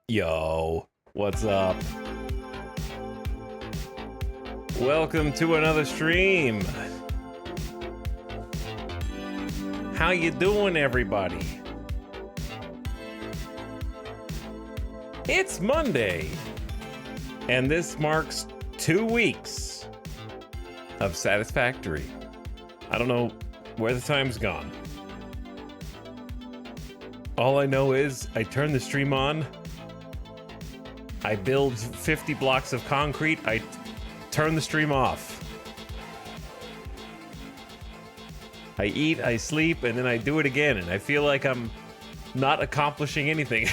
Yo, what's up? Welcome to another stream. How you doing, everybody? It's Monday, and this marks 2 weeks of Satisfactory. I don't know where the time's gone. All I know is I turn the stream on, I build 50 blocks of concrete, I turn the stream off. I eat, I sleep, and then I do it again, and I feel like I'm not accomplishing anything.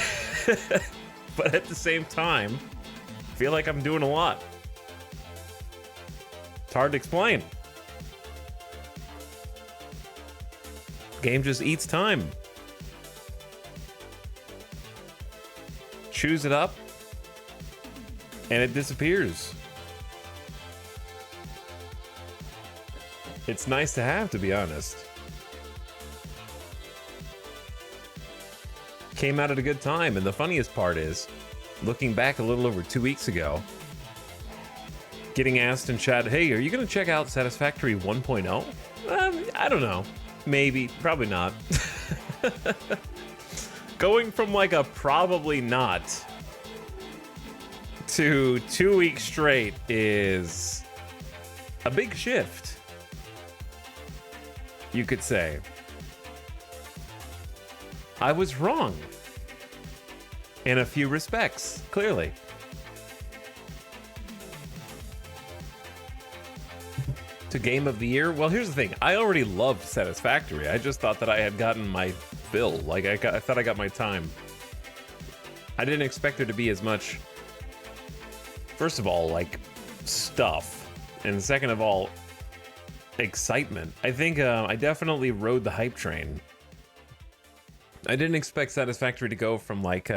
But at the same time, I feel like I'm doing a lot. It's hard to explain. Game just eats time. Chews it up, and it disappears. It's nice to have, to be honest. Came out at a good time, and the funniest part is, looking back a little over 2 weeks ago, getting asked in chat, hey, are you going to check out Satisfactory 1.0? I don't know. Maybe. Probably not. Going from like a probably not to 2 weeks straight is a big shift, you could say. I was wrong in a few respects, clearly. To Game of the Year? Well, here's the thing. I already loved Satisfactory. I just thought that I had gotten my fill. Like, I thought I got my time. I didn't expect there to be as much, first of all, like, stuff. And second of all, excitement. I think I definitely rode the hype train. I didn't expect Satisfactory to go from, like,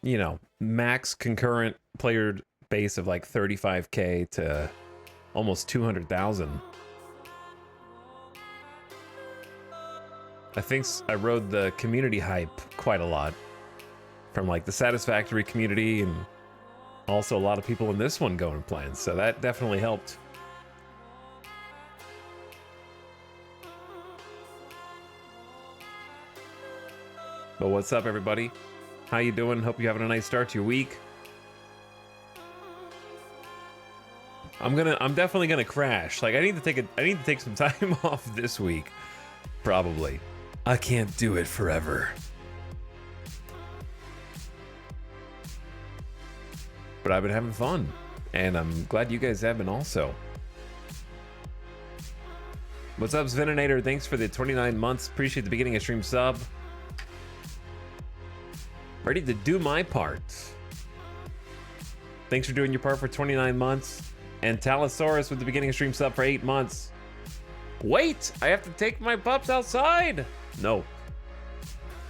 you know, max concurrent player base of, like, 35K to almost 200,000. I think I rode the community hype quite a lot. From like the Satisfactory community, and also a lot of people in this one going and playing. So that definitely helped. But what's up, everybody? How you doing? Hope you're having a nice start to your week. I'm definitely gonna crash. Like I need to take some time off this week. Probably. I can't do it forever. But I've been having fun. And I'm glad you guys have been also. What's up, Sveninator? Thanks for the 29 months. Appreciate the beginning of stream sub. Ready to do my part. Thanks for doing your part for 29 months. And Talosaurus with the beginning of stream sub for 8 months. Wait! I have to take my pups outside! No.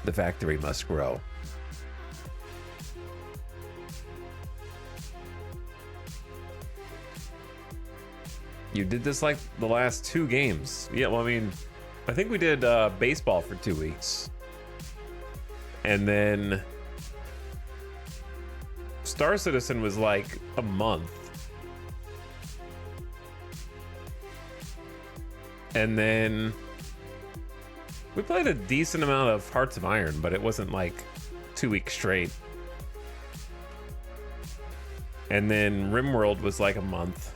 The factory must grow. You did this like the last 2 games. Yeah, well, I mean, I think we did baseball for 2 weeks. And then Star Citizen was like a month. And then we played a decent amount of Hearts of Iron, but it wasn't like 2 weeks straight. And then RimWorld was like a month.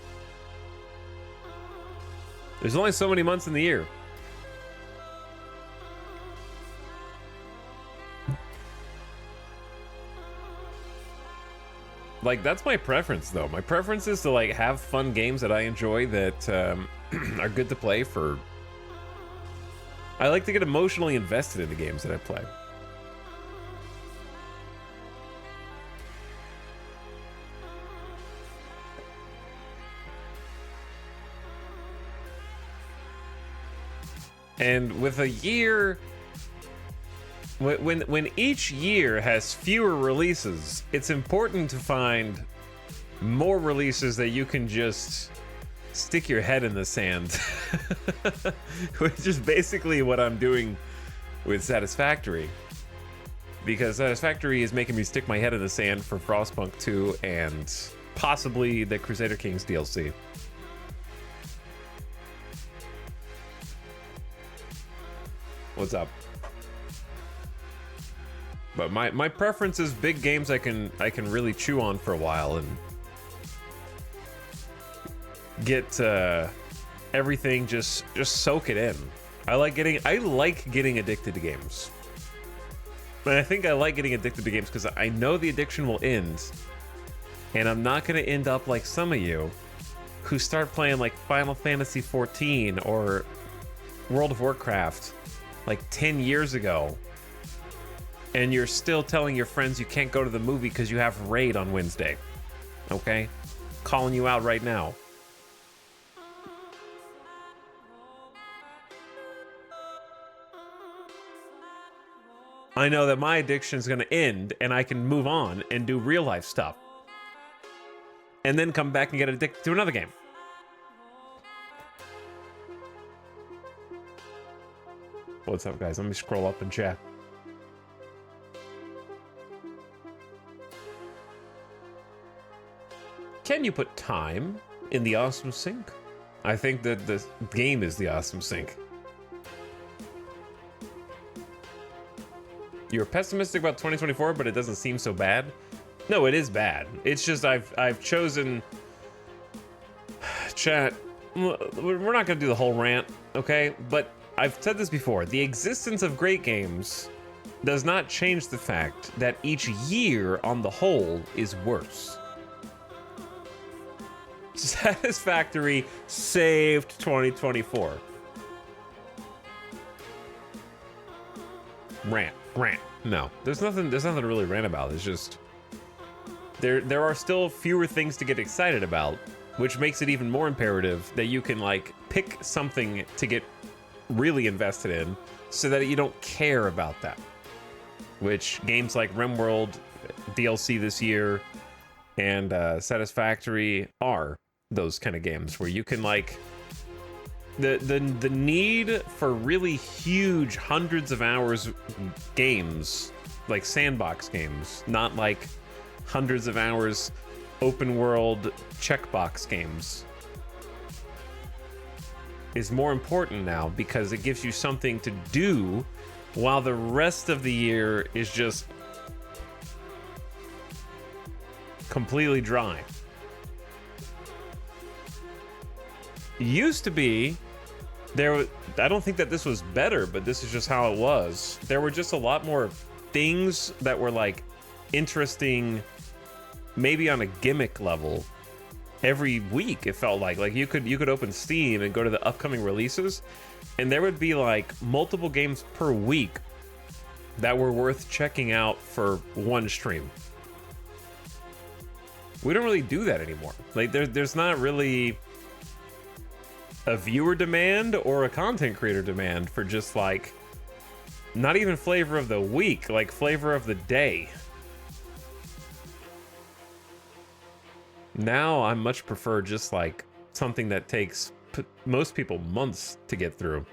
There's only so many months in the year. Like, that's my preference, though. My preference is to, like, have fun games that I enjoy that are good to play for. I like to get emotionally invested in the games that I play. And with a year, when each year has fewer releases, it's important to find more releases that you can just stick your head in the sand. Which is basically what I'm doing with Satisfactory. because Satisfactory is making me stick my head in the sand for Frostpunk 2 and possibly the Crusader Kings DLC. What's up? But my preference is big games I can really chew on for a while and get everything, just soak it in. I like getting addicted to games. And I think I like getting addicted to games because I know the addiction will end, and I'm not going to end up like some of you who start playing like Final Fantasy XIV or World of Warcraft like 10 years ago, and you're still telling your friends you can't go to the movie because you have Raid on Wednesday. Okay? Calling you out right now. I know that my addiction is going to end and I can move on and do real life stuff. And then come back and get addicted to another game. What's up, guys? Let me scroll up and chat. Can you put time in the awesome sink? I think that the game is the awesome sink. You're pessimistic about 2024, but it doesn't seem so bad. No, it is bad. It's just I've chosen... Chat, we're not going to do the whole rant, okay? But I've said this before. The existence of great games does not change the fact that each year on the whole is worse. Satisfactory saved 2024. Rant. No, there's nothing to really rant about. It's just there are still fewer things to get excited about, which makes it even more imperative that you can like pick something to get really invested in so that you don't care about that. Which games like RimWorld DLC this year and Satisfactory are those kind of games where you can like the need for really huge hundreds of hours games, like sandbox games, not like hundreds of hours open world checkbox games, is more important now because it gives you something to do while the rest of the year is just completely dry. Used to be I don't think that this was better, but this is just how it was. There were just a lot more things that were like interesting, maybe on a gimmick level. Every week it felt like you could open Steam and go to the upcoming releases, and there would be like multiple games per week that were worth checking out for one stream. We don't really do that anymore. Like there's not really a viewer demand or a content creator demand for just like not even flavor of the week, like flavor of the day. Now I much prefer just like something that takes most people months to get through.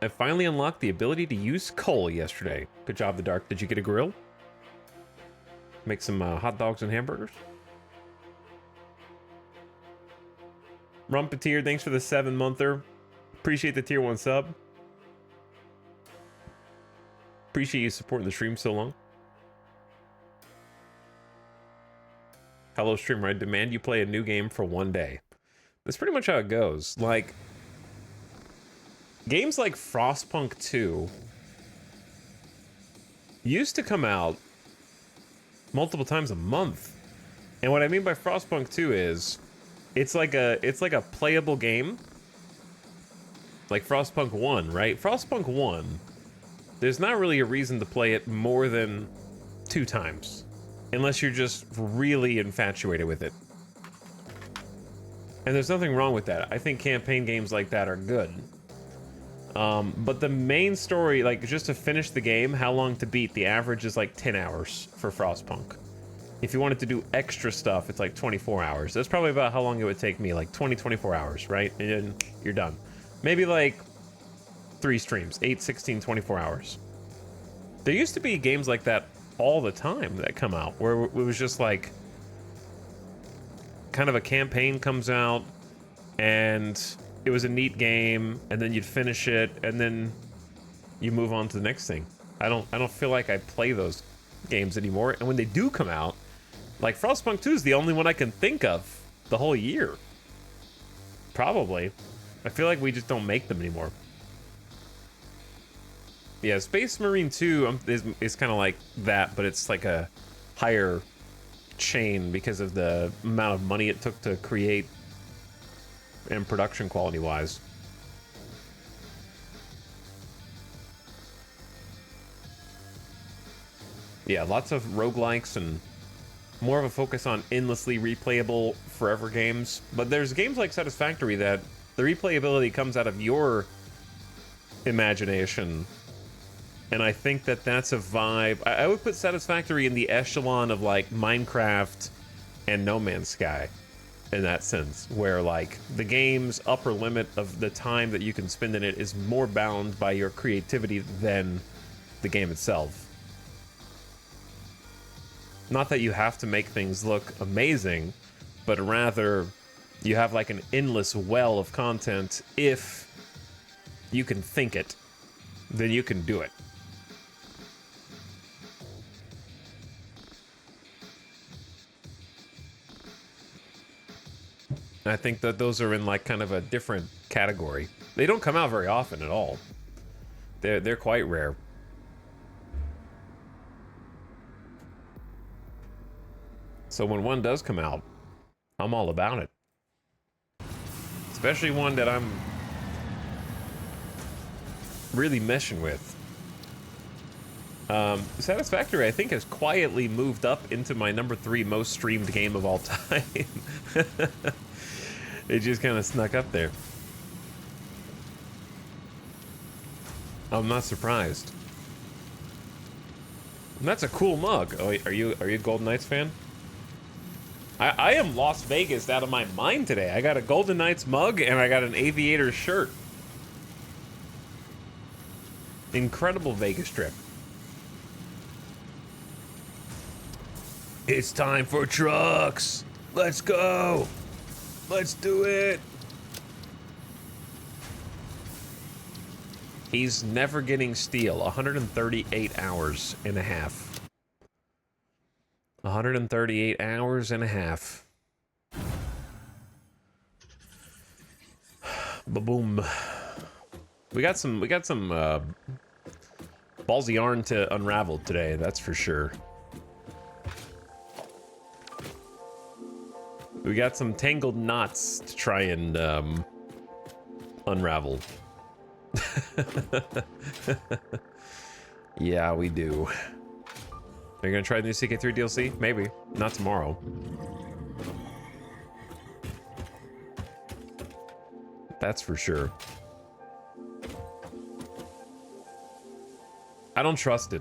I finally unlocked the ability to use coal yesterday. Good job, The Dark. Did you get a grill? Make some hot dogs and hamburgers? Rumpeteer, thanks for the 7-monther. Appreciate the tier 1 sub. Appreciate you supporting the stream so long. Hello, streamer. I demand you play a new game for one day. That's pretty much how it goes. Like, games like Frostpunk 2 used to come out multiple times a month. And what I mean by Frostpunk 2 is it's like a playable game. Like Frostpunk 1, right? Frostpunk 1, there's not really a reason to play it more than 2 times. Unless you're just really infatuated with it. And there's nothing wrong with that. I think campaign games like that are good. But the main story, like just to finish the game, how long to beat, the average is like 10 hours for Frostpunk. If you wanted to do extra stuff, it's like 24 hours. That's probably about how long it would take me, like 24 hours, right? And then you're done. Maybe like 3 streams, 8, 16, 24 hours. There used to be games like that all the time that come out, where it was just like kind of a campaign comes out and it was a neat game, and then you'd finish it, and then you move on to the next thing. I don't feel like I play those games anymore, and when they do come out, like Frostpunk 2 is the only one I can think of the whole year. Probably. I feel like we just don't make them anymore. Yeah, Space Marine 2 is kind of like that, but it's like a higher chain because of the amount of money it took to create and production quality wise. Yeah, lots of roguelikes and more of a focus on endlessly replayable forever games. But there's games like Satisfactory that the replayability comes out of your imagination. And I think that that's a vibe. I would put Satisfactory in the echelon of like Minecraft and No Man's Sky in that sense, where like the game's upper limit of the time that you can spend in it is more bound by your creativity than the game itself. Not that you have to make things look amazing, but rather you have like an endless well of content. If you can think it, then you can do it. I think that those are in like kind of a different category. They don't come out very often at all. They're quite rare. So when one does come out, I'm all about it. Especially one that I'm really meshing with. Satisfactory, I think, has quietly moved up into my #3 most streamed game of all time. It just kind of snuck up there. I'm not surprised. And that's a cool mug. Oh, are you a Golden Knights fan? I am Las Vegas out of my mind today. I got a Golden Knights mug and I got an Aviators shirt. Incredible Vegas trip. It's time for trucks. Let's go. Let's do it. He's never getting steel. 138 hours and a half. 138 hours and a half. Ba-boom. We got some ballsy yarn to unravel today, that's for sure. We got some tangled knots to try and unravel. Yeah, we do. Are you gonna try the new CK3 DLC? Maybe. Not tomorrow. That's for sure. I don't trust it.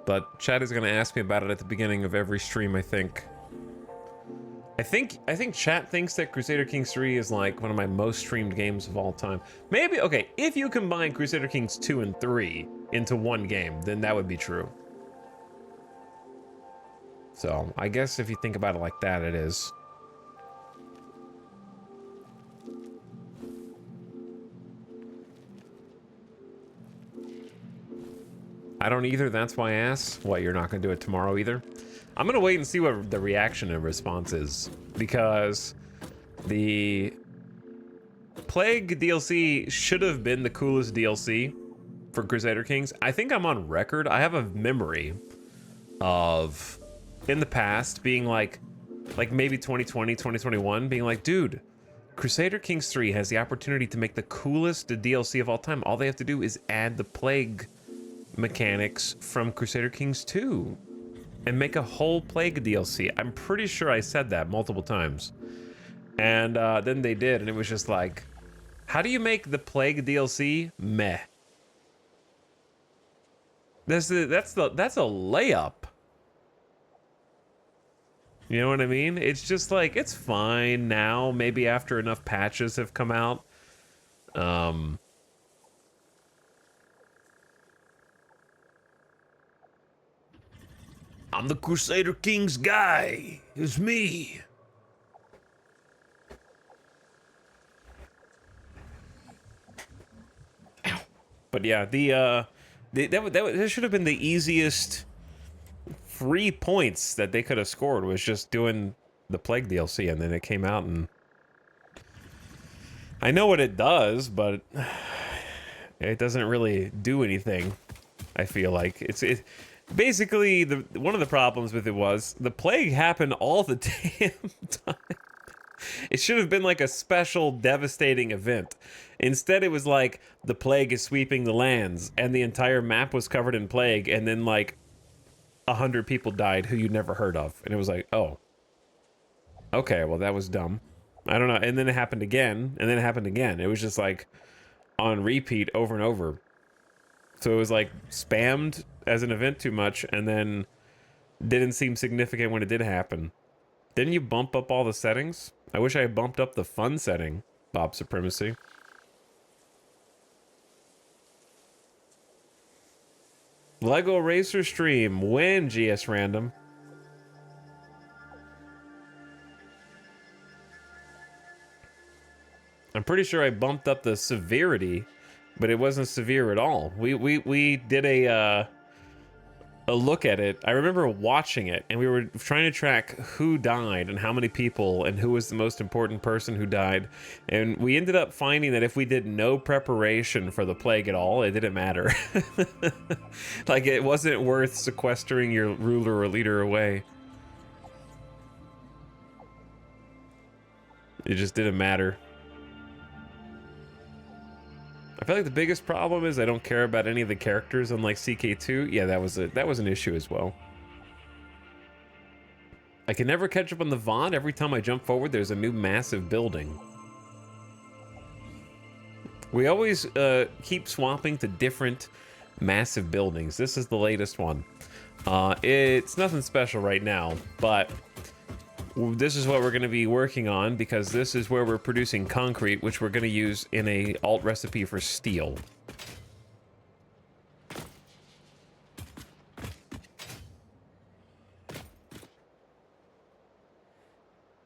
But Chad is gonna ask me about it at the beginning of every stream, I think. I think chat thinks that Crusader Kings 3 is like one of my most streamed games of all time. Maybe, okay, if you combine Crusader Kings 2 and 3 into one game, then that would be true. So, I guess if you think about it like that, it is. I don't either, that's why I asked. What, you're not gonna do it tomorrow either? I'm gonna wait and see what the reaction and response is, because the Plague DLC should have been the coolest DLC for Crusader Kings. I think I'm on record. I have a memory of, in the past, being like maybe 2020, 2021, being like, dude, Crusader Kings 3 has the opportunity to make the coolest DLC of all time. All they have to do is add the Plague mechanics from Crusader Kings 2. And make a whole Plague DLC. I'm pretty sure I said that multiple times. And then they did, and it was just like, how do you make the Plague DLC meh? That's a layup. You know what I mean? It's just like, it's fine now, maybe after enough patches have come out. I'm the Crusader King's guy. It's me. But yeah, that should have been the easiest 3 points that they could have scored, was just doing the Plague DLC, and then it came out, and I know what it does, but it doesn't really do anything. I feel like it basically, one of the problems with it was the plague happened all the damn time. It should have been like a special devastating event. Instead, it was like the plague is sweeping the lands, and the entire map was covered in plague, and then like 100 people died who you never heard of, and it was like, oh, okay, well that was dumb. I don't know. And then it happened again, and then it happened again. It was just like on repeat over and over. So it was like spammed as an event too much, and then didn't seem significant when it did happen. Didn't you bump up all the settings? I wish I had bumped up the fun setting, Bob Supremacy. Lego Racer stream. When, GS Random? I'm pretty sure I bumped up the severity, but it wasn't severe at all. We did a look at it. I remember watching it, and we were trying to track who died and how many people and who was the most important person who died. And we ended up finding that if we did no preparation for the plague at all, it didn't matter. Like, it wasn't worth sequestering your ruler or leader away. It just didn't matter. I feel like the biggest problem is I don't care about any of the characters, unlike CK2. Yeah, that was an issue as well. I can never catch up on the VOD. Every time I jump forward, there's a new massive building. We always keep swapping to different massive buildings. This is the latest one. It's nothing special right now, but this is what we're going to be working on, because this is where we're producing concrete, which we're going to use in a alt recipe for steel.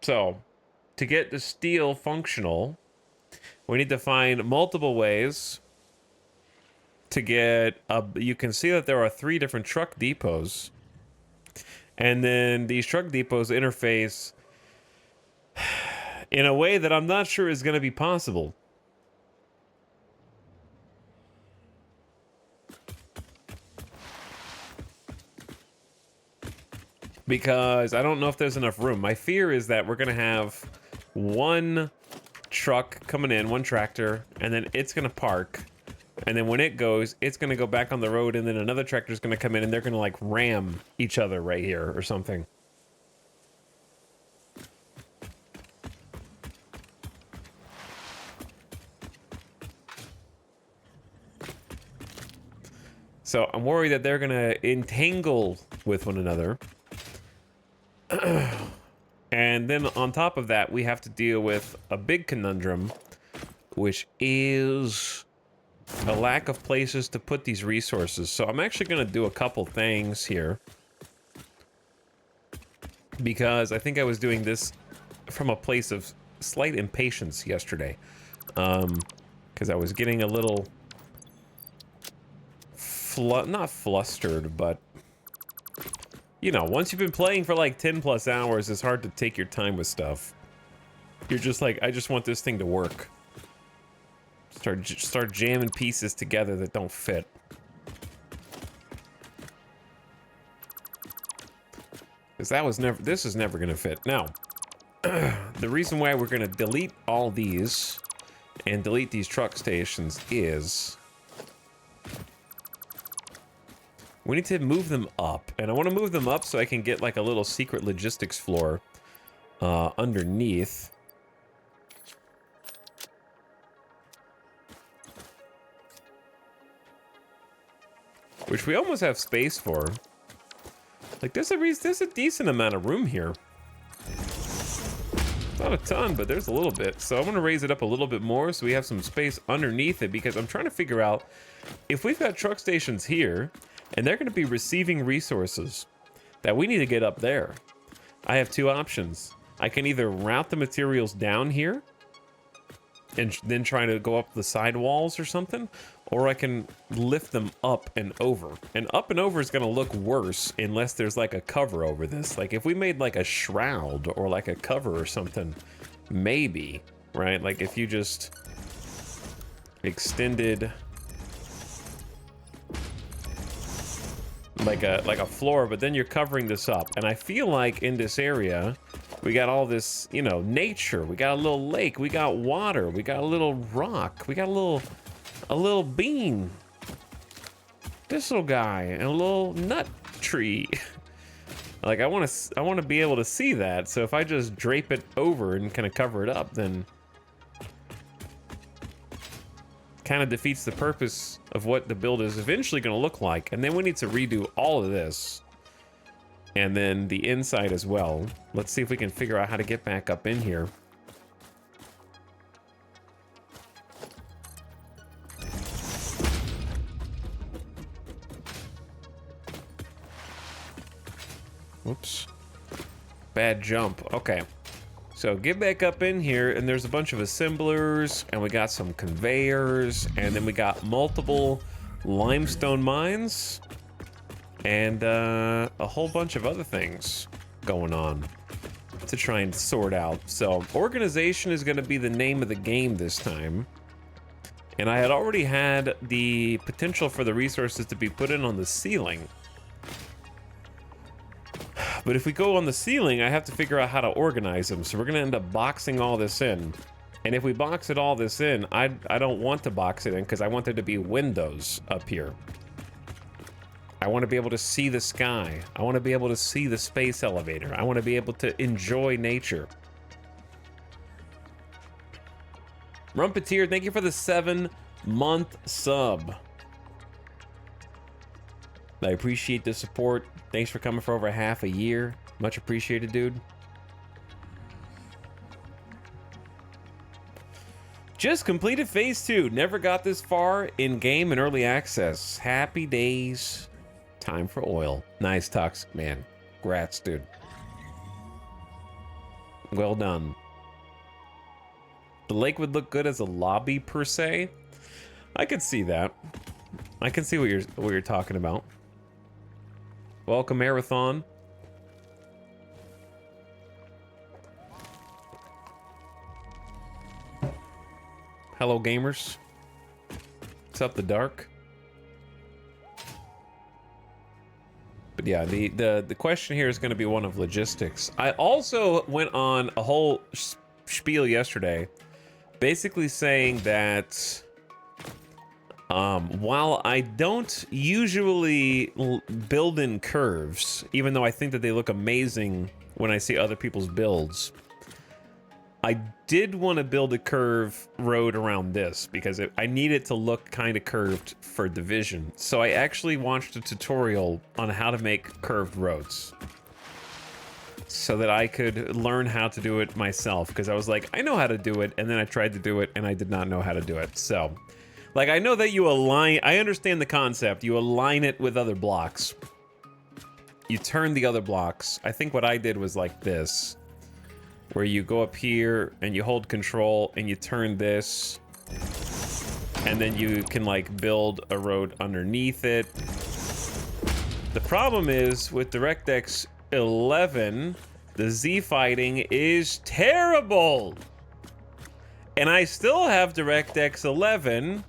So, to get the steel functional, we need to find multiple ways to get you can see that there are 3 different truck depots. And then these truck depots interface in a way that I'm not sure is going to be possible. Because I don't know if there's enough room. My fear is that we're going to have one truck coming in, one tractor, and then it's going to park. And then when it goes, it's going to go back on the road, and then another tractor is going to come in, and they're going to, like, ram each other right here or something. So I'm worried that they're going to entangle with one another. And then on top of that, we have to deal with a big conundrum, which is a lack of places to put these resources. So I'm actually going to do a couple things here, because I think I was doing this from a place of slight impatience yesterday, because I was getting a little not flustered, but you know, once you've been playing for like 10 plus hours, it's hard to take your time with stuff. You're just like, I just want this thing to work. Start jamming pieces together that don't fit. Because this is never gonna fit. Now, the reason why we're gonna delete all these and delete these truck stations is we need to move them up. And I want to move them up so I can get like a little secret logistics floor underneath. Which we almost have space for. Like, there's a decent amount of room here. Not a ton, but there's a little bit. So I'm going to raise it up a little bit more so we have some space underneath it, because I'm trying to figure out if we've got truck stations here and they're going to be receiving resources. that we need to get up there. I have two options. I can either route the materials down here and then try to go up the side walls or something, or I can lift them up and over. And up and over is gonna look worse unless there's like a cover over this. Like if we made like a shroud or like a cover or something, maybe, right? Like if you just extended like a floor, but then you're covering this up. And I feel like in this area, we got all this, you know, nature. We got a little lake. We got water. We got a little rock. We got a little bean. This little guy and a little nut tree. Like I want to be able to see that. So if I just drape it over and kind of cover it up, then kind of defeats the purpose of what the build is eventually going to look like. And then we need to redo all of this. And then the inside as well. Let's see if we can figure out how to get back up in here. Whoops. Bad jump. Okay. So get back up in here, and there's a bunch of assemblers, and we got some conveyors, and then we got multiple limestone mines. And a whole bunch of other things going on to try and sort out. So organization is going to be the name of the game this time. And I had already had the potential for the resources to be put in on the ceiling. But if we go on the ceiling, I have to figure out how to organize them. So we're going to end up boxing all this in. And if we box it all this in, I don't want to box it in because I want there to be windows up here. I want to be able to see the sky. I want to be able to see the space elevator. I want to be able to enjoy nature. Rumpeteer, thank you for the 7-month sub. I appreciate the support. Thanks for coming for over half a year. Much appreciated, dude. Just completed phase 2. Never got this far in game and early access. Happy days. Time for oil. Nice, Toxic Man. Congrats, dude. Well done. The lake would look good as a lobby per se. I could see that. I can see what you're talking about. Welcome, Marathon. Hello, gamers. What's up, the dark? But yeah, the question here is going to be one of logistics. I also went on a whole spiel yesterday, basically saying that while I don't usually build in curves, even though I think that they look amazing when I see other people's builds, I did want to build a curve road around this because I need it to look kind of curved for Division. So I actually watched a tutorial on how to make curved roads so that I could learn how to do it myself, because I was like, I know how to do it, and then I tried to do it and I did not know how to do it. So like, I know that you align, I understand the concept. You align it with other blocks. You turn the other blocks. I think what I did was like this, where you go up here and you hold control and you turn this, and then you can like build a road underneath it. The problem is with DirectX 11, the Z fighting is terrible. And I still have DirectX 11,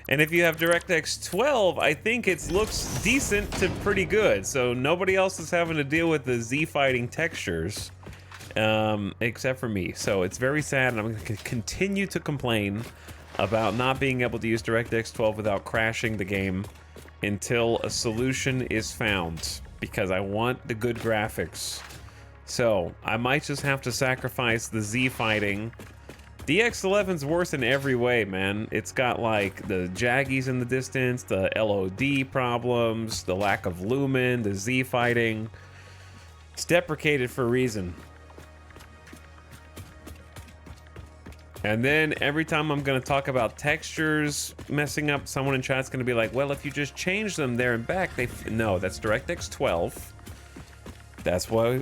and if you have DirectX 12, I think it looks decent to pretty good. So nobody else is having to deal with the Z fighting textures. Except for me. So it's very sad, and I'm going to continue to complain about not being able to use DirectX 12 without crashing the game until a solution is found, because I want the good graphics. So I might just have to sacrifice the Z fighting. DX11's worse in every way, man. It's got like the jaggies in the distance, the LOD problems, the lack of lumen, the Z fighting. It's deprecated for a reason. And then every time I'm going to talk about textures messing up, someone in chat's going to be like, well, if you just change them there and back, no, that's DirectX 12. That's why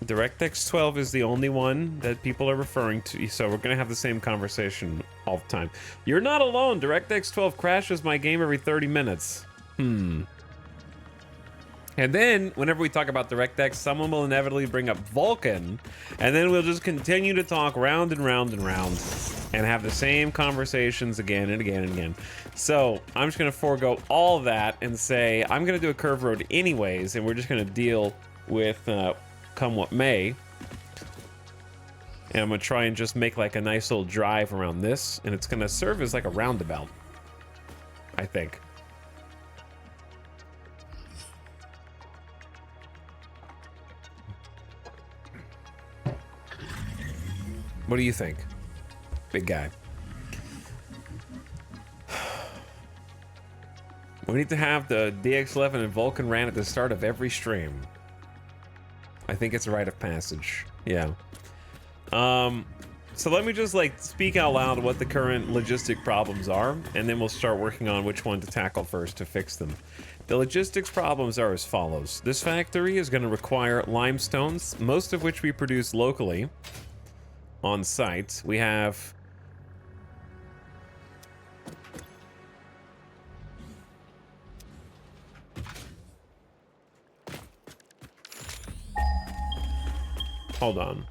DirectX 12 is the only one that people are referring to, so we're gonna have the same conversation all the time. You're not alone. DirectX 12 crashes my game every 30 minutes. And then, whenever we talk about DirectX, someone will inevitably bring up Vulkan, and then we'll just continue to talk round and round and round, and have the same conversations again and again and again. So, I'm just gonna forego all that and say, I'm gonna do a curve road anyways, and we're just gonna deal with come what may. And I'm gonna try and just make like a nice little drive around this, and it's gonna serve as like a roundabout, I think. What do you think, big guy? We need to have the DX11 and Vulkan ran at the start of every stream. I think it's a rite of passage. Yeah. So let me just like speak out loud what the current logistic problems are, and then we'll start working on which one to tackle first to fix them. The logistics problems are as follows. This factory is going to require limestones, most of which we produce locally on site. We have hold on.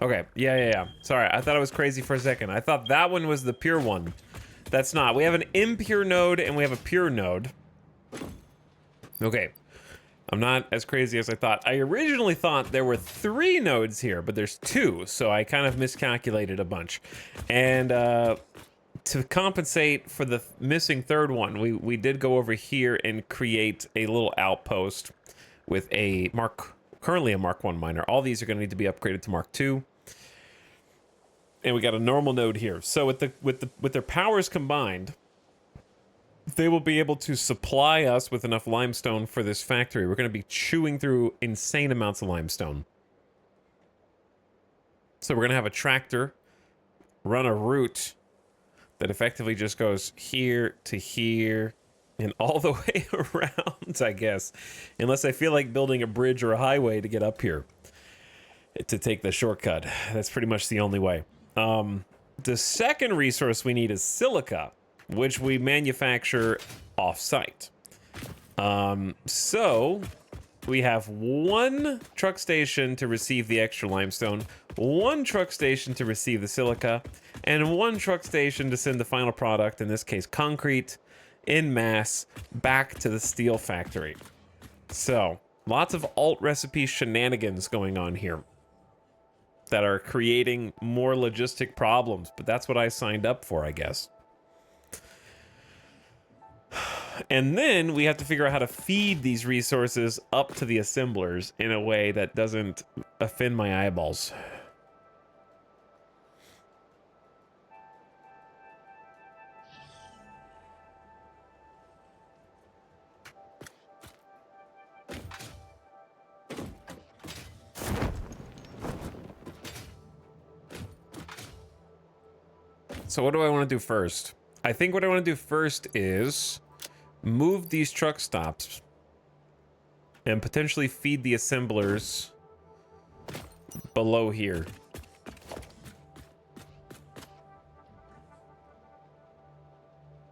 Okay, yeah. Sorry, I thought I was crazy for a second. I thought that one was the pure one. That's not. We have an impure node and we have a pure node. Okay. I'm not as crazy as I thought. I originally thought there were 3 nodes here, but there's 2, so I kind of miscalculated a bunch. And to compensate for the missing 3rd one, we did go over here and create a little outpost with a currently a Mark 1 miner. All these are going to need to be upgraded to Mark 2. And we got a normal node here. So with their powers combined, they will be able to supply us with enough limestone for this factory. We're going to be chewing through insane amounts of limestone. So we're going to have a tractor run a route that effectively just goes here to here and all the way around, I guess. Unless I feel like building a bridge or a highway to get up here to take the shortcut. That's pretty much the only way. The second resource we need is silica, which we manufacture off-site. So we have 1 truck station to receive the extra limestone, 1 truck station to receive the silica, and 1 truck station to send the final product, in this case concrete, in mass, back to the steel factory. So, lots of alt recipe shenanigans going on here that are creating more logistic problems, but that's what I signed up for, I guess. And then we have to figure out how to feed these resources up to the assemblers in a way that doesn't offend my eyeballs. So what do I want to do first? I think what I want to do first is move these truck stops and potentially feed the assemblers below here.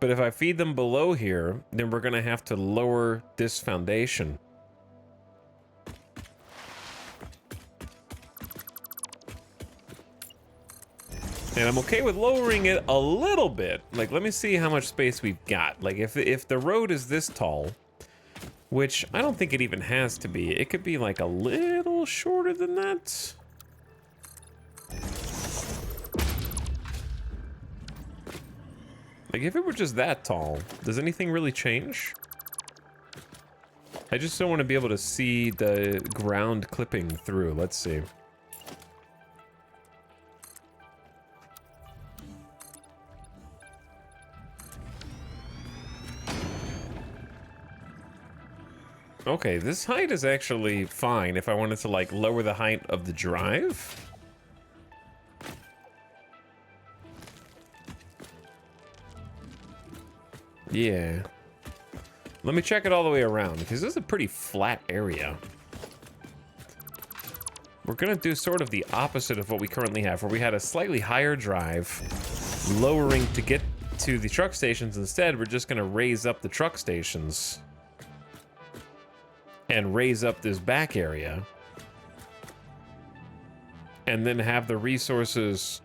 But if I feed them below here, then we're going to have to lower this foundation. And I'm okay with lowering it a little bit. Like, let me see how much space we've got. Like, if the road is this tall, which I don't think it even has to be. It could be like a little shorter than that. Like, if it were just that tall, does anything really change? I just don't want to be able to see the ground clipping through. Let's see. Okay, this height is actually fine if I wanted to, like, lower the height of the drive. Yeah. Let me check it all the way around, because this is a pretty flat area. We're gonna do sort of the opposite of what we currently have, where we had a slightly higher drive, lowering to get to the truck stations. Instead, we're just gonna raise up the truck stations and raise up this back area, and then have the resources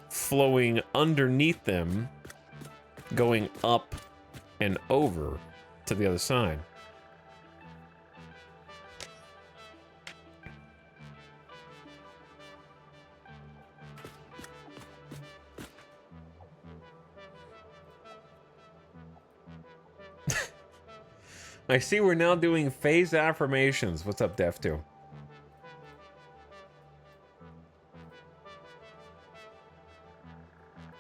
flowing underneath them, going up and over to the other side. I see we're now doing phase affirmations. What's up, Def2?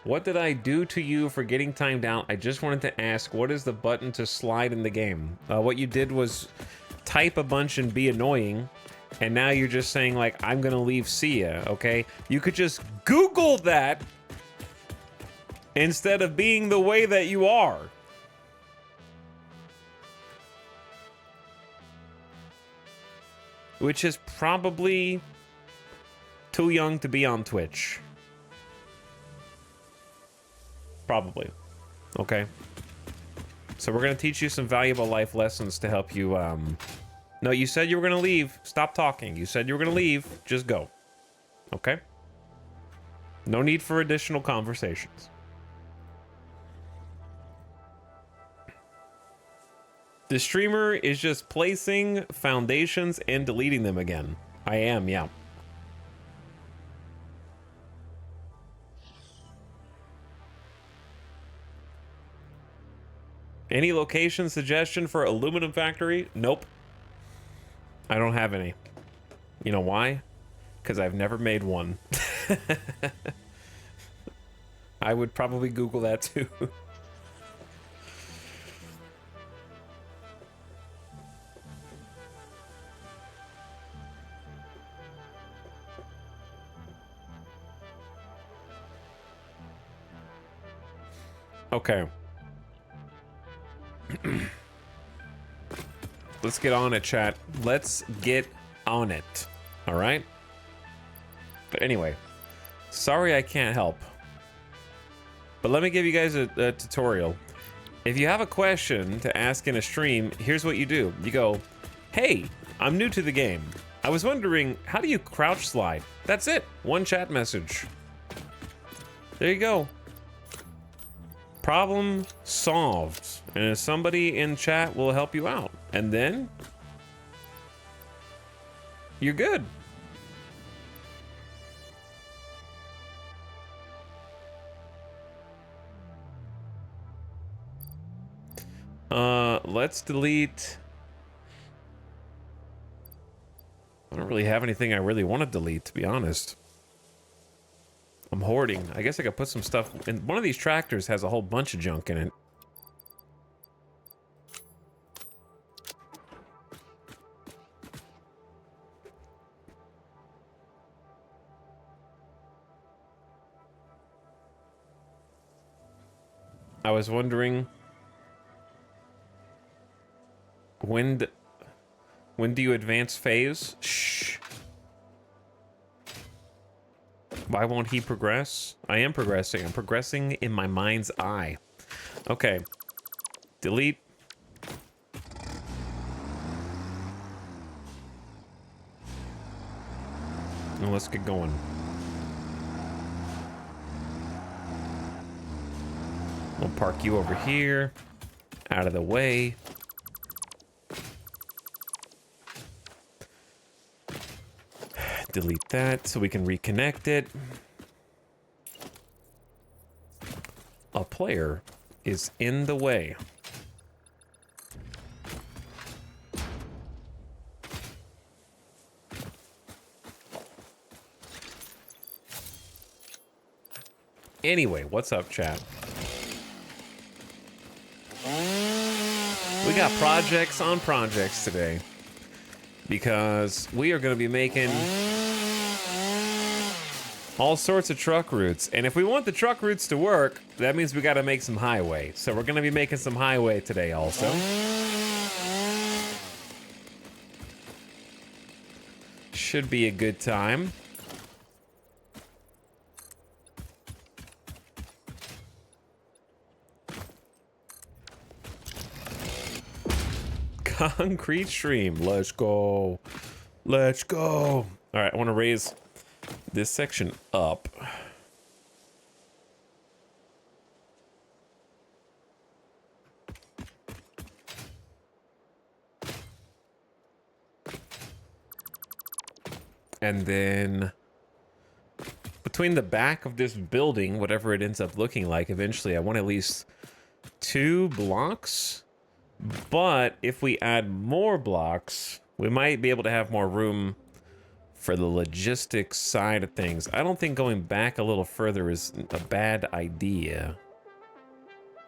What did I do to you for getting timed out? I just wanted to ask, what is the button to slide in the game? What you did was type a bunch and be annoying, and now you're just saying, like, I'm gonna leave, see ya, okay? You could just Google that instead of being the way that you are. Which is probably too young to be on Twitch. Probably. Okay. So we're going to teach you some valuable life lessons to help you, No, you said you were going to leave. Stop talking. You said you were going to leave. Just go. Okay? No need for additional conversations. The streamer is just placing foundations and deleting them again. I am, yeah. Any location suggestion for aluminum factory? Nope. I don't have any. You know why? Because I've never made one. I would probably Google that too. Okay. Let's get on it, chat. Let's get on it. All right? But anyway, sorry I can't help. But let me give you guys a tutorial. If you have a question to ask in a stream, here's what you do. You go, hey, I'm new to the game. I was wondering, how do you crouch slide? That's it. One chat message. There you go. Problem solved. And somebody in chat will help you out. And then you're good. Let's delete. I don't really have anything I really want to delete, to be honest. I'm hoarding. I guess I could put some stuff in. One of these tractors has a whole bunch of junk in it. I was wondering when do you advance phase? Shh. Why won't he progress? I am progressing. I'm progressing in my mind's eye. Okay. Delete. And let's get going. We'll park you over here. Out of the way. Delete that so we can reconnect it. A player is in the way. Anyway, what's up, chat? We got projects on projects today because we are going to be making All sorts of truck routes. And if we want the truck routes to work, that means we got to make some highway. So we're going to be making some highway today also. Should be a good time. Concrete stream. Let's go. Let's go. All right, I want to raise this section up. And then between the back of this building, whatever it ends up looking like, eventually I want at least 2 blocks. But if we add more blocks, we might be able to have more room for the logistics side of things. I don't think going back a little further is a bad idea.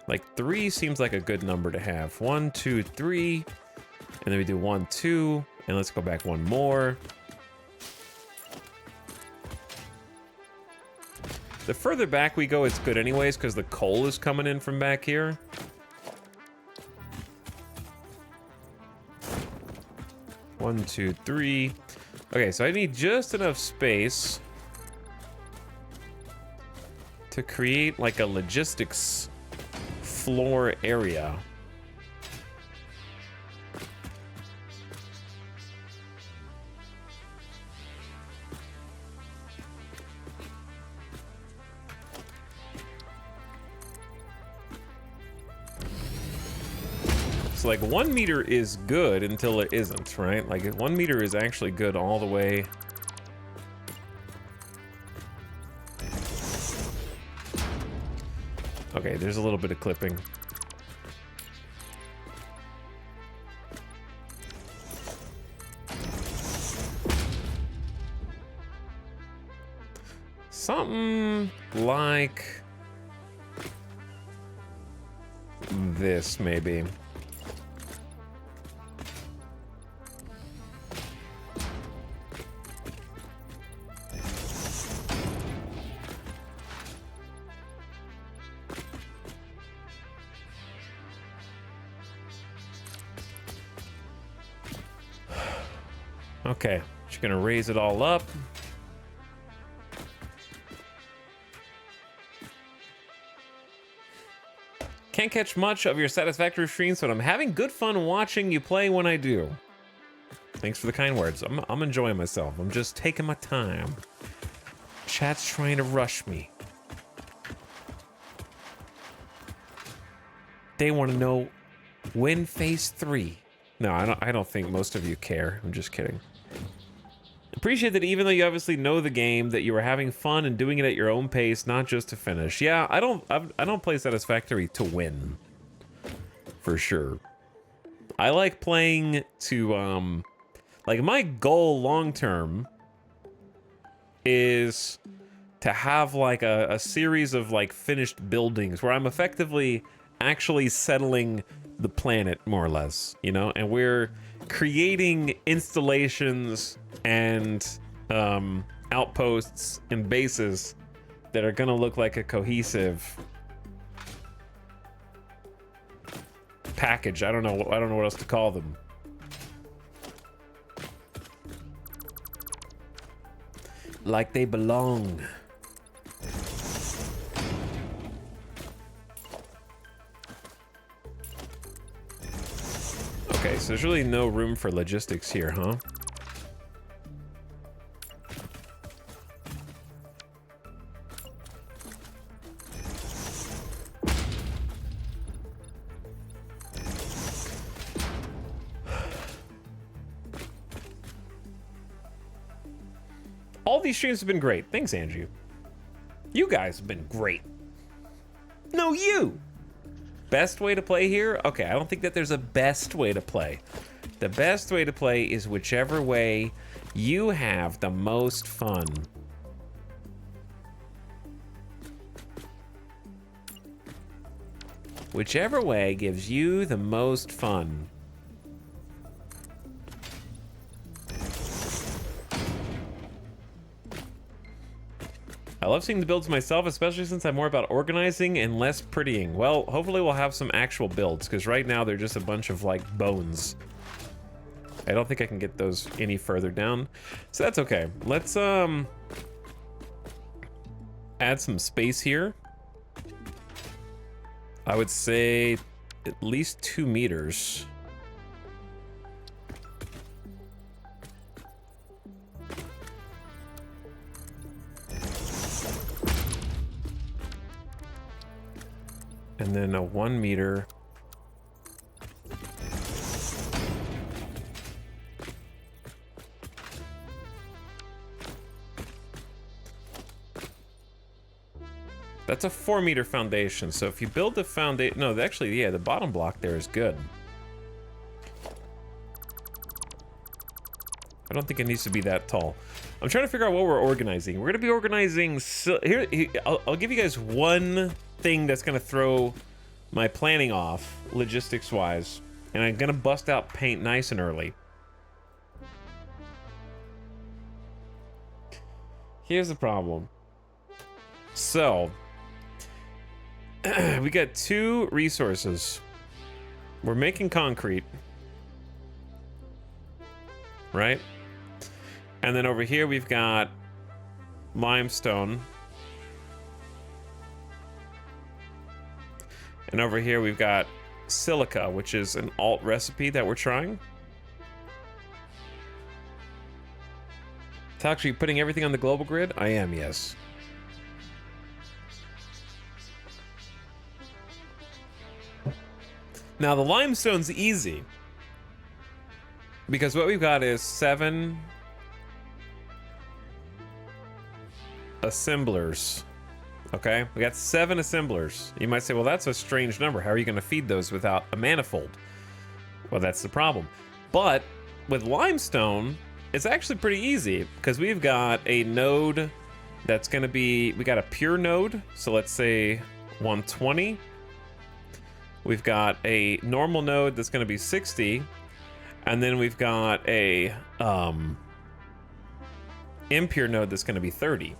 Like 3 seems like a good number to have. 1, 2, 3. And then we do 1, 2. And let's go back 1 more. The further back we go, it's good anyways, because the coal is coming in from back here. One, 2, 3. Okay, so I need just enough space to create like a logistics floor area. So like 1 meter is good until it isn't, right? Like 1 meter is actually good all the way. Okay, there's a little bit of clipping. Something like this, maybe. Okay, just gonna raise it all up. Can't catch much of your Satisfactory streams, but I'm having good fun watching you play when I do. Thanks for the kind words. I'm enjoying myself. I'm just taking my time. Chat's trying to rush me. They want to know when phase 3. No, I don't think most of you care. I'm just kidding. Appreciate that even though you obviously know the game, that you were having fun and doing it at your own pace, not just to finish. Yeah, I don't play Satisfactory to win. For sure. I like playing to like my goal long term is to have like a series of like finished buildings where I'm effectively actually settling the planet more or less, you know, and we're creating installations and outposts and bases that are gonna look like a cohesive package. I don't know what else to call them. Like they belong. Okay, so there's really no room for logistics here, huh? All these streams have been great. Thanks, Angie. You guys have been great. No, you! Best way to play here? Okay, I don't think that there's a best way to play. The best way to play is whichever way you have the most fun. Whichever way gives you the most fun. I love seeing the builds myself, especially since I'm more about organizing and less prettying. Well, hopefully we'll have some actual builds, because right now they're just a bunch of, like, bones. I don't think I can get those any further down, so that's okay. Let's, add some space here. I would say at least 2 meters. And then a 1 meter. That's a 4 meter foundation. So if you build the foundation, no, actually, yeah, the bottom block there is good. I don't think it needs to be that tall. I'm trying to figure out what we're organizing. We're gonna be organizing, here, I'll give you guys one thing that's gonna throw my planning off, logistics-wise, and I'm gonna bust out paint nice and early. Here's the problem. So, we got 2 resources. We're making concrete, right? And then over here we've got limestone. And over here we've got silica, which is an alt recipe that we're trying. It's actually putting everything on the global grid? I am, yes. Now the limestone's easy, because what we've got is 7 assemblers. Okay, we got 7 assemblers. You might say, well, that's a strange number. How are you going to feed those without a manifold? Well, that's the problem. But with limestone, it's actually pretty easy, because we've got a node that's going to be, we got a pure node. So let's say 120. We've got a normal node that's going to be 60. And then we've got a impure node that's going to be 30.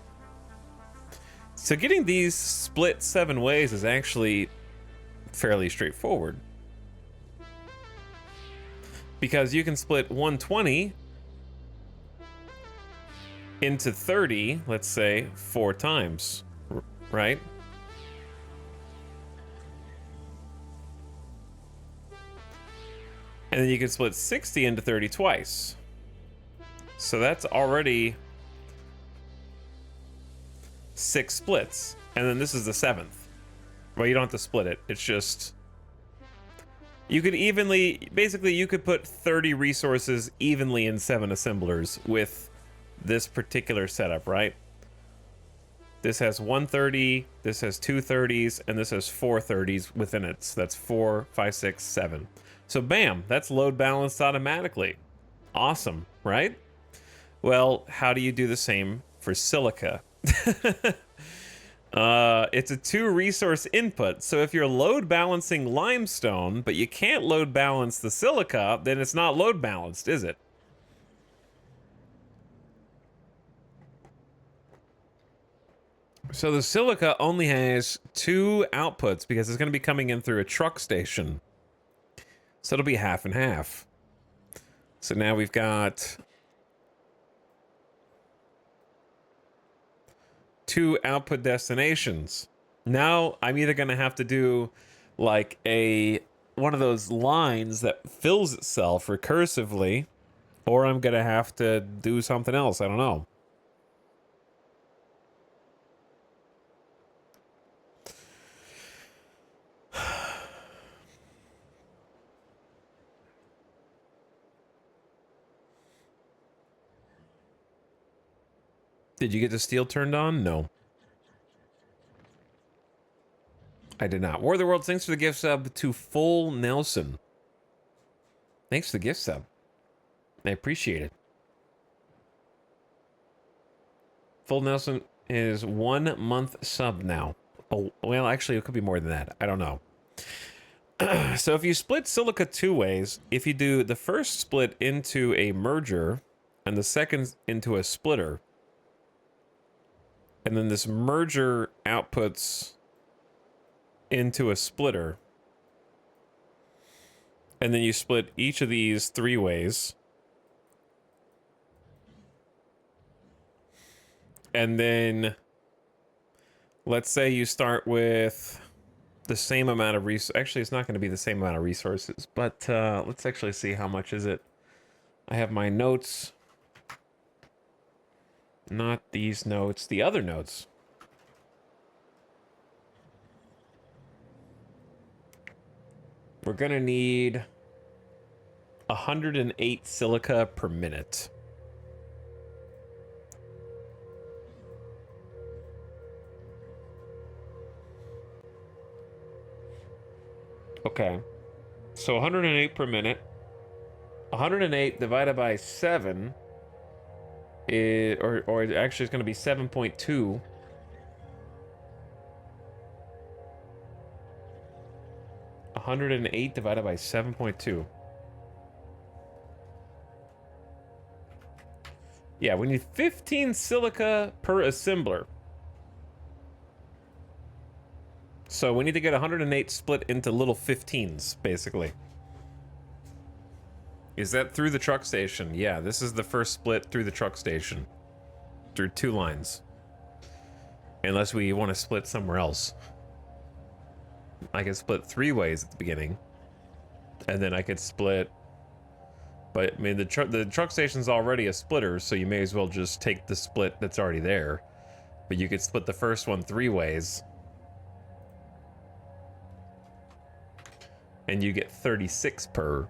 So getting these split 7 ways is actually fairly straightforward, because you can split 120 into 30, let's say 4 times, right? And then you can split 60 into 30 twice. So that's already 6 splits, and then this is the 7th. Well, you don't have to split it. It's just, you could evenly, basically you could put 30 resources evenly in 7 assemblers with this particular setup, right? This has 130, this has 2 30s, and this has 4 30s within it. So that's 4, 5, 6, 7. So bam, that's load balanced automatically. Awesome, right? Well, how do you do the same for silica? It's a 2 resource input, so if you're load balancing limestone but you can't load balance the silica, then it's not load balanced, is it? So the silica only has 2 outputs because it's going to be coming in through a truck station, so it'll be half and half. So now we've got 2 output destinations. Now I'm either gonna have to do like one of those lines that fills itself recursively, or I'm gonna have to do something else. I don't know. Did you get the steel turned on? No. I did not. War of the Worlds, thanks for the gift sub to Full Nelson. Thanks for the gift sub. I appreciate it. Full Nelson is 1 month sub now. Oh, well, actually, it could be more than that. I don't know. So if you split silica 2 ways, if you do the first split into a merger and the second into a splitter, And then this merger outputs into a splitter. And then you split each of these 3 ways. And then let's say you start with the same amount of resources. Actually, it's not going to be the same amount of resources, but let's actually see how much is it. I have my notes. Not these notes, the other notes. We're going to need 108 silica per minute. Okay. So 108 per minute. 108 divided by 7 is, or actually it's going to be 7.2. $108 divided by 7.2. Yeah, we need 15 silica per assembler. So we need to get 108 split into little 15s, basically. Is that through the truck station? Yeah, this is the first split through the truck station. Through 2 lines. Unless we want to split somewhere else. I could split 3 ways at the beginning. And then I could split... But, I mean, the truck station's already a splitter, so you may as well just take the split that's already there. But you could split the first one 3 ways. And you get 36 per.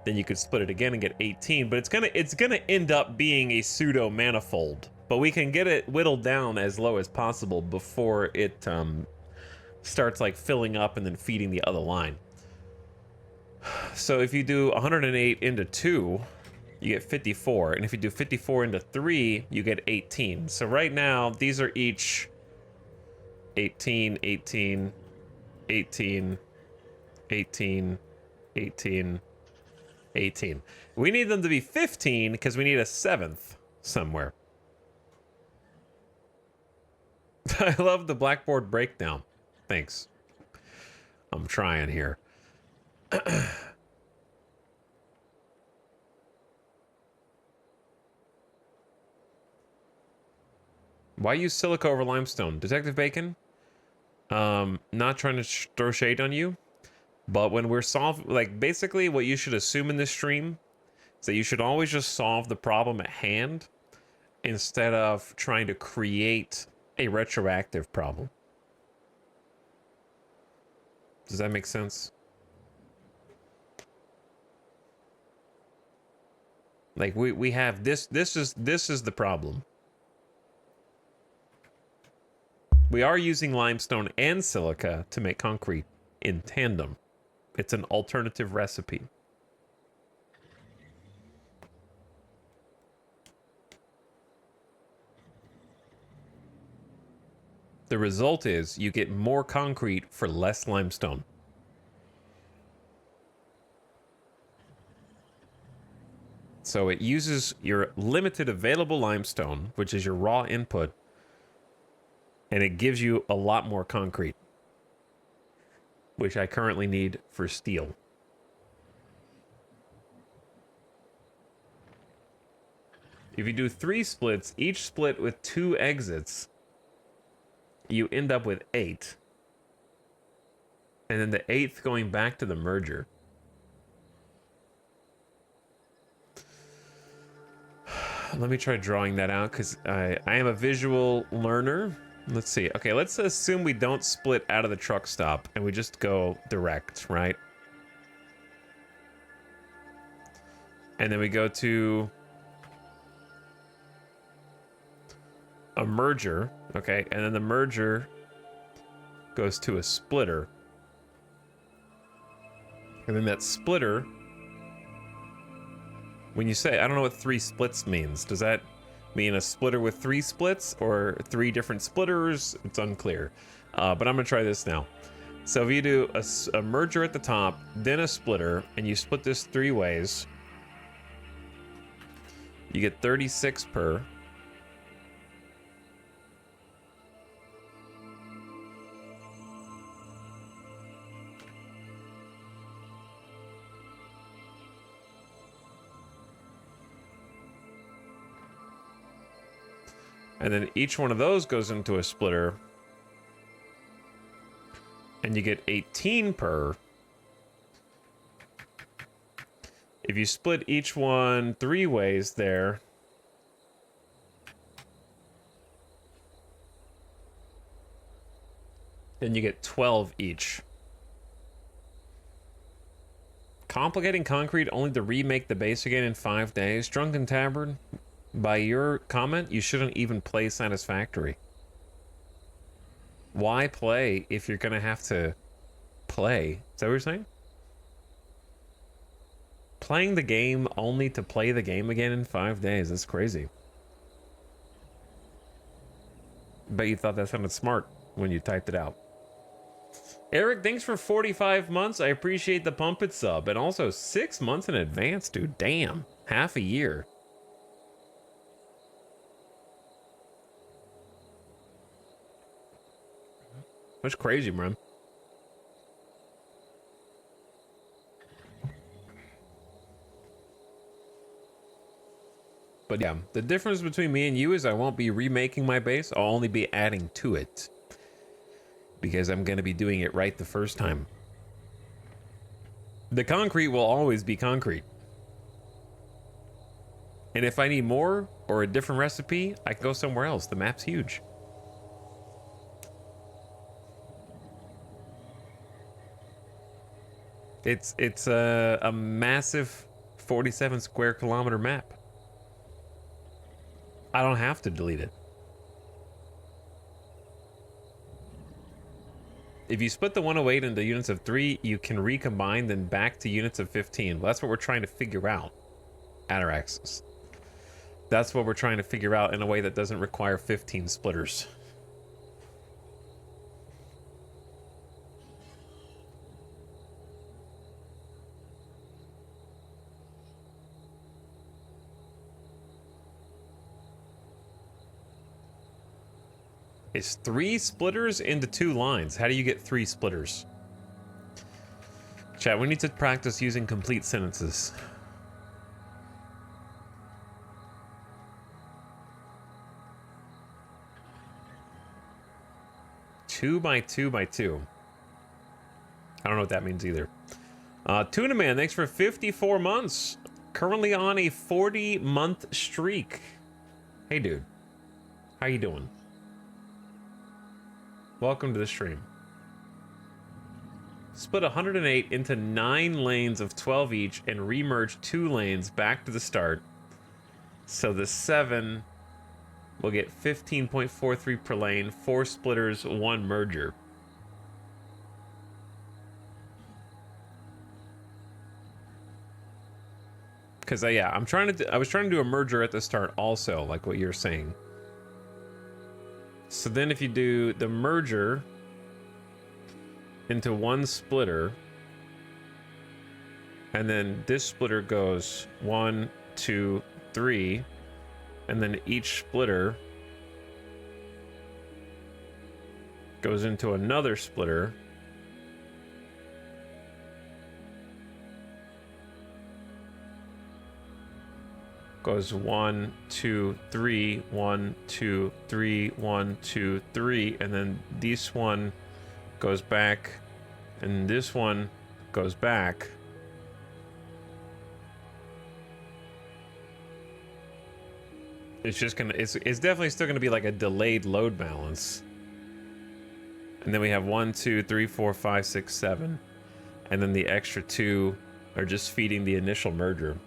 Then you could split it again and get 18. But it's gonna end up being a pseudo manifold. But we can get it whittled down as low as possible before it starts like filling up and then feeding the other line. So if you do 108 into 2, you get 54. And if you do 54 into 3, you get 18. So right now, these are each 18, 18, 18, 18, 18, 18. We need them to be 15 because we need a 7th somewhere. I love the Blackboard breakdown. Thanks. I'm trying here. Why use silica over limestone? Detective Bacon? Not trying to throw shade on you, but when we're like, basically what you should assume in this stream is that you should always just solve the problem at hand instead of trying to create a retroactive problem. Does that make sense? Like we have this is the problem. We are using limestone and silica to make concrete in tandem. It's an alternative recipe. The result is you get more concrete for less limestone. So it uses your limited available limestone, which is your raw input, and it gives you a lot more concrete, which I currently need for steel. If you do 3 splits, each split with 2 exits, you end up with 8. And then the 8th going back to the merger. Let me try drawing that out because I am a visual learner. Let's see. Okay, let's assume we don't split out of the truck stop and we just go direct, right? And then we go to a merger, okay? And then the merger goes to a splitter. And then that splitter, when you say, I don't know what 3 splits means. Does that mean a splitter with 3 splits or 3 different splitters? It's unclear. But I'm gonna try this now. So if you do a merger at the top, then a splitter, and you split this 3 ways, you get 36 per. And then each one of those goes into a splitter. And you get 18 per. If you split each one 3 ways there, then you get 12 each. Complicating concrete only to remake the base again in 5 days. Drunken Tavern, by your comment, you shouldn't even play Satisfactory. Why play if you're gonna have to play? Is that what you're saying? Playing the game only to play the game again in 5 days. That's crazy. Bet you thought that sounded smart when you typed it out. Eric, thanks for 45 months. I appreciate the pump it sub. And also 6 months in advance, dude. Damn. Half a year. That's crazy, man. But yeah, the difference between me and you is I won't be remaking my base. I'll only be adding to it. Because I'm going to be doing it right the first time. The concrete will always be concrete. And if I need more or a different recipe, I can go somewhere else. The map's huge. It's a massive 47 square kilometer map. I don't have to delete it. If you split the 108 into units of 3, you can recombine them back to units of 15. Well, that's what we're trying to figure out. Ataraxis. That's what we're trying to figure out in a way that doesn't require 15 splitters. It's 3 splitters into 2 lines. How do you get 3 splitters? Chat, we need to practice using complete sentences. Two by 2 by 2. I don't know what that means either. Tuna Man, thanks for 54 months. Currently on a 40-month streak. Hey, dude. How you doing? Welcome to the stream. Split 108 into 9 lanes of 12 each and remerge 2 lanes back to the start. So the 7 will get 15.43 per lane, 4 splitters, 1 merger. Because yeah, I was trying to do a merger at the start also, like what you're saying. So then if you do the merger into 1 splitter, and then this splitter goes 1, 2, 3, and then each splitter goes into another splitter. Goes 1, 2, 3, 1, 2, 3, 1, 2, 3, and then this one goes back, and this one goes back. It's just gonna, it's definitely still gonna be like a delayed load balance. And then we have 1, 2, 3, 4, 5, 6, 7, and then the extra 2 are just feeding the initial merger.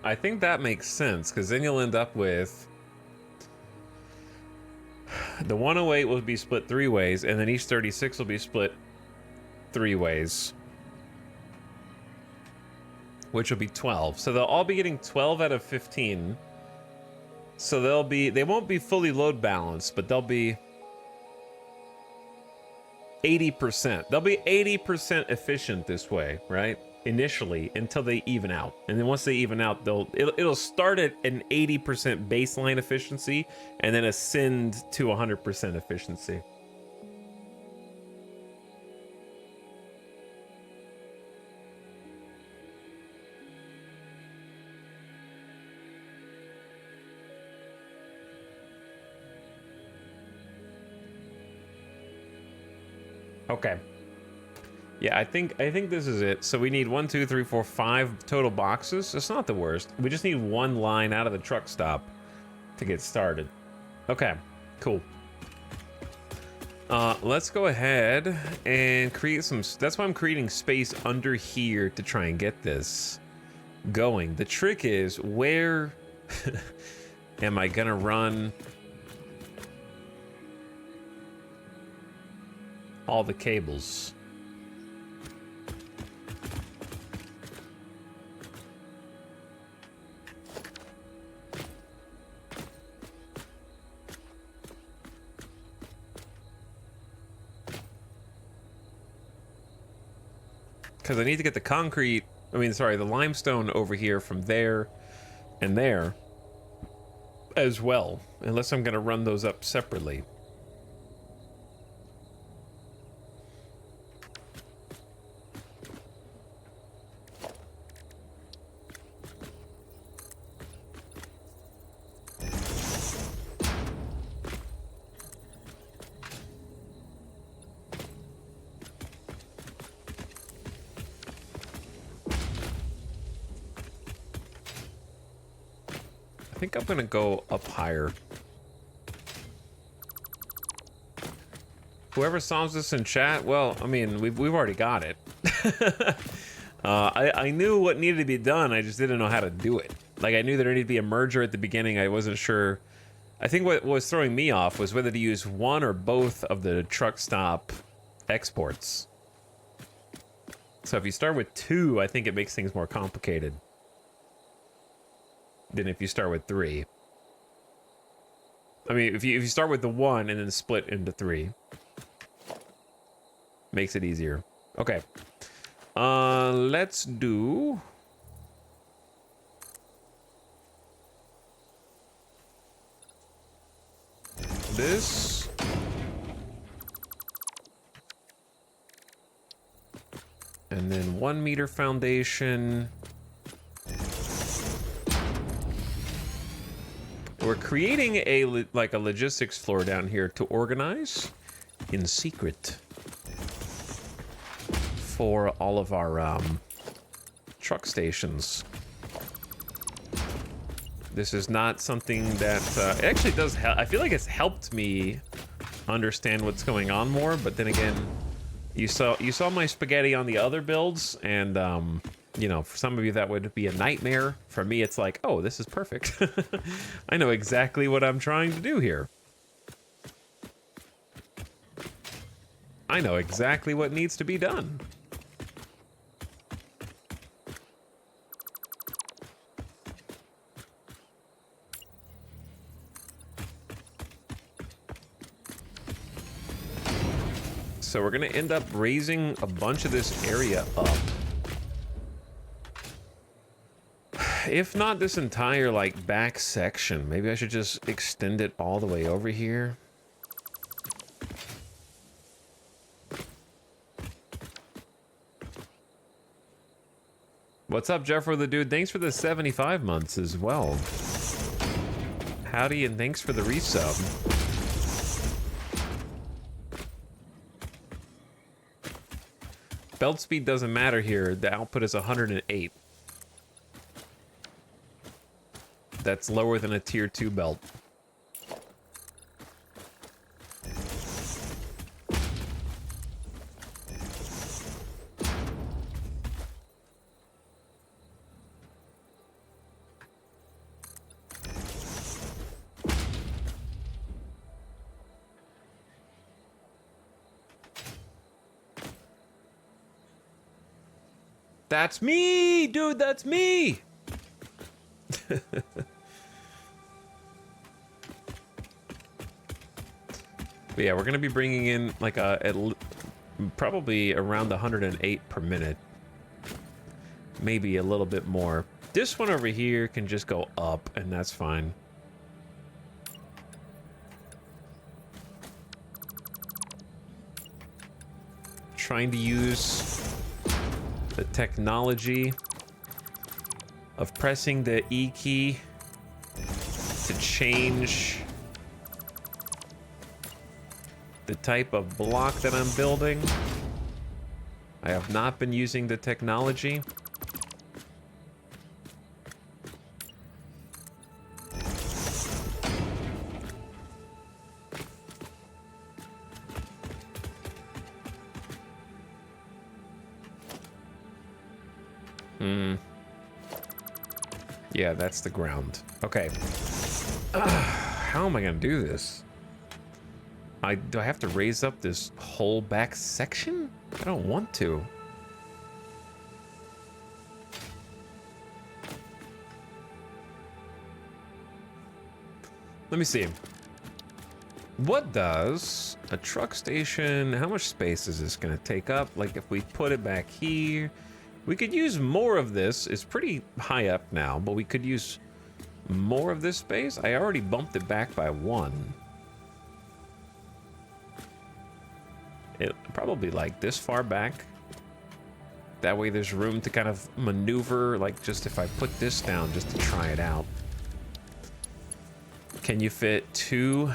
I think that makes sense, because then you'll end up with the 108 will be split 3 ways, and then each 36 will be split 3 ways, which will be 12. So they'll all be getting 12 out of 15. So they won't be fully load balanced, but they'll be 80%. They'll be 80% efficient this way, right? initially until they even out. And then once they even out, it'll start at an 80% baseline efficiency and then ascend to 100% efficiency. Okay. Yeah, I think this is it. So we need 1, 2, 3, 4, 5 total boxes. It's not the worst. We just need one line out of the truck stop to get started. Okay, cool. Let's go ahead and create some. That's why I'm creating space under here to try and get this going. The trick is, where am I gonna run all the cables? Because I need to get the concrete, the limestone over here from there and there as well, unless I'm going to run those up separately. I think I'm gonna go up higher. Whoever solves this in chat, well, I mean, we've already got it. I knew what needed to be done, I just didn't know how to do it. Like, I knew there needed to be a merger at the beginning, I wasn't sure. I think what was throwing me off was whether to use one or both of the truck stop exports. So if you start with 2, I think it makes things more complicated than if you start with 3. I mean, if you start with the 1 and then split into 3, makes it easier. Okay. Let's do this. And then 1 meter foundation. We're creating a logistics floor down here to organize in secret for all of our truck stations. This is not something that it actually does help. I feel like it's helped me understand what's going on more, but then again, you saw my spaghetti on the other builds, and you know, for some of you that would be a nightmare. For me, it's like, oh, this is perfect. I know exactly what I'm trying to do here. I know exactly what needs to be done. So we're gonna end up raising a bunch of this area up. If not this entire, like, back section, maybe I should just extend it all the way over here. What's up, Jeffro the Dude? Thanks for the 75 months as well. Howdy, and thanks for the resub. Belt speed doesn't matter here. The output is 108. That's lower than a tier 2 belt. That's me, dude, that's me. But yeah, we're gonna be bringing in like probably around 108 per minute. maybe a little bit more. This one over here can just go up, and that's fine. Trying to use the technology of pressing the E key to change the type of block that I'm building. I have not been using the technology. Yeah, that's the ground. Okay. How am I gonna do this? Do I have to raise up this whole back section? I don't want to. Let me see. What does a truck station, how much space is this gonna take up? Like if we put it back here, we could use more of this. It's pretty high up now, but we could use more of this space. I already bumped it back by 1. It probably like this far back. That way there's room to kind of maneuver, like just if I put this down just to try it out. Can you fit 2?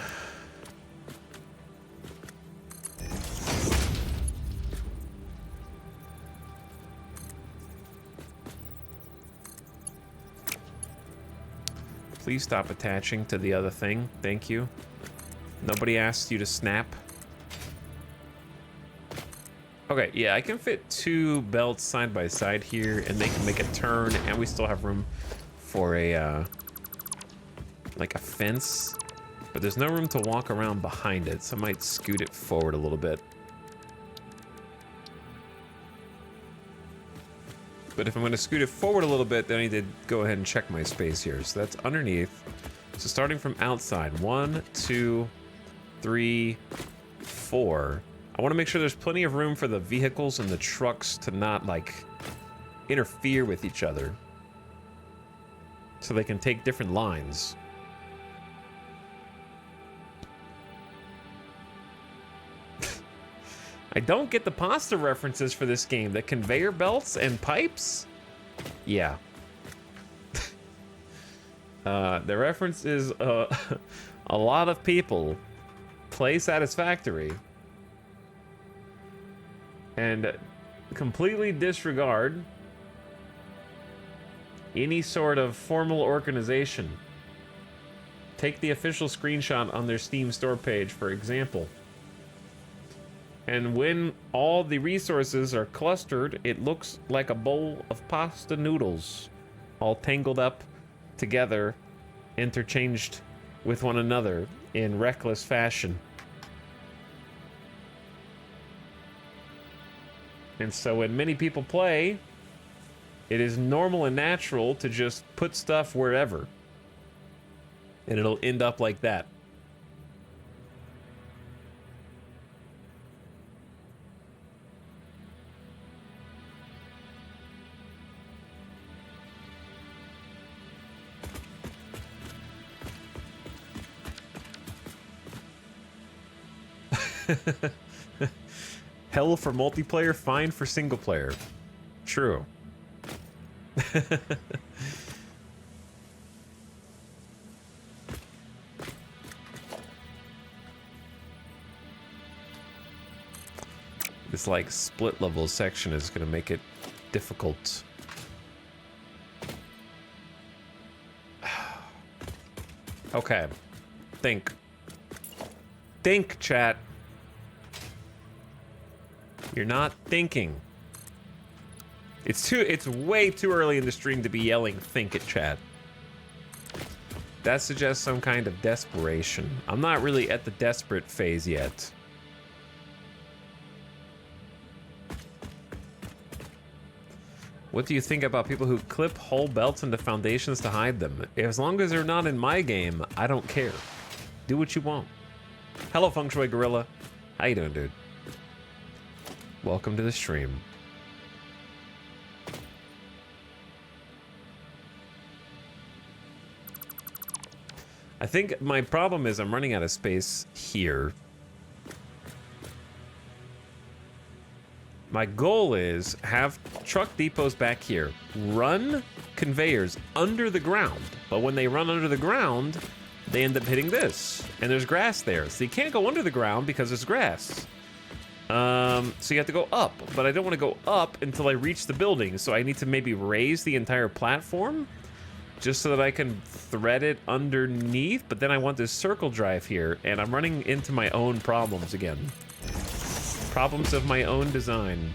Please stop attaching to the other thing. Thank you. Nobody asked you to snap. Okay, yeah, I can fit 2 belts side by side here, and they can make a turn, and we still have room for a, like a fence. But there's no room to walk around behind it, so I might scoot it forward a little bit. But if I'm going to scoot it forward a little bit, then I need to go ahead and check my space here. So that's underneath. So starting from outside, 1, 2, 3, 4. I want to make sure there's plenty of room for the vehicles and the trucks to not, like, interfere with each other. So they can take different lines. I don't get the pasta references for this game. The conveyor belts and pipes? Yeah. The reference is a lot of people play Satisfactory and completely disregard any sort of formal organization. Take the official screenshot on their Steam store page, for example. And when all the resources are clustered, it looks like a bowl of pasta noodles, all tangled up together, interchanged with one another in reckless fashion. And so when many people play, it is normal and natural to just put stuff wherever. And it'll end up like that. Hell for multiplayer, fine for single player. True. This like split level section is gonna make it difficult. Okay. Think, chat. You're not thinking. It's way too early in the stream to be yelling think at chat. That suggests some kind of desperation. I'm not really at the desperate phase yet. What do you think about people who clip whole belts into foundations to hide them? As long as they're not in my game, I don't care. Do what you want. Hello, Feng Shui Gorilla. How you doing, dude? Welcome to the stream. I think my problem is I'm running out of space here. My goal is have truck depots back here. Run conveyors under the ground. But when they run under the ground, they end up hitting this. And there's grass there. So you can't go under the ground because there's grass. So you have to go up. But I don't want to go up until I reach the building. So I need to maybe raise the entire platform just so that I can thread it underneath. But then I want this circle drive here. And I'm running into my own problems again. Problems of my own design.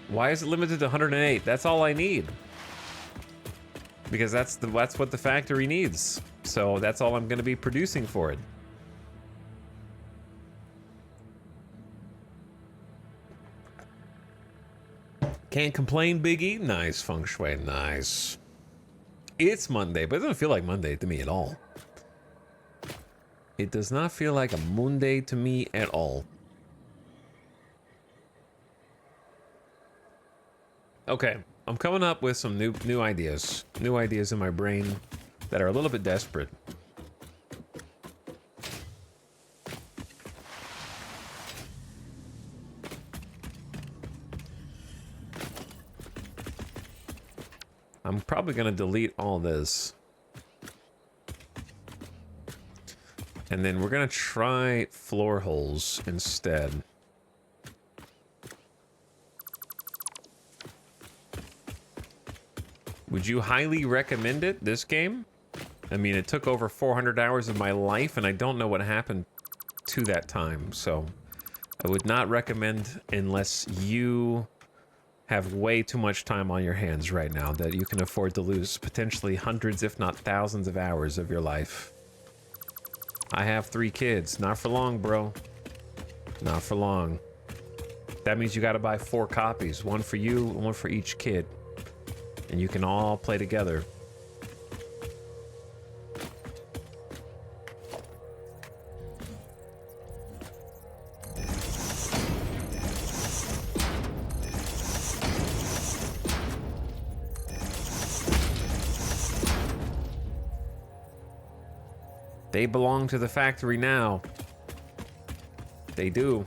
Why is it limited to 108? That's all I need. Because that's what the factory needs. So that's all I'm going to be producing for it. Can't complain, Big E. Nice, Feng Shui. Nice. It's Monday, but it doesn't feel like Monday to me at all. It does not feel like a Monday to me at all. Okay, I'm coming up with some new ideas. New ideas in my brain that are a little bit desperate. I'm probably going to delete all this. And then we're gonna try floor holes instead. Would you highly recommend it, this game? I mean, it took over 400 hours of my life, and I don't know what happened to that time, so I would not recommend unless you have way too much time on your hands right now that you can afford to lose potentially hundreds, if not thousands of hours of your life. I have 3 kids. Not for long, bro. Not for long. That means you gotta buy 4 copies. 1 for you, 1 for each kid. And you can all play together. They belong to the factory now. They do.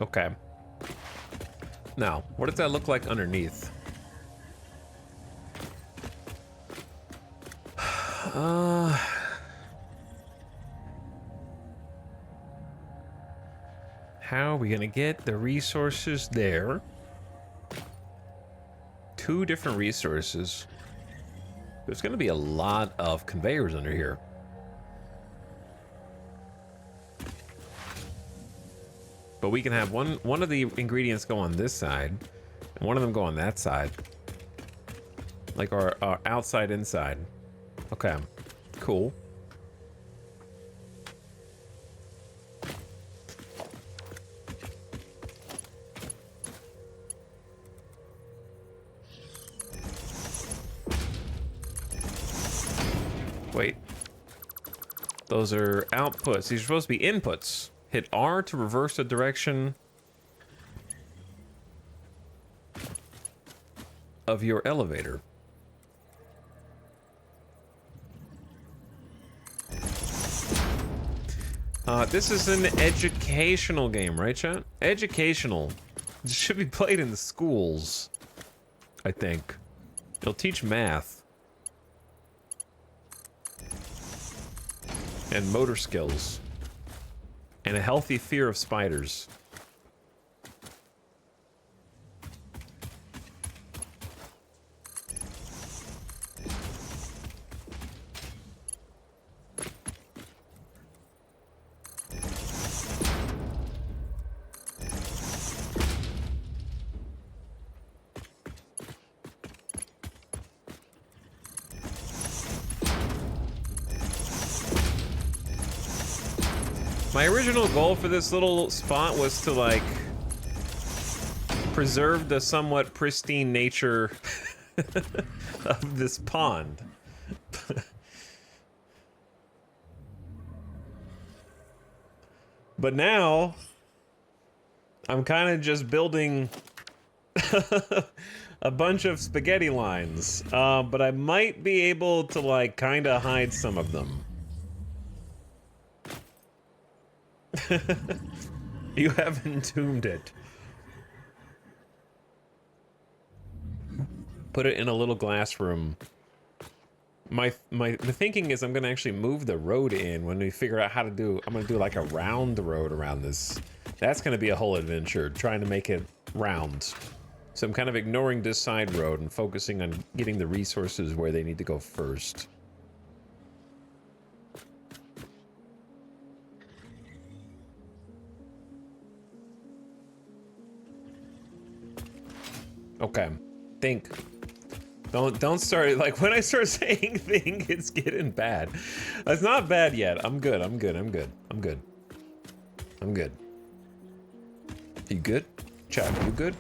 Okay. Now, what does that look like underneath? How are we gonna get the resources there? 2 different resources. There's gonna be a lot of conveyors under here. But we can have one of the ingredients go on this side, and one of them go on that side. Like our outside, inside. Okay, cool. Wait. Those are outputs. These are supposed to be inputs. Hit R to reverse the direction of your elevator. This is an educational game, right, chat? Educational. It should be played in the schools, I think. It'll teach math. And motor skills. And a healthy fear of spiders. My original goal for this little spot was to, like, preserve the somewhat pristine nature of this pond. But now I'm kind of just building a bunch of spaghetti lines, but I might be able to like kind of hide some of them. You have entombed it. Put it in a little glass room. The thinking is I'm gonna actually move the road in when we figure out how to do. I'm gonna do like a round road around this. That's gonna be a whole adventure, trying to make it round. So I'm kind of ignoring this side road and focusing on getting the resources where they need to go first. Okay, think. Don't start, like, when I start saying think, it's getting bad. It's not bad yet. I'm good. I'm good. You good? Chat, you good?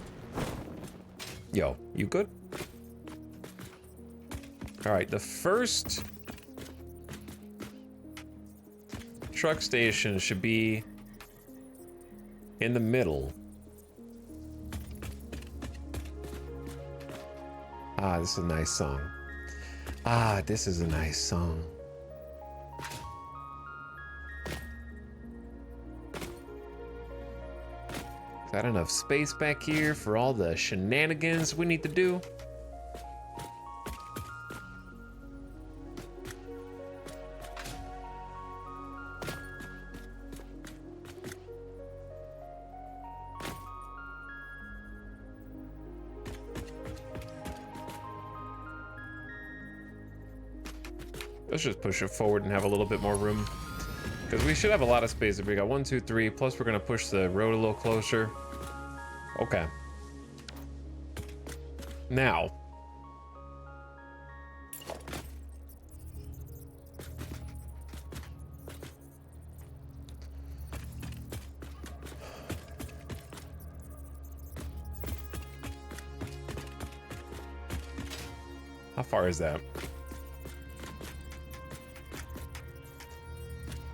Yo, you good? All right, the first truck station should be in the middle. Ah, this is a nice song. Ah, this is a nice song. Got enough space back here for all the shenanigans we need to do? Let's just push it forward and have a little bit more room. Because we should have a lot of space if we got 1, 2, 3. Plus, we're going to push the road a little closer. Okay. Now. How far is that?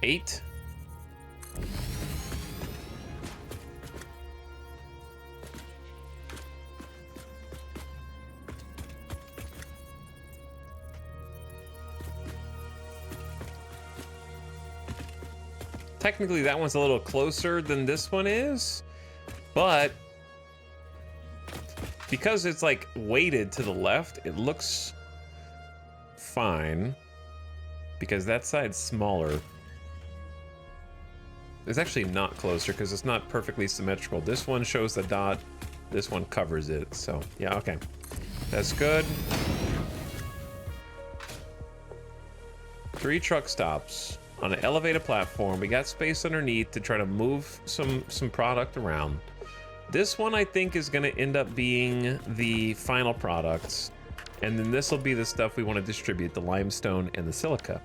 8? Technically, that one's a little closer than this one is, but because it's like weighted to the left, it looks fine because that side's smaller. It's actually not closer because it's not perfectly symmetrical. This one shows the dot, this one covers it. So yeah, okay, that's good. 3 truck stops on an elevated platform. We got space underneath to try to move some product around. This one I think is going to end up being the final product, and then this will be the stuff we want to distribute, the limestone and the silica.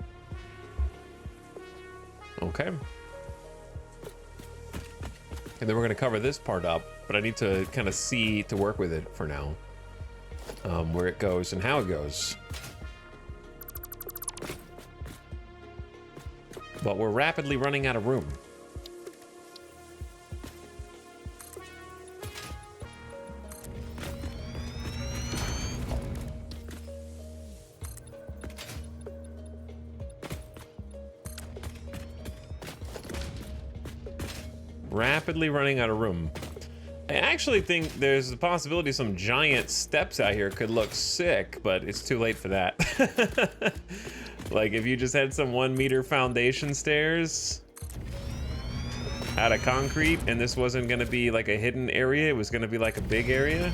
Okay. And then we're going to cover this part up, but I need to kind of see to work with it for now, where it goes and how it goes. But we're rapidly running out of room. Rapidly running out of room. I actually think there's a possibility some giant steps out here could look sick, but it's too late for that. Like if you just had some 1 meter foundation stairs out of concrete and this wasn't gonna be like a hidden area, it was gonna be like a big area.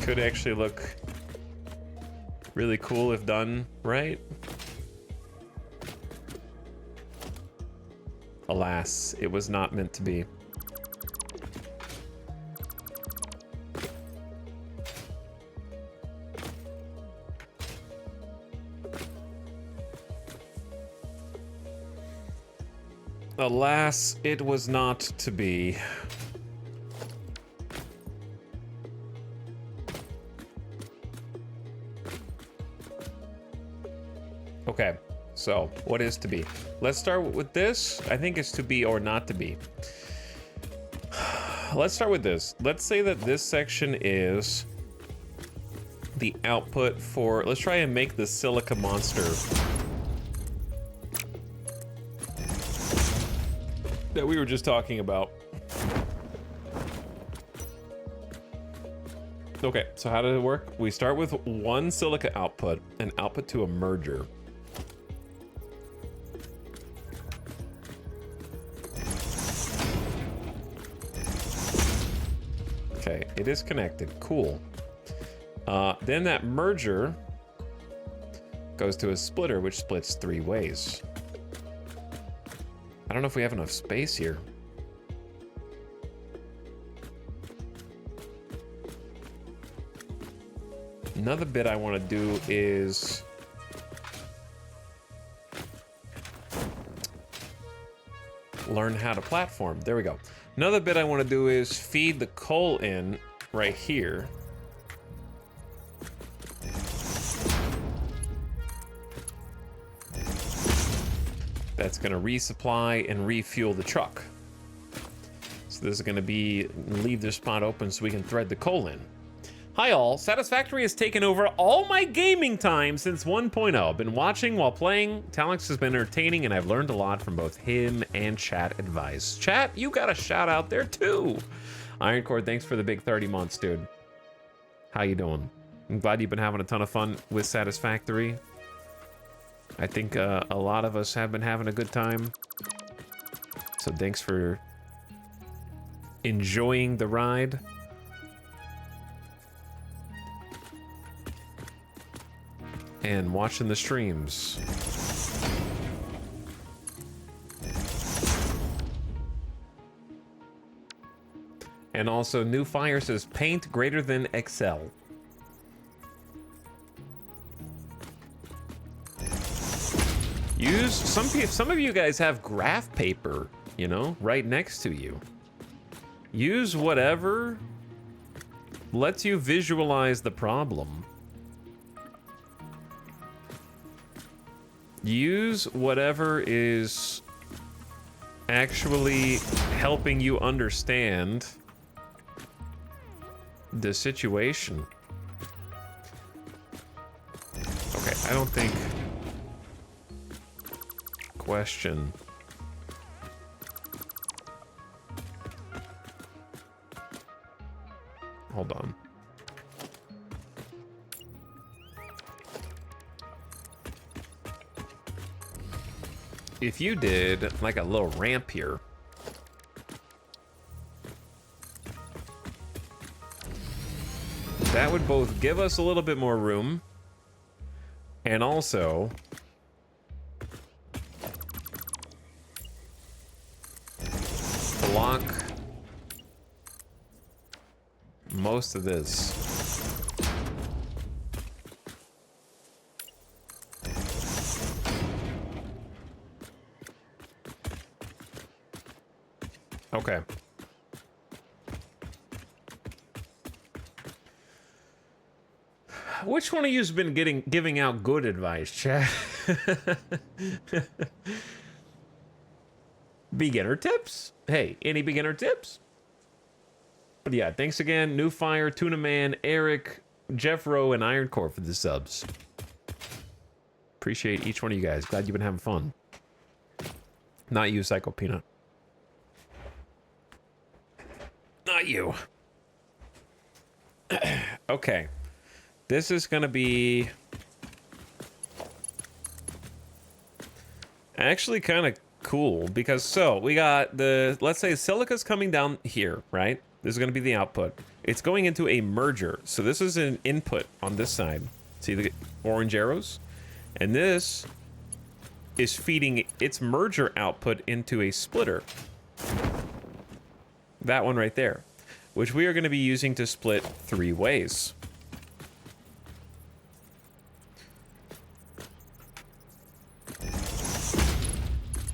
Could actually look really cool if done right. Alas, it was not meant to be. Alas, it was not to be. Okay, so what is to be? Let's start with this. I think it's to be or not to be. Let's start with this. Let's say that this section is the output for, let's try and make the silica monster that we were just talking about. Okay, so how does it work? We start with one silica output, an output to a merger. Okay, it is connected. Cool. Then that merger goes to a splitter, which splits 3 ways. I don't know if we have enough space here. Another bit I want to do is learn how to platform. There we go. Another bit I want to do is feed the coal in right here. That's going to resupply and refuel the truck. So this is going to be, leave this spot open so we can thread the coal in. Hi all, Satisfactory has taken over all my gaming time since 1.0. I've been watching while playing. Talix has been entertaining and I've learned a lot from both him and chat advice. Chat, you got a shout out there too. Ironcore, thanks for the big 30 months, dude. How you doing? I'm glad you've been having a ton of fun with Satisfactory. I think a lot of us have been having a good time. So thanks for enjoying the ride. And watching the streams. And also, New Fire says paint greater than Excel. Use some of you guys have graph paper, you know, right next to you. Use whatever lets you visualize the problem. Use whatever is actually helping you understand the situation. Okay, I don't think... Question. Hold on. If you did like a little ramp here, that would both give us a little bit more room and also block most of this. Okay. Which one of you has been giving out good advice, chat? Beginner tips? Hey, any beginner tips? But yeah, thanks again, New Fire, Tuna Man, Eric, Jeff Rowe, and Ironcore for the subs. Appreciate each one of you guys. Glad you've been having fun. Not you, Psycho Peanut. Not you. Okay. This is gonna be actually kind of cool because so we got the, let's say silica's coming down here, right? This is gonna be the output. It's going into a merger. So this is an input on this side. See the orange arrows? And this is feeding its merger output into a splitter. That one right there, which we are going to be using to split 3 ways.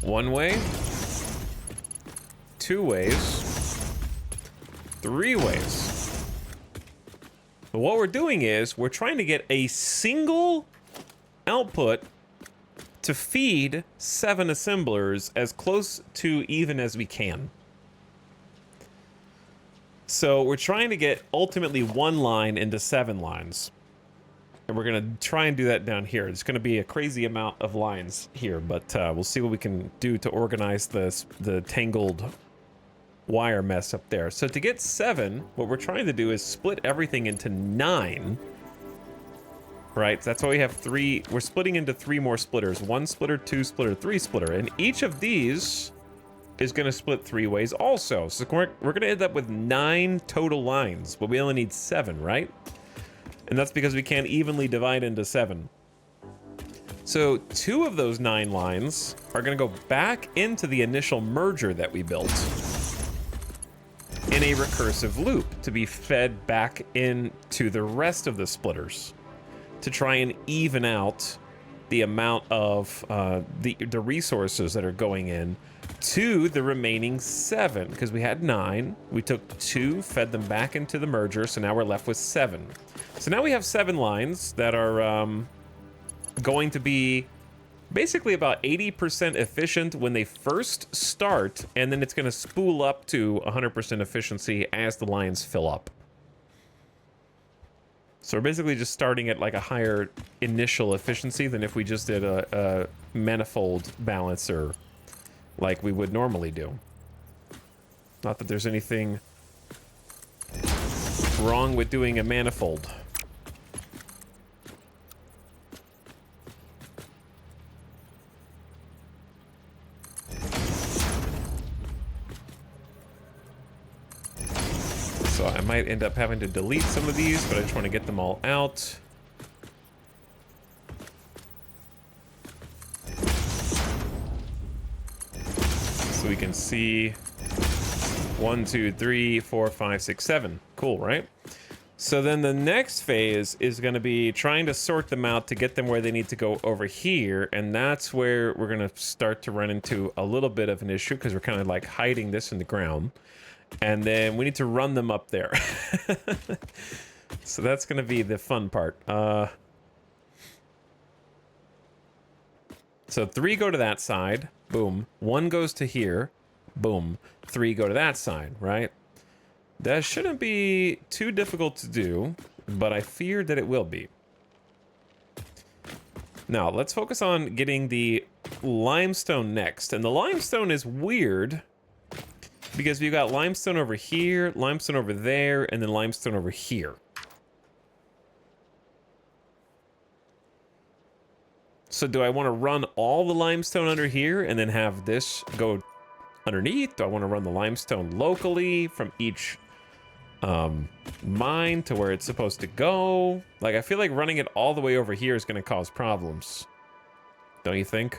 One way, 2 ways, 3 ways. But what we're doing is we're trying to get a single output to feed 7 assemblers as close to even as we can. So we're trying to get ultimately 1 line into 7 lines. And we're going to try and do that down here. It's going to be a crazy amount of lines here, but we'll see what we can do to organize the tangled wire mess up there. So to get 7, what we're trying to do is split everything into 9. Right, so that's why we have 3. We're splitting into 3 more splitters. 1 splitter, 2 splitter, 3 splitter. And each of these is going to split 3 ways also. So we're going to end up with 9 total lines, but we only need 7, right? And that's because we can't evenly divide into 7. So 2 of those 9 lines are going to go back into the initial merger that we built in a recursive loop to be fed back into the rest of the splitters, to try and even out the amount of the resources that are going in to the remaining 7, because we had 9. We took 2, fed them back into the merger, so now we're left with 7. So now we have 7 lines that are going to be basically about 80% efficient when they first start, and then it's going to spool up to 100% efficiency as the lines fill up. So we're basically just starting at like a higher initial efficiency than if we just did a manifold balancer like we would normally do. Not that there's anything wrong with doing a manifold. So I might end up having to delete some of these, but I just want to get them all out. So we can see 1, 2, 3, 4, 5, 6, 7. Cool, right? So then the next phase is going to be trying to sort them out to get them where they need to go over here. And that's where we're going to start to run into a little bit of an issue, because we're kind of like hiding this in the ground. And then we need to run them up there. So that's going to be the fun part. So 3 go to that side. Boom. 1 goes to here. Boom. 3 go to that side, right? That shouldn't be too difficult to do, but I fear that it will be. Now, let's focus on getting the limestone next. And the limestone is weird, because we've got limestone over here, limestone over there, and then limestone over here. So do I want to run all the limestone under here and then have this go underneath? Do I want to run the limestone locally from each mine to where it's supposed to go? Like, I feel like running it all the way over here is going to cause problems. Don't you think?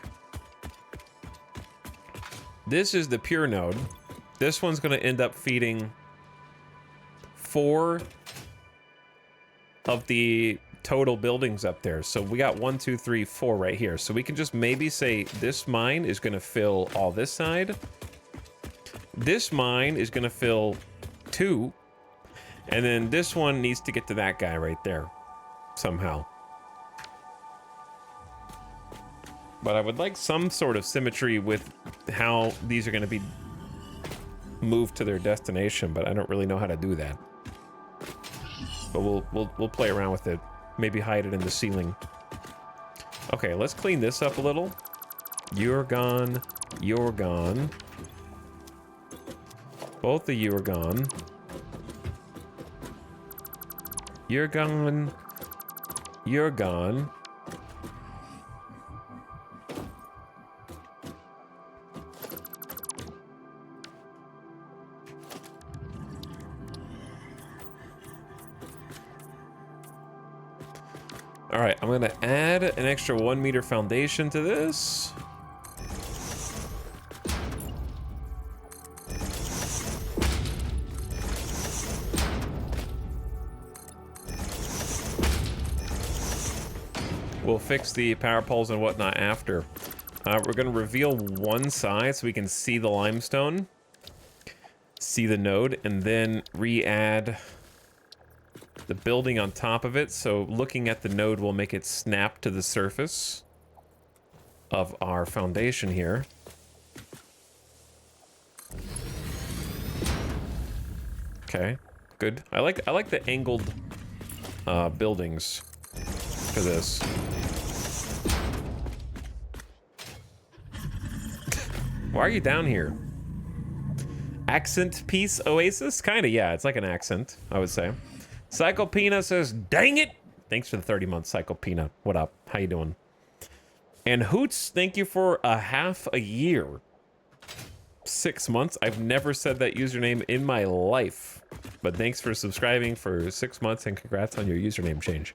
This is the pure node. This one's going to end up feeding 4 of the total buildings up there. So we got 1, 2, 3, 4 right here. So we can just maybe say this mine is going to fill all this side. This mine is going to fill 2. And then this one needs to get to that guy right there somehow. But I would like some sort of symmetry with how these are going to be moved to their destination, but I don't really know how to do that. But we'll play around with it. Maybe hide it in the ceiling. Okay, let's clean this up a little. You're gone. You're gone. Both of you are gone. You're gone. You're gone. All right, I'm gonna add an extra 1 meter foundation to this. We'll fix the power poles and whatnot after. We're gonna reveal one side so we can see the limestone, see the node, and then re-add the building on top of it. So looking at the node will make it snap to the surface. of our foundation here. Okay, good. I like the angled buildings for this. Why are you down here? Accent Peace Oasis? Kinda, yeah, it's like an accent, I would say. Cyclepina says, dang it! Thanks for the 30 months, Cyclepina. What up? How you doing? And Hoots, thank you for a half a year. 6 months? I've never said that username in my life. But thanks for subscribing for 6 months and congrats on your username change.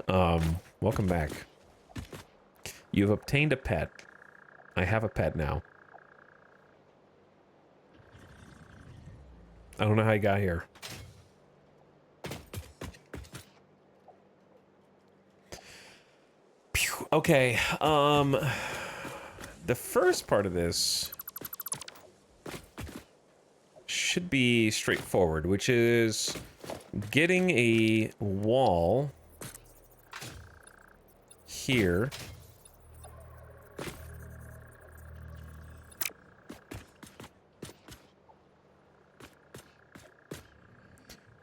Welcome back. You've obtained a pet. I have a pet now. I don't know how you got here. Pew, okay, the first part of this should be straightforward, which is getting a wall here.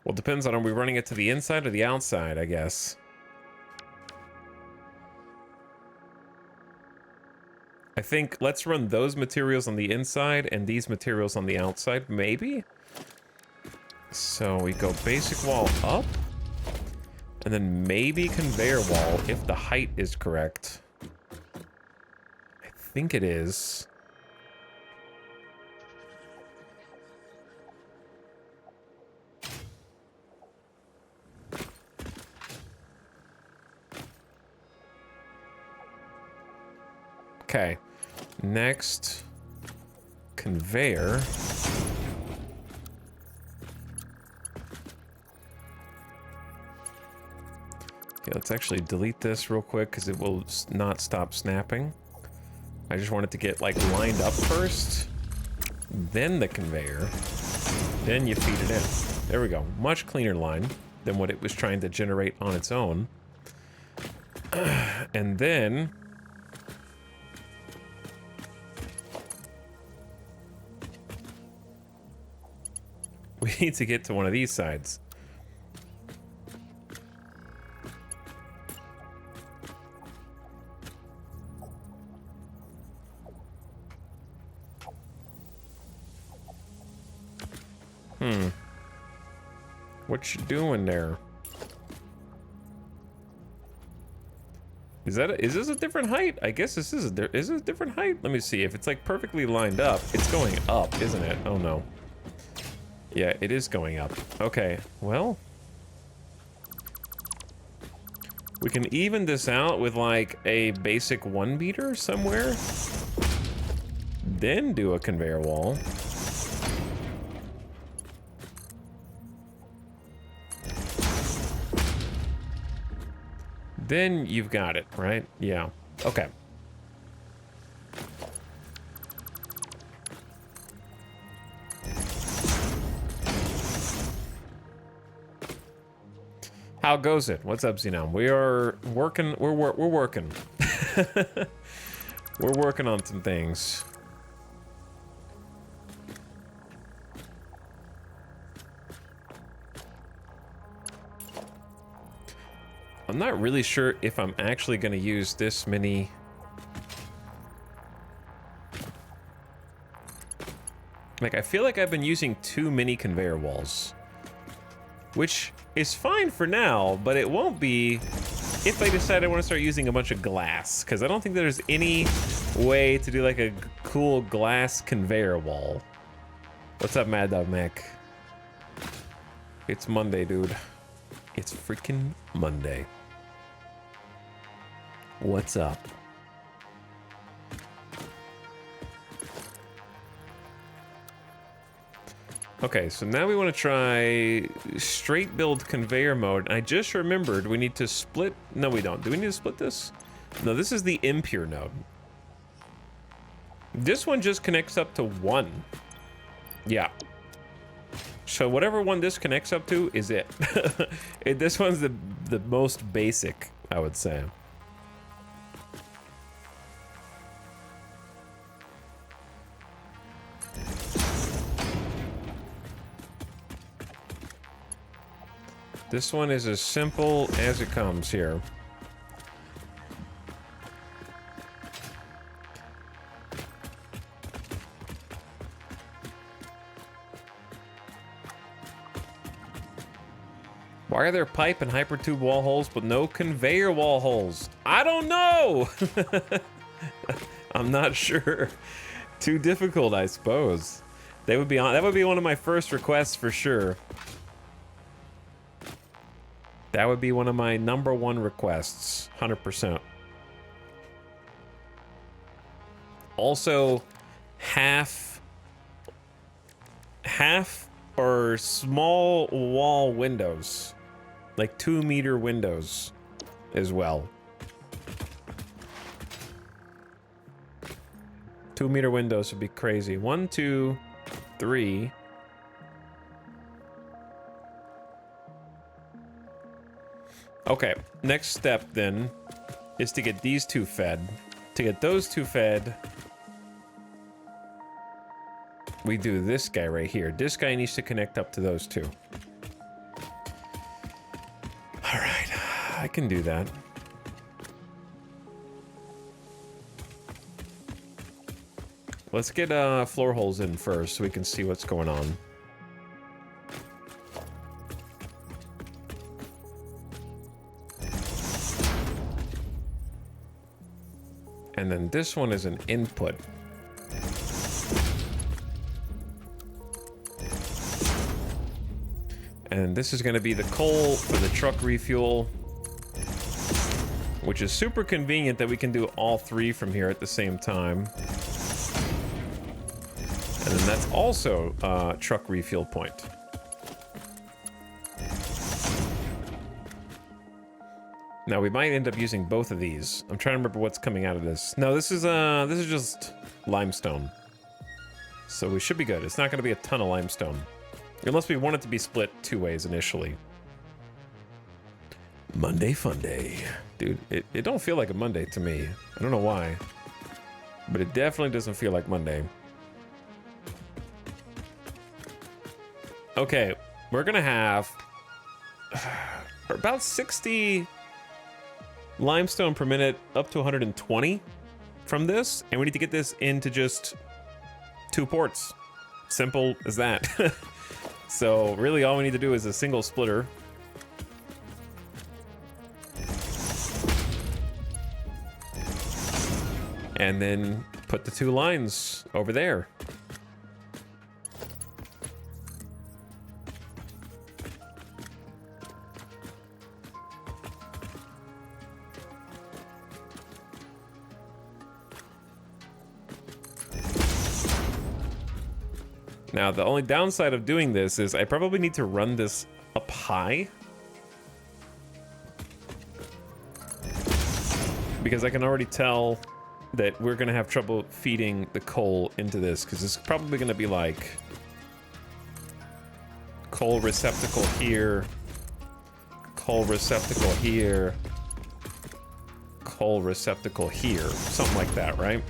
Well, it depends on, are we running it to the inside or the outside, I guess. I think let's run those materials on the inside and these materials on the outside, maybe? So we go basic wall up, and then maybe conveyor wall if the height is correct. I think it is. Okay, next conveyor. Okay, let's actually delete this real quick because it will not stop snapping. I just want it to get like lined up first, then the conveyor, then you feed it in. There we go, much cleaner line than what it was trying to generate on its own. And then we need to get to one of these sides. What you doing there? Is this a different height? I guess this is is it a different height? Let me see. If it's like perfectly lined up, it's going up, isn't it? Oh no. Yeah, it is going up. Okay, well, we can even this out with like a basic 1 meter somewhere, then do a conveyor wall. Then you've got it, right? Yeah. Okay. How goes it? What's up, Xenon? We are working. We're working. We're working on some things. I'm not really sure if I'm actually going to use this many. Like, I feel like I've been using too many conveyor walls, which is fine for now, but it won't be if I decide I want to start using a bunch of glass, because I don't think there's any way to do like a cool glass conveyor wall. What's up, Mad Dog Mac? It's Monday, dude. It's freaking Monday. What's up? Okay, so now we want to try straight build conveyor mode. I just remembered we need to split. No, we don't. Do we need to split this? No, this is the impure node. This one just connects up to 1. Yeah. So whatever one this connects up to is it. This one's the most basic, I would say. This one is as simple as it comes here. Why are there pipe and hypertube wall holes but no conveyor wall holes? I don't know! I'm not sure. Too difficult, I suppose. That would be one of my first requests for sure. That would be one of my #1 requests, 100%. Also, half or small wall windows. Like 2-meter windows as well. 2-meter windows would be crazy. 1, 2, 3. Okay, next step then is to get these two fed. To get those two fed, we do this guy right here. This guy needs to connect up to those two. All right, I can do that. Let's get floor holes in first so we can see what's going on. And then this one is an input. And this is going to be the coal for the truck refuel, which is super convenient that we can do all three from here at the same time. And then that's also a truck refuel point. Now we might end up using both of these. I'm trying to remember what's coming out of this. No, this is just limestone. So we should be good. It's not going to be a ton of limestone. Unless we want it to be split 2 ways initially. Monday fun day. Dude, it don't feel like a Monday to me. I don't know why. But it definitely doesn't feel like Monday. Okay, we're gonna have about 60 limestone per minute up to 120 from this, and we need to get this into just 2 ports. Simple as that. So really all we need to do is a single splitter. And then put the 2 lines over there. Now, the only downside of doing this is I probably need to run this up high. Because I can already tell that we're going to have trouble feeding the coal into this, because it's probably going to be like coal receptacle here, coal receptacle here, coal receptacle here, something like that, right?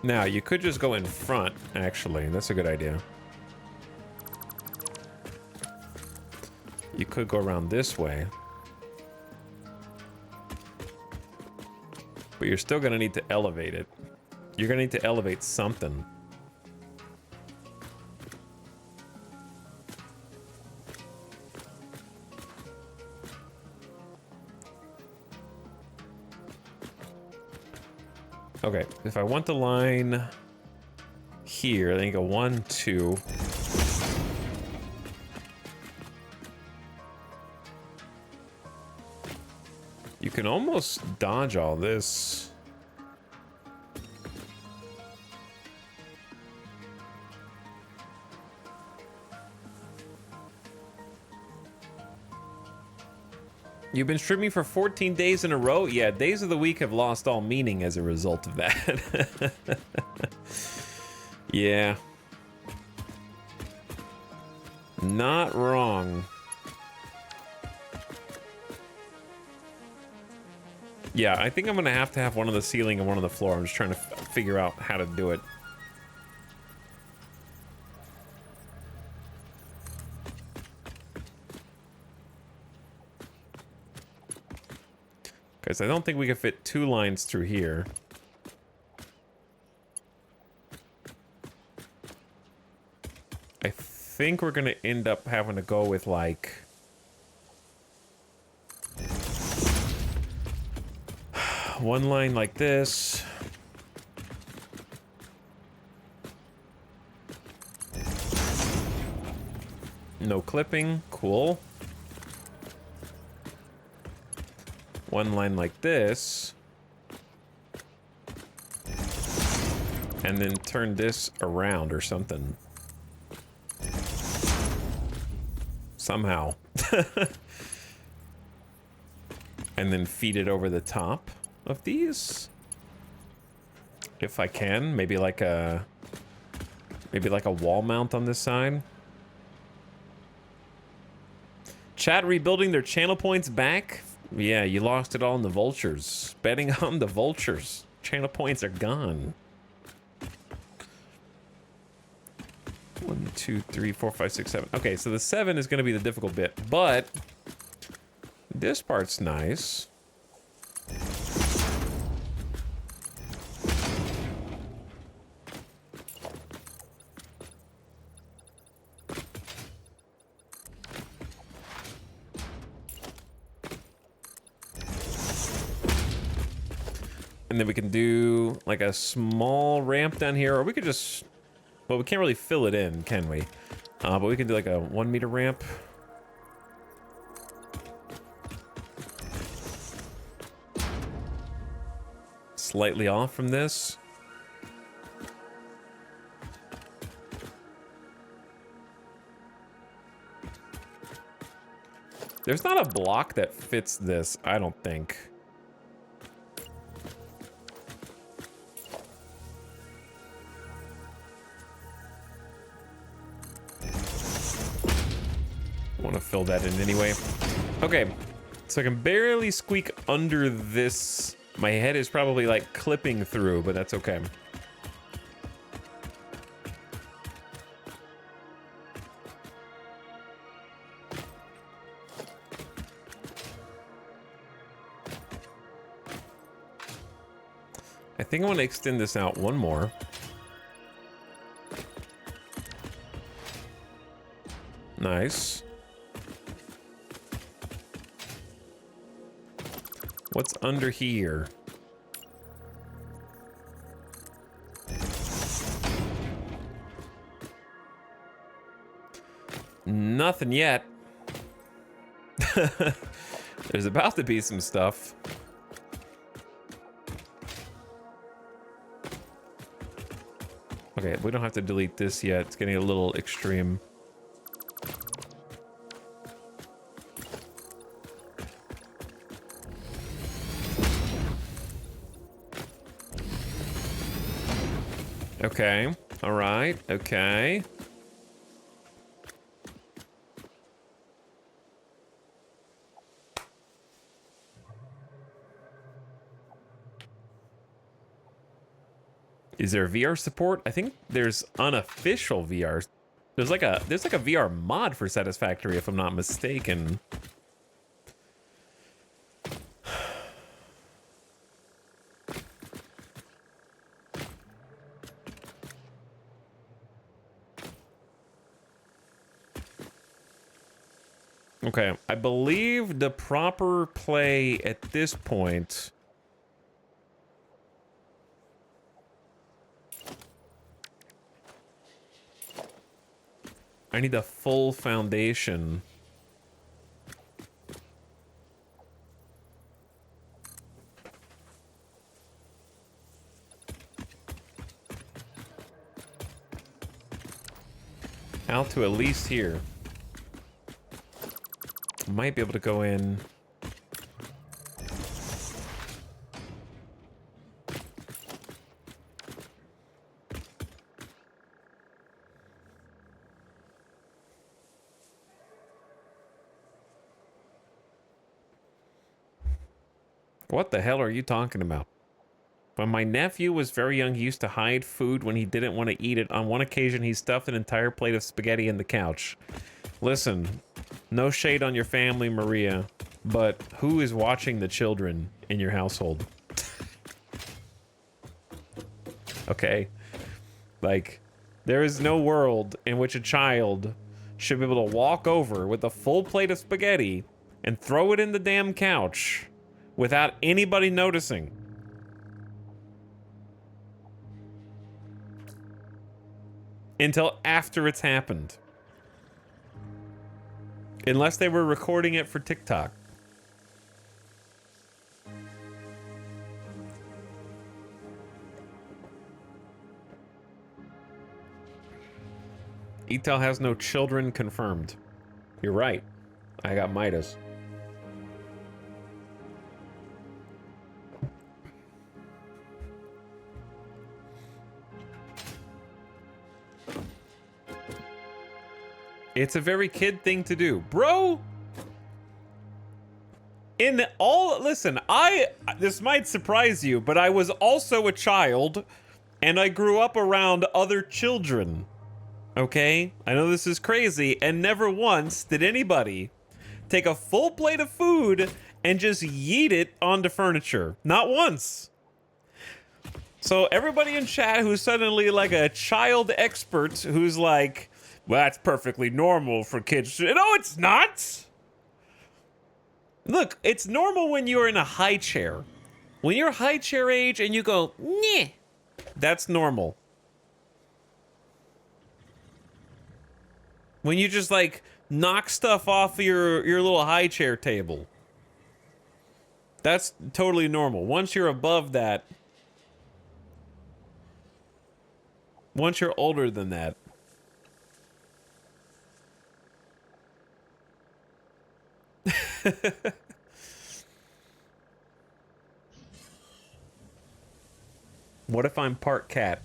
Now, you could just go in front, actually. That's a good idea. You could go around this way. But you're still going to need to elevate it. You're going to need to elevate something. Okay, if I want the line here, then you go 1, 2. You can almost dodge all this. You've been streaming for 14 days in a row? Yeah, days of the week have lost all meaning as a result of that. Yeah. Not wrong. Yeah, I think I'm gonna have to have one on the ceiling and one on the floor. I'm just trying to figure out how to do it. Because I don't think we can fit 2 lines through here. I think we're gonna end up having to go with like one line like this. No clipping, cool. One line like this. And then turn this around or something. Somehow. And then feed it over the top of these. If I can, maybe like a wall mount on this side. Chat rebuilding their channel points back. Yeah, you lost it all in the vultures. Betting on the vultures. Channel points are gone. 1, 2, 3, 4, 5, 6, 7. Okay, so the 7 is going to be the difficult bit, but this part's nice. And then we can do like a small ramp down here, or we could just, well, we can't really fill it in, can we? But we can do like a 1 meter ramp. Slightly off from this. There's not a block that fits this, I don't think. Want to fill that in anyway. Okay, so I can barely squeak under this. My head is probably like clipping through, but that's okay. I think I want to extend this out one more. Nice. What's under here? Nothing yet. There's about to be some stuff. Okay, we don't have to delete this yet. It's getting a little extreme. Okay, all right, okay. Is there VR support? I think there's unofficial VR. There's like a VR mod for Satisfactory, if I'm not mistaken. Okay, I believe the proper play at this point. I need a full foundation. Out to at least here. Might be able to go in. What the hell are you talking about? When my nephew was very young, he used to hide food when he didn't want to eat it. On one occasion, he stuffed an entire plate of spaghetti in the couch. Listen, no shade on your family, Maria. But who is watching the children in your household? Okay? Like, there is no world in which a child should be able to walk over with a full plate of spaghetti and throw it in the damn couch without anybody noticing. Until after it's happened. Unless they were recording it for TikTok. Etel has no children confirmed. You're right. I got Midas. It's a very kid thing to do. Bro! Listen, this might surprise you, but I was also a child, and I grew up around other children. Okay? I know this is crazy, and never once did anybody take a full plate of food and just yeet it onto furniture. Not once. So everybody in chat who's suddenly like a child expert who's like, well, that's perfectly normal for kids. No, it's not. Look, it's normal when you're in a high chair. When you're high chair age and you go, nah, that's normal. When you just like knock stuff off your little high chair table. That's totally normal. Once you're above that, once you're older than that, what if I'm part cat?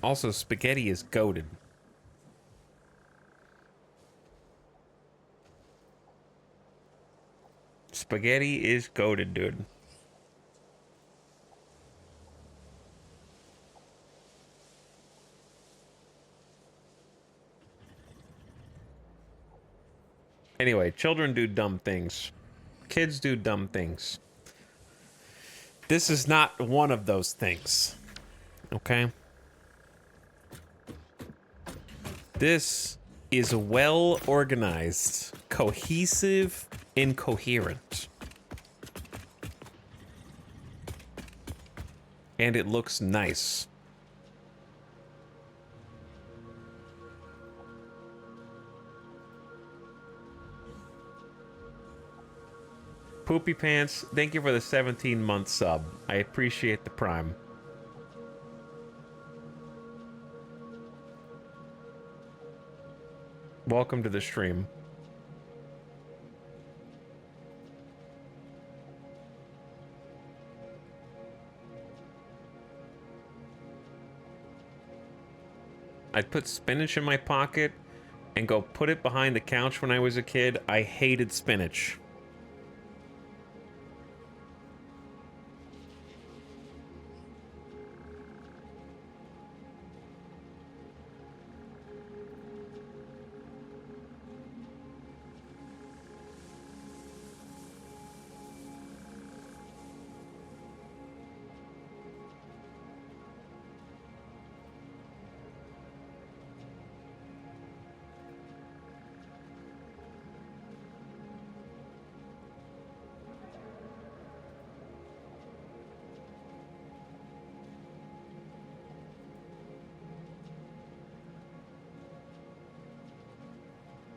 Also, spaghetti is goated. Spaghetti is goated, dude. Anyway, children do dumb things. Kids do dumb things. This is not one of those things. Okay? This is well organized, cohesive, incoherent. And it looks nice. Poopy Pants, thank you for the 17-month sub. I appreciate the prime. Welcome to the stream. I'd put spinach in my pocket and go put it behind the couch when I was a kid. I hated spinach.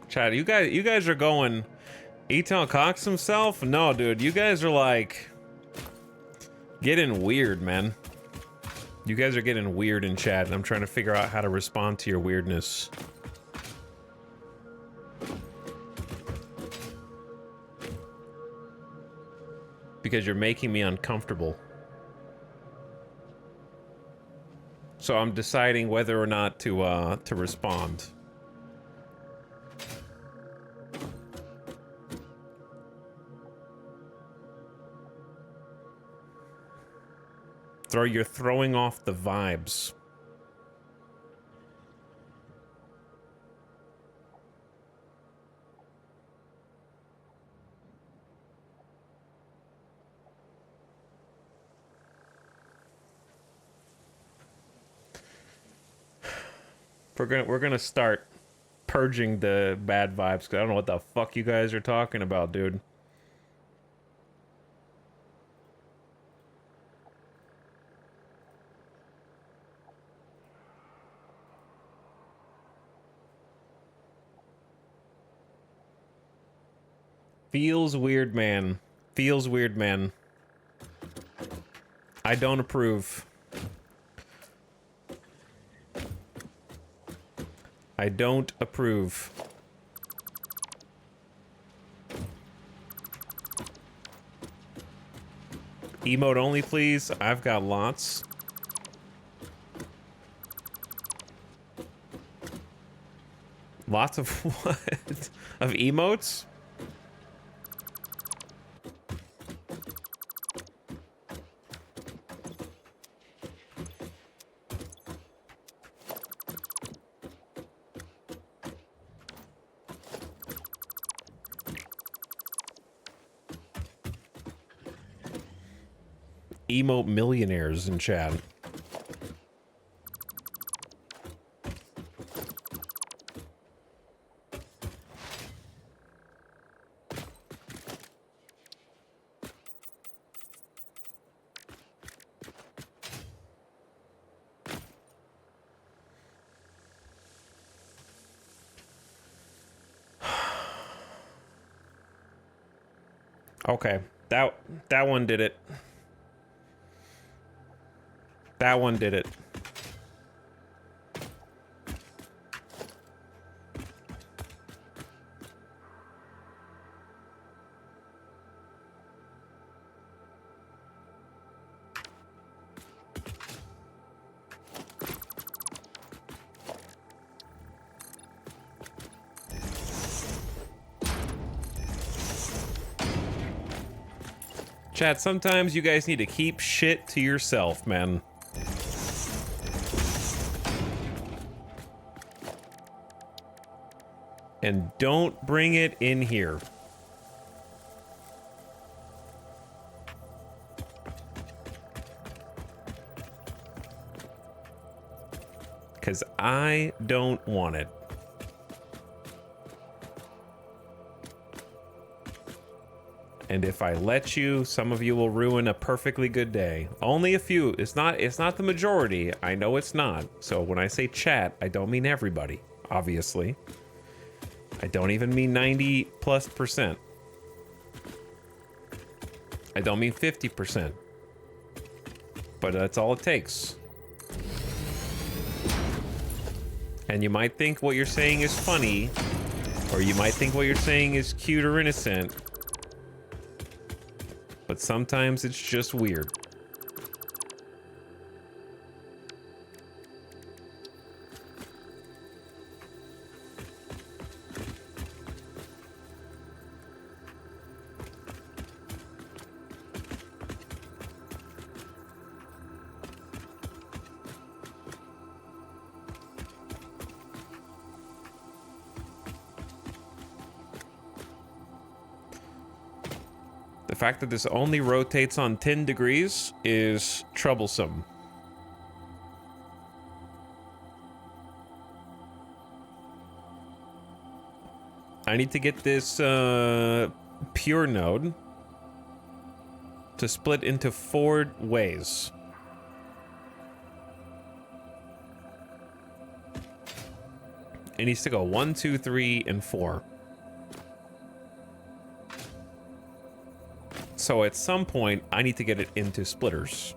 Chad, you guys are going Eton Cox himself? No, dude, you guys are like getting weird, man. You guys are getting weird in chat, and I'm trying to figure out how to respond to your weirdness. Because you're making me uncomfortable. So I'm deciding whether or not to respond. You're throwing off the vibes. We're gonna start purging the bad vibes, because I don't know what the fuck you guys are talking about, dude. Feels weird, man. Feels weird, man. I don't approve. I don't approve. Emote only, please. I've got lots. Lots of what? Of emotes? Emote millionaires in chat. Okay, that one did it. That one did it. Chat, sometimes you guys need to keep shit to yourself, man. And don't bring it in here. Because I don't want it. And if I let you, some of you will ruin a perfectly good day. Only a few. It's not the majority. I know it's not. So when I say chat, I don't mean everybody, obviously. I don't even mean 90+%. I don't mean 50%. But that's all it takes. And you might think what you're saying is funny, or you might think what you're saying is cute or innocent. But sometimes it's just weird. The fact that this only rotates on 10 degrees is troublesome. I need to get this pure node to split into 4 ways. It needs to go 1, 2, 3, and 4. So at some point, I need to get it into splitters.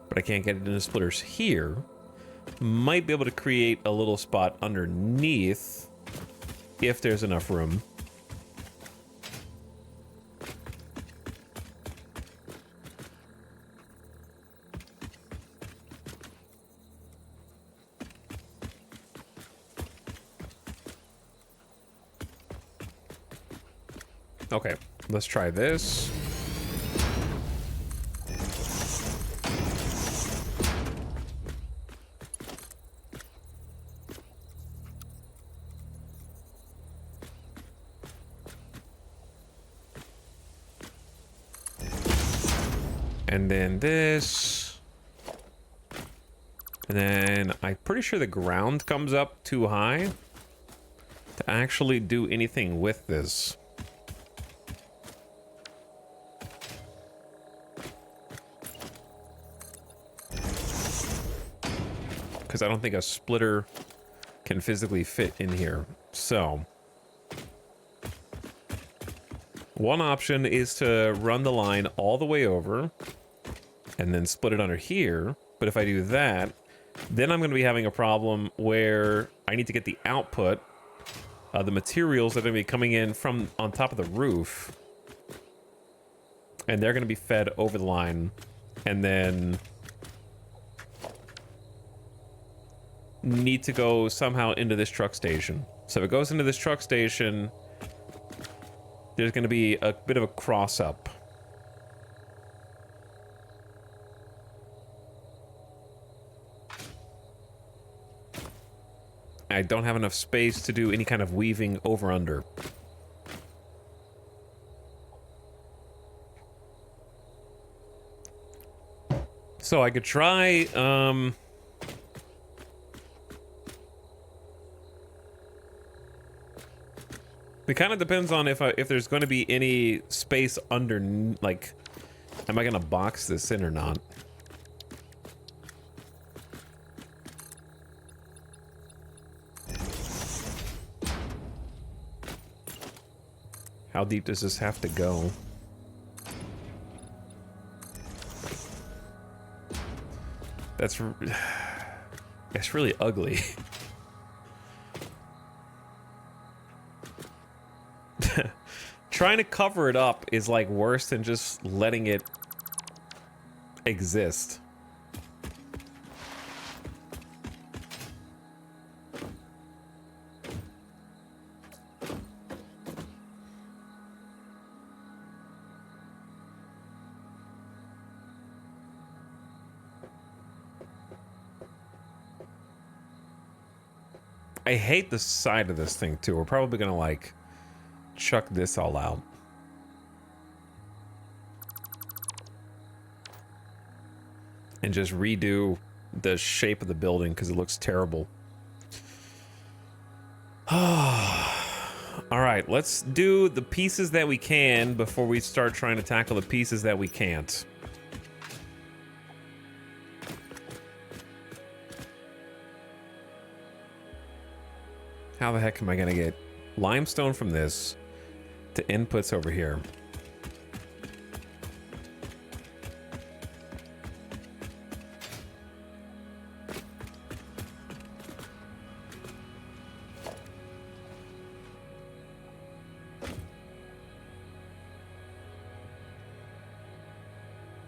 But I can't get it into splitters here. Might be able to create a little spot underneath if there's enough room. Okay, let's try this. And then this. And then I'm pretty sure the ground comes up too high to actually do anything with this. Because I don't think a splitter can physically fit in here. So one option is to run the line all the way over and then split it under here. But if I do that, then I'm going to be having a problem where I need to get the output, the materials that are going to be coming in from on top of the roof. And they're going to be fed over the line and then need to go somehow into this truck station. So if it goes into this truck station, there's going to be a bit of a cross up. I don't have enough space to do any kind of weaving over under. So I could try, it kind of depends on if there's going to be any space under, like, am I going to box this in or not? How deep does this have to go? That's really ugly. Trying to cover it up is like worse than just letting it exist. I hate the side of this thing too. We're probably gonna like chuck this all out. And just redo the shape of the building because it looks terrible. Alright, let's do the pieces that we can before we start trying to tackle the pieces that we can't. How the heck am I gonna get limestone from this to inputs over here?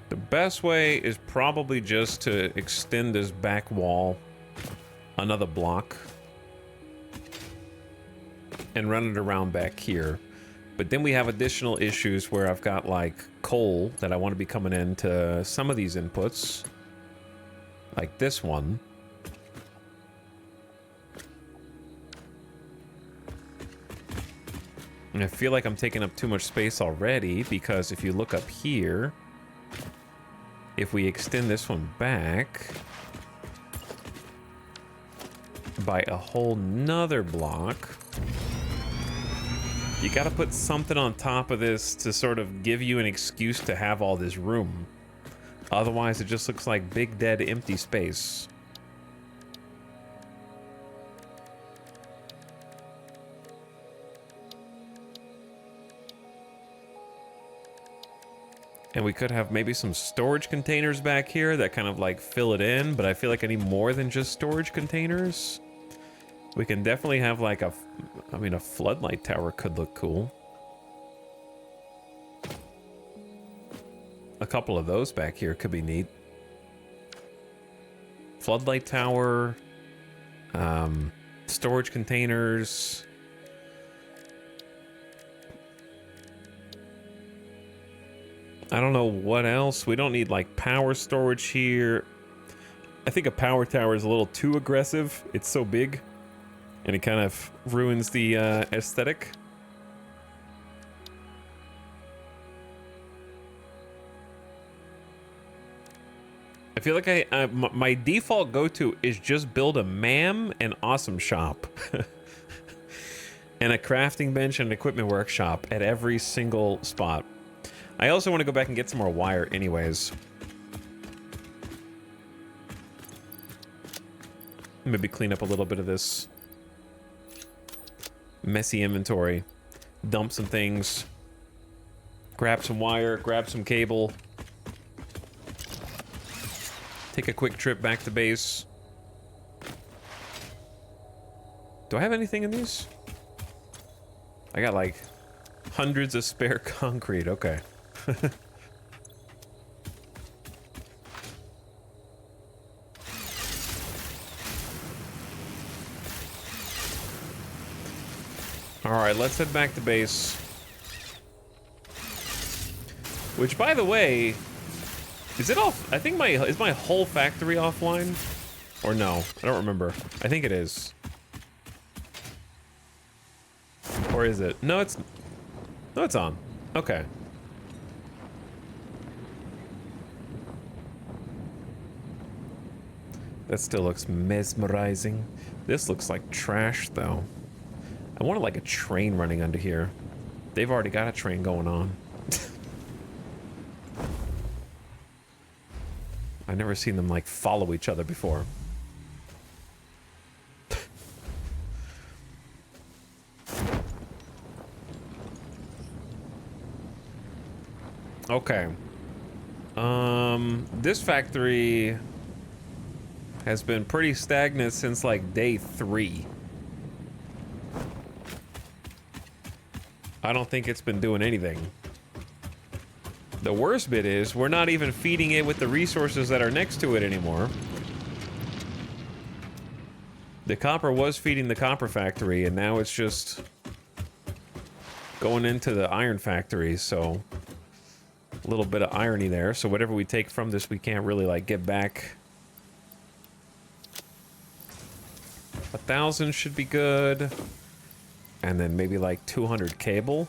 The best way is probably just to extend this back wall another block and run it around back here. But then we have additional issues where I've got like coal that I want to be coming into some of these inputs, like this one. And I feel like I'm taking up too much space already, because if you look up here, if we extend this one back by a whole nother block, you gotta put something on top of this to sort of give you an excuse to have all this room. Otherwise, it just looks like big, dead, empty space. And we could have maybe some storage containers back here that kind of like fill it in, but I feel like I need more than just storage containers. We can definitely have like a floodlight tower could look cool. A couple of those back here could be neat. Floodlight tower, storage containers. I don't know what else. We don't need like power storage here. I think a power tower is a little too aggressive. It's so big. And it kind of ruins the aesthetic. feel like my default go-to is just build a MAM and awesome shop. And a crafting bench and an equipment workshop at every single spot. I also want to go back and get some more wire anyways. Maybe clean up a little bit of this messy inventory. Dump some things. Grab some wire, grab some cable. Take a quick trip back to base. Do I have anything in these? I got like hundreds of spare concrete. Okay. All right, let's head back to base. Which, by the way, is it off? I think is my whole factory offline? Or no? I don't remember. I think it is. Or is it? No, it's on. Okay. That still looks mesmerizing. This looks like trash, though. I wanted like a train running under here. They've already got a train going on. I've never seen them like follow each other before. Okay. This factory has been pretty stagnant since like day 3. I don't think it's been doing anything. The worst bit is we're not even feeding it with the resources that are next to it anymore. The copper was feeding the copper factory, and now it's just going into the iron factory, so a little bit of irony there. So whatever we take from this, we can't really like get back. 1,000 should be good. And then maybe like 200 cable.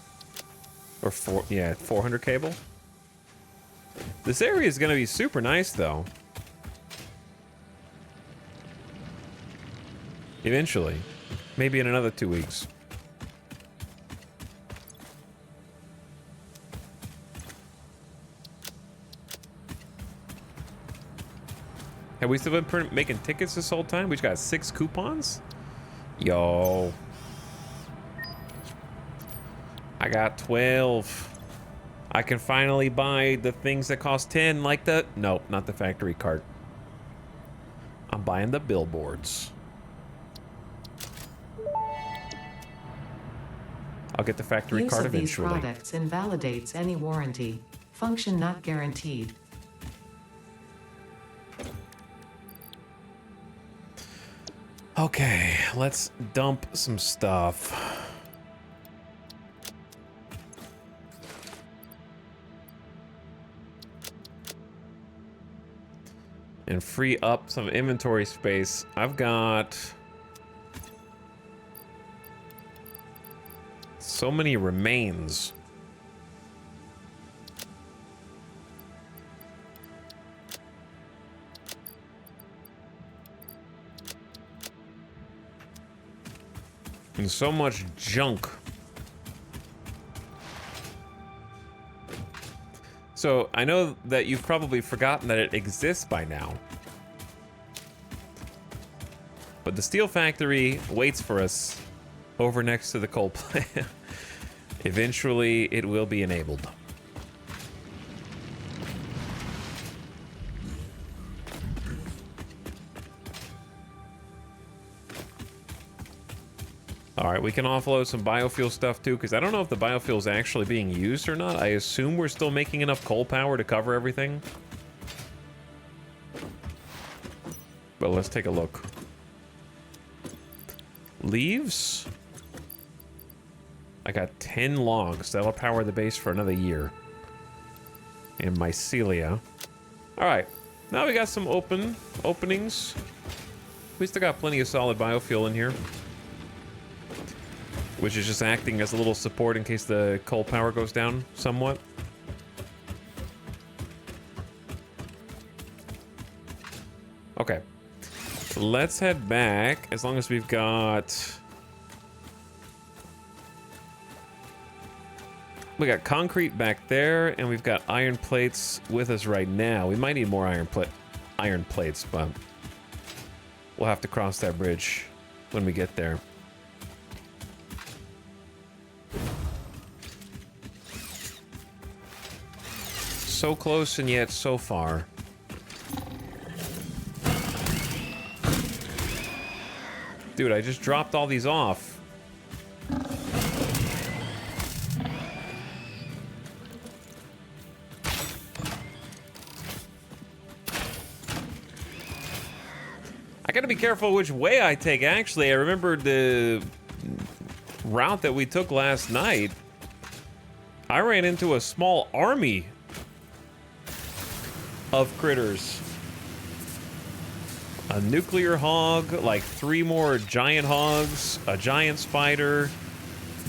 Or 400 cable. This area is gonna be super nice though. Eventually. Maybe in another 2 weeks. Have we still been making tickets this whole time? We just got 6 coupons? Yo. I got 12. I can finally buy the things that cost 10, like the... Nope, not the factory cart. I'm buying the billboards. I'll get the factory cart eventually. Use of these products invalidates any warranty. Function not guaranteed. Okay, let's dump some stuff. And free up some inventory space. I've got so many remains. And so much junk. So, I know that you've probably forgotten that it exists by now. But the steel factory waits for us over next to the coal plant. Eventually, it will be enabled. Alright, we can offload some biofuel stuff too, because I don't know if the biofuel is actually being used or not. I assume we're still making enough coal power to cover everything. But let's take a look. Leaves? I got 10 logs. That'll power the base for another year. And mycelia. Alright, now we got some openings. We still got plenty of solid biofuel in here. Which is just acting as a little support in case the coal power goes down somewhat. Okay. Let's head back, as long as we've got... We got concrete back there, and we've got iron plates with us right now. We might need more iron plates, but we'll have to cross that bridge when we get there. So close and yet so far. Dude, I just dropped all these off. I gotta be careful which way I take, actually. I remember the route that we took last night. I ran into a small army of critters. A nuclear hog, like 3 more giant hogs, a giant spider,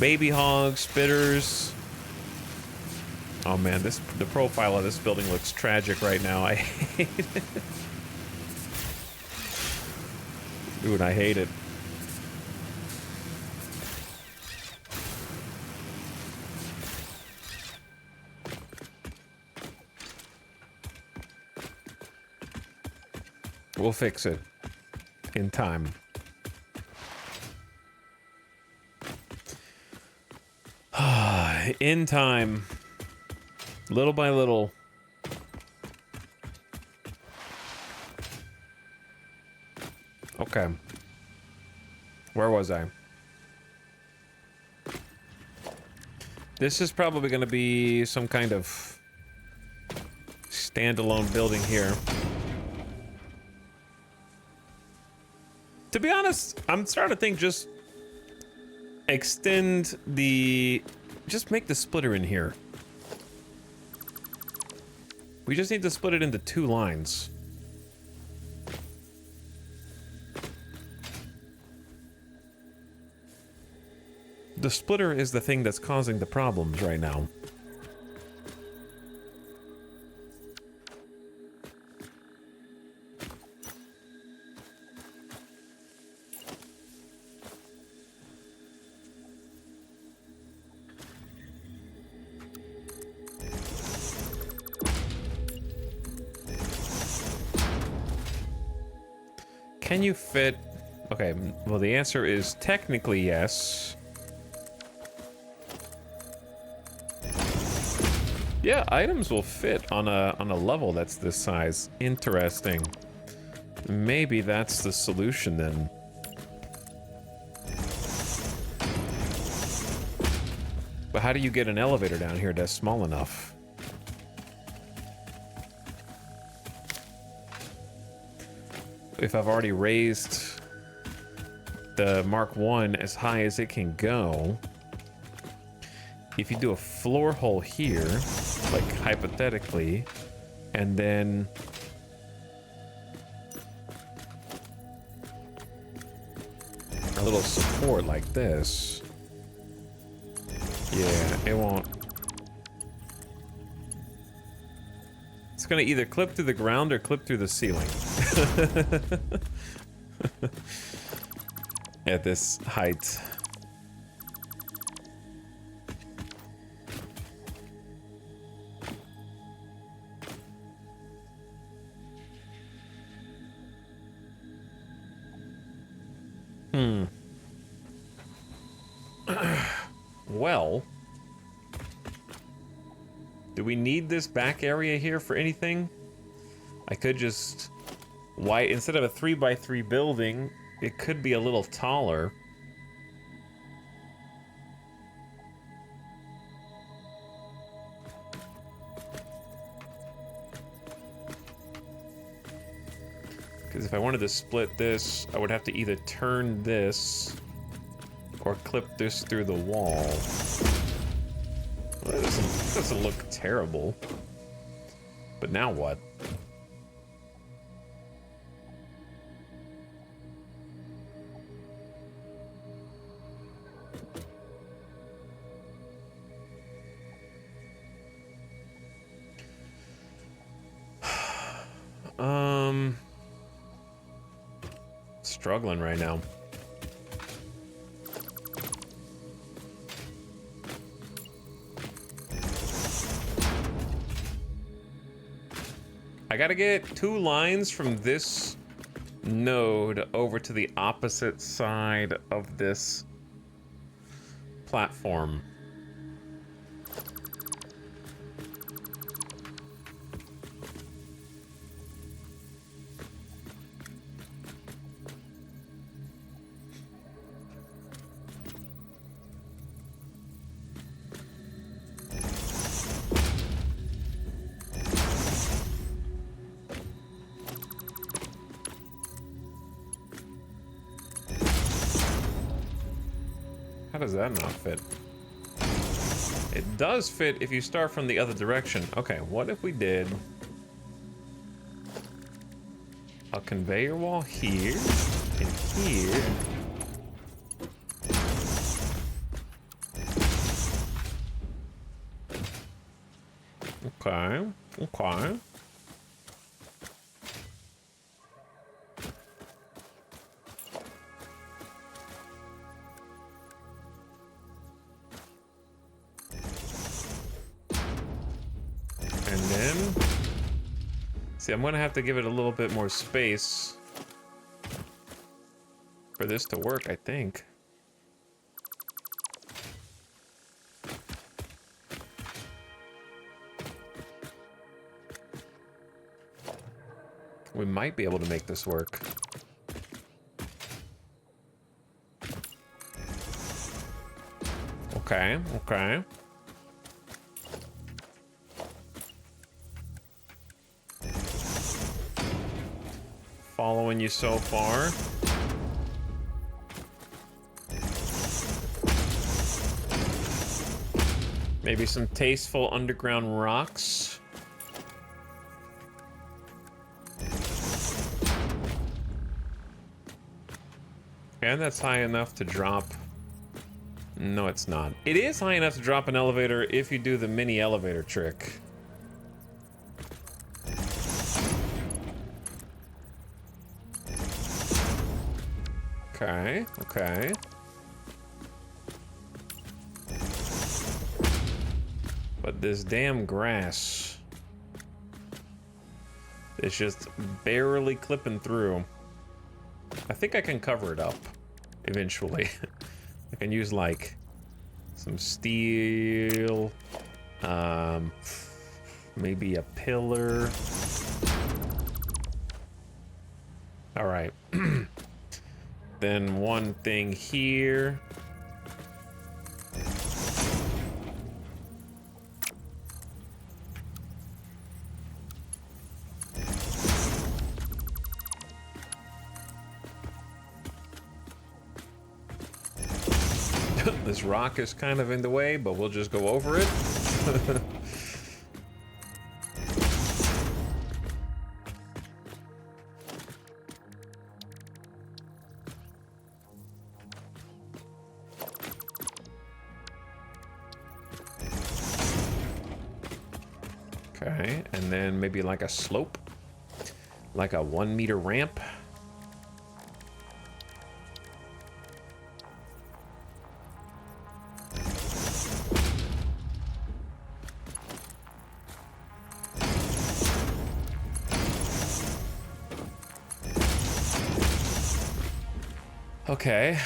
baby hogs, spitters. Oh man, the profile of this building looks tragic right now. I hate it. Dude, I hate it. We'll fix it in time. In time. Little by little. Okay. Where was I? This is probably going to be some kind of standalone building here. To be honest, I'm starting to think just extend the... Just make the splitter in here. We just need to split it into 2 lines. The splitter is the thing that's causing the problems right now. Can you fit... Okay, well the answer is technically yes. Yeah, items will fit on a level that's this size. Interesting. Maybe that's the solution then. But how do you get an elevator down here that's small enough? If I've already raised the Mark 1 as high as it can go, if you do a floor hole here, like hypothetically, and then a little support like this, yeah, it won't. It's gonna either clip through the ground or clip through the ceiling. At this height. Well, do we need this back area here for anything? I could just instead of a 3x3 building, it could be a little taller. Because if I wanted to split this, I would have to either turn this or clip this through the wall. Well, that doesn't look terrible. But now what? struggling right now. I gotta get 2 lines from this node over to the opposite side of this platform. How does that not fit? It does fit if you start from the other direction. Okay, what if we did a conveyor wall here and here? Okay, okay. And then, see, I'm gonna have to give it a little bit more space for this to work, I think. We might be able to make this work. Okay, okay. Following you so far. Maybe some tasteful underground rocks. And that's high enough to drop. No, it's not. It is high enough to drop an elevator if you do the mini elevator trick. Okay, okay. But this damn grass is just barely clipping through. I think I can cover it up eventually. I can use like some steel, maybe a pillar. All right. Then one thing here. This rock is kind of in the way, but we'll just go over it. Okay, and then maybe like a slope, like a 1 meter ramp. Okay.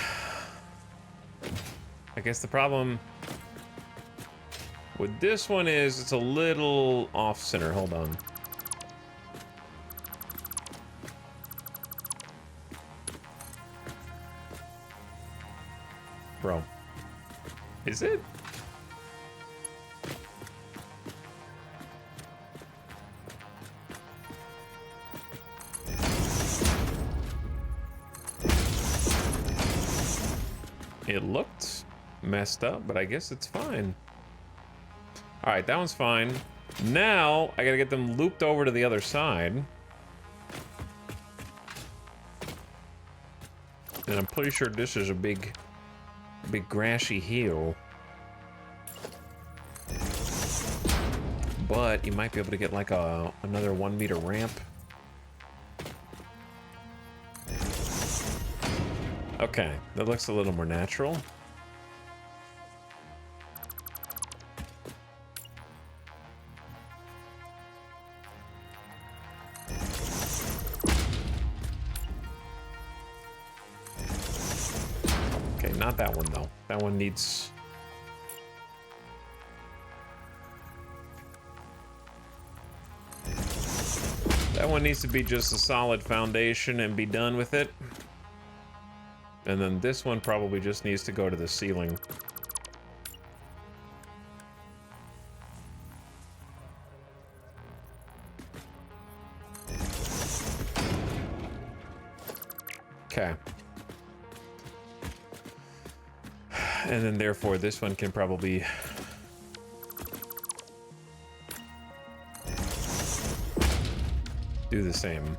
I guess the problem with this one is it's a little off center. Hold on. Bro. Is it? It looked messed up, but I guess it's fine. All right, that one's fine. Now, I gotta get them looped over to the other side. And I'm pretty sure this is a big grassy hill. But you might be able to get like another 1 meter ramp. Okay, that looks a little more natural. Okay, not that one though. That one needs... That one needs to be just a solid foundation and be done with it. And then this one probably just needs to go to the ceiling. Okay. And then therefore this one can probably... do the same.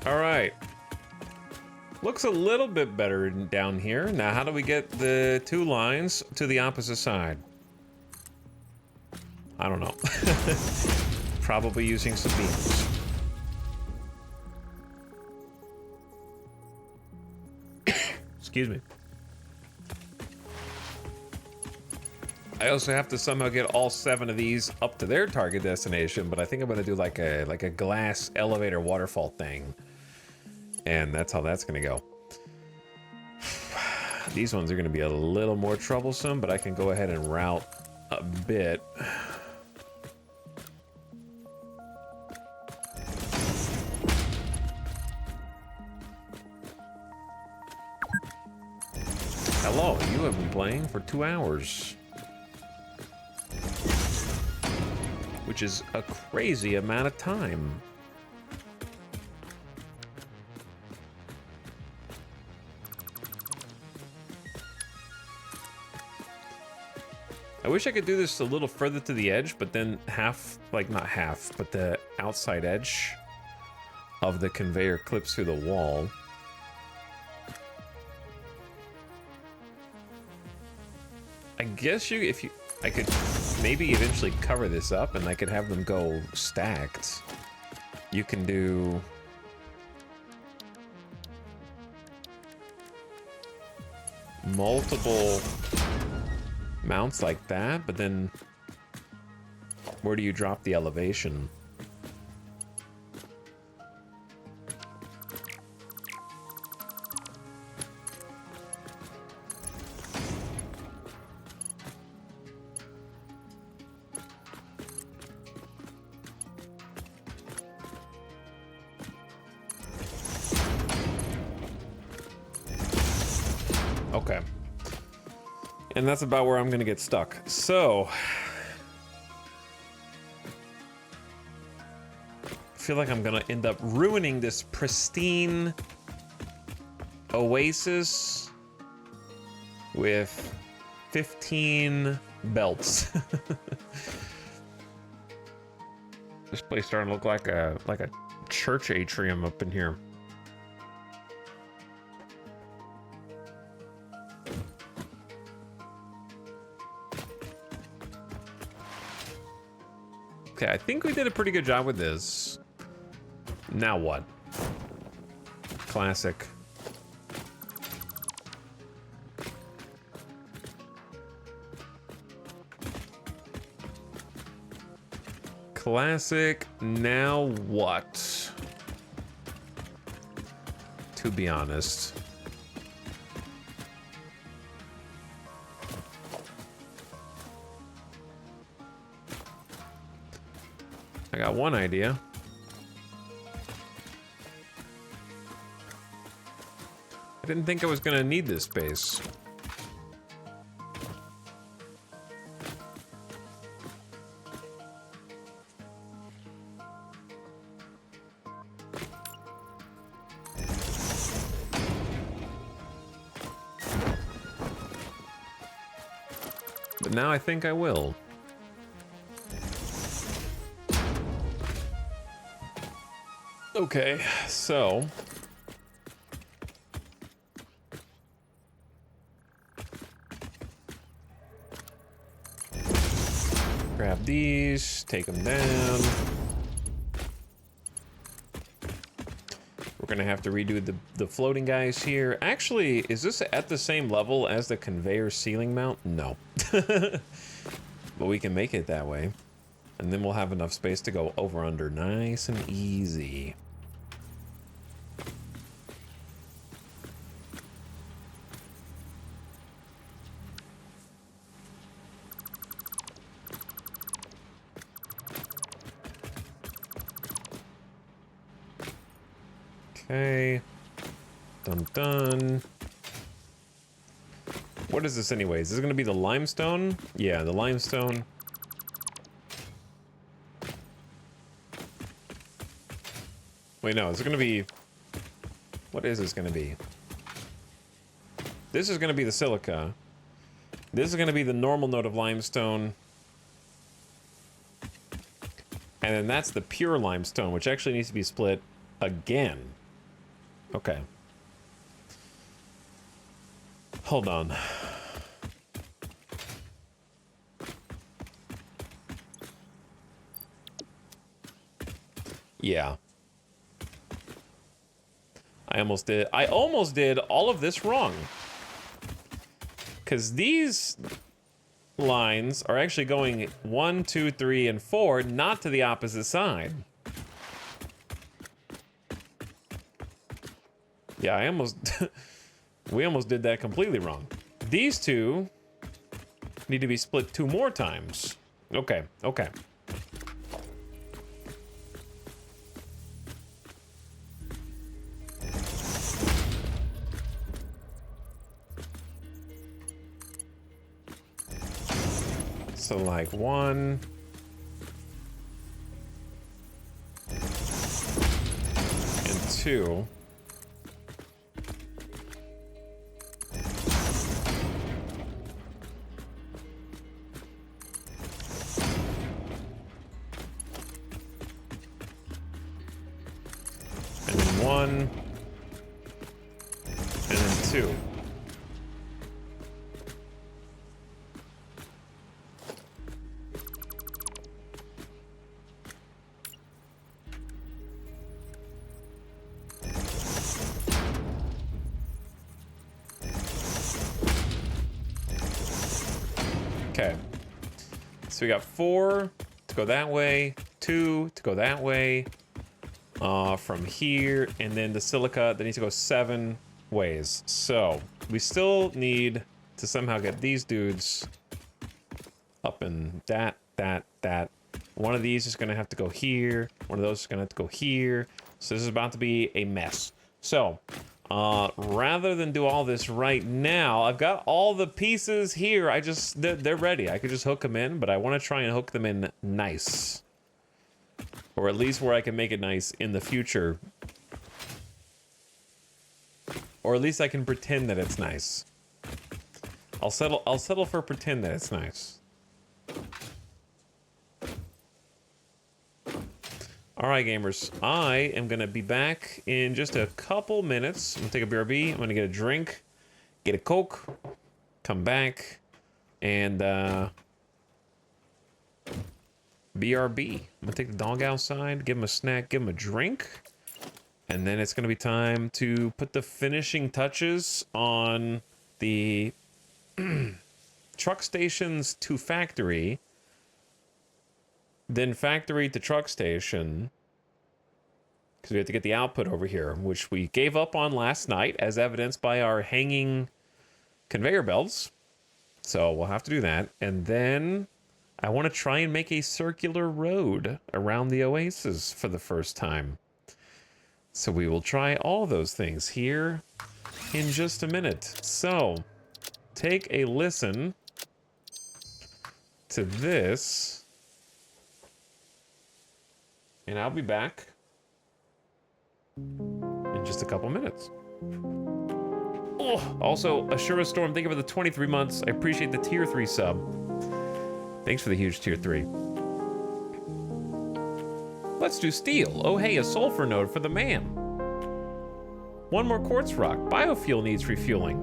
All right. Looks a little bit better down here. Now, how do we get the two lines to the opposite side? I don't know. Probably using some beams. Excuse me. I also have to somehow get all 7 of these up to their target destination, but I think I'm gonna do like a glass elevator waterfall thing. And that's how that's gonna go. These ones are gonna be a little more troublesome, but I can go ahead and route a bit. Hello, you have been playing for 2 hours. Which is a crazy amount of time. I wish I could do this a little further to the edge, but then half, like not half, but the outside edge of the conveyor clips through the wall. I guess I could maybe eventually cover this up and I could have them go stacked. You can do... multiple mounts like that, but then where do you drop the elevation? Okay. And that's about where I'm gonna get stuck. So I feel like I'm gonna end up ruining this pristine oasis with 15 belts. This place starting to look like a church atrium up in here. Okay, I think we did a pretty good job with this. Now what? Classic. Classic, now what? To be honest. I got one idea. I didn't think I was gonna need this space. But now I think I will. Okay, so Grab these, take them down. We're gonna have to redo the floating guys here. Actually, is this at the same level as the conveyor ceiling mount? No. But we can make it that way. And then we'll have enough space to go over under nice and easy. Okay. Dun dun. What is this anyways? Is this gonna be the limestone? Yeah, the limestone. Wait, no, it's gonna be... What is this gonna be? This is gonna be the silica. This is gonna be the normal node of limestone. And then that's the pure limestone, which actually needs to be split again. Okay. Hold on. Yeah. I almost did all of this wrong. Because these lines are actually going 1, 2, 3, and 4, not to the opposite side. Yeah, I almost... we almost did that completely wrong. These two need to be split 2 more times. Okay, okay. So like 1... and 2... and then 1... and then 2. Okay, so we got 4 to go that way, 2 to go that way, from here, and then the silica that needs to go 7 ways. So we still need to somehow get these dudes up in that. One of these is gonna have to go here. One of those is gonna have to go here. So this is about to be a mess. So rather than do all this right now, I've got all the pieces here. They're ready. I could just hook them in, but I want to try and hook them in nice. Or at least where I can make it nice in the future. Or at least I can pretend that it's nice. I'll settle for pretend that it's nice. Alright, gamers, I am going to be back in just a couple minutes. I'm going to take a BRB, I'm going to get a drink, get a Coke, come back, and BRB. I'm going to take the dog outside, give him a snack, give him a drink, and then it's going to be time to put the finishing touches on the truck stations to factory. Then factory to truck station, because we have to get the output over here, which we gave up on last night, as evidenced by our hanging conveyor belts. So we'll have to do that. And then I want to try and make a circular road around the oasis for the first time. So we will try all those things here in just a minute. So take a listen to this. And I'll be back in just a couple minutes. Oh, also, Ashura Storm, thank you for the 23 months. I appreciate the tier 3 sub. Thanks for the huge tier 3. Let's do steel. Oh, hey, a sulfur node for the man. 1 more quartz rock. Biofuel needs refueling.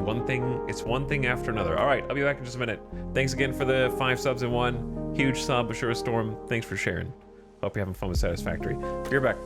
It's one thing after another. All right, I'll be back in just a minute. Thanks again for the 5 subs in one. Huge sub, Ashura Storm. Thanks for sharing. Hope you're having fun with Satisfactory. Be right back.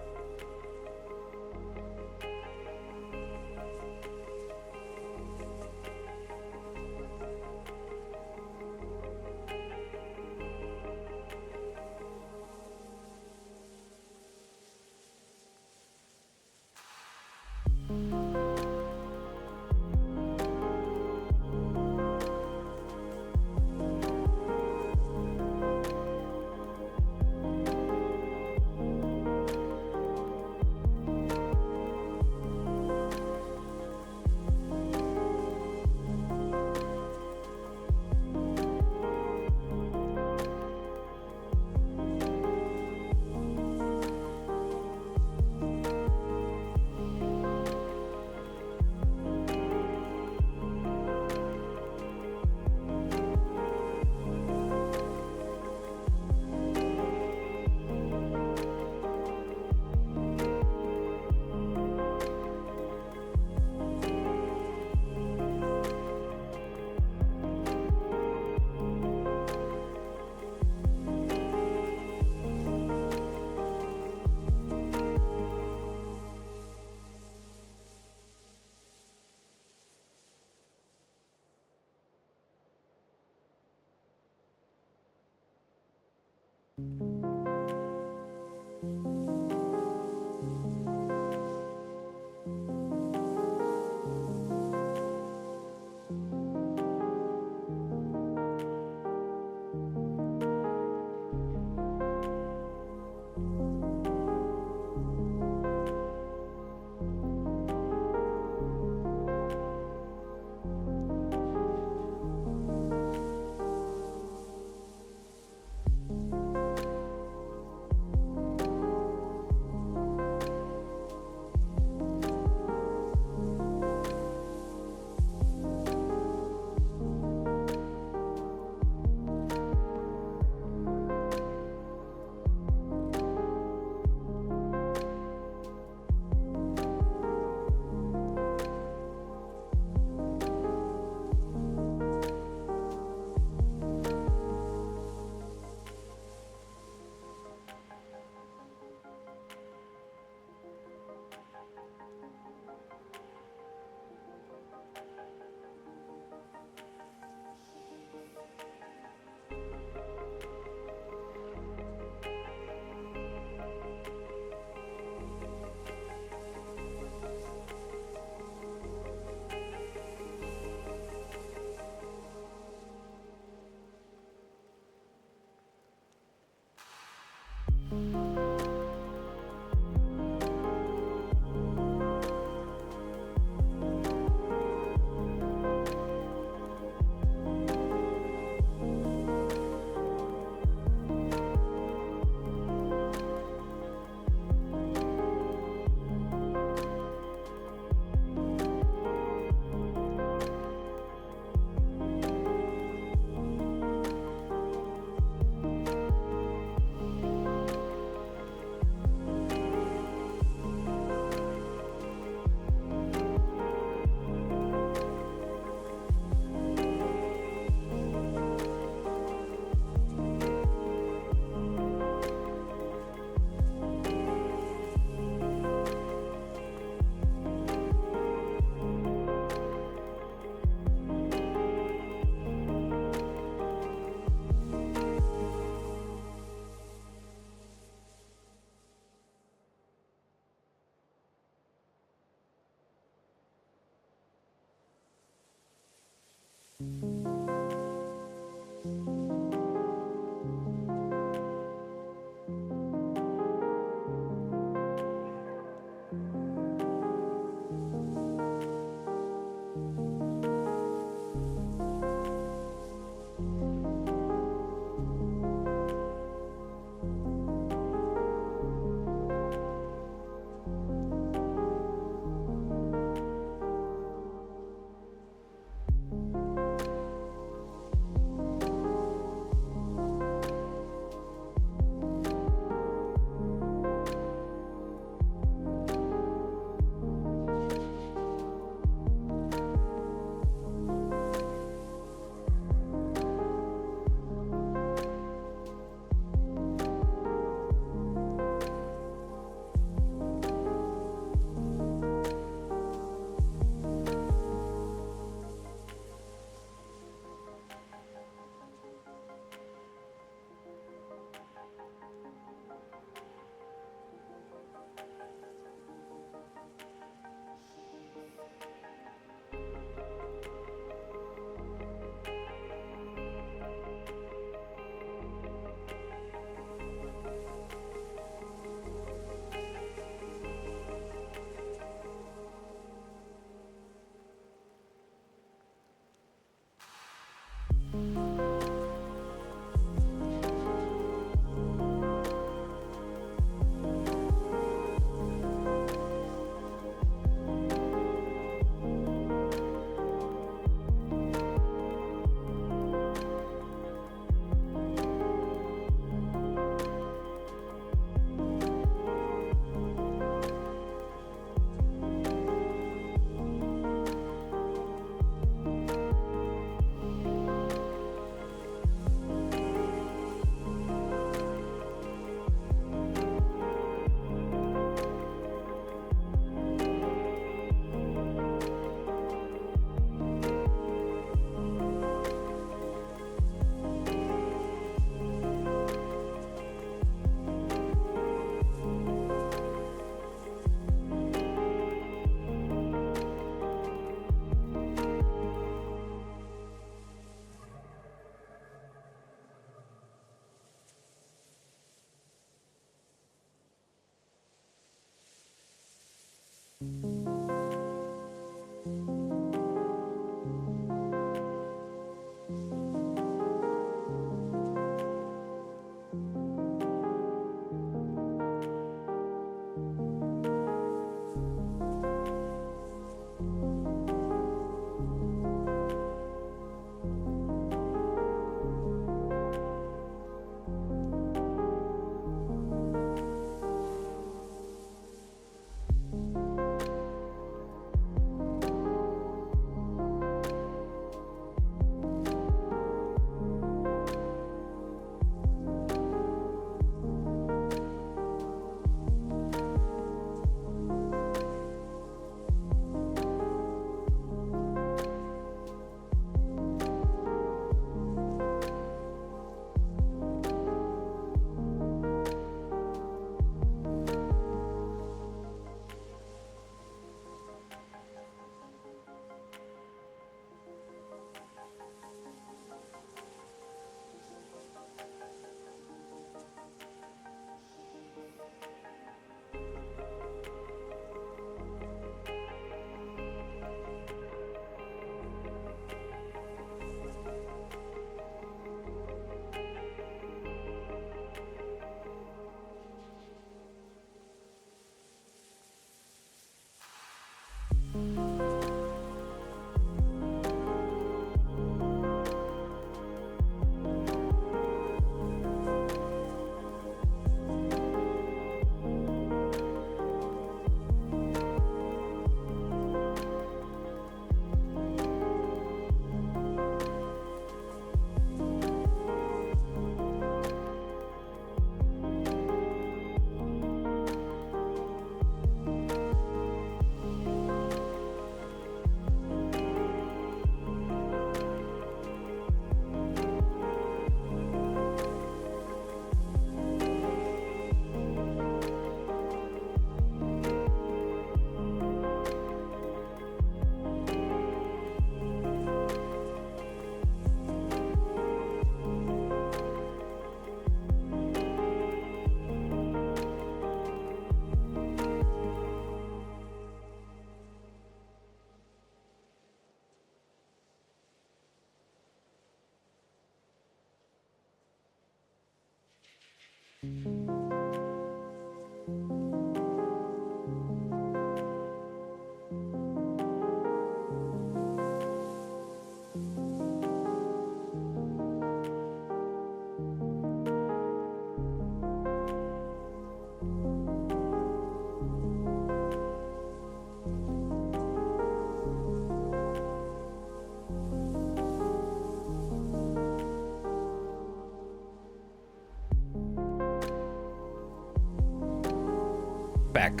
Back.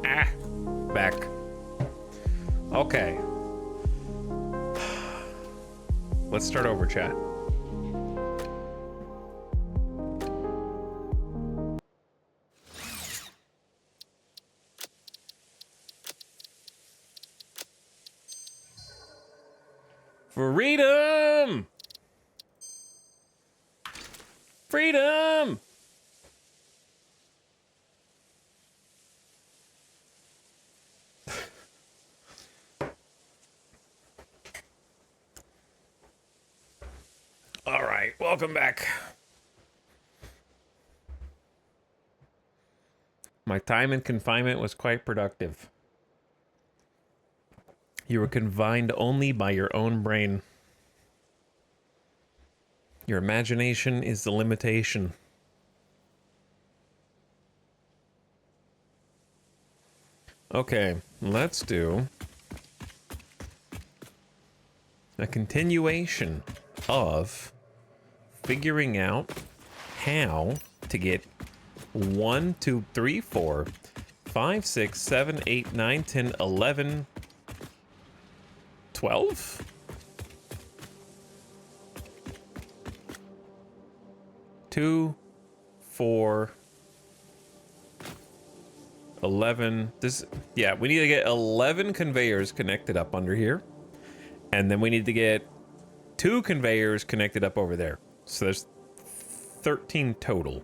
Ah, back. Okay. Let's start over, chat. Freedom! Freedom! All right, welcome back. My time in confinement was quite productive. You were confined only by your own brain. Your imagination is the limitation. Okay, let's do a continuation of figuring out how to get 1, 2, 3, 4, 5, 6, 7, 8, 9, 10, 11, 12? 2, 4, 11. Yeah, we need to get 11 conveyors connected up under here. And then we need to get 2 conveyors connected up over there. So there's 13 total.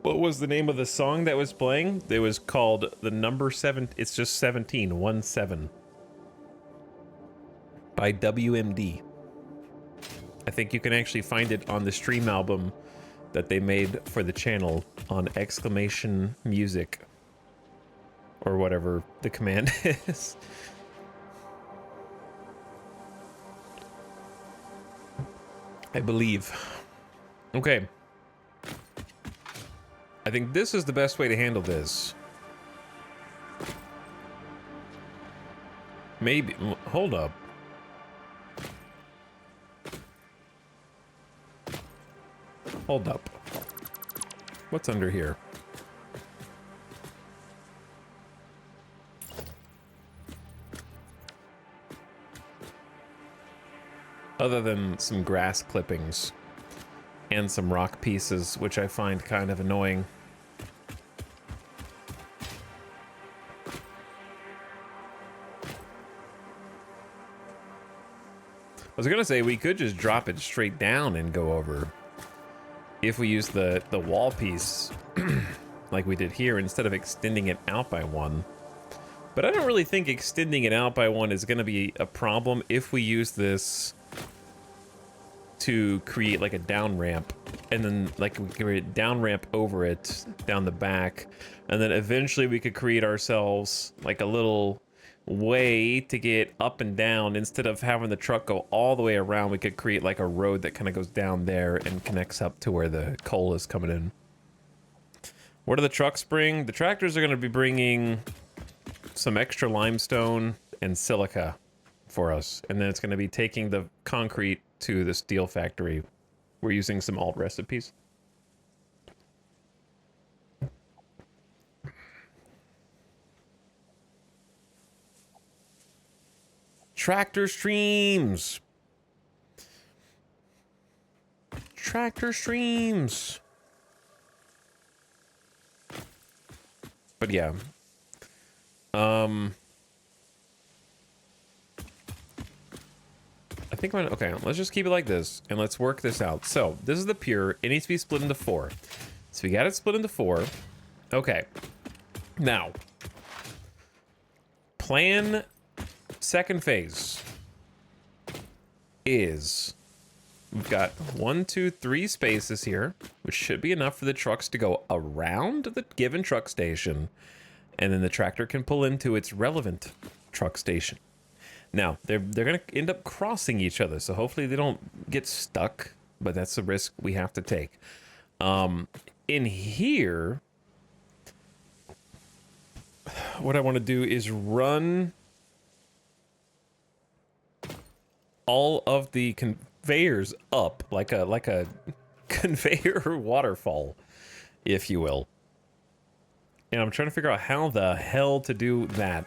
What was the name of the song that was playing? It was called the number 7. It's just 17, 1 7. By WMD. I think you can actually find it on the stream album that they made for the channel on exclamation music. Or whatever the command is. I believe. Okay. I think this is the best way to handle this. Maybe. Hold up. Hold up. What's under here? Other than some grass clippings and some rock pieces, which I find kind of annoying. I was gonna say we could just drop it straight down and go over if we use the wall piece like we did here instead of extending it out by 1. But I don't really think extending it out by 1 is gonna be a problem if we use this to create like a down ramp, and then like we can create a down ramp over it down the back, and then eventually we could create ourselves like a little way to get up and down. Instead of having the truck go all the way around, we could create like a road that kind of goes down there and connects up to where the coal is coming in. What do the trucks bring? The tractors are going to be bringing some extra limestone and silica for us, and then it's going to be taking the concrete to the steel factory. We're using some alt recipes. Tractor streams. Tractor streams. But yeah. I think I'm gonna, okay, let's just keep it like this and let's work this out. So this is the pure. It needs to be split into 4. So we got it split into 4. Okay. Now, plan, second phase is we've got 1, 2, 3 spaces here, which should be enough for the trucks to go around the given truck station, and then the tractor can pull into its relevant truck station. Now, they're going to end up crossing each other, so hopefully they don't get stuck, but that's the risk we have to take. In here, what I want to do is run all of the conveyors up like a conveyor waterfall, if you will. And I'm trying to figure out how the hell to do that.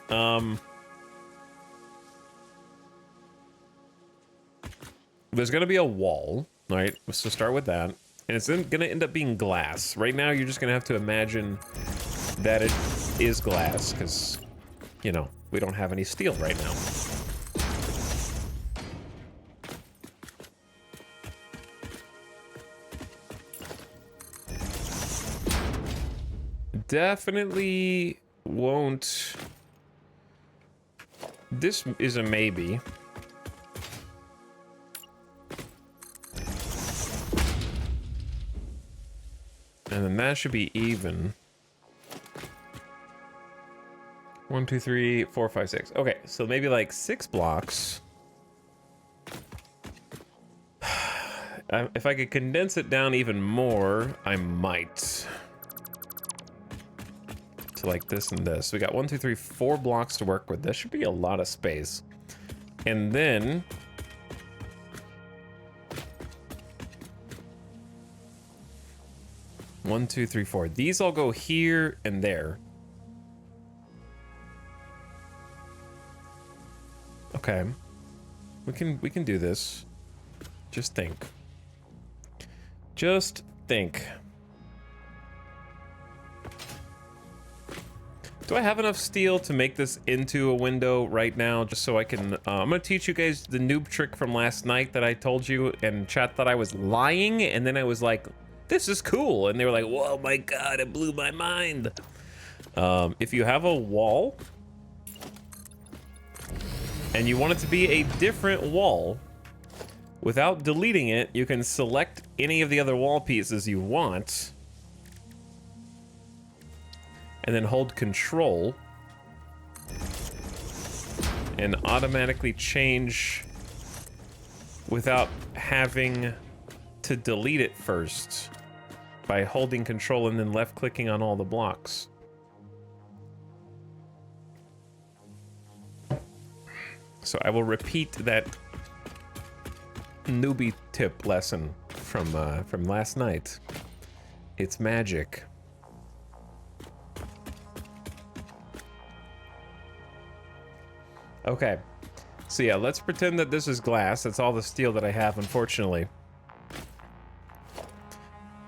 There's going to be a wall, right? So start with that. And it's going to end up being glass. Right now, you're just going to have to imagine that it is glass, because, you know, we don't have any steel right now. Definitely won't... This is a maybe. And then that should be even. 1, 2, 3, 4, 5, 6. Okay, so maybe like 6 blocks. If I could condense it down even more, I might. To like this and this. We got 1, 2, 3, 4 blocks to work with. That should be a lot of space. And then... 1, 2, 3, 4. These all go here and there. Okay. We can do this. Just think. Just think. Do I have enough steel to make this into a window right now, just so I can... I'm going to teach you guys the noob trick from last night that I told you, and chat thought I was lying, and then I was like, this is cool. And they were like, whoa, my God, it blew my mind. If you have a wall, and you want it to be a different wall, without deleting it, you can select any of the other wall pieces you want, and then hold Control, and automatically change without having to delete it first by holding Control and then left clicking on all the blocks. So I will repeat that newbie tip lesson from last night. It's magic. Okay, so yeah, let's pretend that this is glass. That's all the steel that I have, unfortunately.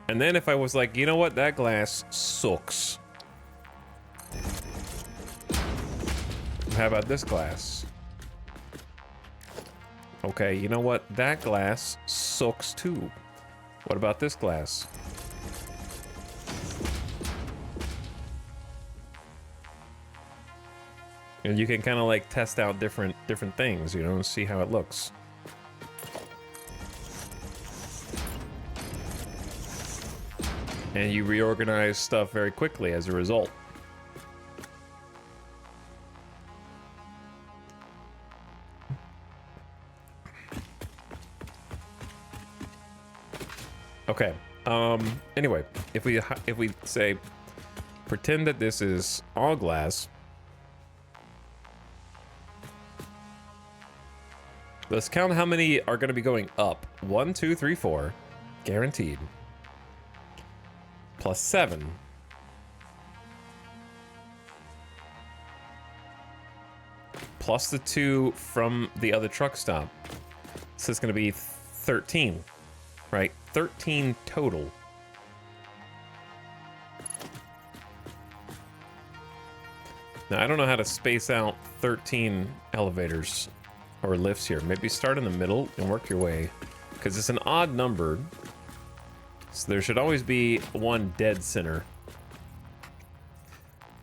And then if I was like, you know what, that glass sucks. How about this glass? Okay, you know what, that glass sucks too. What about this glass? And you can kind of like test out different things, you know, and see how it looks. And you reorganize stuff very quickly as a result. Okay. Anyway, if we say pretend that this is all glass. Let's count how many are going to be going up. 1, 2, 3, 4. Guaranteed. Plus 7. Plus the 2 from the other truck stop. So it's going to be 13. Right? 13 total. Now, I don't know how to space out 13 elevators or lifts here. Maybe start in the middle and work your way, because it's an odd number, so there should always be one dead center.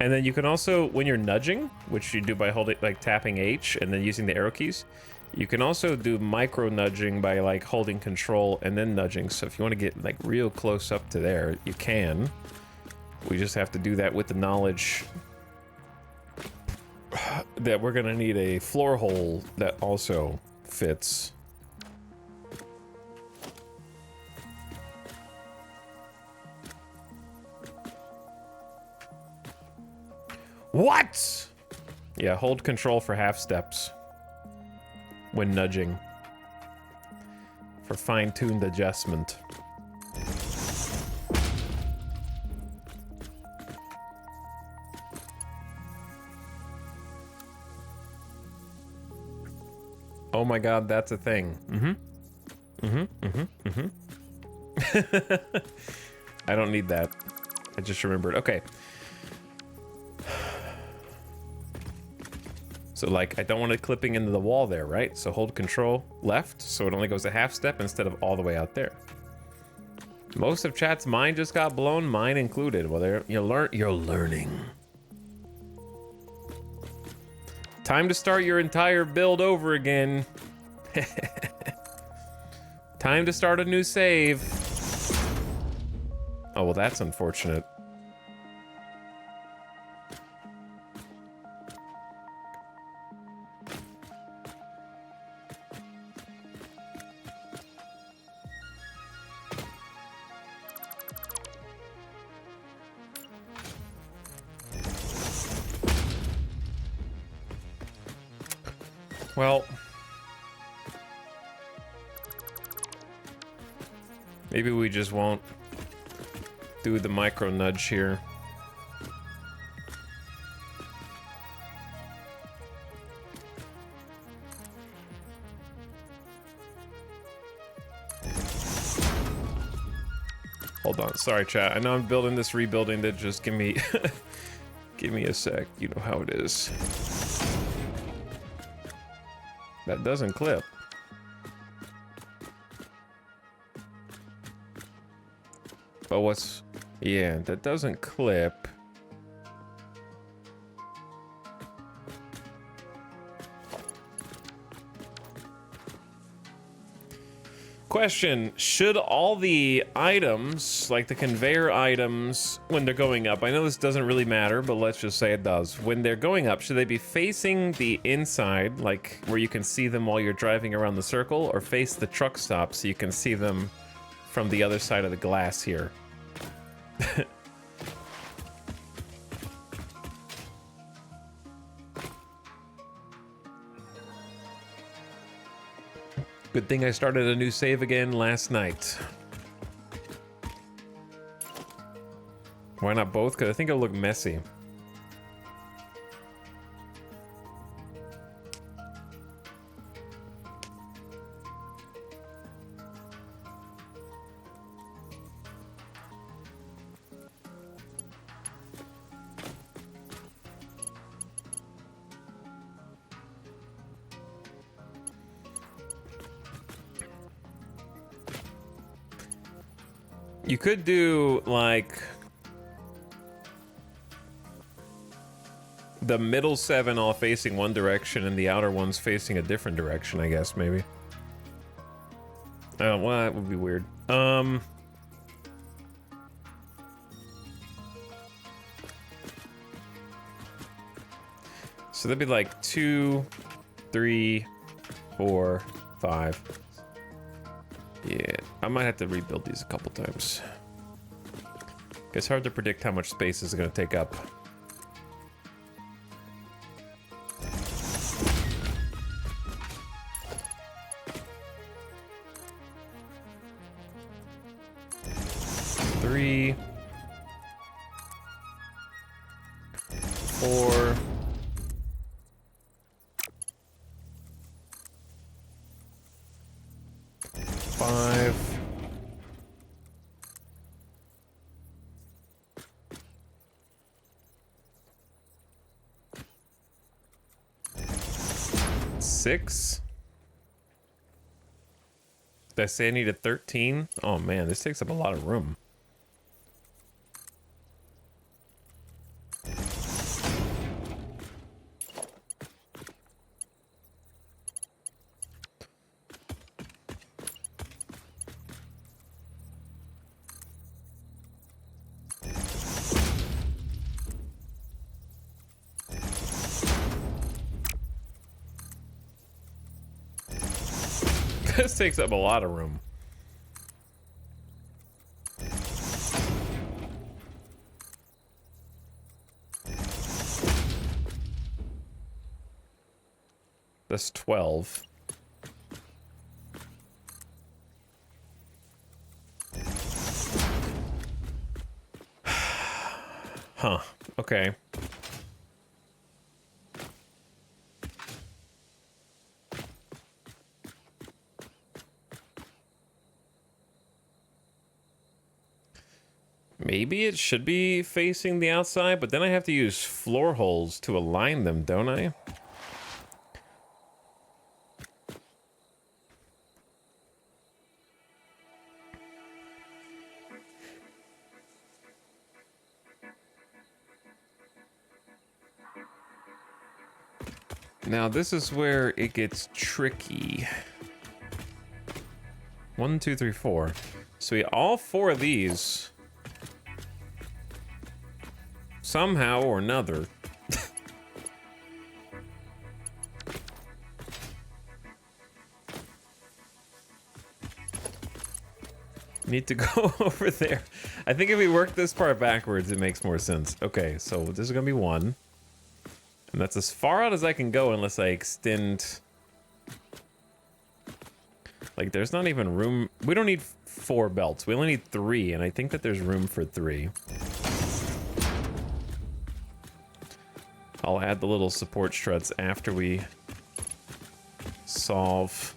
And then you can also, when you're nudging, which you do by holding, like tapping H and then using the arrow keys, you can also do micro nudging by like holding control and then nudging. So if you want to get like real close up to there, you can. We just have to do that with the knowledge that we're gonna need a floor hole that also fits. What? Yeah, hold control for half steps when nudging for fine-tuned adjustment. Oh my god, that's a thing. I don't need that. I just remembered. Okay. So like, I don't want it clipping into the wall there, right? So hold control left, so it only goes a half step instead of all the way out there. Most of chat's mind just got blown, mine included. Well, you're learning. Time to start your entire build over again. Time to start a new save. Oh, well, that's unfortunate. Well, maybe we just won't do the micro nudge here. Hold on, sorry chat. I know I'm building this rebuilding that just give me give me a sec. You know how it is. That doesn't clip. But what's... Yeah, that doesn't clip. Question, should all the items, like the conveyor items, when they're going up, I know this doesn't really matter, but let's just say it does. When they're going up, should they be facing the inside, like where you can see them while you're driving around the circle, or face the truck stop so you can see them from the other side of the glass here? Good thing I started a new save again last night. Why not both? Because I think it'll look messy. You could do, like, the middle 7 all facing one direction and the outer ones facing a different direction, I guess, maybe. Well, that would be weird. So that'd be like 2, 3, 4, 5. Yeah, I might have to rebuild these a couple times. It's hard to predict how much space is going to take up. Three, 4. 5. 6. Did I say I needed 13? Oh man, this takes up a lot of room. This takes up a lot of room. That's 12. Huh. Okay. Maybe it should be facing the outside, but then I have to use floor holes to align them, don't I? Now this is where it gets tricky. 1, 2, 3, 4. So all 4 of these somehow or another need to go over there. I think if we work this part backwards, it makes more sense. Okay, so this is gonna be 1. And that's as far out as I can go unless I extend. Like, there's not even room. We don't need 4 belts. We only need 3, and I think that there's room for 3. I'll add the little support struts after we solve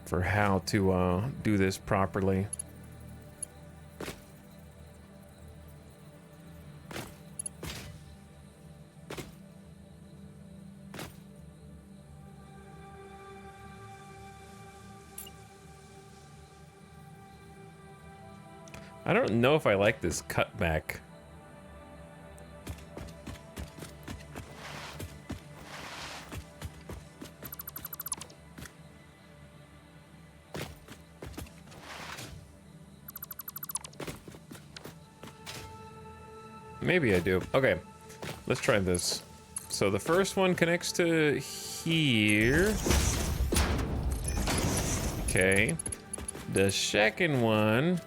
for how to do this properly. I don't know if I like this cutback. Maybe I do. Okay, let's try this. So the first one connects to here. Okay. The second one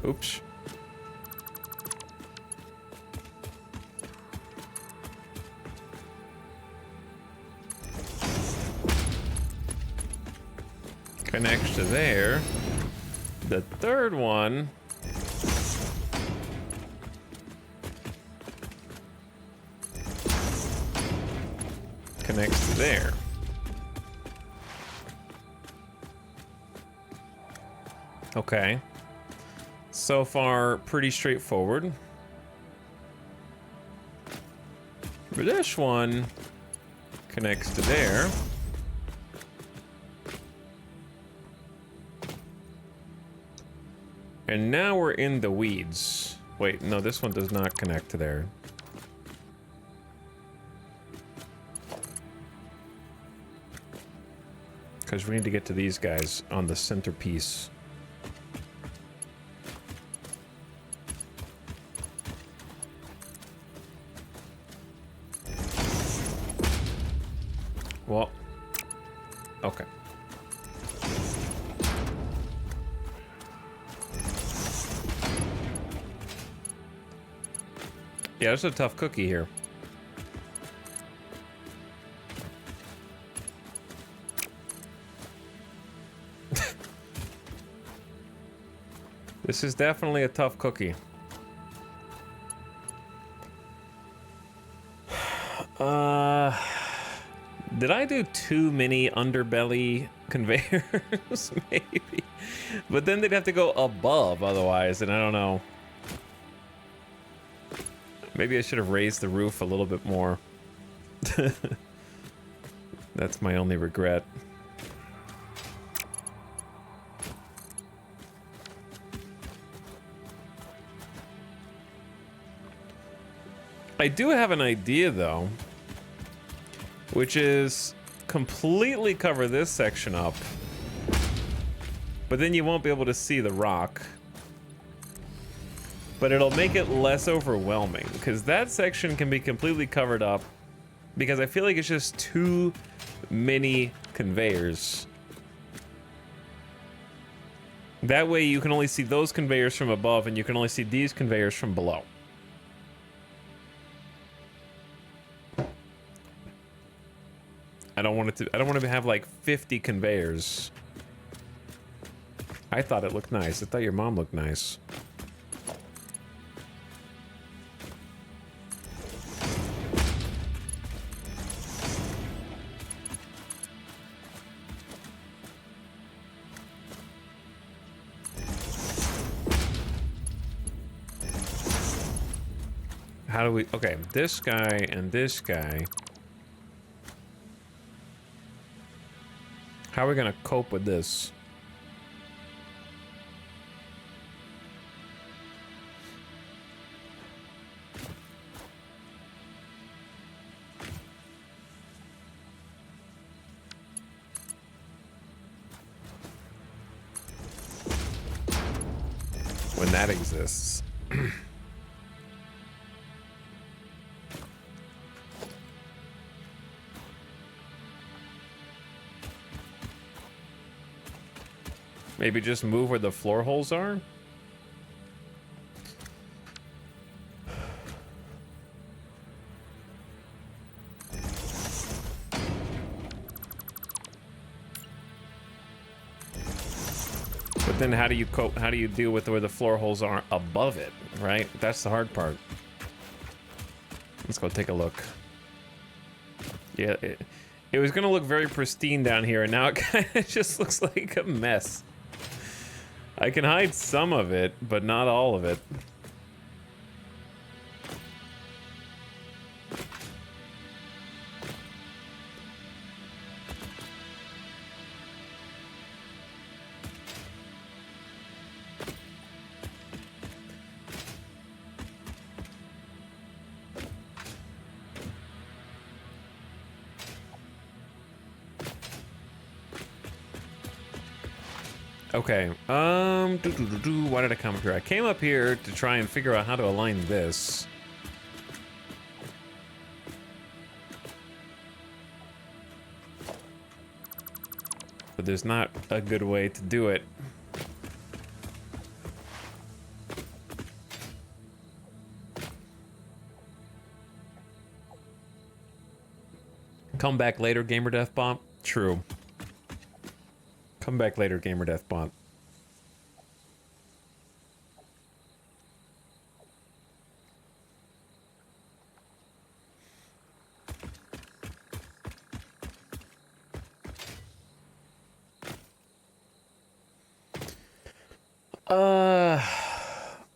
oops. Connects to there. The third one connects to there. Okay. So far, pretty straightforward. But this one connects to there. And now we're in the weeds. Wait, no, this one does not connect to there. Because we need to get to these guys on the centerpiece. Well, okay. Yeah, it's a tough cookie here. This is definitely a tough cookie. Did I do too many underbelly conveyors? Maybe. But then they'd have to go above otherwise, and I don't know. Maybe I should have raised the roof a little bit more. That's my only regret. I do have an idea, though, which is completely cover this section up but then you won't be able to see the rock. But it'll make it less overwhelming, because that section can be completely covered up, because I feel like it's just too many conveyors. That way you can only see those conveyors from above, and you can only see these conveyors from below. I don't want to have like 50 conveyors. I thought it looked nice. I thought your mom looked nice. How do we... Okay, this guy and this guy. How are we gonna cope with this? When that exists. Maybe just move where the floor holes are? But then how do you cope? How do you deal with where the floor holes are above it, right? That's the hard part. Let's go take a look. Yeah, it was gonna look very pristine down here, and now it kind of just looks like a mess. I can hide some of it, but not all of it. Okay, why did I come up here? I came up here to try and figure out how to align this. But there's not a good way to do it. Come back later, Gamer Death Bomb. True. Come back later, Gamer Death Bomb.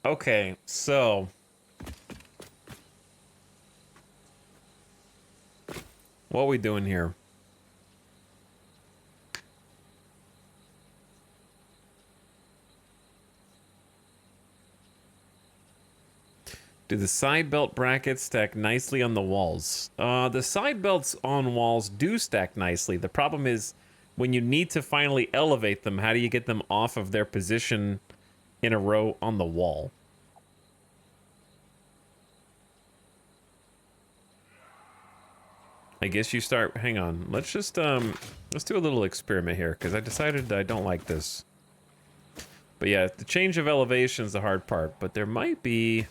Okay, so what are we doing here? Do the side belt brackets stack nicely on the walls? The side belts on walls do stack nicely. The problem is when you need to finally elevate them, how do you get them off of their position in a row on the wall? I guess you start, hang on. Let's just, let's do a little experiment here, because I decided I don't like this. But yeah, the change of elevation is the hard part, but there might be...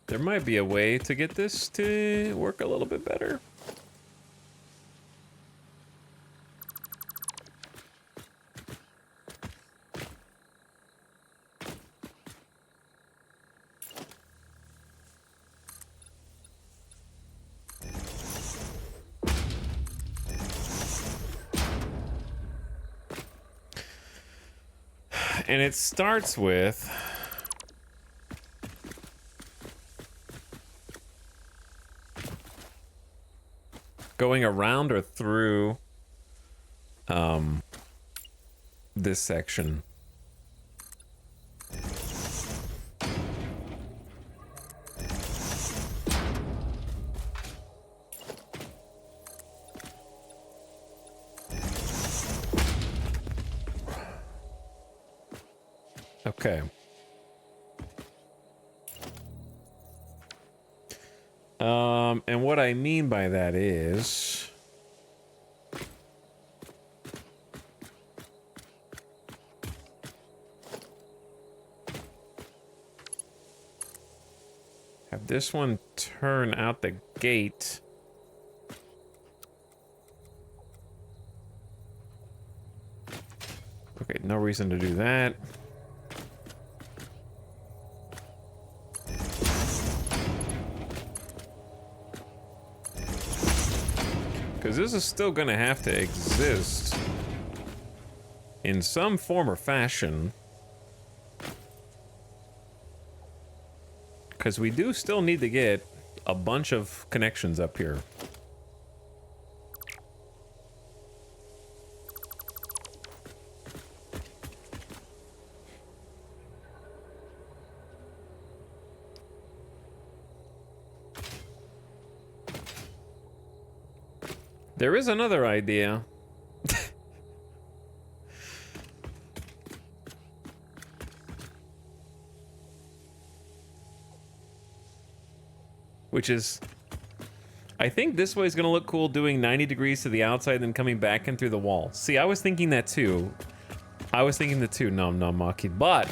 There might be a way to get this to work a little bit better. And it starts with... Going around or through this section? Okay. And what I mean by that is... have this one turn out the gate. Okay, no reason to do that. Because this is still going to have to exist in some form or fashion. Because we do still need to get a bunch of connections up here. There is another idea. Which is, I think this way is going to look cool doing 90 degrees to the outside and then coming back in through the wall. See, I was thinking that too. I was thinking the two, no, Maki. But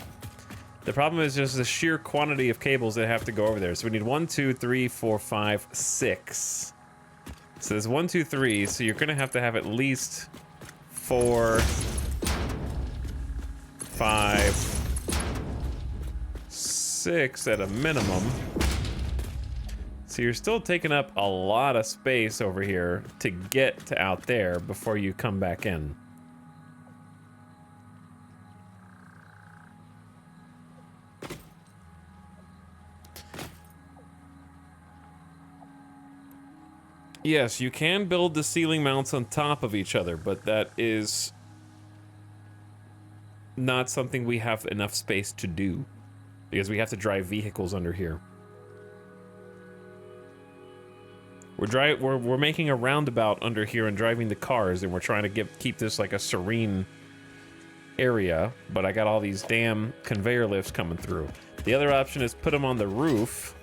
the problem is just the sheer quantity of cables that have to go over there. So we need 1, 2, 3, 4, 5, 6. So there's 1, 2, 3, so you're gonna have to have at least 4, 5, 6 at a minimum. So you're still taking up a lot of space over here to get to out there before you come back in. Yes, you can build the ceiling mounts on top of each other, but that is not something we have enough space to do because we have to drive vehicles under here. We're making a roundabout under here and driving the cars, and we're trying to keep this like a serene area, but I got all these damn conveyor lifts coming through. The other option is put them on the roof,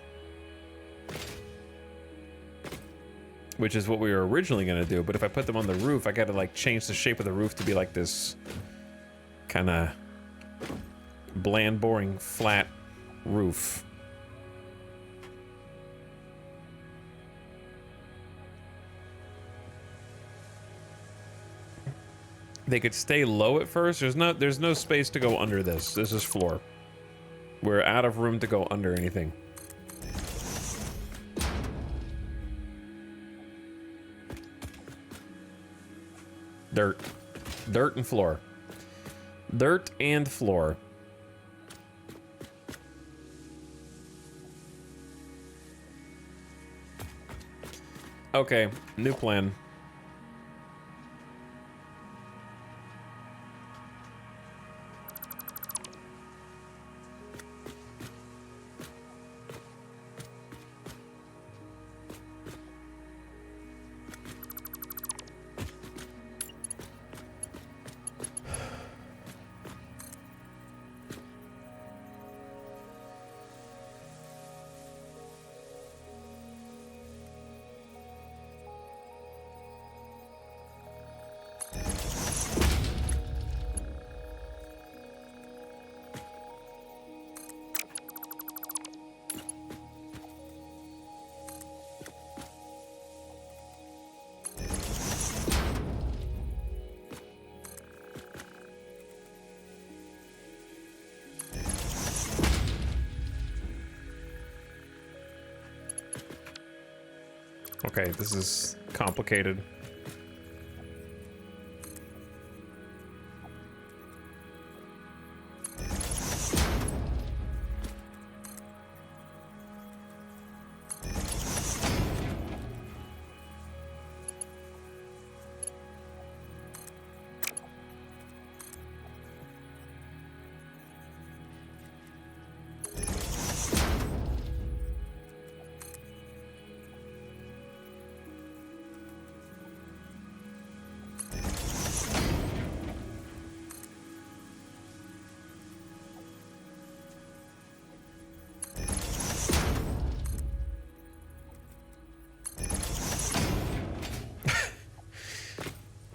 which is what we were originally going to do, but if I put them on the roof, I got to like change the shape of the roof to be like this kind of bland, boring, flat roof. They could stay low at first. There's no space to go under this. This is floor. We're out of room to go under anything. Dirt. Dirt and floor. Dirt and floor. Okay, new plan. Okay, this is complicated.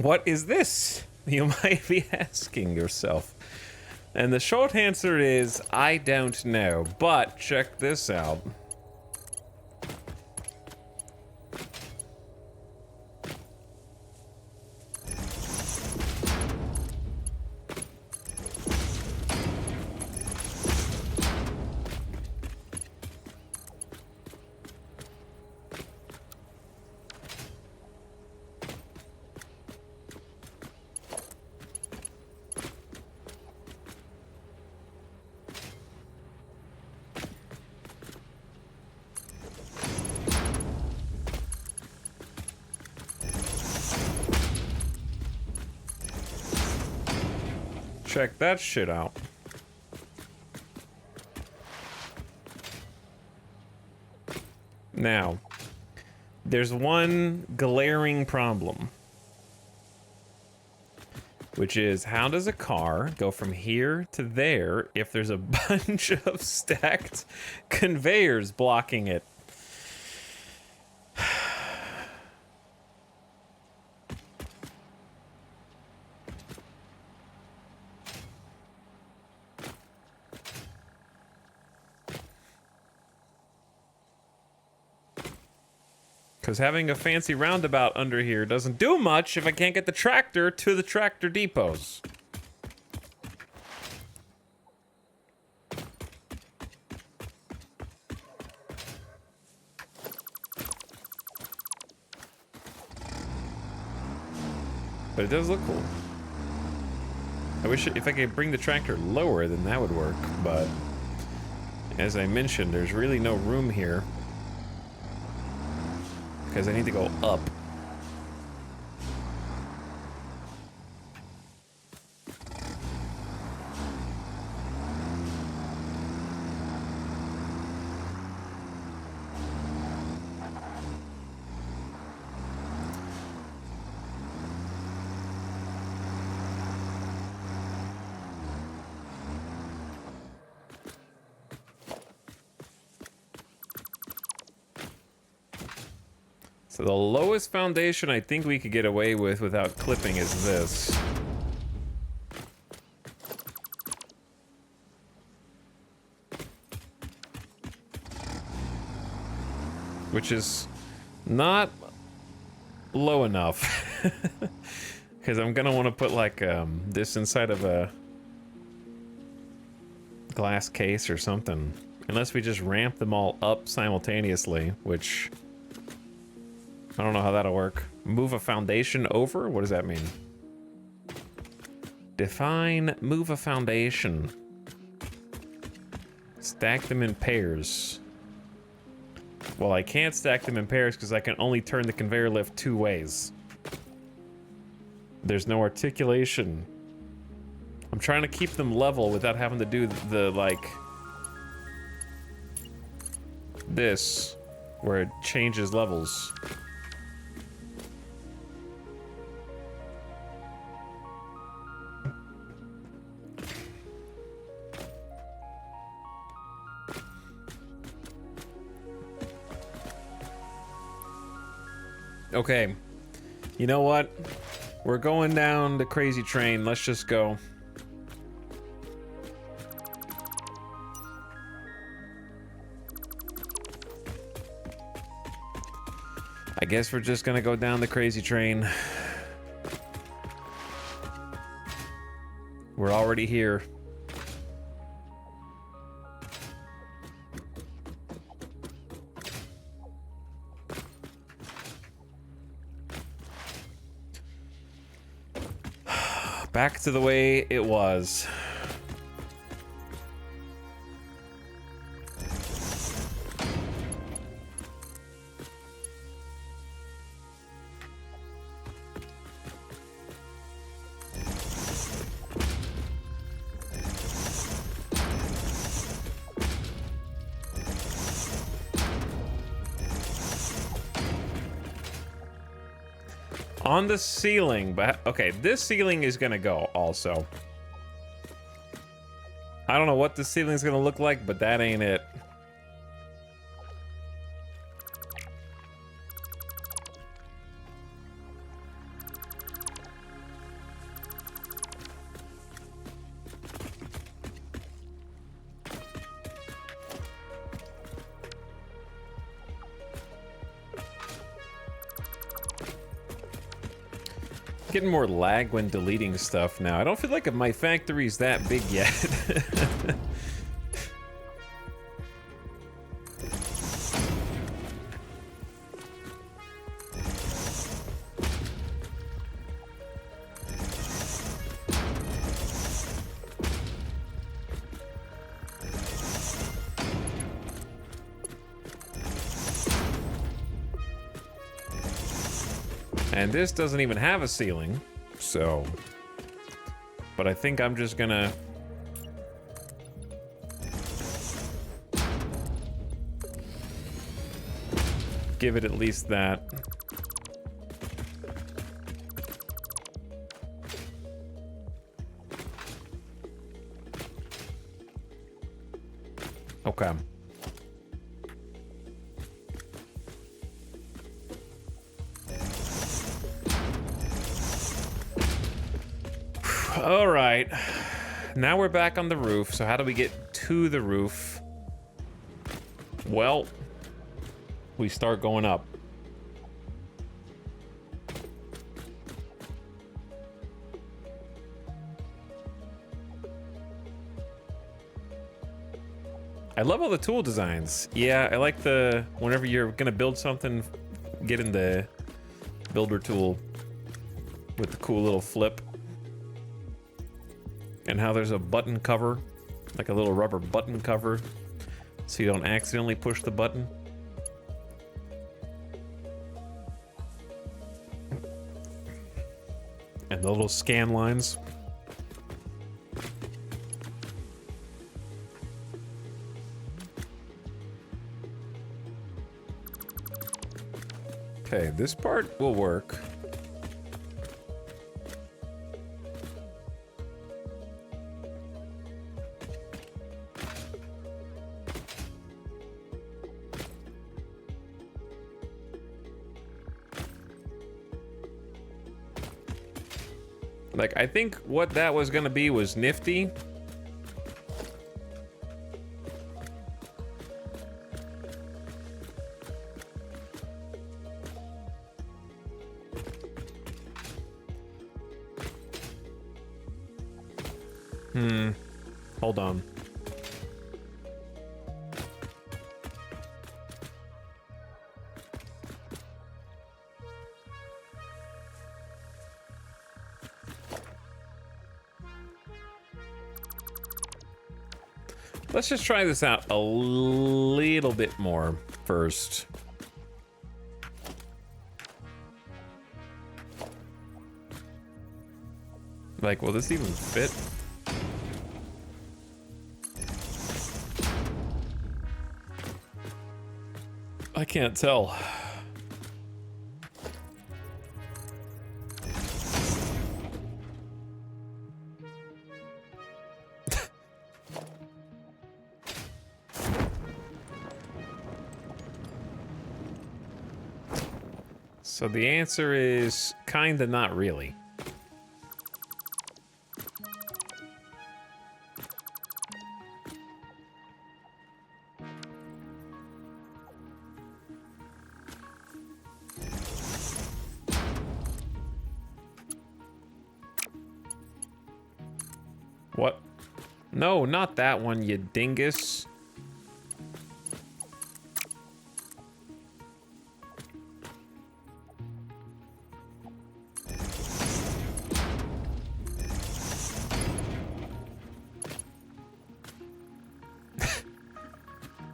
What is this? You might be asking yourself. And the short answer is, I don't know. But check this out. Check that shit out. Now, there's one glaring problem, which is how does a car go from here to there if there's a bunch of stacked conveyors blocking it? Because having a fancy roundabout under here doesn't do much if I can't get the tractor to the tractor depots. But it does look cool. I wish if I could bring the tractor lower, then that would work. But as I mentioned, there's really no room here. Because I need to go up. So the lowest foundation I think we could get away with without clipping is this. Which is not low enough. Because I'm gonna want to put like this inside of a glass case or something. Unless we just ramp them all up simultaneously, which I don't know how that'll work. Move a foundation over? What does that mean? Define move a foundation. Stack them in pairs. Well, I can't stack them in pairs because I can only turn the conveyor lift 2 ways. There's no articulation. I'm trying to keep them level without having to do the like this, where it changes levels. Okay, you know what? We're going down the crazy train. Let's just go. I guess we're just gonna go down the crazy train. We're already here. Back to the way it was. On the ceiling, but okay, this ceiling is gonna go also. I don't know what the ceiling is gonna look like, but that ain't it. Getting more lag when deleting stuff now. I don't feel like my factory's that big yet. And this doesn't even have a ceiling, so... But I think I'm just gonna... give it at least that. Okay. All right, now we're back on the roof. So how do we get to the roof? Well, we start going up. I love all the tool designs. Yeah, I like the, whenever you're gonna build something, get in the builder tool with the cool little flip. And how there's a button cover, like a little rubber button cover, so you don't accidentally push the button. And the little scan lines. Okay, this part will work. Like, I think what that was gonna be was nifty. Hold on. Let's just try this out a little bit more first. Like, will this even fit? I can't tell. So the answer is kinda not really. What? No, not that one, you dingus.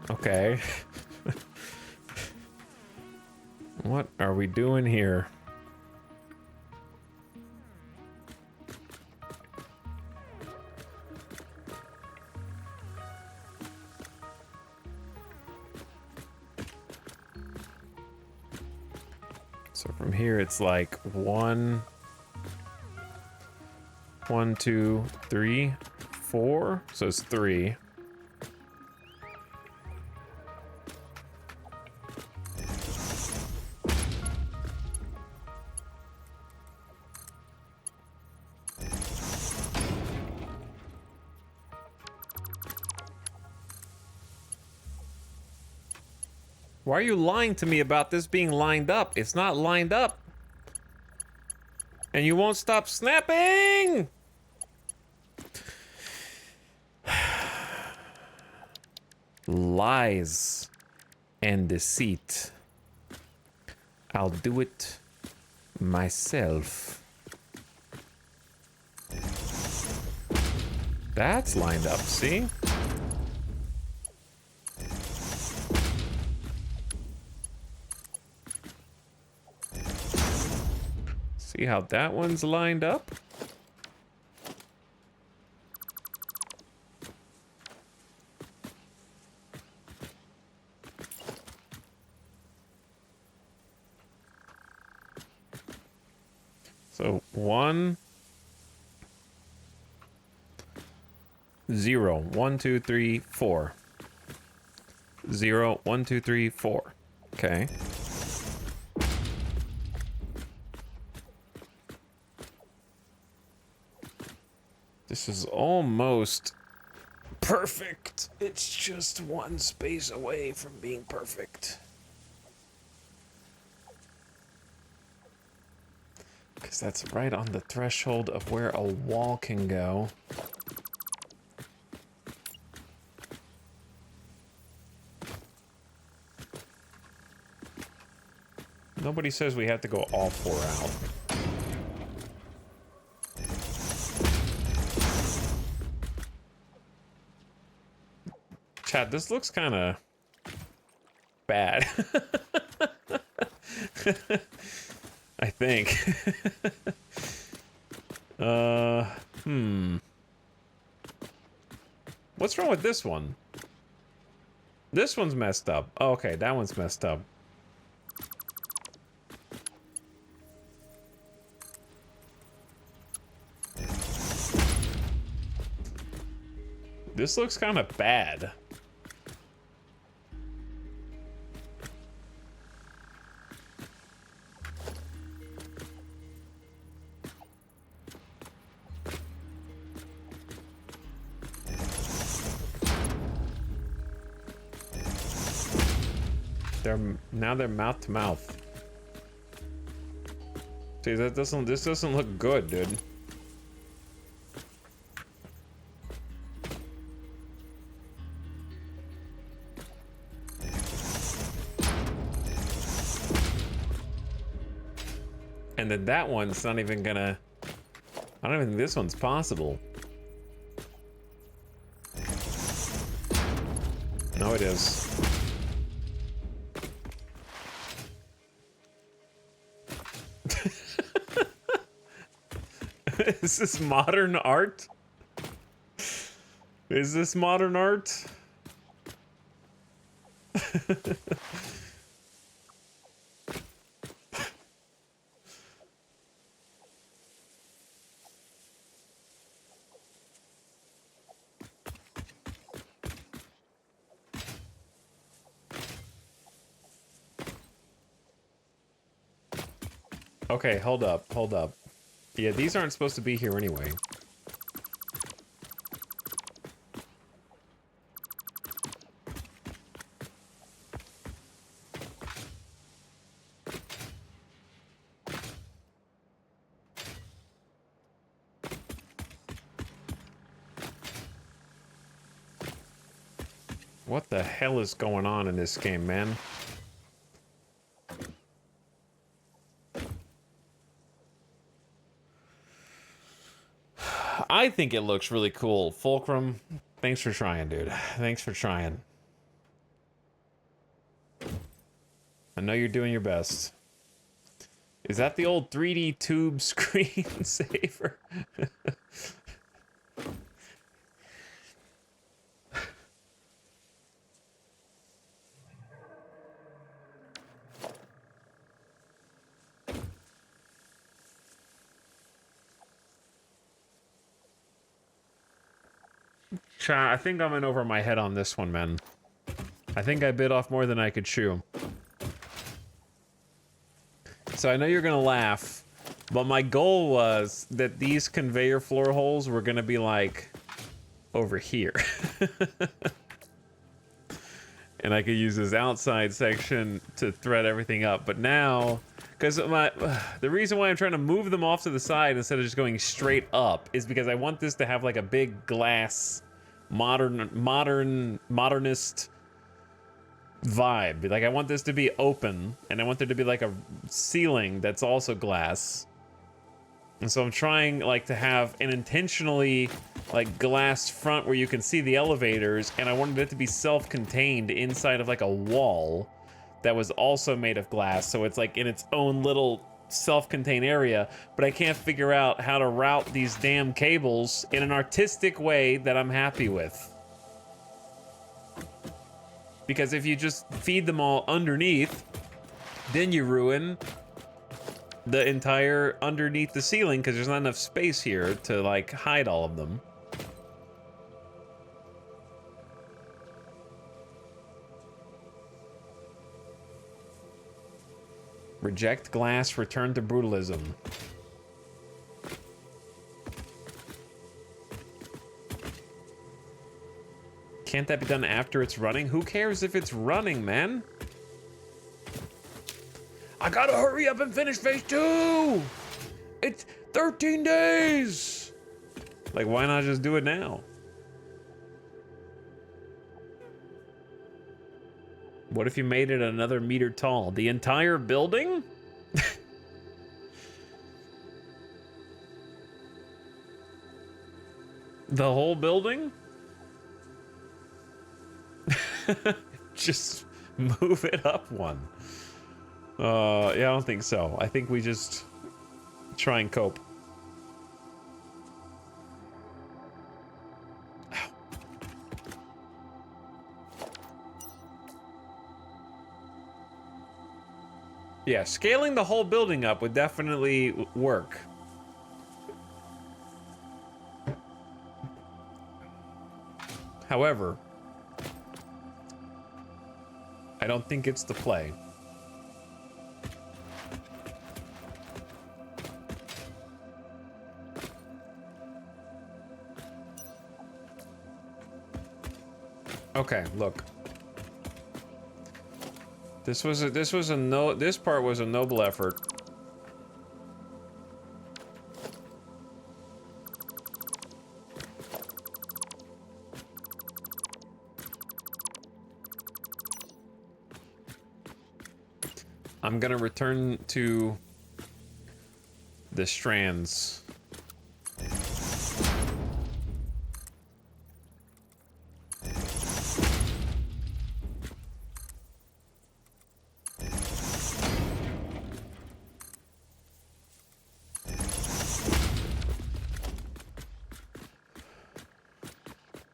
Okay. What are we doing here? So from here it's like 1, 2, 3, 4. So it's 3. Why are you lying to me about this being lined up? It's not lined up. And you won't stop snapping! Lies and deceit. I'll do it myself. That's lined up, see? See how that one's lined up? So 1 0 1 2 3 4 0 1 2 3 4. Okay. This is almost perfect. It's just one space away from being perfect. Because that's right on the threshold of where a wall can go. Nobody says we have to go all 4 out. Chad, this looks kind of bad. I think. What's wrong with this one? This one's messed up. Oh, okay, that one's messed up. This looks kind of bad. They're mouth to mouth. See, this doesn't look good, dude. And then that one's not even gonna... I don't even think this one's possible. No, it is. Is this modern art? Is this modern art? Okay, hold up, hold up. Yeah, these aren't supposed to be here anyway. What the hell is going on in this game, man? I think it looks really cool. Fulcrum, thanks for trying, dude. Thanks for trying. I know you're doing your best. Is that the old 3D tube screensaver? I think I'm in over my head on this one, man. I think I bit off more than I could chew. So I know you're gonna laugh, but my goal was that these conveyor floor holes were gonna be like over here. And I could use this outside section to thread everything up. But now, Because the reason why I'm trying to move them off to the side instead of just going straight up is because I want this to have like a big glass, modernist vibe. Like I want this to be open, and I want there to be like a ceiling that's also glass. And so I'm trying like to have an intentionally like glass front where you can see the elevators, and I wanted it to be self-contained inside of like a wall that was also made of glass, so it's like in its own little self-contained area, but I can't figure out how to route these damn cables in an artistic way that I'm happy with. Because if you just feed them all underneath, then you ruin the entire underneath the ceiling because there's not enough space here to like hide all of them. Reject glass, return to brutalism. Can't that be done after it's running? Who cares if it's running, man? I gotta hurry up and finish phase 2! It's 13 days! Like, why not just do it now? What if you made it another meter tall? The entire building? The whole building? Just move it up one. Yeah, I don't think so. I think we just try and cope. Yeah, scaling the whole building up would definitely work. However, I don't think it's the play. Okay, look. This part was a noble effort. I'm gonna return to the strands.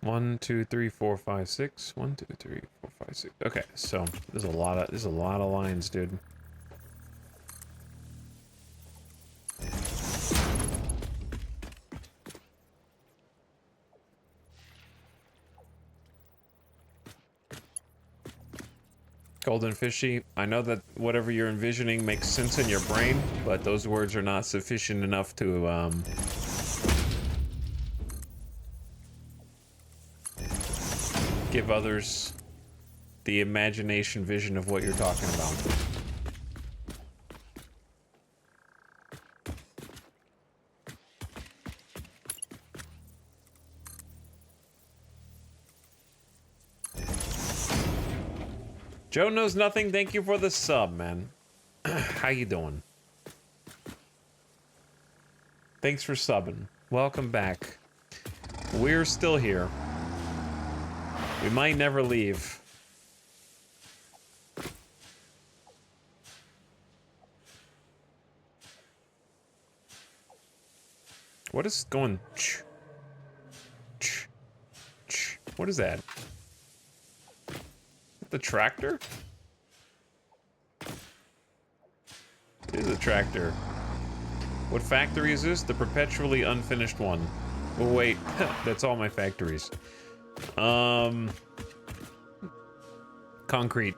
One, two, three, four, five, six. 1, 2, 3, 4, 5, 6. Okay, so there's a lot of lines, dude. Golden fishy, I know that whatever you're envisioning makes sense in your brain, but those words are not sufficient enough to give others the imagination vision of what you're talking about. Joe knows nothing. Thank you for the sub, man. How you doing? Thanks for subbing. Welcome back. We're still here. We might never leave. What is going? What is that? The tractor? It is a tractor. What factory is this? The perpetually unfinished one. Oh wait, that's all my factories. Concrete.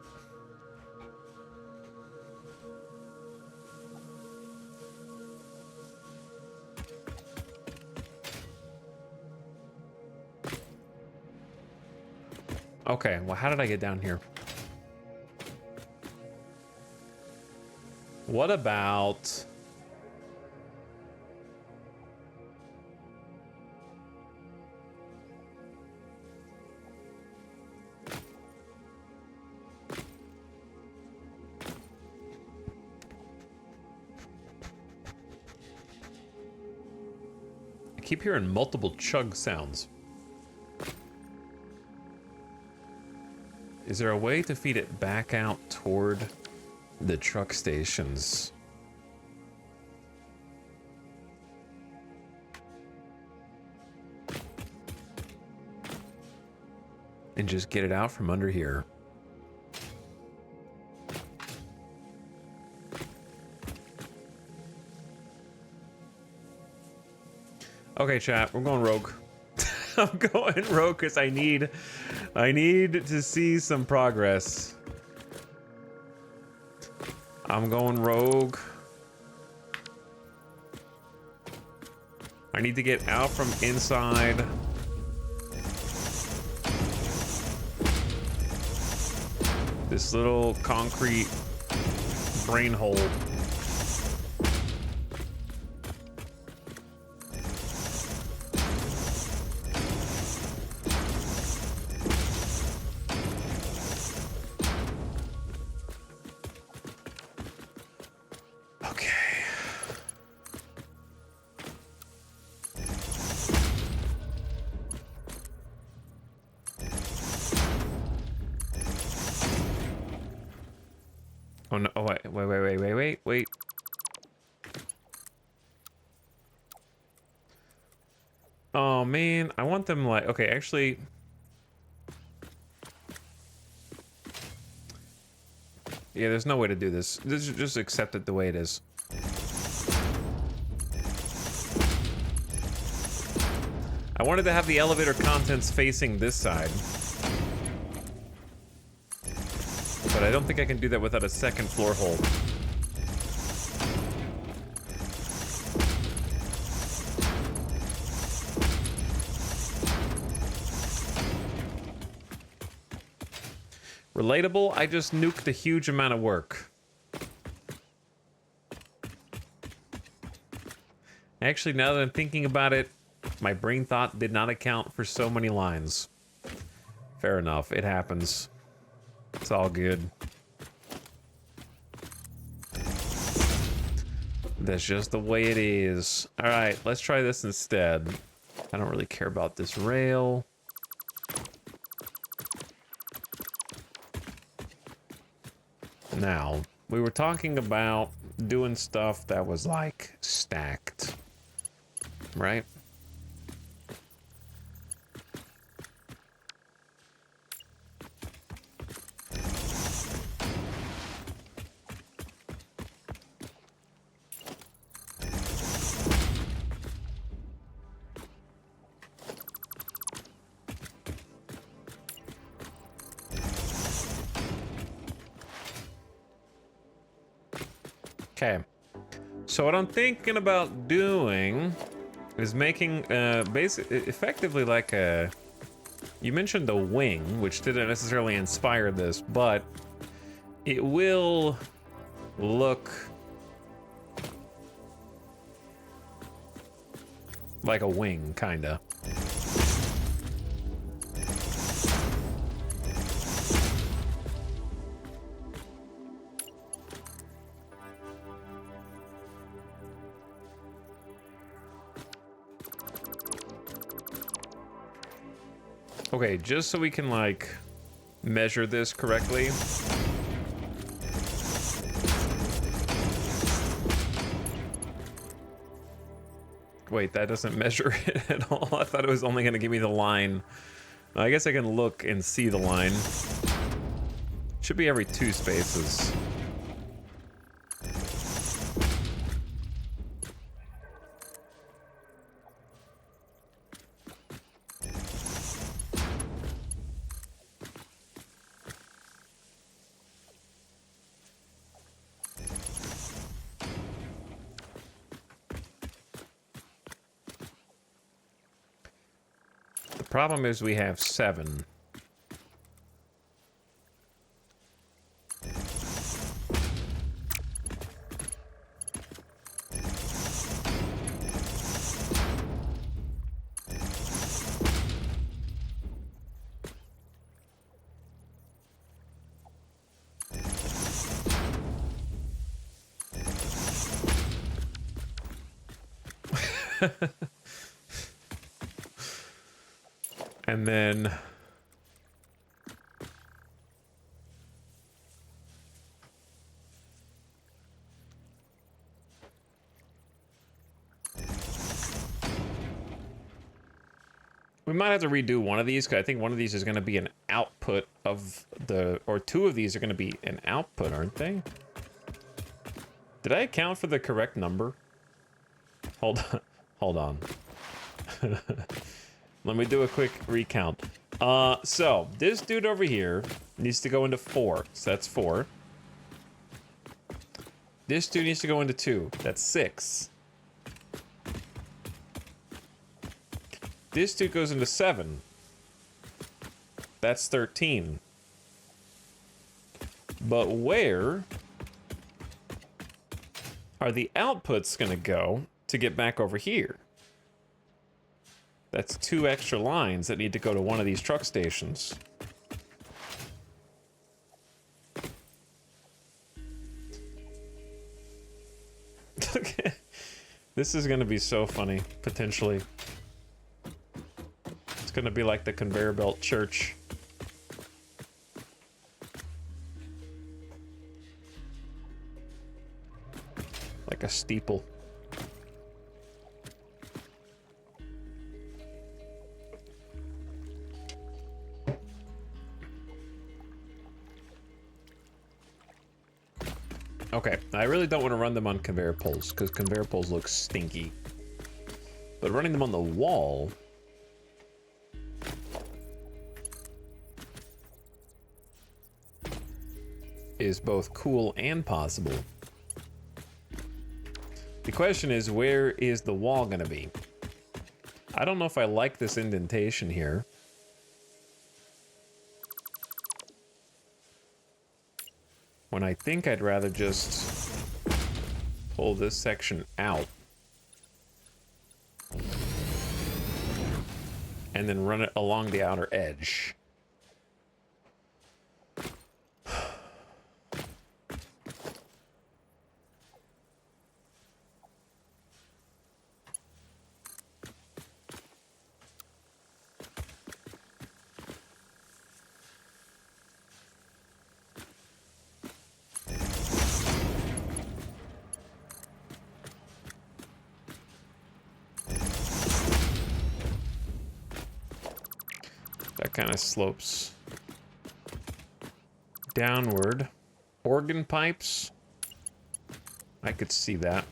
Okay, well, how did I get down here? What about... I keep hearing multiple chug sounds. Is there a way to feed it back out toward the truck stations? And just get it out from under here. Okay, chat, we're going rogue. I'm going rogue because I need to see some progress. I'm going rogue. I need to get out from inside. This little concrete brain hole. Oh no, oh, wait. Oh man, I want them like, okay, actually. Yeah, there's no way to do this. Just accept it the way it is. I wanted to have the elevator contents facing this side. But I don't think I can do that without a second floor hole. Relatable, I just nuked a huge amount of work. Actually, now that I'm thinking about it, my brain thought did not account for so many lines. Fair enough, it happens. It's all good. That's just the way it is. All right, let's try this instead. I don't really care about this rail. Now, we were talking about doing stuff that was like stacked, right? Okay, so what I'm thinking about doing is making effectively like a, you mentioned the wing, which didn't necessarily inspire this, but it will look like a wing, kinda. Okay, just so we can, like, measure this correctly. Wait, that doesn't measure it at all. I thought it was only going to give me the line. I guess I can look and see the line. Should be every 2 spaces. Problem is we have 7. And then... we might have to redo one of these, because I think one of these is going to be an output of the... or two of these are going to be an output, aren't they? Did I account for the correct number? Hold on. Hold on. Let me do a quick recount. So, this dude over here needs to go into 4. So that's 4. This dude needs to go into 2. That's 6. This dude goes into 7. That's 13. But where are the outputs gonna go to get back over here? That's 2 extra lines that need to go to one of these truck stations. This is gonna be so funny, potentially. It's gonna be like the conveyor belt church. Like a steeple. Okay, I really don't want to run them on conveyor poles, because conveyor poles look stinky. But running them on the wall... is both cool and possible. The question is, where is the wall gonna be? I don't know if I like this indentation here. When I think I'd rather just pull this section out and then run it along the outer edge. Kind of slopes downward. Organ pipes, I could see that.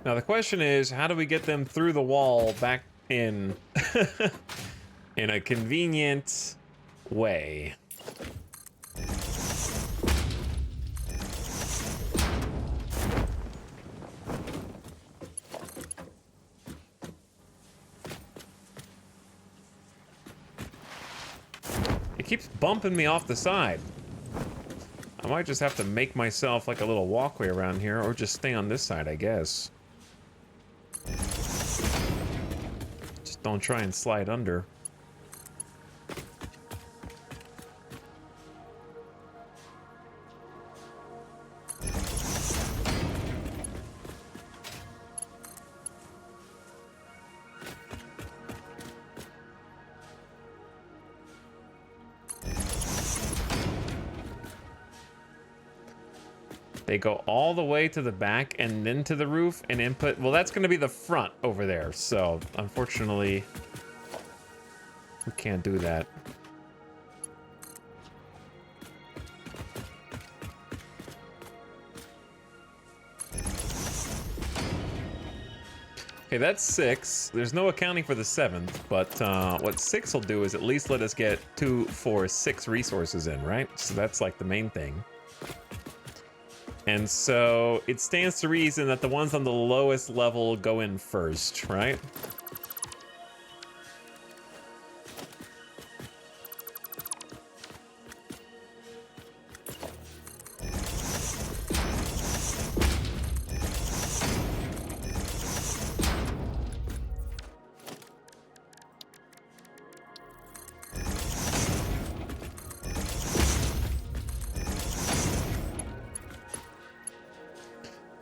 Now the question is, how do we get them through the wall back in in a convenient way? It keeps bumping me off the side. I might just have to make myself like a little walkway around here, or just stay on this side, I guess. Just don't try and slide under. They go all the way to the back and then to the roof and input. Well, that's going to be the front over there. So, unfortunately, we can't do that. Okay, that's 6. There's no accounting for the 7th, but what 6 will do is at least let us get 2, 4, 6 resources in, right? So that's like the main thing. And so it stands to reason that the ones on the lowest level go in first, right?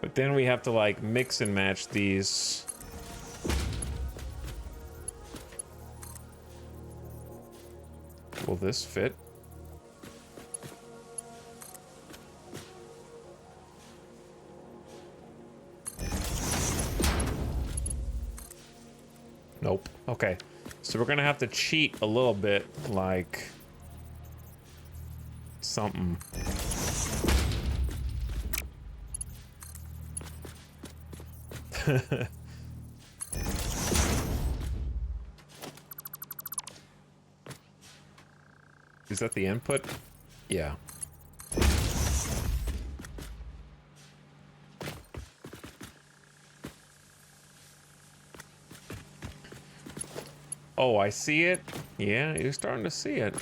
But then we have to like mix and match these. Will this fit? Nope. Okay. So we're gonna have to cheat a little bit, like something. Is that the input? Yeah. Oh, I see it. Yeah, you're starting to see it.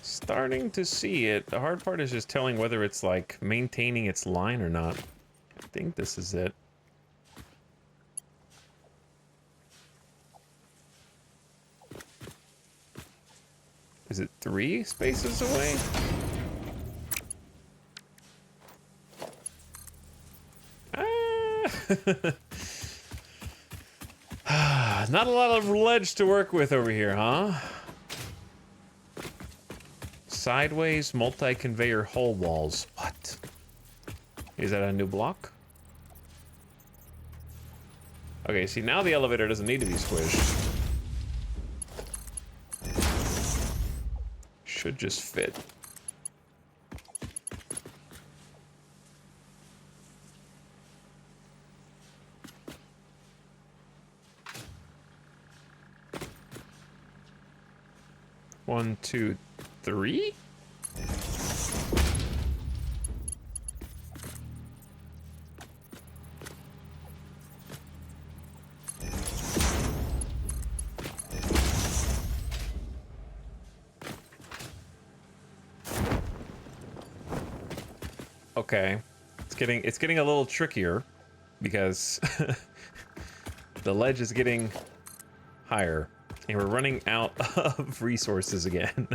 Starting to see it. The hard part is just telling whether it's like maintaining its line or not. I think this is it. Is it 3 spaces away? Ah. Not a lot of ledge to work with over here, huh? Sideways multi-conveyor hull walls. What? Is that a new block? Okay, see, now the elevator doesn't need to be squished. Should just fit. One, two, three? Okay. It's getting a little trickier because the ledge is getting higher and we're running out of resources again.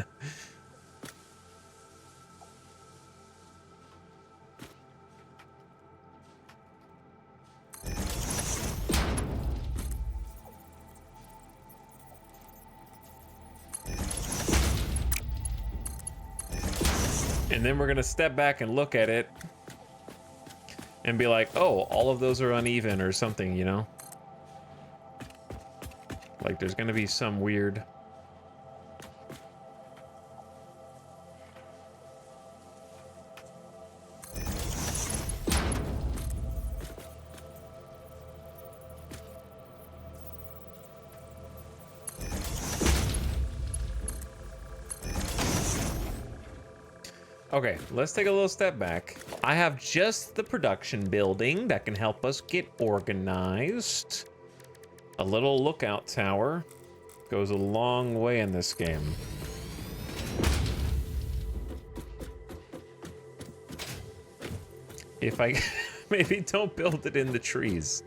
And then we're gonna step back and look at it and be like, oh, all of those are uneven or something, you know? Like there's gonna be some weird... Okay, let's take a little step back. I have just the production building that can help us get organized. A little lookout tower goes a long way in this game. If I maybe don't build it in the trees.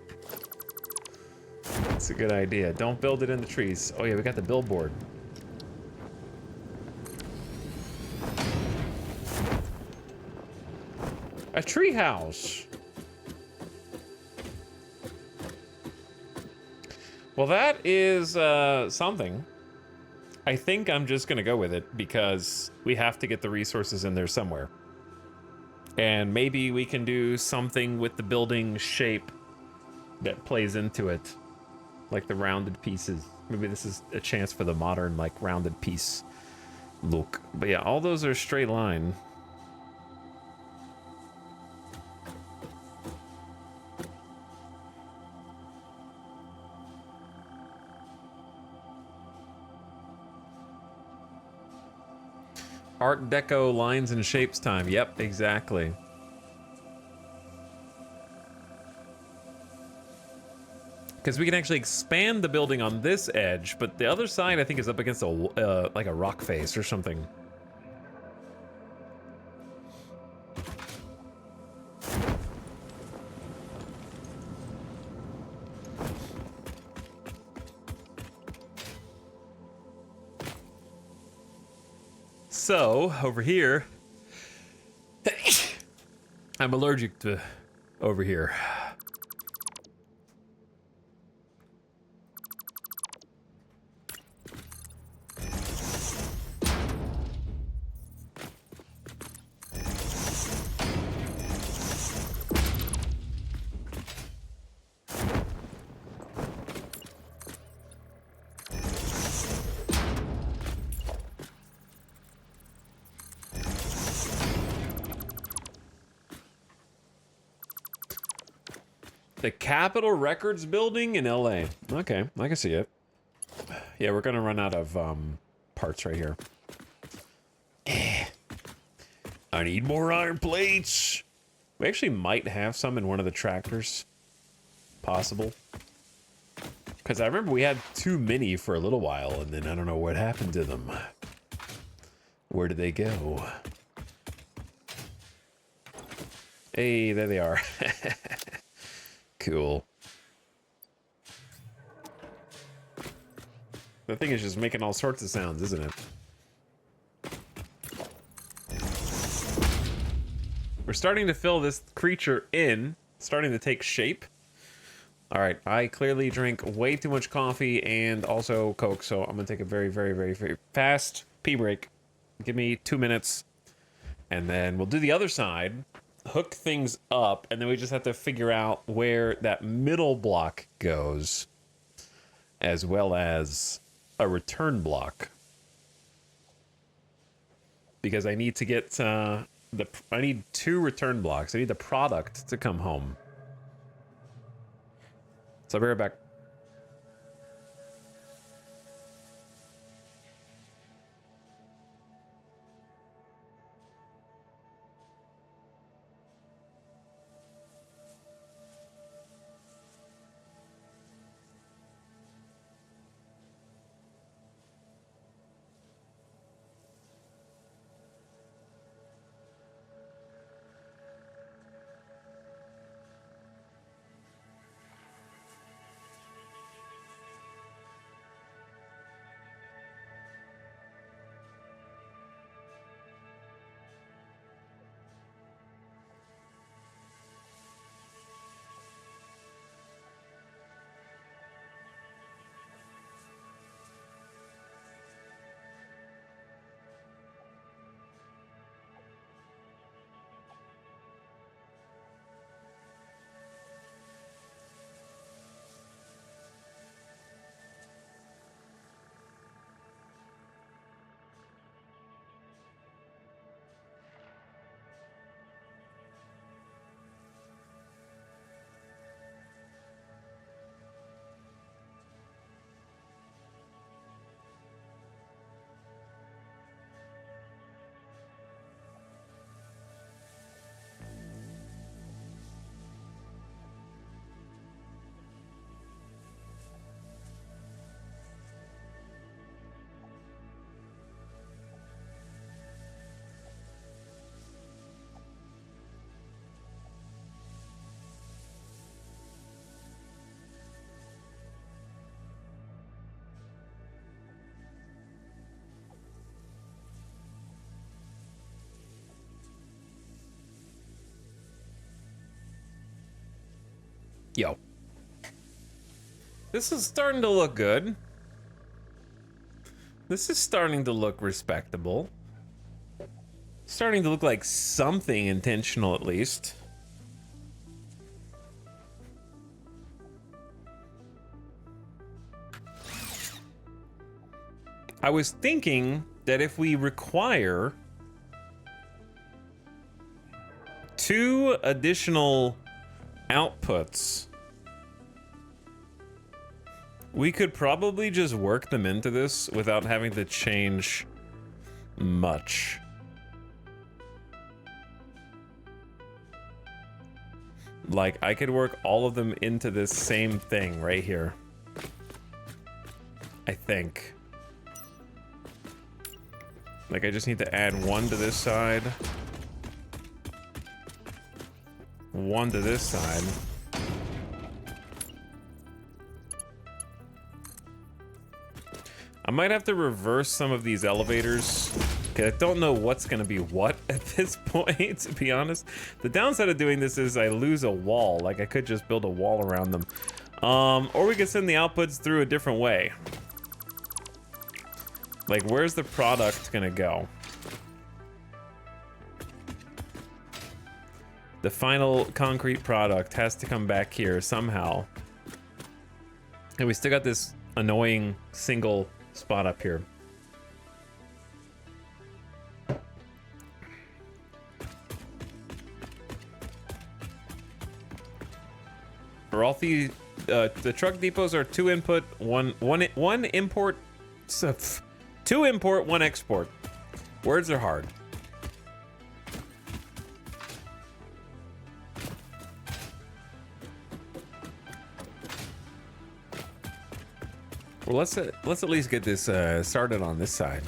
That's a good idea. Don't build it in the trees. Oh yeah, we got the billboard. A tree house. Well, that is something. I think I'm just gonna go with it because we have to get the resources in there somewhere. And maybe we can do something with the building shape that plays into it. Like the rounded pieces. Maybe this is a chance for the modern, like, rounded piece look. But yeah, all those are straight line. Art Deco lines and shapes time. Yep, exactly. Because we can actually expand the building on this edge, but the other side I think is up against a like a rock face or something. So, over here, I'm allergic to over here. The Capitol Records building in LA. Okay, I can see it. Yeah, we're gonna run out of parts right here. I need more iron plates. We actually might have some in one of the tractors. Possible. Because I remember we had too many for a little while, and then I don't know what happened to them. Where did they go? Hey, there they are. Cool. The thing is just making all sorts of sounds, isn't it? We're starting to fill this creature in, starting to take shape. All right, I clearly drink way too much coffee and also Coke, so I'm gonna take a very, very, very, very fast pee break. Give me 2 minutes, and then we'll do the other side, hook things up, and then we just have to figure out where that middle block goes, as well as a return block. Because I need to get I need 2 return blocks. I need the product to come home. So I'll be right back. Yo. This is starting to look good. This is starting to look respectable. Starting to look like something intentional, at least. I was thinking that if we require 2 additional outputs, we could probably just work them into this without having to change much. Like, I could work all of them into this same thing right here. I think. Like, I just need to add 1 to this side. 1 to this side. I might have to reverse some of these elevators Okay, I don't know what's gonna be what at this point, to be honest. The downside of doing this is I lose a wall. Like, I could just build a wall around them. Or we could send the outputs through a different way. Like, where's the product gonna go? The final concrete product has to come back here somehow. And we still got this annoying single spot up here. For all the truck depots are 2 input, one import, so 2 import, 1 export. Words are hard. Well, let's at least get this started on this side.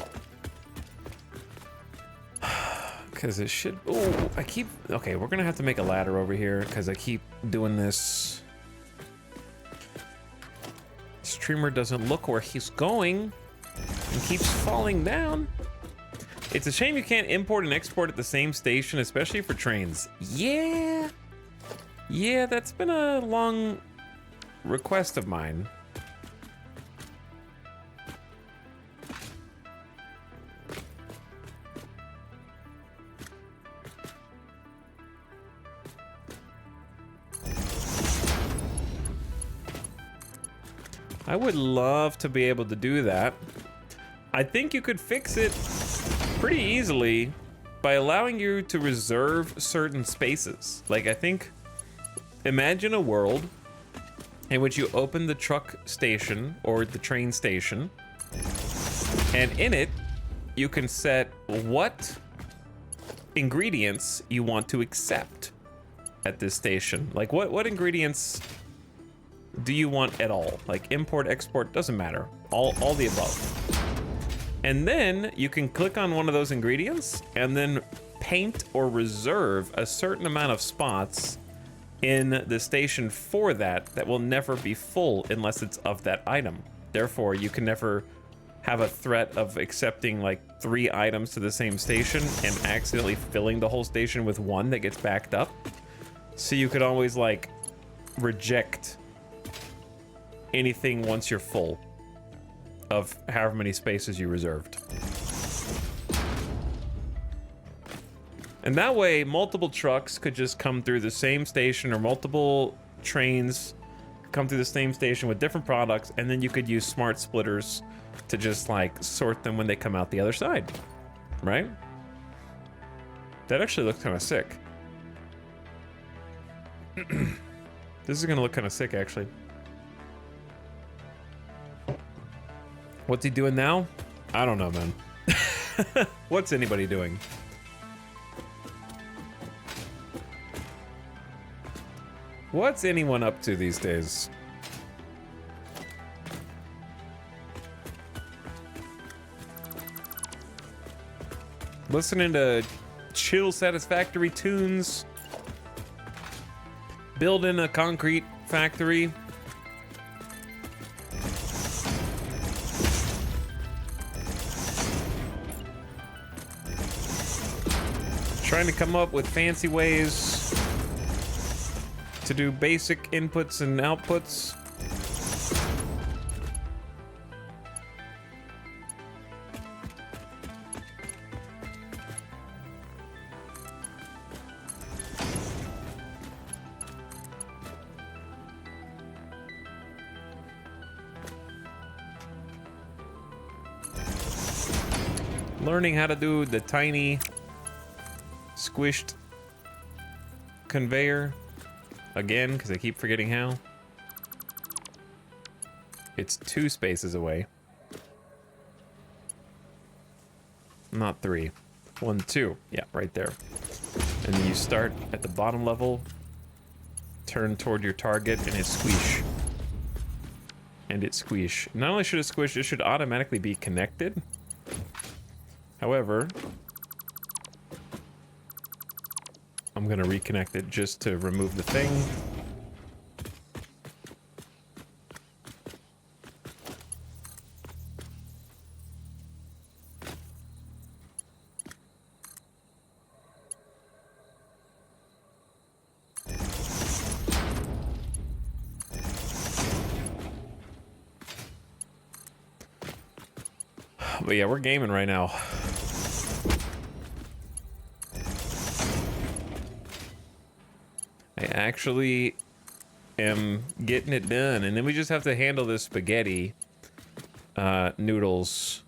Because it should... Oh, I keep... Okay, we're going to have to make a ladder over here because I keep doing this. Streamer doesn't look where he's going and keeps falling down. It's a shame you can't import and export at the same station, especially for trains. Yeah. Yeah, that's been a long request of mine. I would love to be able to do that. I think you could fix it pretty easily by allowing you to reserve certain spaces. Like, I think, imagine a world in which you open the truck station or the train station, and in it, you can set what ingredients you want to accept at this station. Like, what ingredients do you want at all? Like, import, export, doesn't matter. All the above. And then you can click on one of those ingredients and then paint or reserve a certain amount of spots in the station for that will never be full unless it's of that item. Therefore, you can never have a threat of accepting like 3 items to the same station and accidentally filling the whole station with one that gets backed up. So you could always like reject anything once you're full of however many spaces you reserved. And that way, multiple trucks could just come through the same station, or multiple trains come through the same station with different products, and then you could use smart splitters to just like sort them when they come out the other side, right? That actually looks kind of sick. This is gonna look kind of sick, actually. What's he doing now? I don't know, man. What's anybody doing? What's anyone up to these days? Listening to chill Satisfactory tunes. Building a concrete factory. Trying to come up with fancy ways to do basic inputs and outputs. Learning how to do the tiny squished conveyor again, because I keep forgetting how. It's 2 spaces away, not 3. 1, 2, yeah, right there. And then you start at the bottom level, turn toward your target, and it squish. And it squish. Not only should it squish, it should automatically be connected. However, I'm gonna reconnect it just to remove the thing. But yeah, we're gaming right now. I actually am getting it done, and then we just have to handle this spaghetti noodles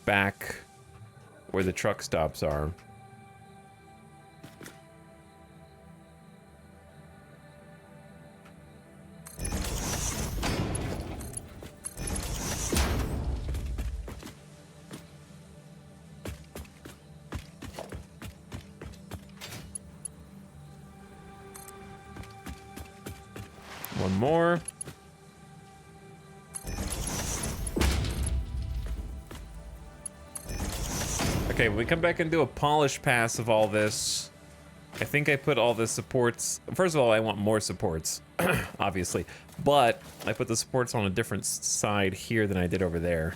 back where the truck stops are. One more. Okay, when we come back and do a polish pass of all this, I think I put all the supports... First of all, I want more supports, obviously. But I put the supports on a different side here than I did over there.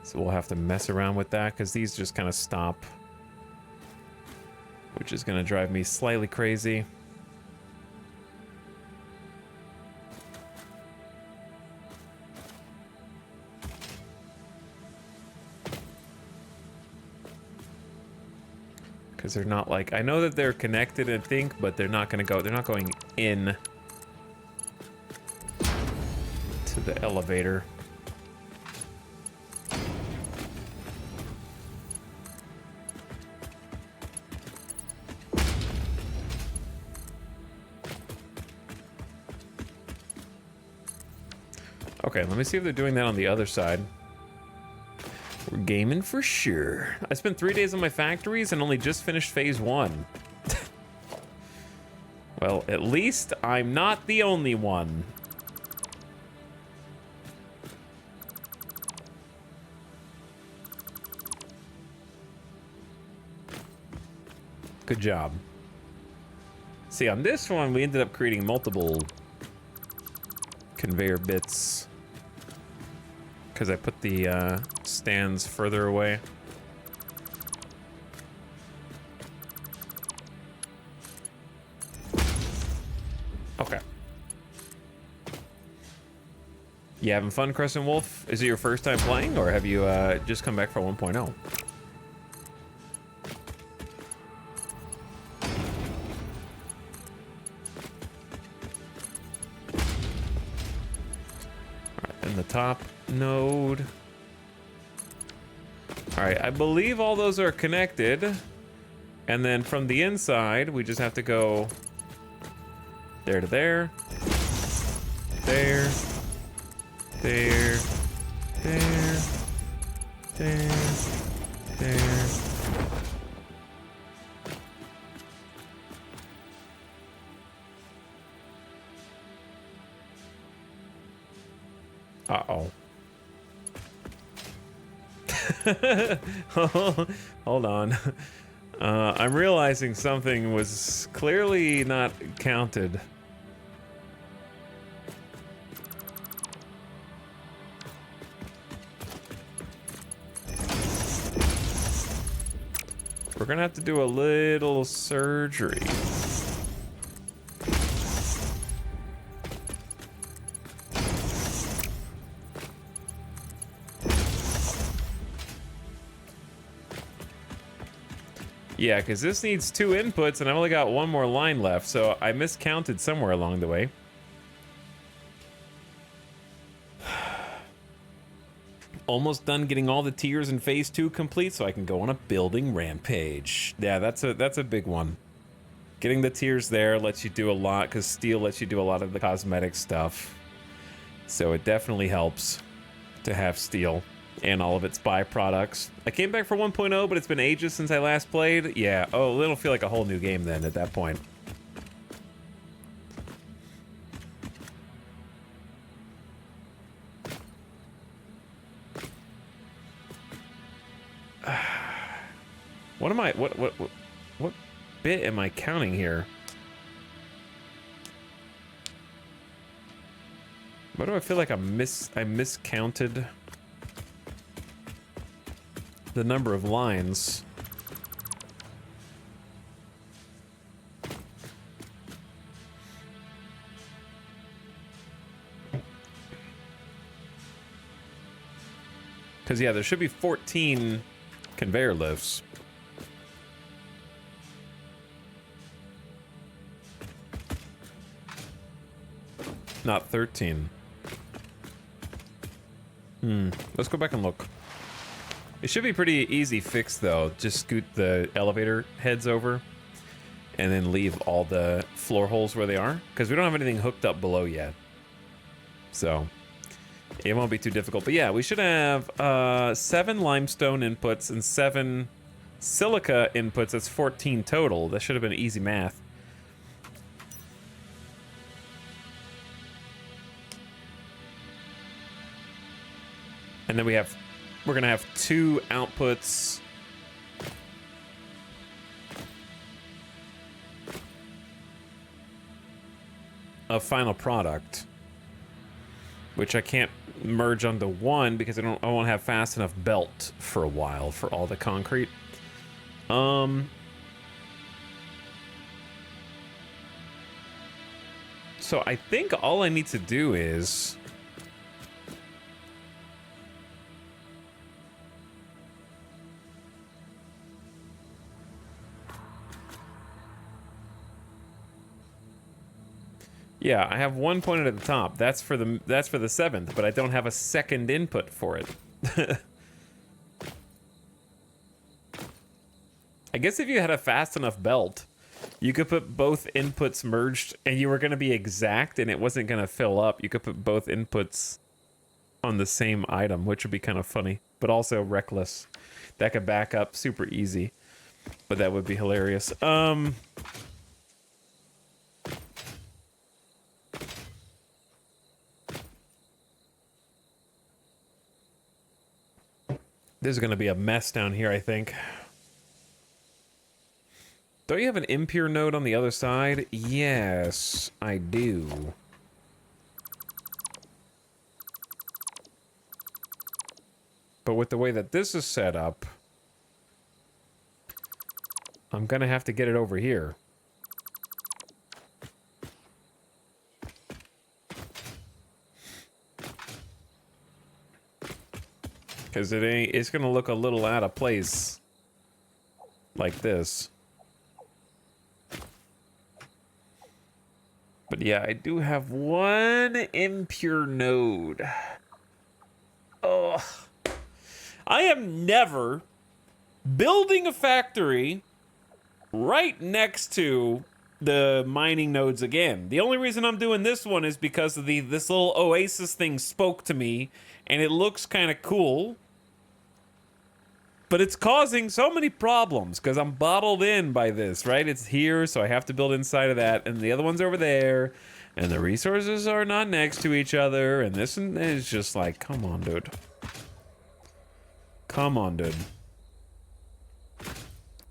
So we'll have to mess around with that, because these just kind of stop. Which is going to drive me slightly crazy. Because they're not like, I know that they're connected, I think, but they're not gonna go, they're not going in to the elevator. Okay, let me see if they're doing that on the other side. We're gaming for sure. I spent 3 days on my factories and only just finished phase 1. Well, at least I'm not the only one. Good job. See, on this one, we ended up creating multiple conveyor bits. Because I put the stands further away. Okay. You having fun, Crescent Wolf? Is it your first time playing, or have you just come back for 1.0? Alright, and the top node. All right, I believe all those are connected. And then from the inside, we just have to go there to there. There. There. There. There. There. Uh-oh. Hold on. I'm realizing something was clearly not counted. We're gonna have to do a little surgery. Yeah, because this needs 2 inputs, and I've only got 1 more line left, so I miscounted somewhere along the way. Almost done getting all the tiers in phase 2 complete, so I can go on a building rampage. Yeah, that's a big one. Getting the tiers there lets you do a lot, because steel lets you do a lot of the cosmetic stuff. So it definitely helps to have steel and all of its byproducts. I came back for 1.0, but it's been ages since I last played. Yeah, oh, it'll feel like a whole new game then at that point. What am I, what bit am I counting here? Why do I feel like I miscounted the number of lines? Because, yeah, there should be 14 conveyor lifts. Not 13. Let's go back and look. It should be pretty easy fix, though. Just scoot the elevator heads over and then leave all the floor holes where they are, because we don't have anything hooked up below yet. So it won't be too difficult. But yeah, we should have 7 limestone inputs and 7 silica inputs. That's 14 total. That should have been easy math. And then we're gonna have 2 outputs. Of final product, which I can't merge onto one because I won't have fast enough belt for a while for all the concrete. So I think all I need to do is yeah, I have one pointed at the top. That's for the 7th, but I don't have a second input for it. I guess if you had a fast enough belt, you could put both inputs merged and you were going to be exact and it wasn't going to fill up. You could put both inputs on the same item, which would be kind of funny, but also reckless. That could back up super easy, but that would be hilarious. There's going to be a mess down here, I think. Don't you have an impure node on the other side? Yes, I do. But with the way that this is set up, I'm going to have to get it over here. Because it's going to look a little out of place. Like this. But yeah, I do have one impure node. Oh. I am never building a factory right next to the mining nodes again. The only reason I'm doing this one is because of this little oasis thing spoke to me. And it looks kind of cool. But it's causing so many problems because I'm bottled in by this, right? It's here, so I have to build inside of that, and the other one's over there, and the resources are not next to each other, and this is just like, come on, dude. Come on, dude.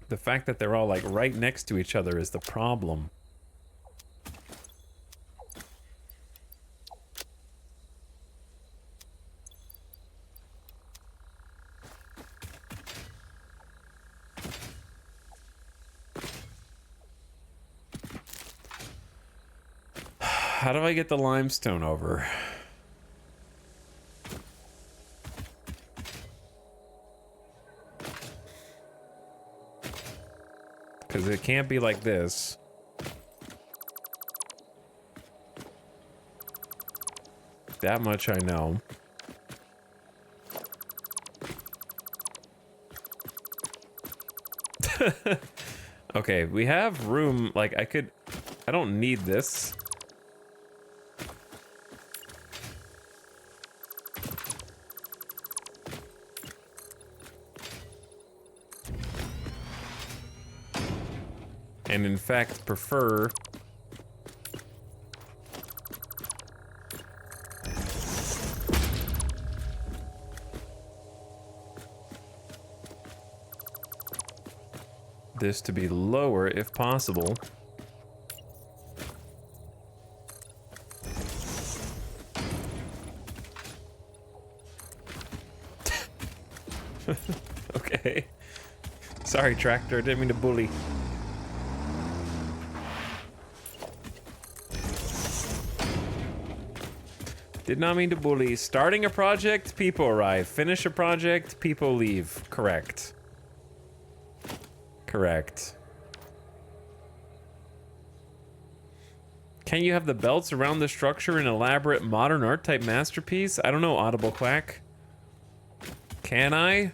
The fact that they're all like right next to each other is the problem. How do I get the limestone over? Because it can't be like this. That much I know. Okay, we have room, like I don't need this. And in fact, prefer this to be lower if possible. Okay. Sorry, tractor, didn't mean to bully. Did not mean to bully. Starting a project, people arrive. Finish a project, people leave. Correct. Correct. Can you have the belts around the structure an elaborate modern art type masterpiece? I don't know, Audible Quack. Can I?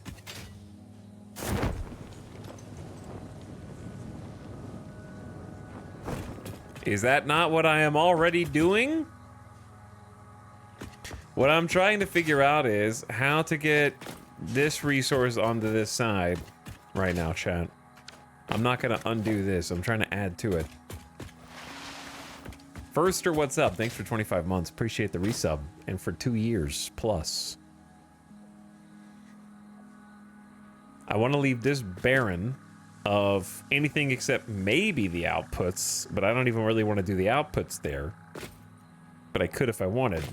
Is that not what I am already doing? What I'm trying to figure out is how to get this resource onto this side right now, chat. I'm not gonna undo this. I'm trying to add to it. Firster, what's up? Thanks for 25 months. Appreciate the resub. And for 2 years plus. I want to leave this barren of anything except maybe the outputs, but I don't even really want to do the outputs there. But I could if I wanted.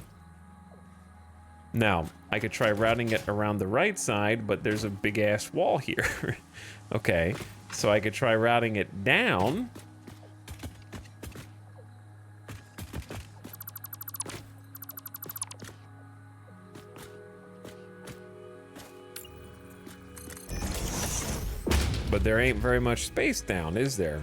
Now, I could try routing it around the right side, but there's a big-ass wall here. Okay, so I could try routing it down. But there ain't very much space down, is there?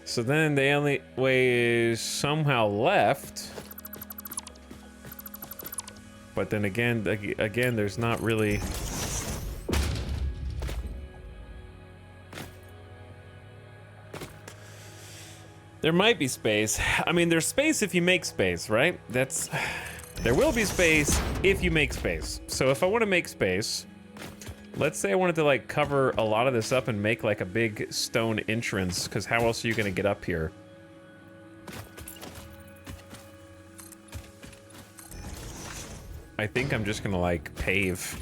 So then the only way is somehow left. But then again, there's not really... There might be space. I mean, there's space if you make space, right? That's... There will be space if you make space. So if I want to make space... Let's say I wanted to, like, cover a lot of this up and make, like, a big stone entrance, because how else are you going to get up here? I think I'm just going to, like, pave.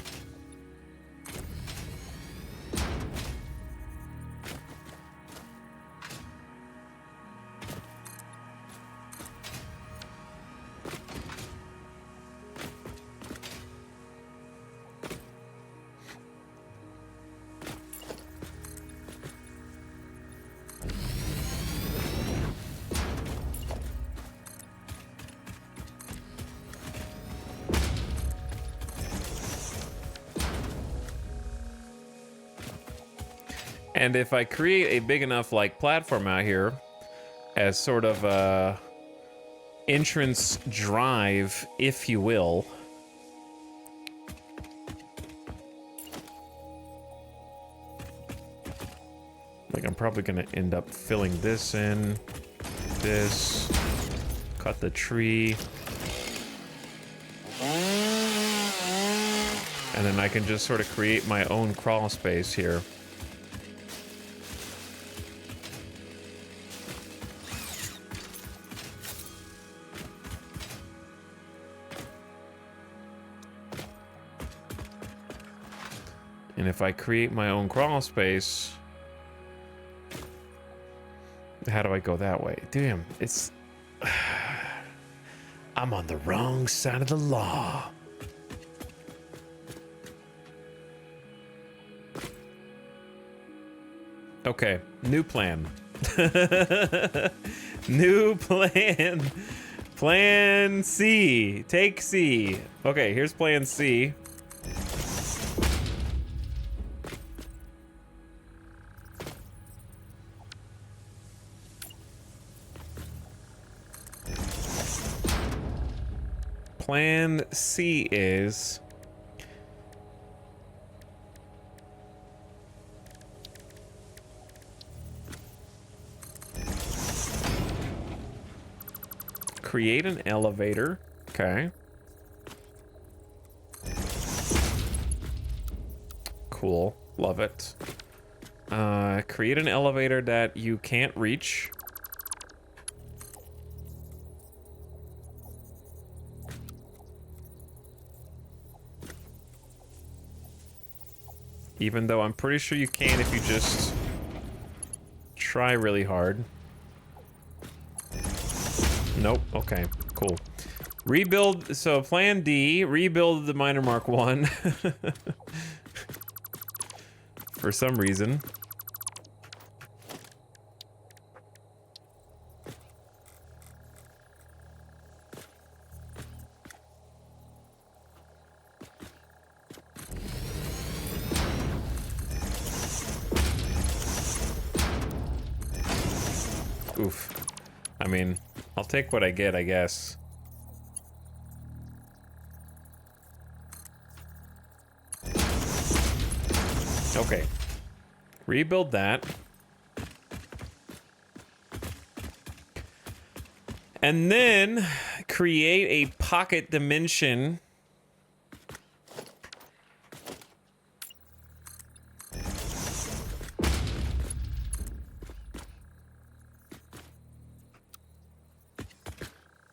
And if I create a big enough, like, platform out here as sort of a entrance drive, if you will, like, I'm probably gonna end up filling this in, this, cut the tree, and then I can just sort of create my own crawl space here. And if I create my own crawl space, how do I go that way? Damn, it's... I'm on the wrong side of the law. Okay, new plan. New plan. Plan C. Take C. Okay, here's plan C. Plan C is create an elevator. Okay. Cool. Love it. Create an elevator that you can't reach. Even though I'm pretty sure you can if you just try really hard. Nope. Okay, cool. Rebuild, so plan D, rebuild the Miner Mark 1. For some reason. Oof. I mean, I'll take what I get, I guess. Okay. Rebuild that. And then create a pocket dimension.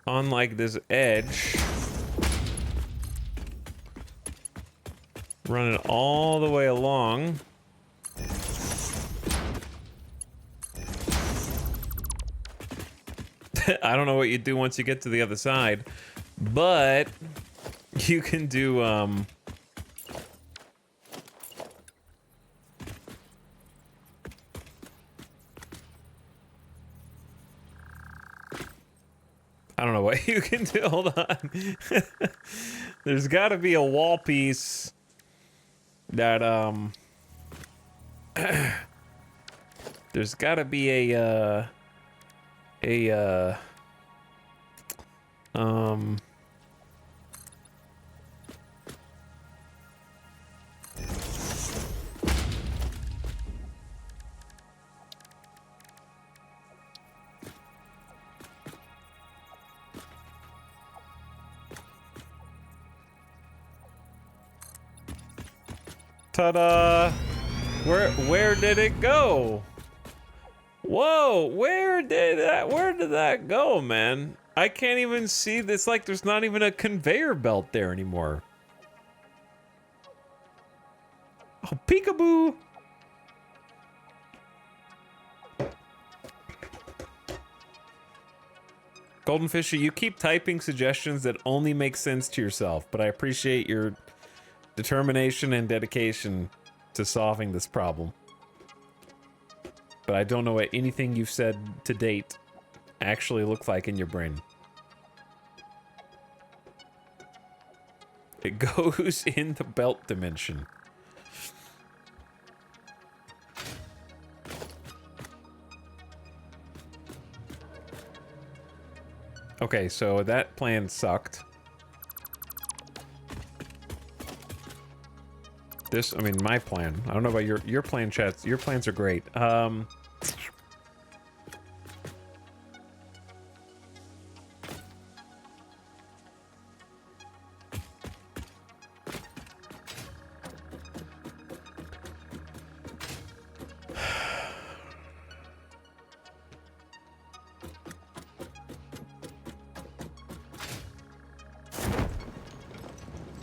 On like this edge. Run it all the way along. I don't know what you do once you get to the other side, but you can do, I don't know what you can do. Hold on. There's got to be a wall piece that, there's got to be ta-da! Where did it go? Whoa, where did that go, man? I can't even see this, like there's not even a conveyor belt there anymore. Oh, peekaboo! Golden Fisher, you keep typing suggestions that only make sense to yourself, but I appreciate your determination and dedication to solving this problem. But I don't know what anything you've said to date actually looks like in your brain. It goes in the belt dimension. Okay, so that plan sucked. This, I mean, my plan. I don't know about your plan, chats. Your plans are great.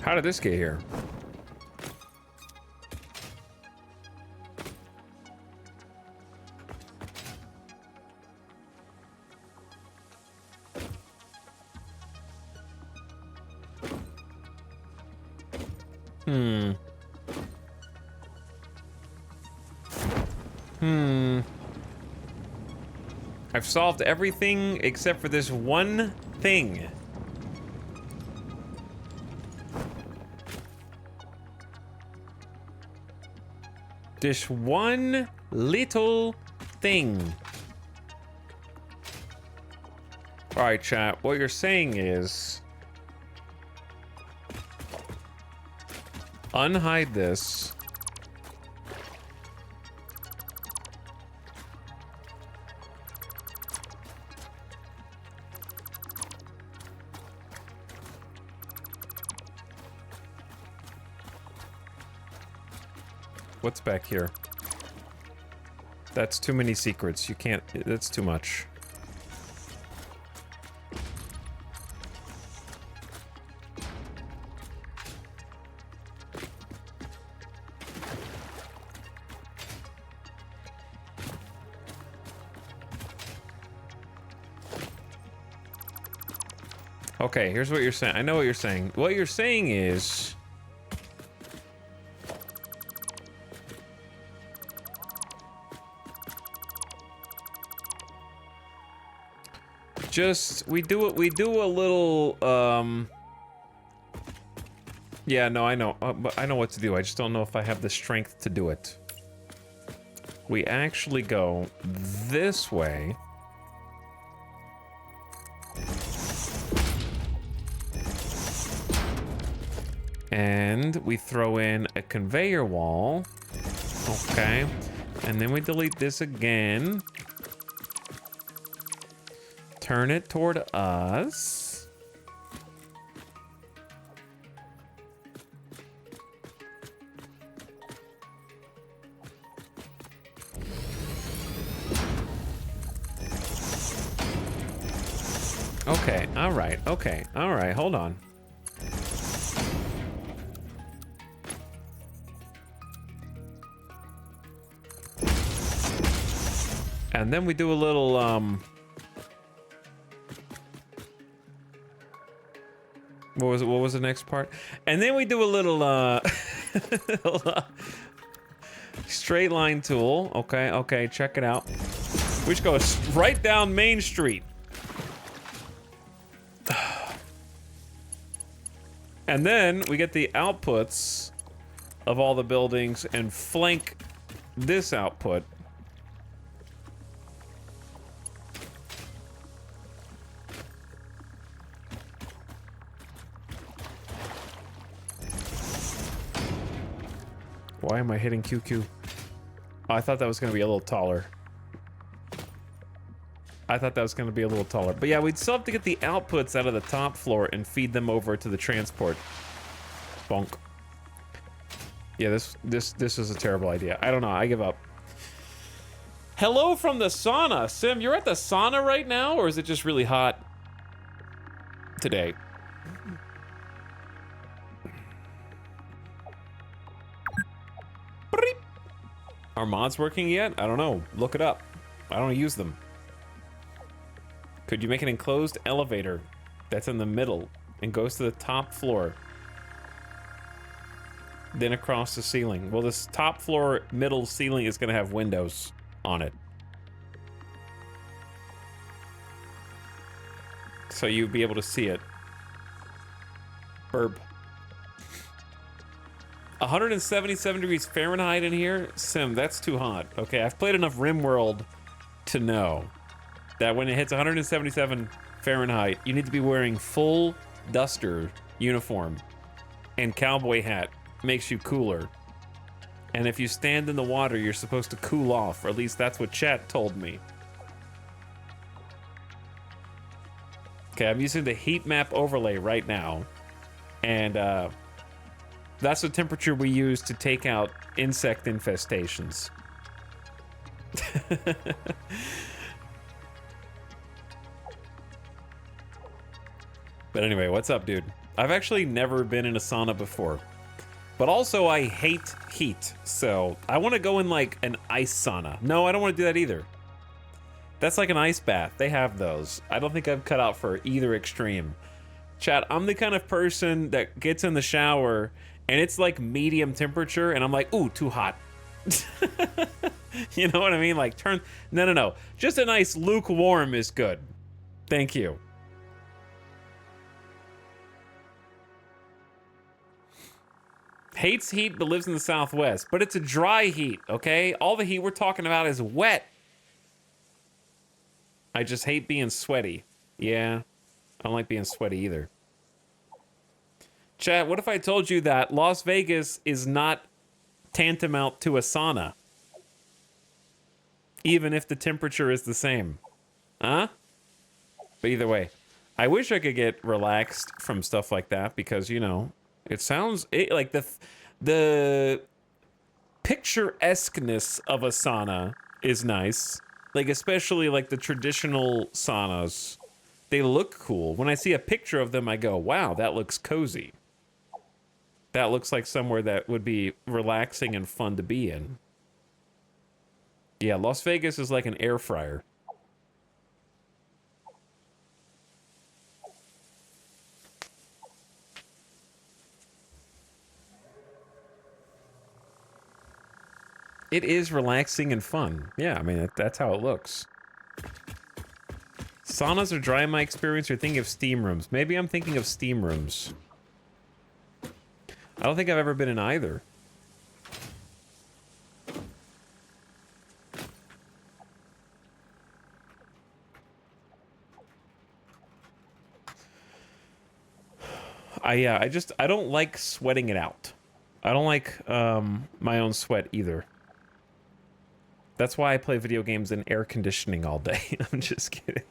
How did this get here? I've solved everything except for this one thing. This one little thing. All right, chat. What you're saying is unhide this. What's back here? That's too many secrets. You can't... That's too much. Okay, here's what you're saying. I know what you're saying. What you're saying is... just, we do a little, yeah, no, I know, but I know what to do. I just don't know if I have the strength to do it. We actually go this way. And we throw in a conveyor wall. Okay. And then we delete this again. Turn it toward us. Okay, alright, okay, alright, hold on. And then we do a little, what was the next part? And then we do a little, straight line tool. Okay, okay, check it out. We just go right down Main Street. And then we get the outputs of all the buildings and flank this output. Why am I hitting QQ? Oh, I thought that was going to be a little taller. I thought that was going to be a little taller. But yeah, we'd still have to get the outputs out of the top floor and feed them over to the transport. Bonk. Yeah, this is a terrible idea. I don't know. I give up. Hello from the sauna. Sim, you're at the sauna right now, or is it just really hot today? Are mods working yet? I don't know. Look it up. I don't use them. Could you make an enclosed elevator that's in the middle and goes to the top floor, then across the ceiling? Well, this top floor middle ceiling is going to have windows on it, so you'd be able to see it. Burp. 177 degrees Fahrenheit in here? Sim, that's too hot. Okay, I've played enough RimWorld to know that when it hits 177 Fahrenheit, you need to be wearing full duster uniform and cowboy hat. Makes you cooler. And if you stand in the water, you're supposed to cool off, or at least that's what chat told me. Okay, I'm using the heat map overlay right now, and that's the temperature we use to take out insect infestations. But anyway, what's up, dude? I've actually never been in a sauna before. But also, I hate heat, so I want to go in, like, an ice sauna. No, I don't want to do that either. That's like an ice bath. They have those. I don't think I'm cut out for either extreme. Chat, I'm the kind of person that gets in the shower, and it's, like, medium temperature, and I'm like, ooh, too hot. You know what I mean? Like, turn... No. Just a nice lukewarm is good. Thank you. Hates heat but lives in the Southwest. But it's a dry heat, okay? All the heat we're talking about is wet. I just hate being sweaty. Yeah, I don't like being sweaty either. Chat, what if I told you that Las Vegas is not tantamount to a sauna? Even if the temperature is the same. Huh? But either way, I wish I could get relaxed from stuff like that because, you know... It sounds like the picturesqueness of a sauna is nice. Like, especially like the traditional saunas. They look cool. When I see a picture of them, I go, wow, that looks cozy. That looks like somewhere that would be relaxing and fun to be in. Yeah, Las Vegas is like an air fryer. It is relaxing and fun. Yeah, I mean, that's how it looks. Saunas are dry in my experience. You're thinking of steam rooms. Maybe I'm thinking of steam rooms. I don't think I've ever been in either. I don't like sweating it out. I don't like my own sweat either. That's why I play video games in air conditioning all day. I'm just kidding.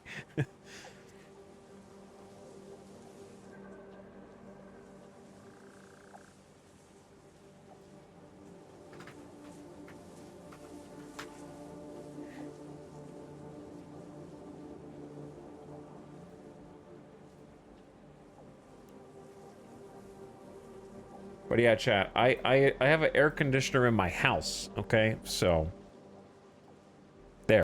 But yeah, chat, I have an air conditioner in my house, okay? So, there.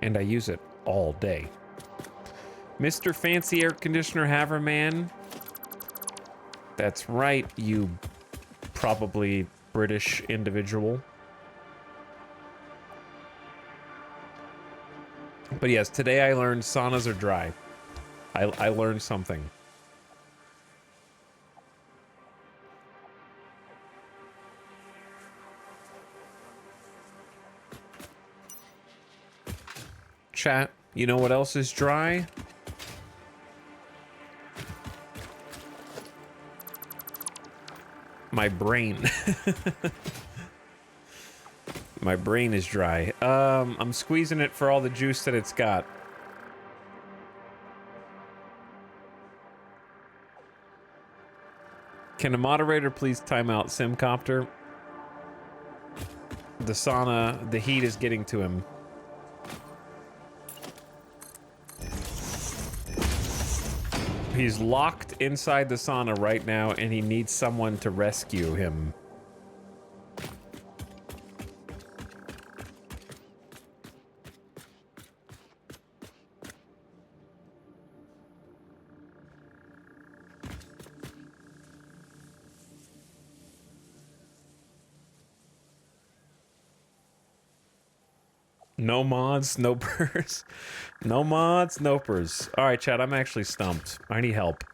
And I use it all day. Mr. Fancy Air Conditioner Haverman. That's right, you probably British individual. But yes, today I learned saunas are dry. I learned something. Chat, you know what else is dry? My brain. My brain is dry. I'm squeezing it for all the juice that it's got. Can a moderator please time out Simcopter? The sauna, the heat is getting to him. He's locked inside the sauna right now, and he needs someone to rescue him. No mods, no pers. No mods, no pers. All right, chat, I'm actually stumped. I need help.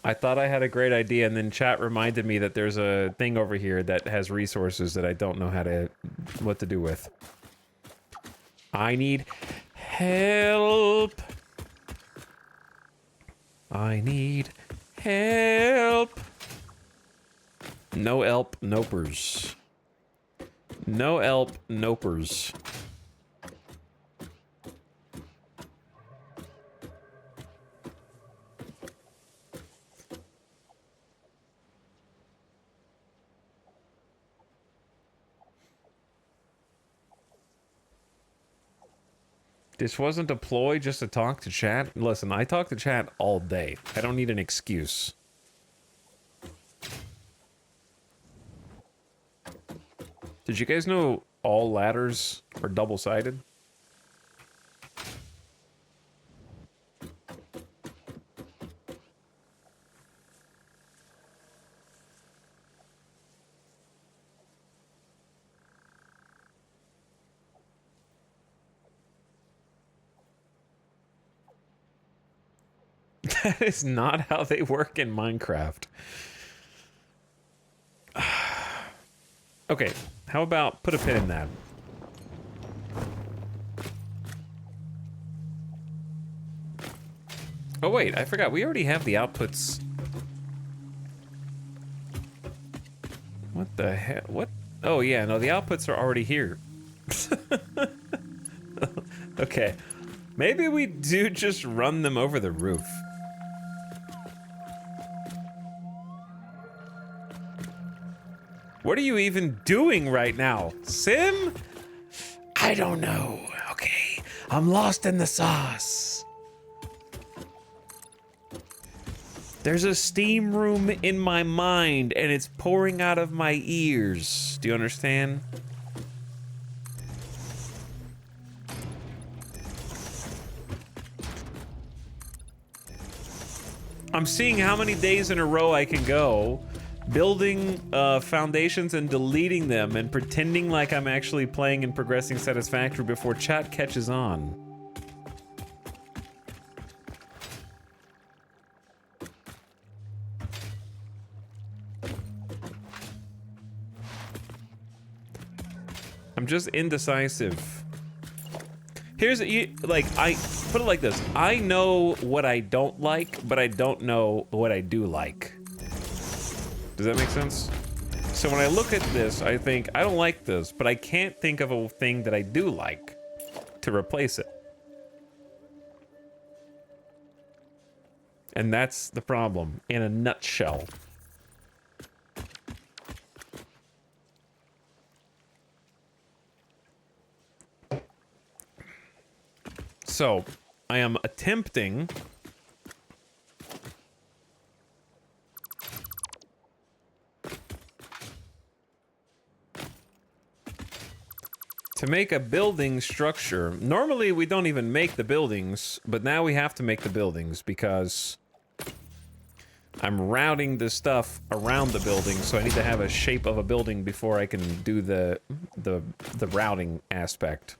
I thought I had a great idea, and then chat reminded me that there's a thing over here that has resources that I don't know what to do with. I need help. I need help. No help, nopers. No help, nopers. This wasn't a ploy just to talk to chat. Listen, I talk to chat all day. I don't need an excuse. Did you guys know all ladders are double-sided? That is not how they work in Minecraft. Okay, how about put a pin in that? Oh wait, I forgot. We already have the outputs. What the hell? What? Oh yeah, no, the outputs are already here. Okay. Maybe we do just run them over the roof. What are you even doing right now? Sim? I don't know. Okay. I'm lost in the sauce. There's a steam room in my mind and it's pouring out of my ears. Do you understand? I'm seeing how many days in a row I can go building foundations and deleting them and pretending like I'm actually playing and progressing Satisfactory before chat catches on. I'm just indecisive. Here's like, I put it like this. I know what I don't like, but I don't know what I do like. Does that make sense? So when I look at this, I think, I don't like this, but I can't think of a thing that I do like to replace it. And that's the problem, in a nutshell. So, I am attempting to make a building structure. Normally, we don't even make the buildings, but now we have to make the buildings because I'm routing the stuff around the building, so I need to have a shape of a building before I can do the routing aspect.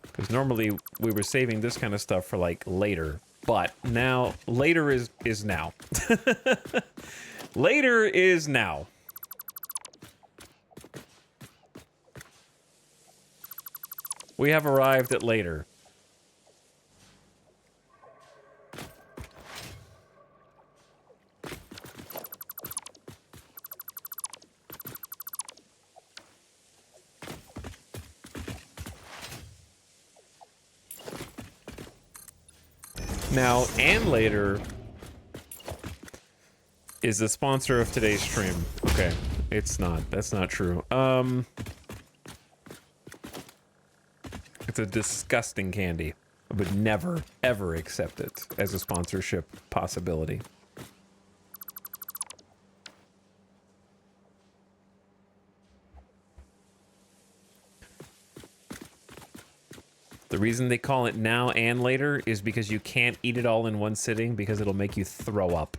Because normally we were saving this kind of stuff for like later, but now later is now. Later is now. We have arrived at later. Now, and later is the sponsor of today's stream. Okay, it's not. That's not true. It's a disgusting candy. I would never, ever accept it as a sponsorship possibility. The reason they call it now and later is because you can't eat it all in one sitting because it'll make you throw up.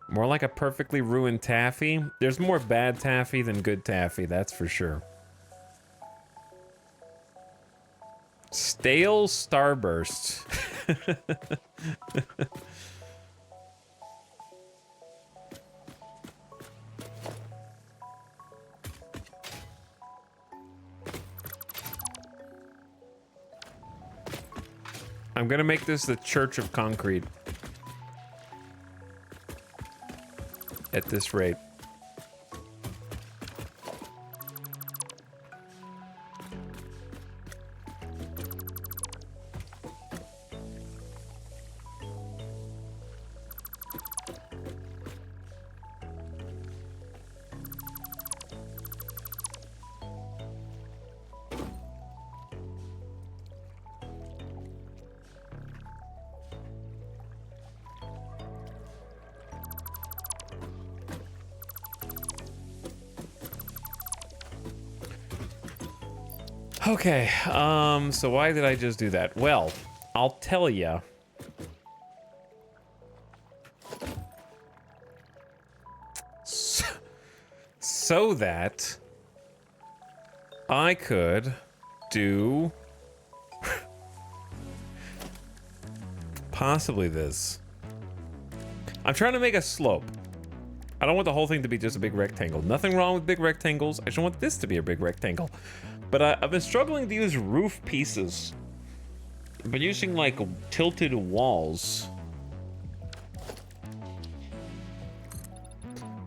More like a perfectly ruined taffy. There's more bad taffy than good taffy, that's for sure. Stale Starburst. I'm gonna make this the Church of Concrete. At this rate. Okay, so why did I just do that? Well, I'll tell ya. So that I could do possibly this. I'm trying to make a slope. I don't want the whole thing to be just a big rectangle. Nothing wrong with big rectangles. I just want this to be a big rectangle. But I've been struggling to use roof pieces. I've been using like tilted walls.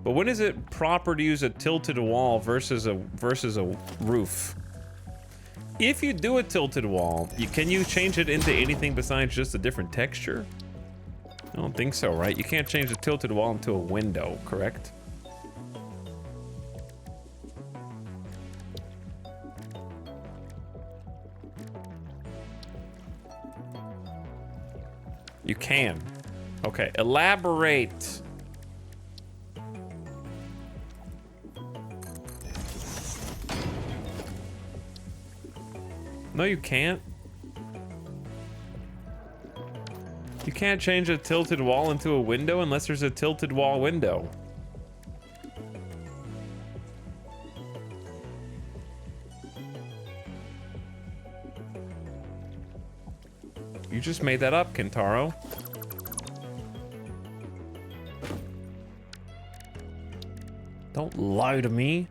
But when is it proper to use a tilted wall versus a roof? If you do a tilted wall, can you change it into anything besides just a different texture? I don't think so, right? You can't change a tilted wall into a window, correct? You can. Okay, elaborate. No, you can't. You can't change a tilted wall into a window unless there's a tilted wall window. You just made that up, Kentaro. Don't lie to me.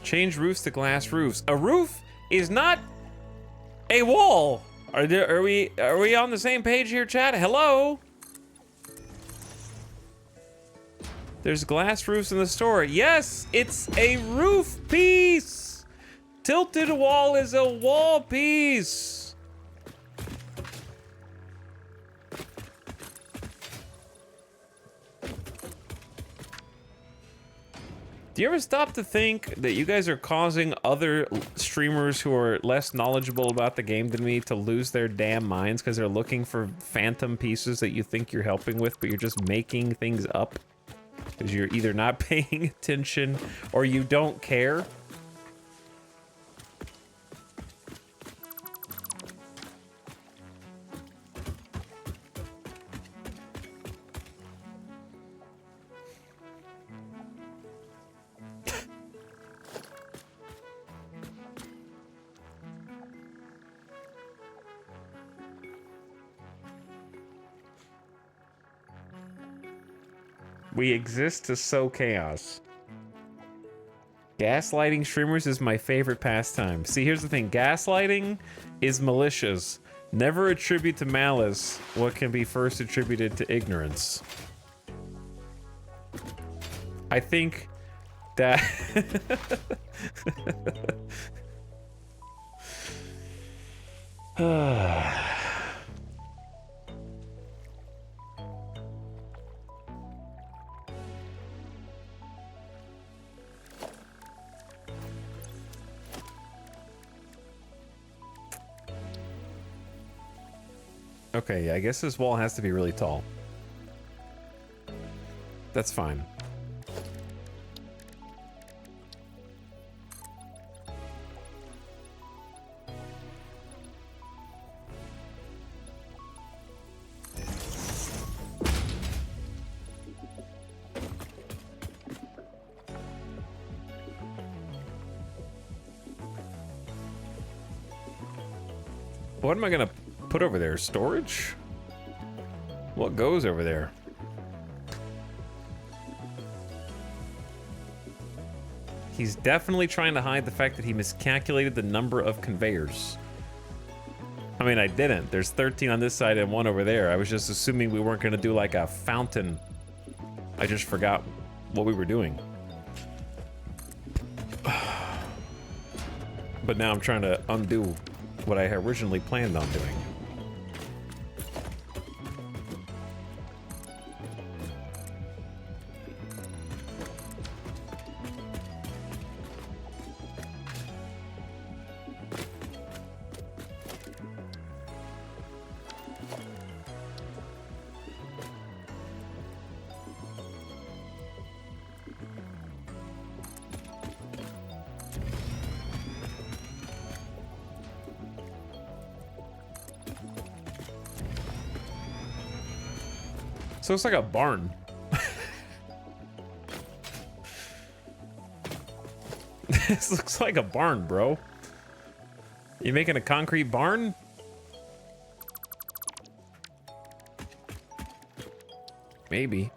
Change roofs to glass roofs. A roof is not a wall. Are we on the same page here, chat? Hello? There's glass roofs in the store. Yes, it's a roof piece. Tilted wall is a wall piece. Do you ever stop to think that you guys are causing other streamers who are less knowledgeable about the game than me to lose their damn minds because they're looking for phantom pieces that you think you're helping with, but you're just making things up? Because you're either not paying attention or you don't care. We exist to sow chaos. Gaslighting streamers is my favorite pastime. See, here's the thing. Gaslighting is malicious. Never attribute to malice what can be first attributed to ignorance. I think that... Okay, I guess this wall has to be really tall. That's fine. What am I gonna put over there? Storage? What goes over there? He's definitely trying to hide the fact that he miscalculated the number of conveyors. I mean, I didn't. There's 13 on this side and 1 over there. I was just assuming we weren't going to do like a fountain. I just forgot what we were doing. But now I'm trying to undo what I originally planned on doing. So it's like a barn. This looks like a barn, bro. You making a concrete barn? Maybe.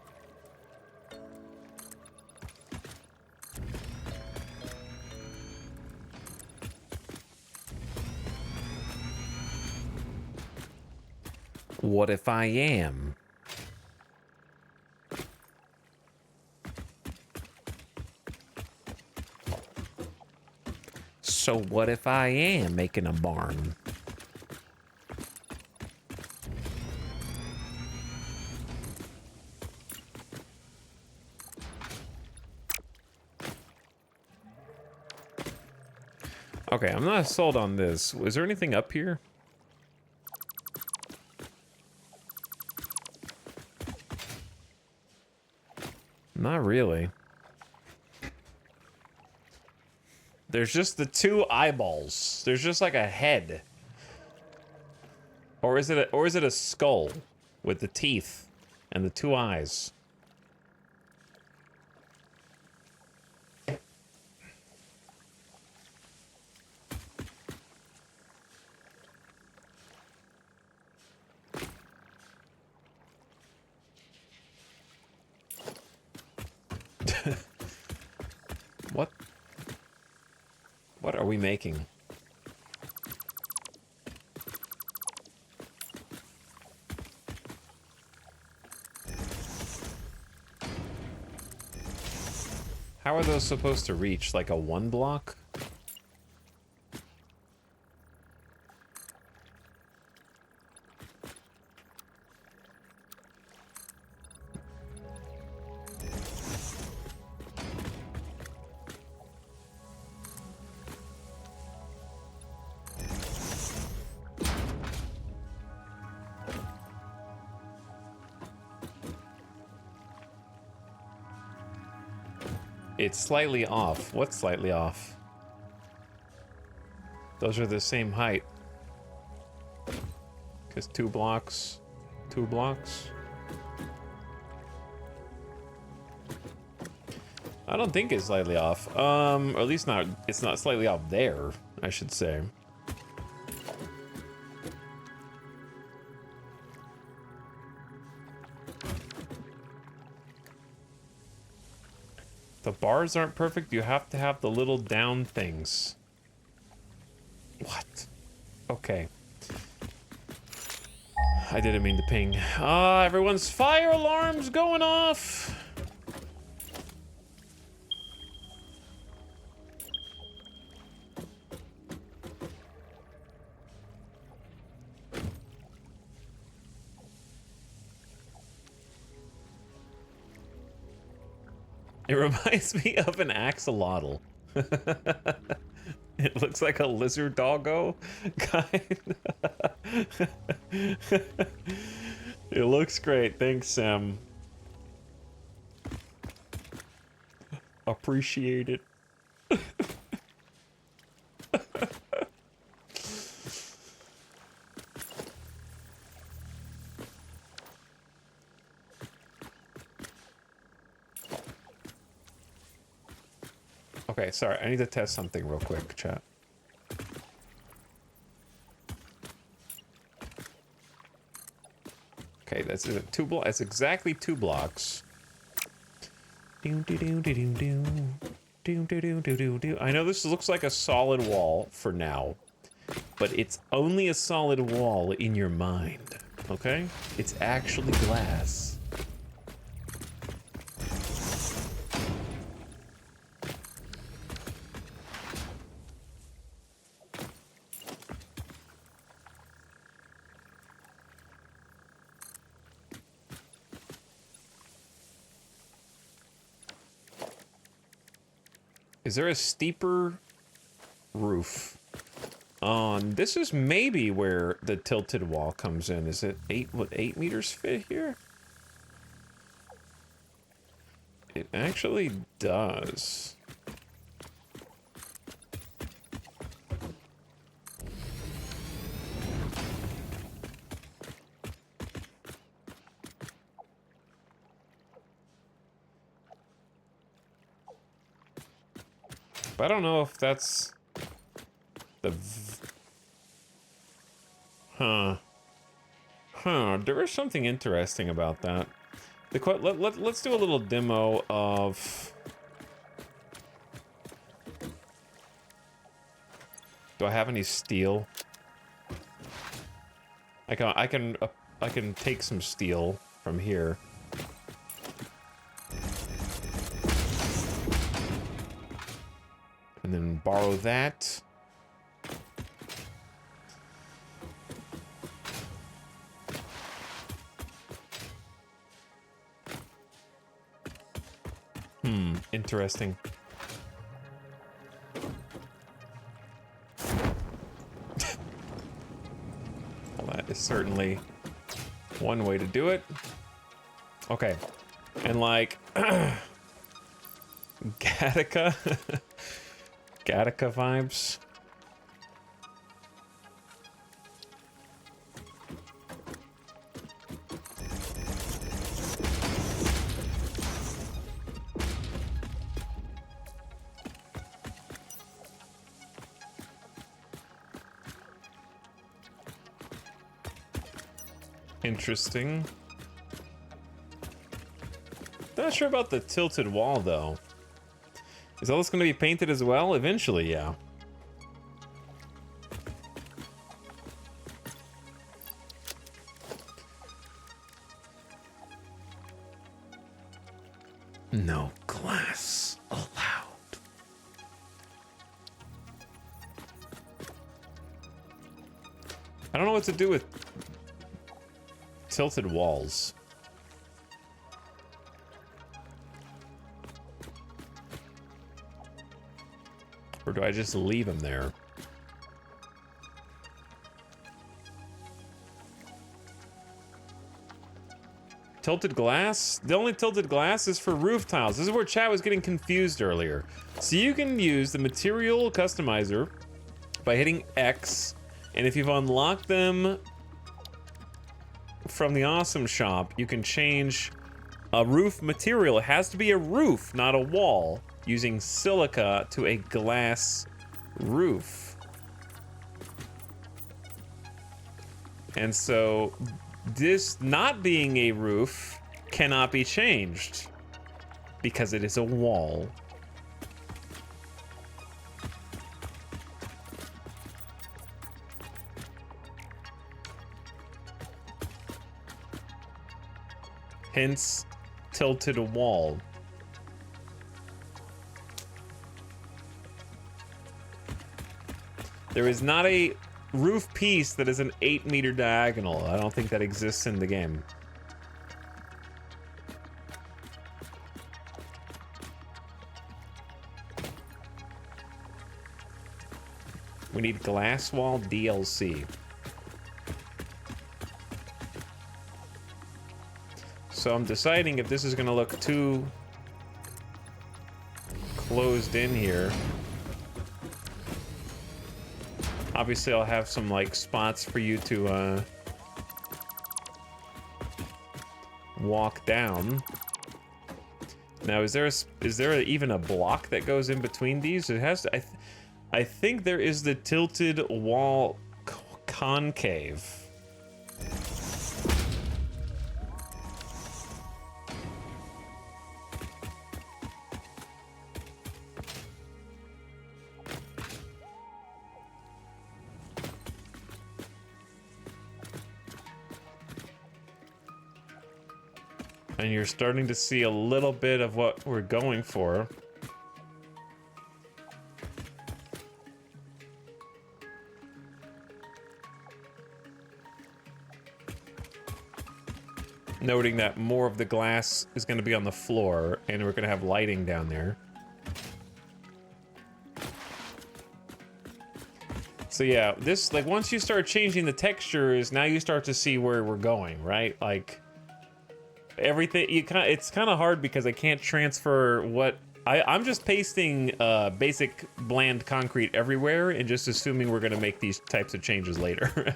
What if I am? So what if I am making a barn? Okay, I'm not sold on this. Was there anything up here? Not really. There's just the two eyeballs. There's just like a head. Or is it a skull with the teeth and the two eyes? What? What are we making? How are those supposed to reach? Like a 1 block? It's slightly off. What's slightly off? Those are the same height. Because 2 blocks. 2 blocks. I don't think it's slightly off. Or at least not. It's not slightly off there, I should say. The bars aren't perfect. You have to have the little down things. What? Okay. I didn't mean to ping. Everyone's fire alarm's going off. It reminds me of an axolotl. It looks like a lizard doggo, kind. It looks great. Thanks, Sam. Appreciate it. Okay, sorry. I need to test something real quick, chat. Okay, that's it. That's exactly 2 blocks. I know this looks like a solid wall for now, but it's only a solid wall in your mind, okay? It's actually glass. Is there a steeper roof? This is maybe where the tilted wall comes in. Is it 8 meters fit here? It actually does. But I don't know if that's the... Huh. There is something interesting about that. Let's do a little demo of... Do I have any steel? I can take some steel from here. And then borrow that. Interesting. is certainly one way to do it. Okay. And like Gattaca. Gattaca vibes. Interesting. Not sure about the tilted wall, though. Is all this going to be painted as well? Eventually, yeah. No glass allowed. I don't know what to do with tilted walls. Or do I just leave them there? Tilted glass? The only tilted glass is for roof tiles. This is where chat was getting confused earlier. So you can use the material customizer by hitting X, and if you've unlocked them from the Awesome Shop, you can change a roof material. It has to be a roof, not a wall, using silica to a glass roof. And so this not being a roof cannot be changed because it is a wall. Hence, tilted wall. There is not a roof piece that is an 8-meter diagonal. I don't think that exists in the game. We need glass wall DLC. So I'm deciding if this is going to look too closed in here. Obviously, I'll have some like spots for you to walk down. Now, is there even a block that goes in between these? It has to. I think there is the tilted wall concave. And you're starting to see a little bit of what we're going for. Noting that more of the glass is going to be on the floor, and we're going to have lighting down there. So yeah, this, like, once you start changing the textures, now you start to see where we're going, right? Like, everything, it's kind of hard because I can't transfer what I'm just pasting basic bland concrete everywhere and just assuming we're gonna make these types of changes later.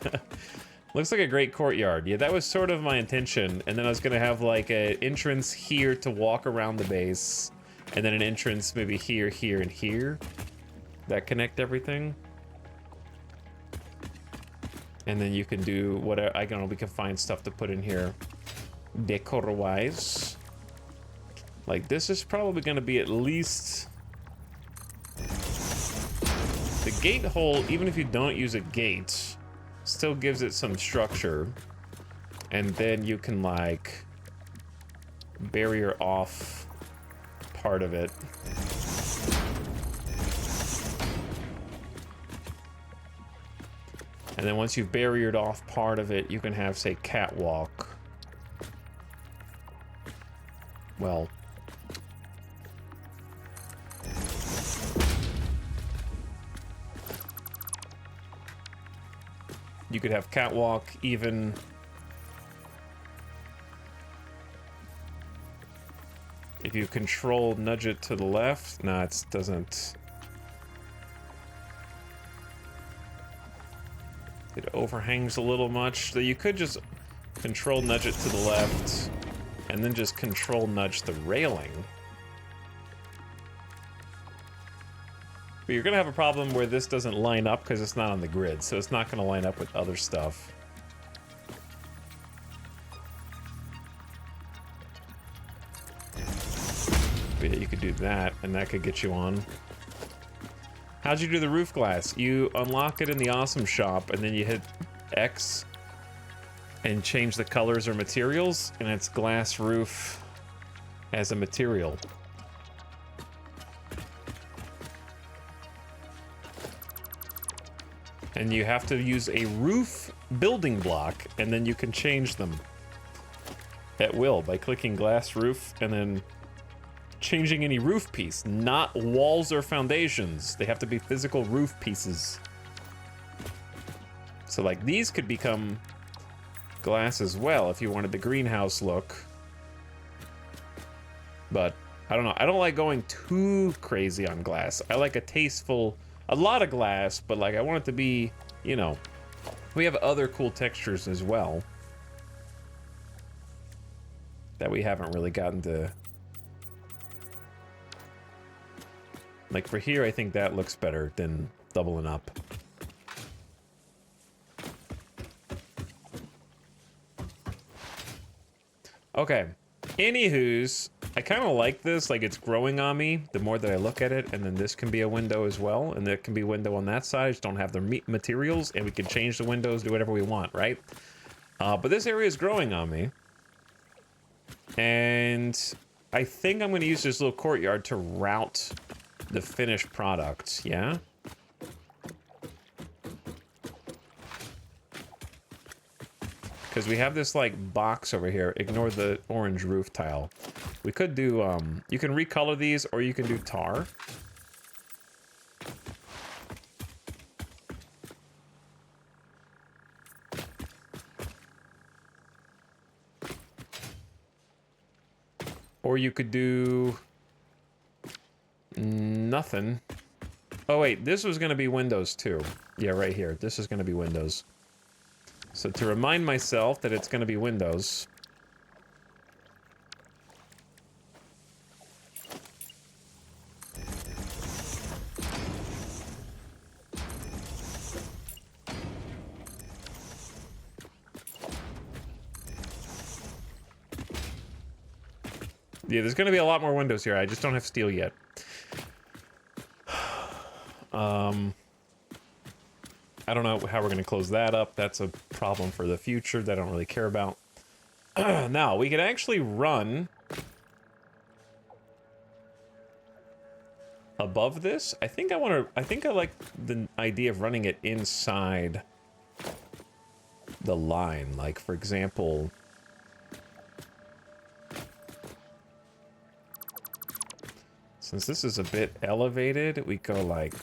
Looks like a great courtyard. Yeah, that was sort of my intention, and then I was gonna have like an entrance here to walk around the base, and then an entrance maybe here, here, and here that connect everything. And then you can do whatever, I don't know, we can find stuff to put in here decor-wise. Like, this is probably going to be at least... The gate hole, even if you don't use a gate, still gives it some structure. And then you can, like, barrier off part of it. And then once you've barriered off part of it, you can have, say, catwalk. Well, You could have catwalk even. If you control nudge it to the left. No, it doesn't. It overhangs a little much. So you could just control nudge it to the left and then just control nudge the railing. But you're gonna have a problem where this doesn't line up because it's not on the grid, so it's not gonna line up with other stuff. But yeah, you could do that, and that could get you on. How'd you do the roof glass? You unlock it in the Awesome Shop, and then you hit X and change the colors or materials, and it's glass roof as a material. And you have to use a roof building block, and then you can change them at will by clicking glass roof and then changing any roof piece, not walls or foundations. They have to be physical roof pieces. So like these could become glass as well if you wanted the greenhouse look. But I don't know. I don't like going too crazy on glass. I like a lot of glass, but like I want it to be, you know, we have other cool textures as well that we haven't really gotten to. Like for here, I think that looks better than doubling up. Okay, anywho's, I kind of like this, like it's growing on me the more that I look at it, and then this can be a window as well, and there can be a window on that side. Just don't have the materials, and we can change the windows, do whatever we want, right? But this area is growing on me, and I think I'm going to use this little courtyard to route the finished product, yeah? Because we have this like box over here. Ignore the orange roof tile. We could do, you can recolor these, or you can do tar. Or you could do nothing. Oh wait, this was gonna be windows too. Yeah, right here. This is gonna be windows. So to remind myself that it's gonna be windows. Yeah, there's gonna be a lot more windows here. I just don't have steel yet. I don't know how we're gonna close that up. That's a problem for the future that I don't really care about. Now, we can actually run above this. I think I like the idea of running it inside the line. Like, for example, since this is a bit elevated, we go like...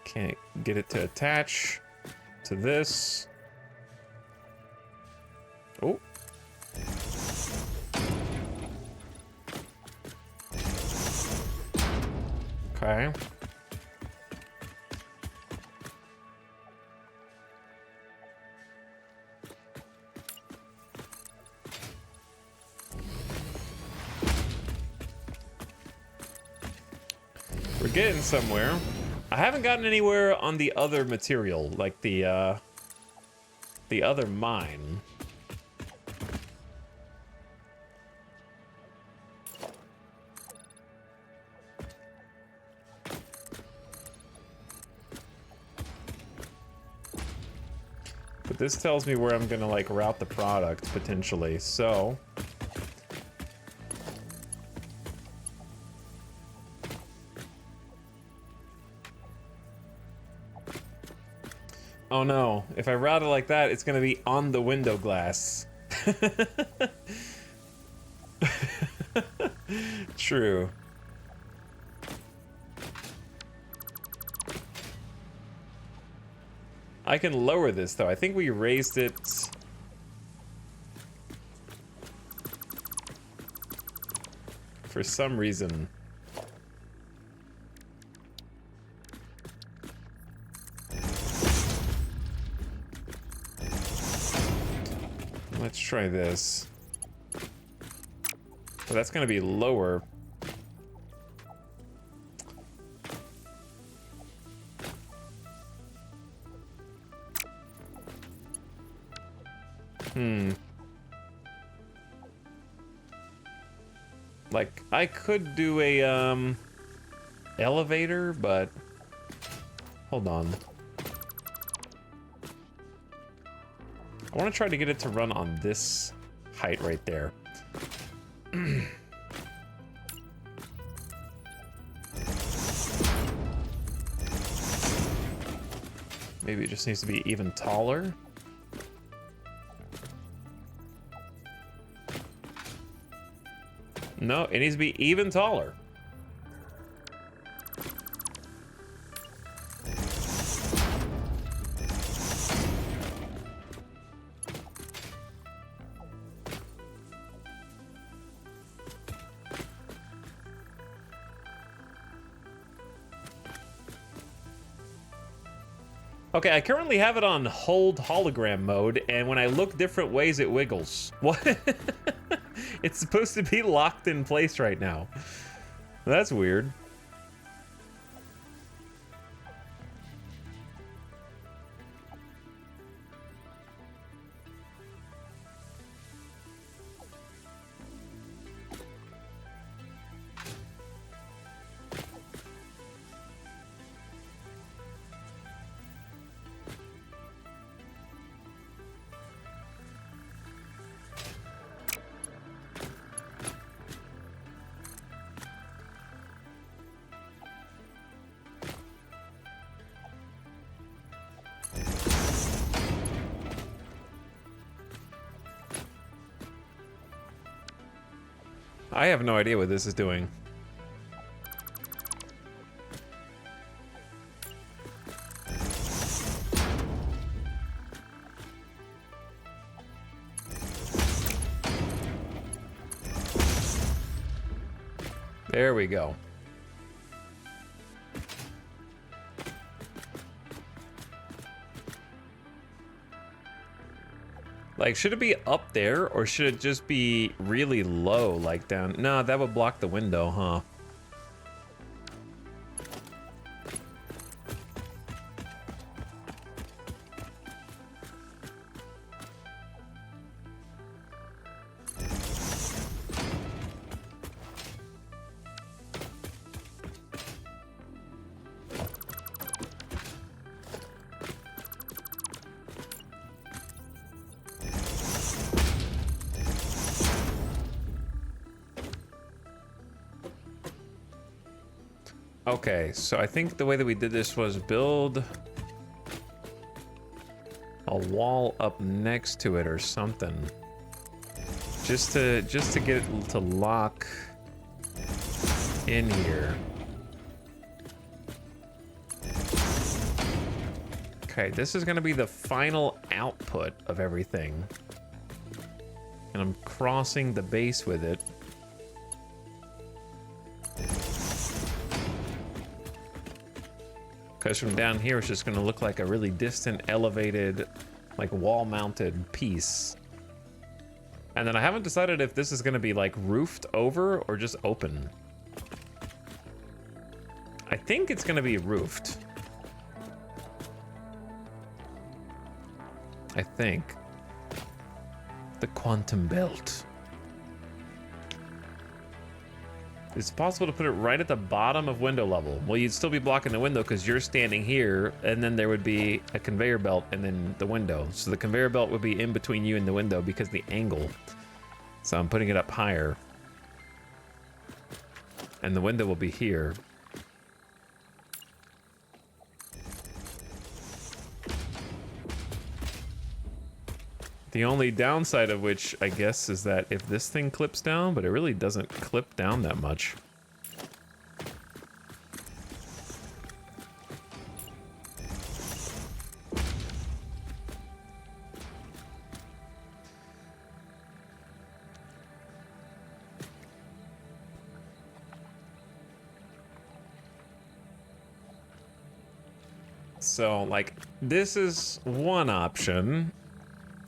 Can't get it to attach to this. Oh. Okay. We're getting somewhere. I haven't gotten anywhere on the other material, like the other mine. But this tells me where I'm gonna like route the product potentially, so. Oh no, if I route it like that, it's gonna be on the window glass. True. I can lower this though. I think we raised it. For some reason. Let's try this. So that's gonna be lower. Like, I could do a, elevator, but... Hold on. I want to try to get it to run on this height right there. Maybe it just needs to be even taller. No, it needs to be even taller. Okay, I currently have it on hold hologram mode, and when I look different ways, it wiggles. What? It's supposed to be locked in place right now. That's weird. I have no idea what this is doing. There we go. Like, should it be up there, or should it just be really low, like down? No, that would block the window, huh? Okay, so I think the way that we did this was build a wall up next to it or something. Just to get it to lock in here. Okay, this is gonna be the final output of everything. And I'm crossing the base with it. Because from down here, it's just going to look like a really distant, elevated, like wall-mounted piece. And then I haven't decided if this is going to be like roofed over or just open. I think it's going to be roofed. I think. The quantum belt. It's possible to put it right at the bottom of window level. Well, you'd still be blocking the window because you're standing here, and then there would be a conveyor belt and then the window. So the conveyor belt would be in between you and the window because of the angle. So I'm putting it up higher. And the window will be here. I The only downside of which, I guess, is that if this thing clips down, but it really doesn't clip down that much. So, like, this is one option.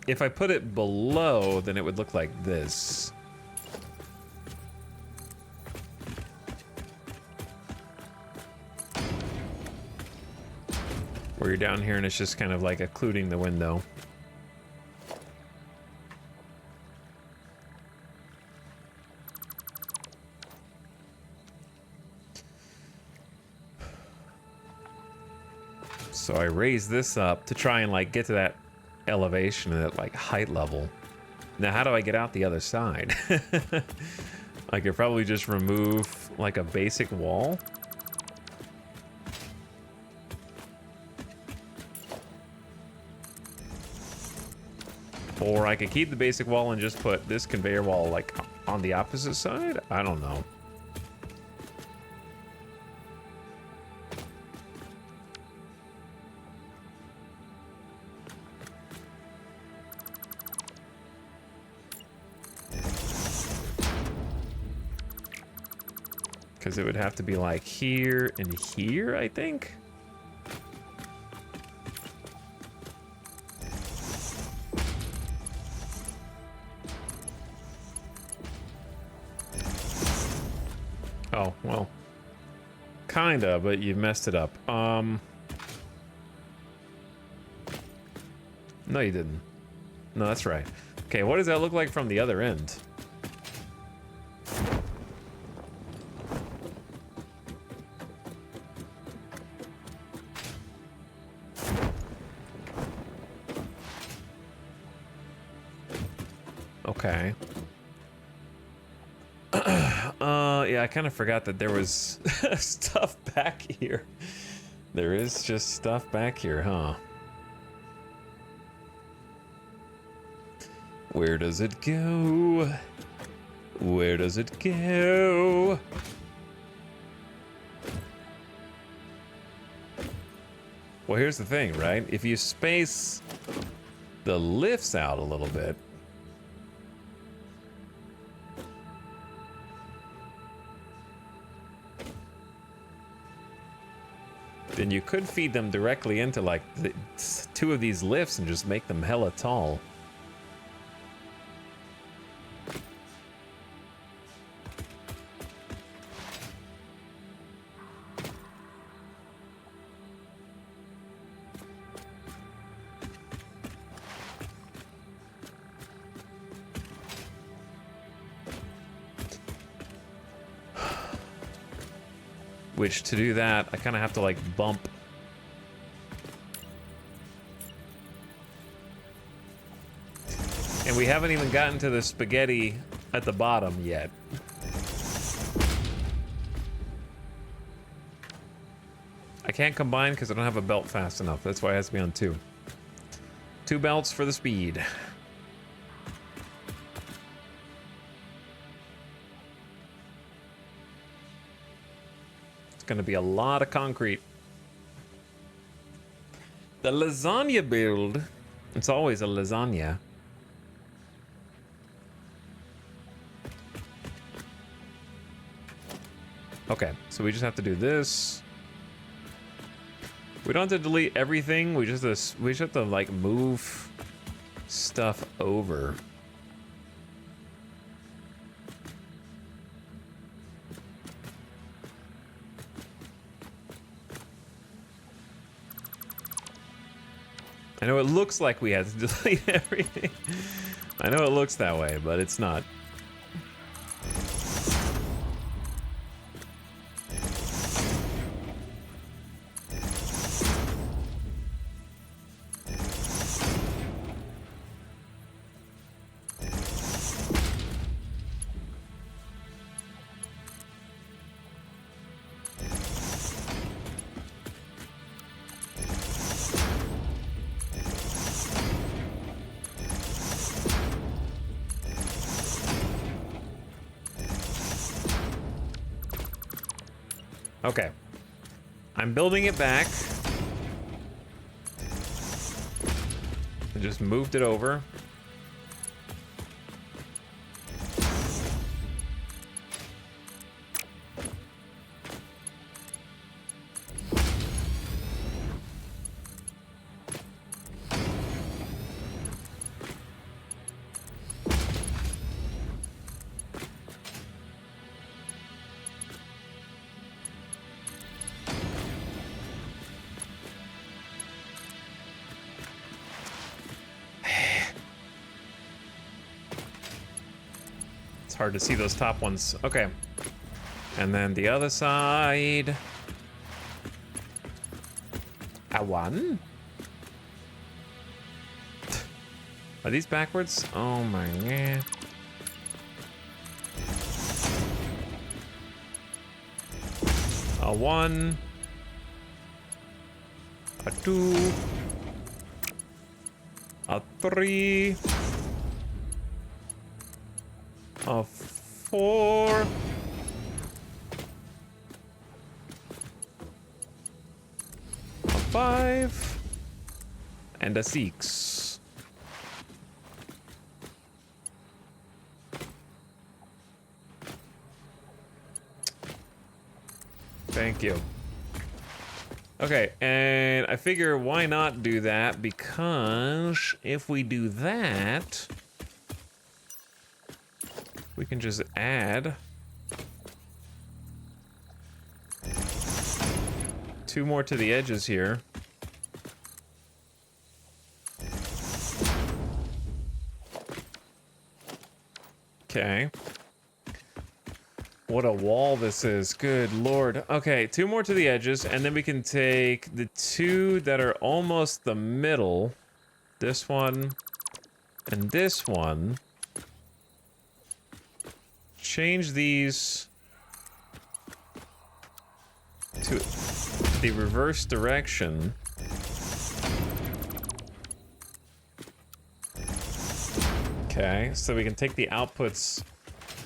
If I put it below, then it would look like this. Where you're down here and it's just kind of like occluding the window. So I raise this up to try and like get to that elevation at like height level. Now how do I get out the other side? I could probably just remove like a basic wall. Or I could keep the basic wall and just put this conveyor wall like on the opposite side? I don't know. Because it would have to be like here and here, I think. Oh, well. Kinda, but you messed it up. No, you didn't. No, that's right. Okay, what does that look like from the other end? Okay. Yeah, I kind of forgot that there was stuff back here. There is just stuff back here, huh? Where does it go? Where does it go? Well, here's the thing, right? If you space the lifts out a little bit, then you could feed them directly into like two of these lifts and just make them hella tall. Which, to do that, I kind of have to, like, bump. And we haven't even gotten to the spaghetti at the bottom yet. I can't combine because I don't have a belt fast enough. That's why it has to be on 2. 2 belts for the speed. Going to be a lot of concrete. The lasagna build. It's always a lasagna. Okay, so we just have to do this. We don't have to delete everything. We just have to like move stuff over. I know it looks like we had to delete everything. I know it looks that way, but it's not. Okay. I'm building it back. I just moved it over. Hard to see those top ones. Okay. And then the other side. A one? Are these backwards? Oh my god. A one. A two. A three. A four. A five. And a six. Thank you. Okay, and I figure why not do that, because if we do that, we can just add 2 more to the edges here. Okay. What a wall this is. Good lord. Okay, 2 more to the edges, and then we can take the 2 that are almost the middle. This one and this one. Change these to the reverse direction. Okay, so we can take the outputs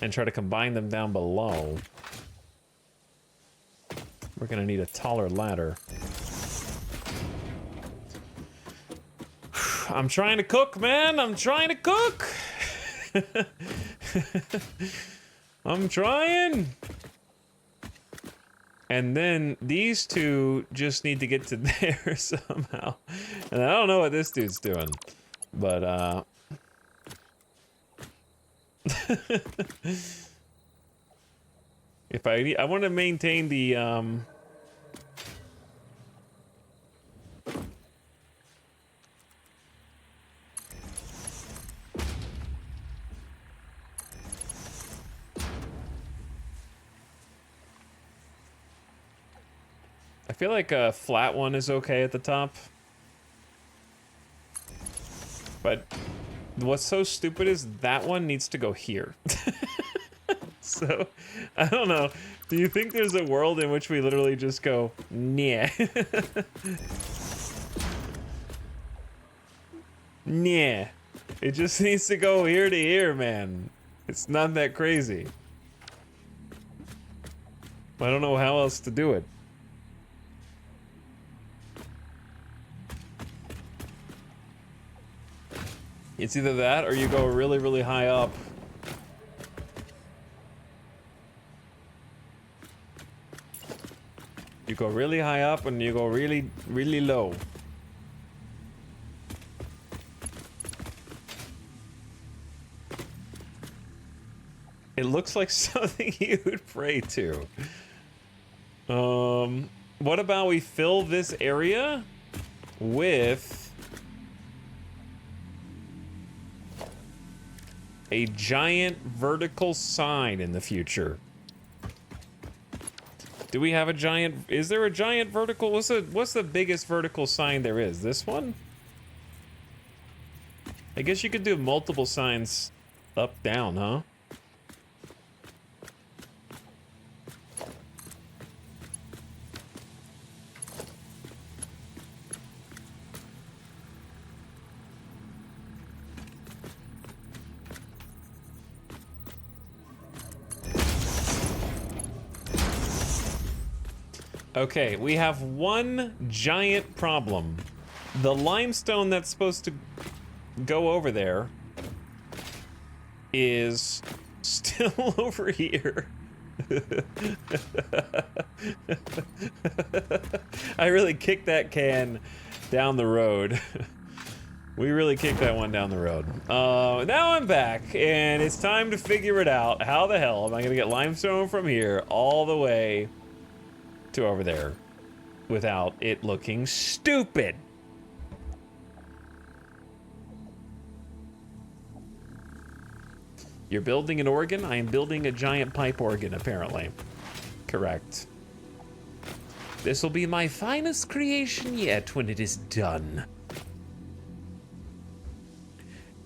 and try to combine them down below. We're gonna need a taller ladder. I'm trying to cook, man. I'm trying to cook. I'm trying. And then these 2 just need to get to there somehow. And I don't know what this dude's doing, but if I want to maintain the I feel like a flat one is okay at the top. But what's so stupid is that one needs to go here. So, I don't know. Do you think there's a world in which we literally just go, nah? Nah. It just needs to go here to here, man. It's not that crazy. I don't know how else to do it. It's either that or you go really, really high up. You go really high up and you go really, really low. It looks like something you would pray to. What about we fill this area with a giant vertical sign in the future? Do we have a giant? Is there a giant vertical? What's the biggest vertical sign there is? This one? I guess you could do multiple signs up, down, huh? Okay, we have one giant problem. The limestone that's supposed to go over there is still over here. I really kicked that can down the road. We really kicked that one down the road. Now I'm back, and it's time to figure it out. How the hell am I gonna get limestone from here all the way to over there without it looking stupid? You're building an organ? I am building a giant pipe organ, apparently. Correct. This will be my finest creation yet when it is done.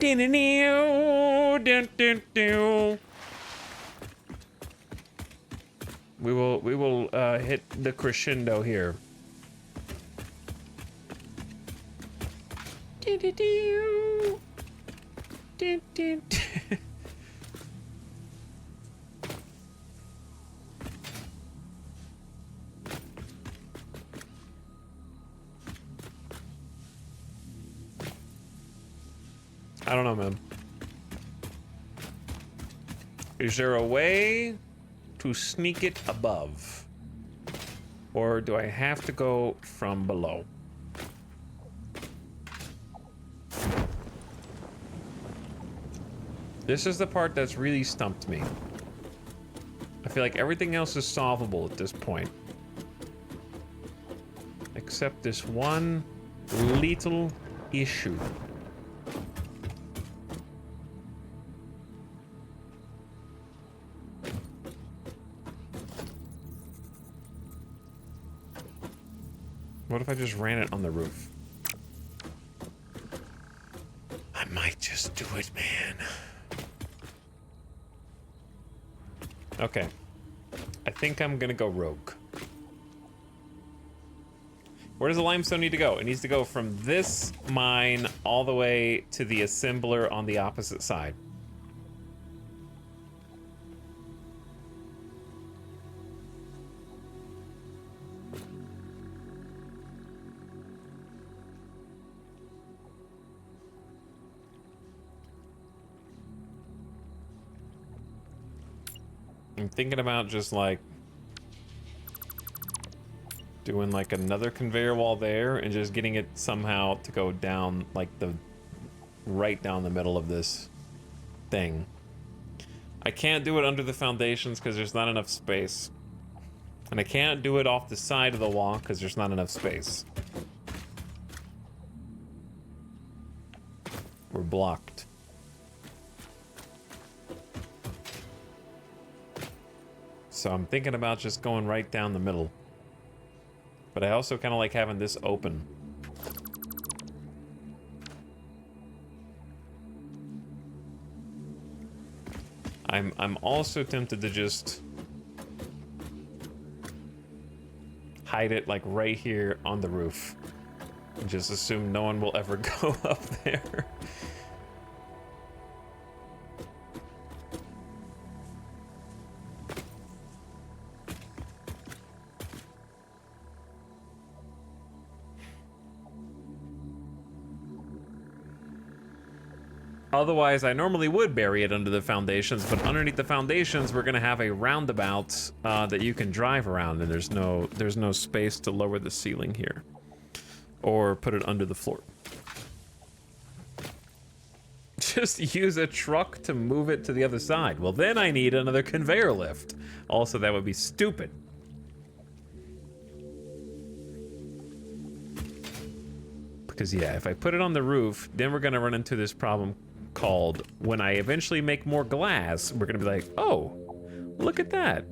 We will hit the crescendo here. I don't know, man. Is there a way to sneak it above? Or do I have to go from below? This is the part that's really stumped me. I feel like everything else is solvable at this point. Except this one little issue. What if I just ran it on the roof? I might just do it, man. Okay. I think I'm gonna go rogue. Where does the limestone need to go? It needs to go from this mine all the way to the assembler on the opposite side. I'm thinking about just like doing like another conveyor wall there and just getting it somehow to go down like the right down the middle of this thing. I can't do it under the foundations because there's not enough space. And I can't do it off the side of the wall because there's not enough space. We're blocked. So I'm thinking about just going right down the middle. But I also kind of like having this open. I'm also tempted to just hide it like right here on the roof. And just assume no one will ever go up there. Otherwise, I normally would bury it under the foundations, but underneath the foundations, we're gonna have a roundabout that you can drive around, and there's no space to lower the ceiling here, or put it under the floor. Just use a truck to move it to the other side. Well, then I need another conveyor lift. Also, that would be stupid. Because yeah, if I put it on the roof, then we're gonna run into this problem called when I eventually make more glass, we're gonna be like, oh, look at that.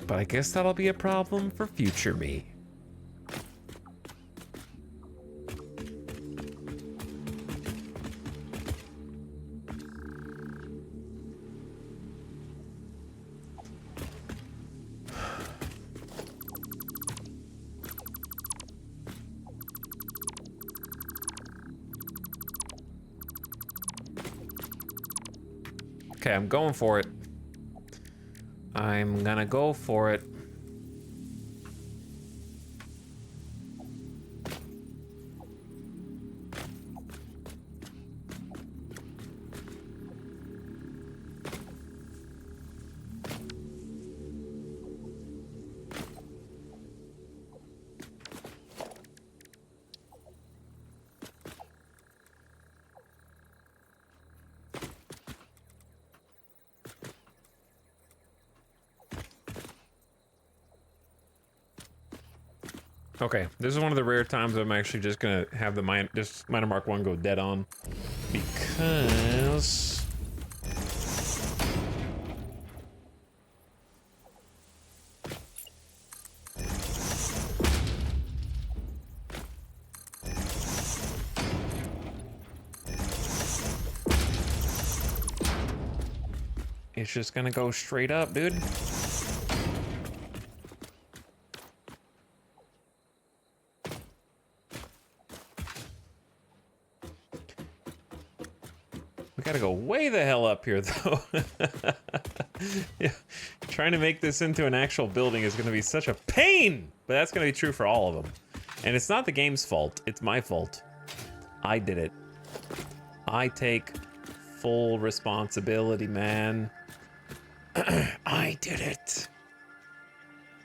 But I guess that'll be a problem for future me. Okay, I'm going for it. I'm gonna go for it. Okay, this is one of the rare times I'm actually just gonna have the Miner Mark 1 go dead on. Because... it's just gonna go straight up, dude. We gotta go way the hell up here, though. Yeah, trying to make this into an actual building is gonna be such a pain, but that's gonna be true for all of them. And it's not the game's fault, it's my fault. I did it. I take full responsibility, man. I did it.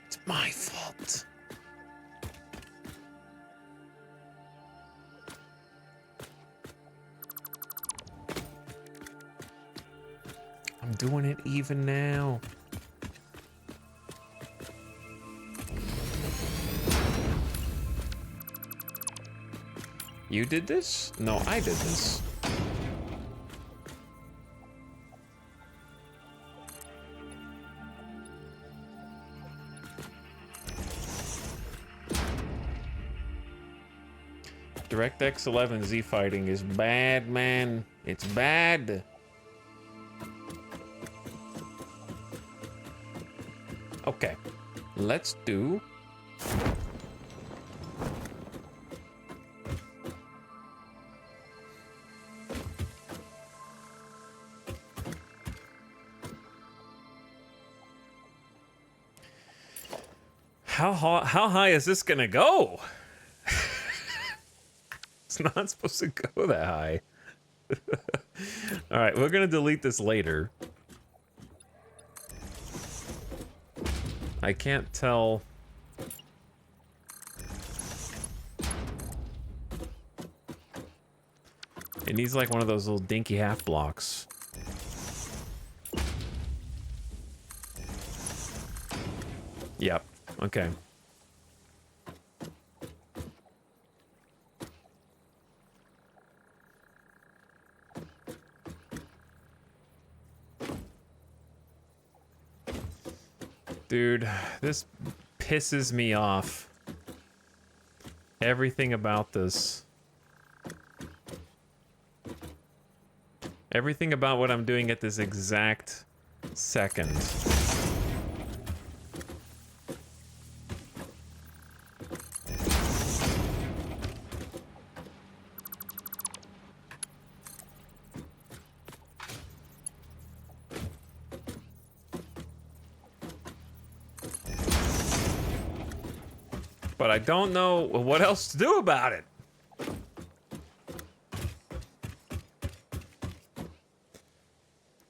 It's my fault. I'm doing it even now. You did this? No, I did this. DirectX 11 Z fighting is bad, man. It's bad. Okay, let's do... How high is this gonna go? It's not supposed to go that high. All right, we're gonna delete this later. I can't tell. It needs like one of those little dinky half blocks. Yep. Okay. Dude, this pisses me off. Everything about this. Everything about what I'm doing at this exact second. But I don't know what else to do about it.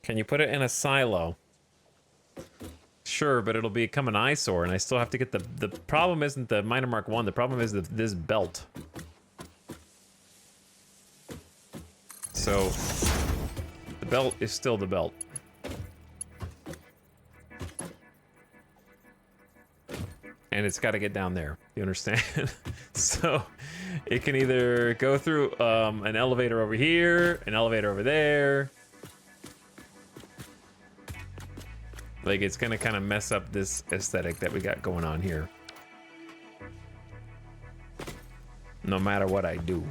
Can you put it in a silo? Sure, but it'll become an eyesore, and I still have to get the problem isn't the Miner Mark 1, the problem is this belt. So, the belt is still the belt. And it's got to get down there. You understand? So it can either go through an elevator over here, an elevator over there. Like, it's gonna kind of mess up this aesthetic that we got going on here. No matter what I do.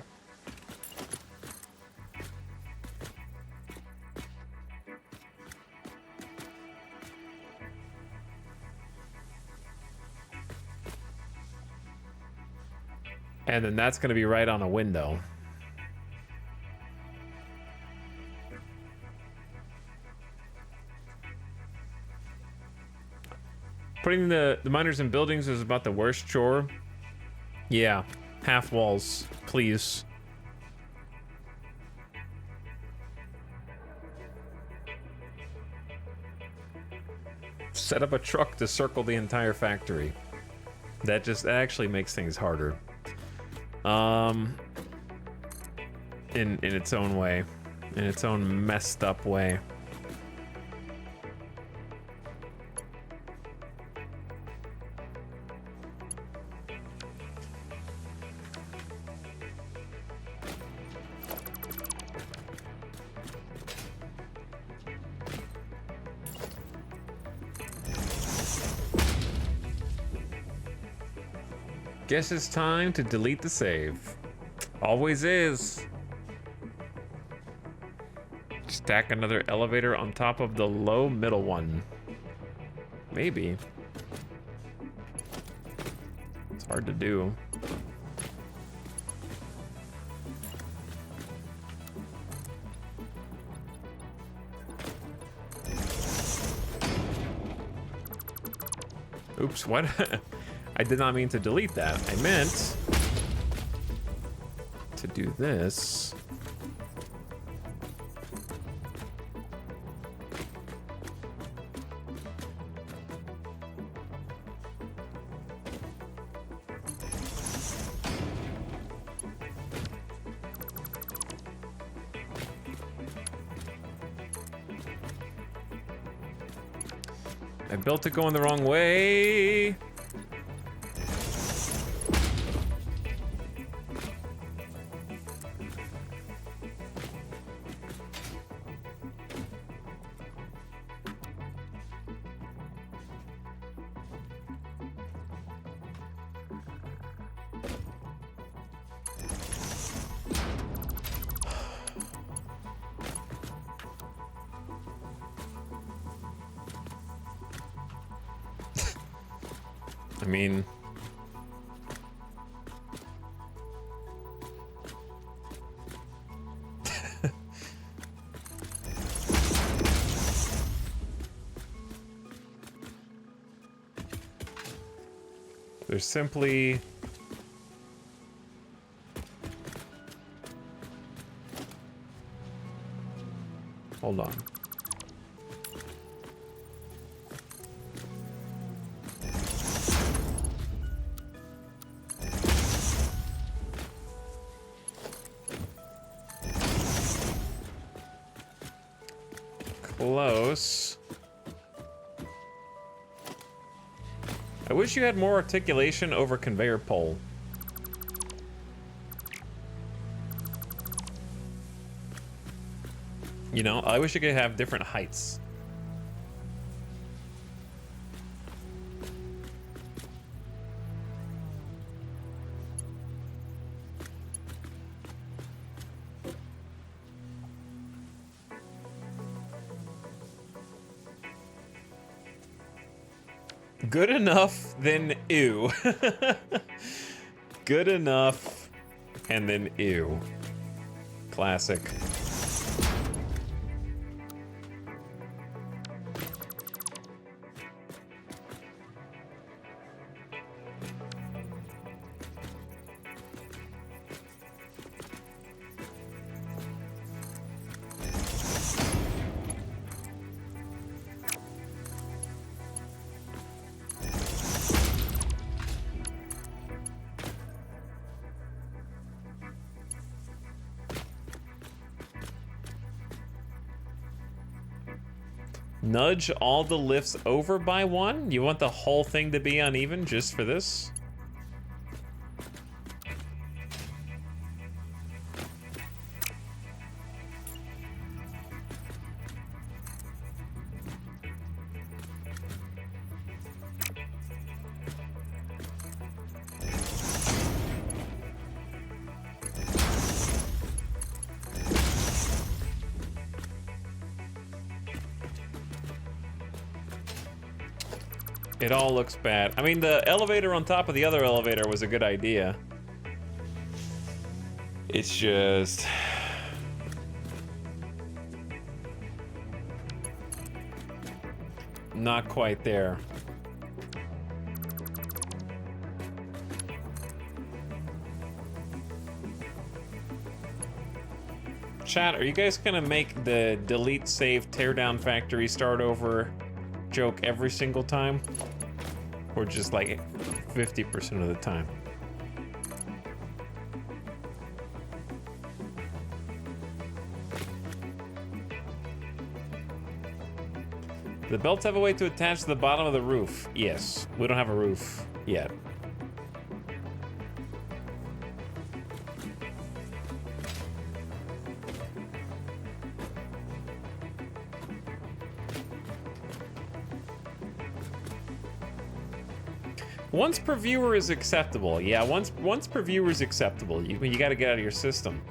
And then that's gonna be right on a window. Putting the miners in buildings is about the worst chore. Yeah, half walls, please. Set up a truck to circle the entire factory. That actually makes things harder. In its own way, in its own messed up way. Guess it's time to delete the save. Always is. Stack another elevator on top of the low middle one. Maybe. It's hard to do. Oops, what? I did not mean to delete that. I meant to do this. I built it going the wrong way. I mean, there's simply hold on. Close. I wish you had more articulation over conveyor pole. You know, I wish you could have different heights. Good enough, then ew. Good enough, and then ew. Classic. Nudge all the lifts over by one? You want the whole thing to be uneven just for this? It all looks bad. I mean, the elevator on top of the other elevator was a good idea. It's just... not quite there. Chat, are you guys gonna make the delete, save, tear down factory, start over joke every single time? Or just like 50% of the time? The belts have a way to attach to the bottom of the roof. Yes, we don't have a roof yet. Once per viewer is acceptable. Yeah, once per viewer is acceptable. You got to get out of your system.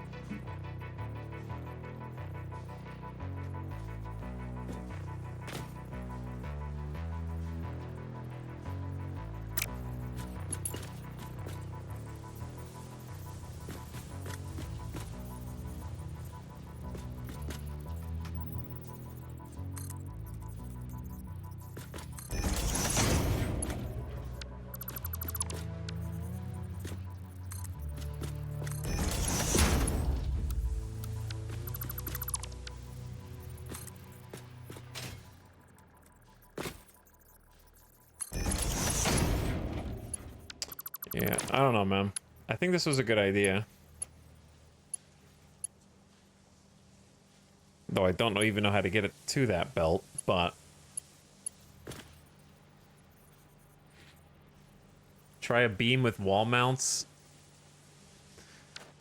Yeah, I don't know, man. I think this was a good idea. Though I don't even know how to get it to that belt, but... Try a beam with wall mounts.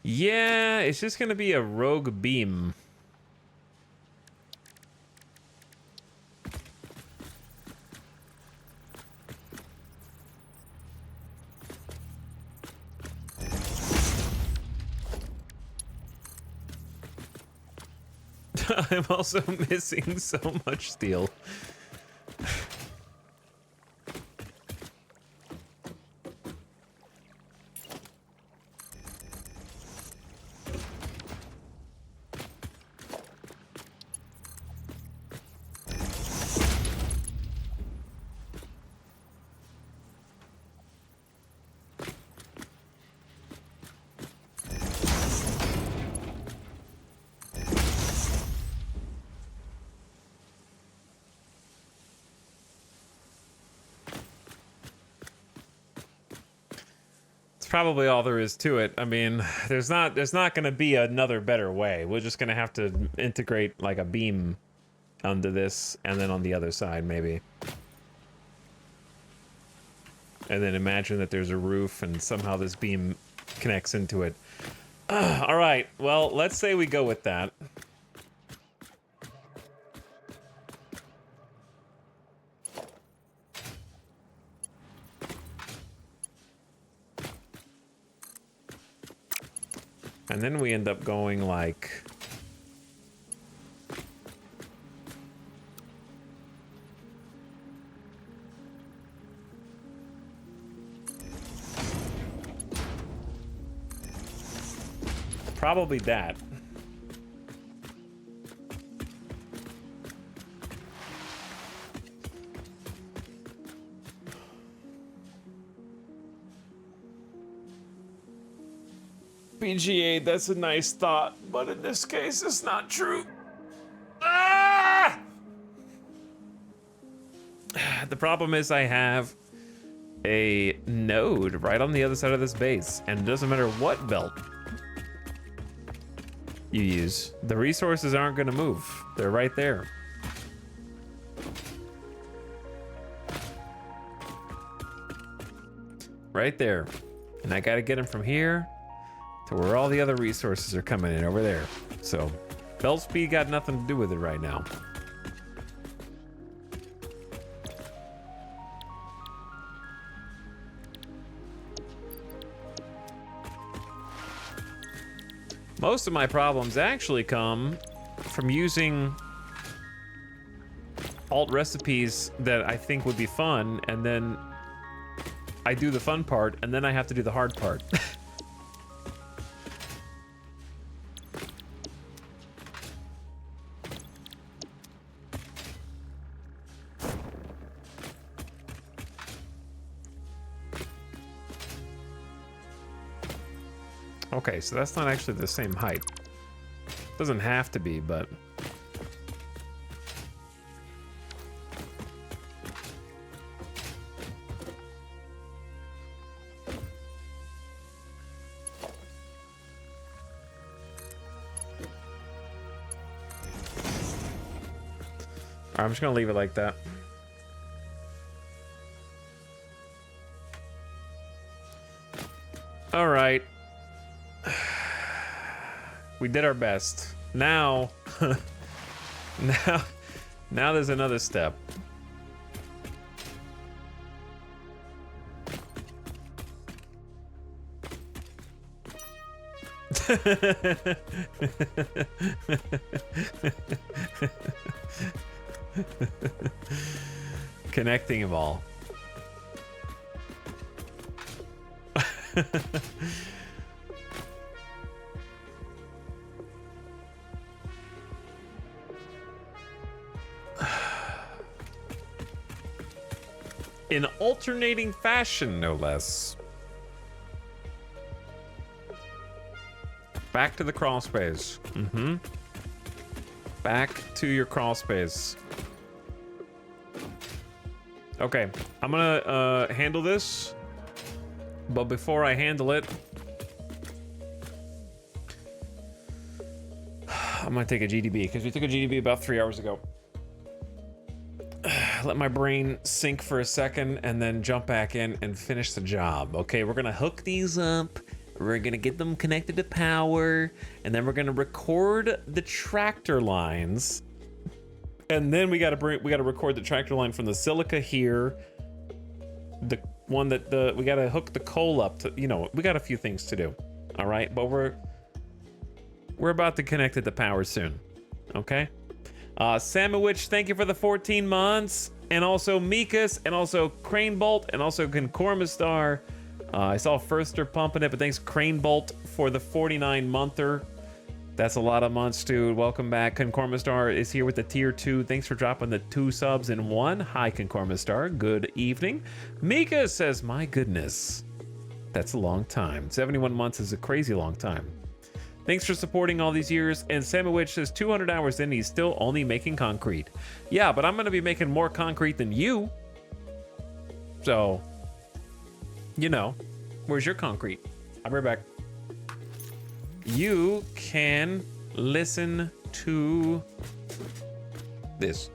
Yeah, it's just gonna be a rogue beam. I'm also missing so much steel. Probably all there is to it. I mean, there's not going to be another better way. We're just going to have to integrate like a beam onto this and then on the other side maybe. And then imagine that there's a roof and somehow this beam connects into it. All right. Well, let's say we go with that. And then we end up going like... Probably that. BGA, that's a nice thought, but in this case, it's not true. Ah! The problem is I have a node right on the other side of this base, and it doesn't matter what belt you use. The resources aren't going to move. They're right there. Right there. And I got to get them from here to where all the other resources are coming in over there. So, belt speed got nothing to do with it right now. Most of my problems actually come from using alt recipes that I think would be fun, and then I do the fun part, and then I have to do the hard part. Okay, so that's not actually the same height. Doesn't have to be, but... I'm just gonna leave it like that. All right. We did our best. Now, now there's another step. Connecting them all. In alternating fashion, no less. Back to the crawl space. Mm-hmm. Back to your crawl space. Okay, I'm gonna handle this. But before I handle it, I'm gonna take a GDB, because we took a GDB about 3 hours ago. Let my brain sink for a second and then jump back in and finish the job. Okay, we're gonna hook these up. We're gonna get them connected to power, and then we're gonna record the tractor lines. And then we gotta record the tractor line from the silica here. The one that we gotta hook the coal up to, you know, we got a few things to do. All right, but we're about to connect it to power soon. Okay. Samowich, thank you for the 14 months. And also Mikas, and also Crane Bolt, and also Concormistar. I saw Firster pumping it, but thanks Crane Bolt for the 49-monther. That's a lot of months, dude. Welcome back. Concormistar is here with the tier 2. Thanks for dropping the 2 subs in 1. Hi, Concormistar. Good evening. Mika says, my goodness, that's a long time. 71 months is a crazy long time. Thanks for supporting all these years. And Samowich says 200 hours in, he's still only making concrete. Yeah, but I'm going to be making more concrete than you. So, you know, where's your concrete? I'll be right back. You can listen to this.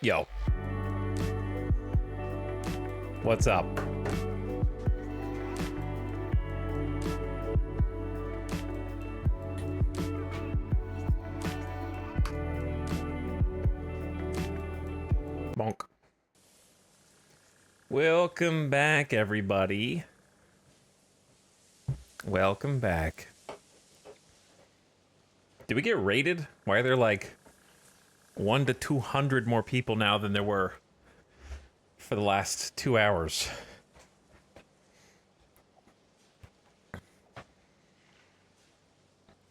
Yo. What's up? Bonk. Welcome back, everybody. Welcome back. Did we get raided? Why are there like 1 to 200 more people now than there were for the last 2 hours?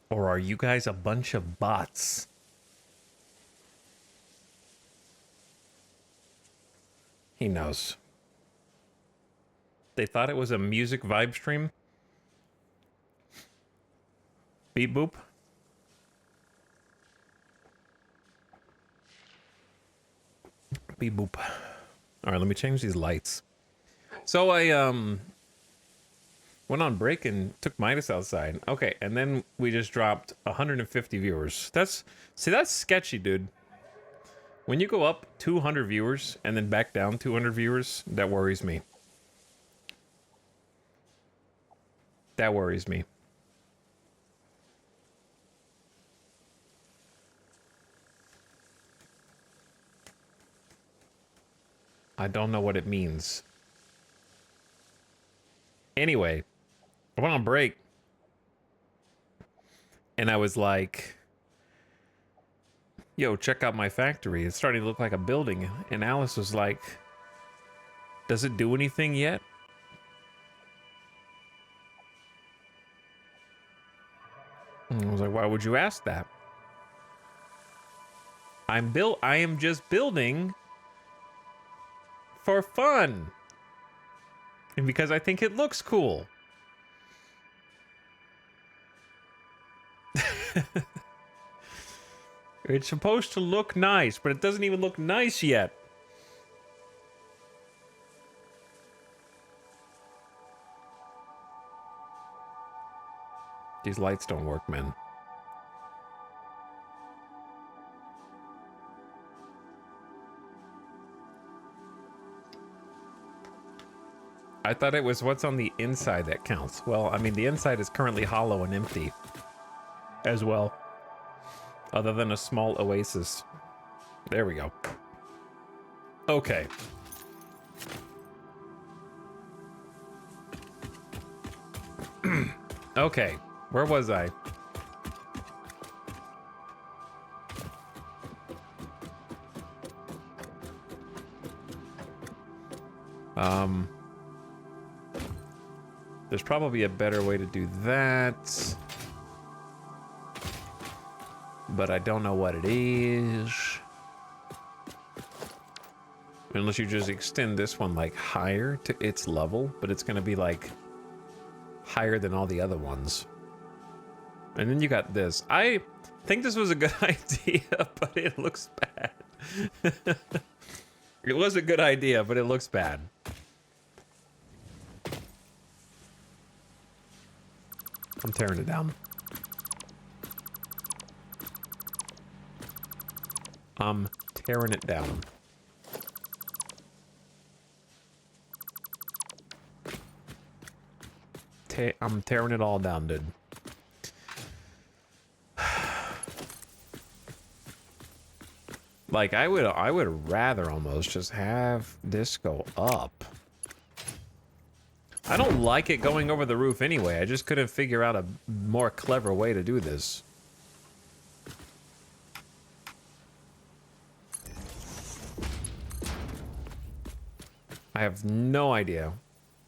Or are you guys a bunch of bots? He knows. They thought it was a music vibe stream? Beep boop. Beep boop. All right, let me change these lights. So I went on break and took Midas outside. Okay, and then we just dropped 150 viewers. That's sketchy, dude. When you go up 200 viewers and then back down 200 viewers, that worries me. That worries me. I don't know what it means. Anyway, I went on break and I was like, yo, check out my factory. It's starting to look like a building. And Alice was like, does it do anything yet? And I was like, why would you ask that? I am just building for fun. And because I think it looks cool. It's supposed to look nice, but it doesn't even look nice yet. These lights don't work, man. I thought it was what's on the inside that counts. Well, I mean, the inside is currently hollow and empty as well. Other than a small oasis. There we go. Okay. Okay. Where was I? There's probably a better way to do that. But I don't know what it is. Unless you just extend this one like higher to its level, but it's gonna be like higher than all the other ones. And then you got this. I think this was a good idea, but it looks bad. It was a good idea, but it looks bad. I'm tearing it down. I'm tearing it down. I'm tearing it all down, dude. Like, I would rather almost just have this go up. I don't like it going over the roof anyway. I just couldn't figure out a more clever way to do this. I have no idea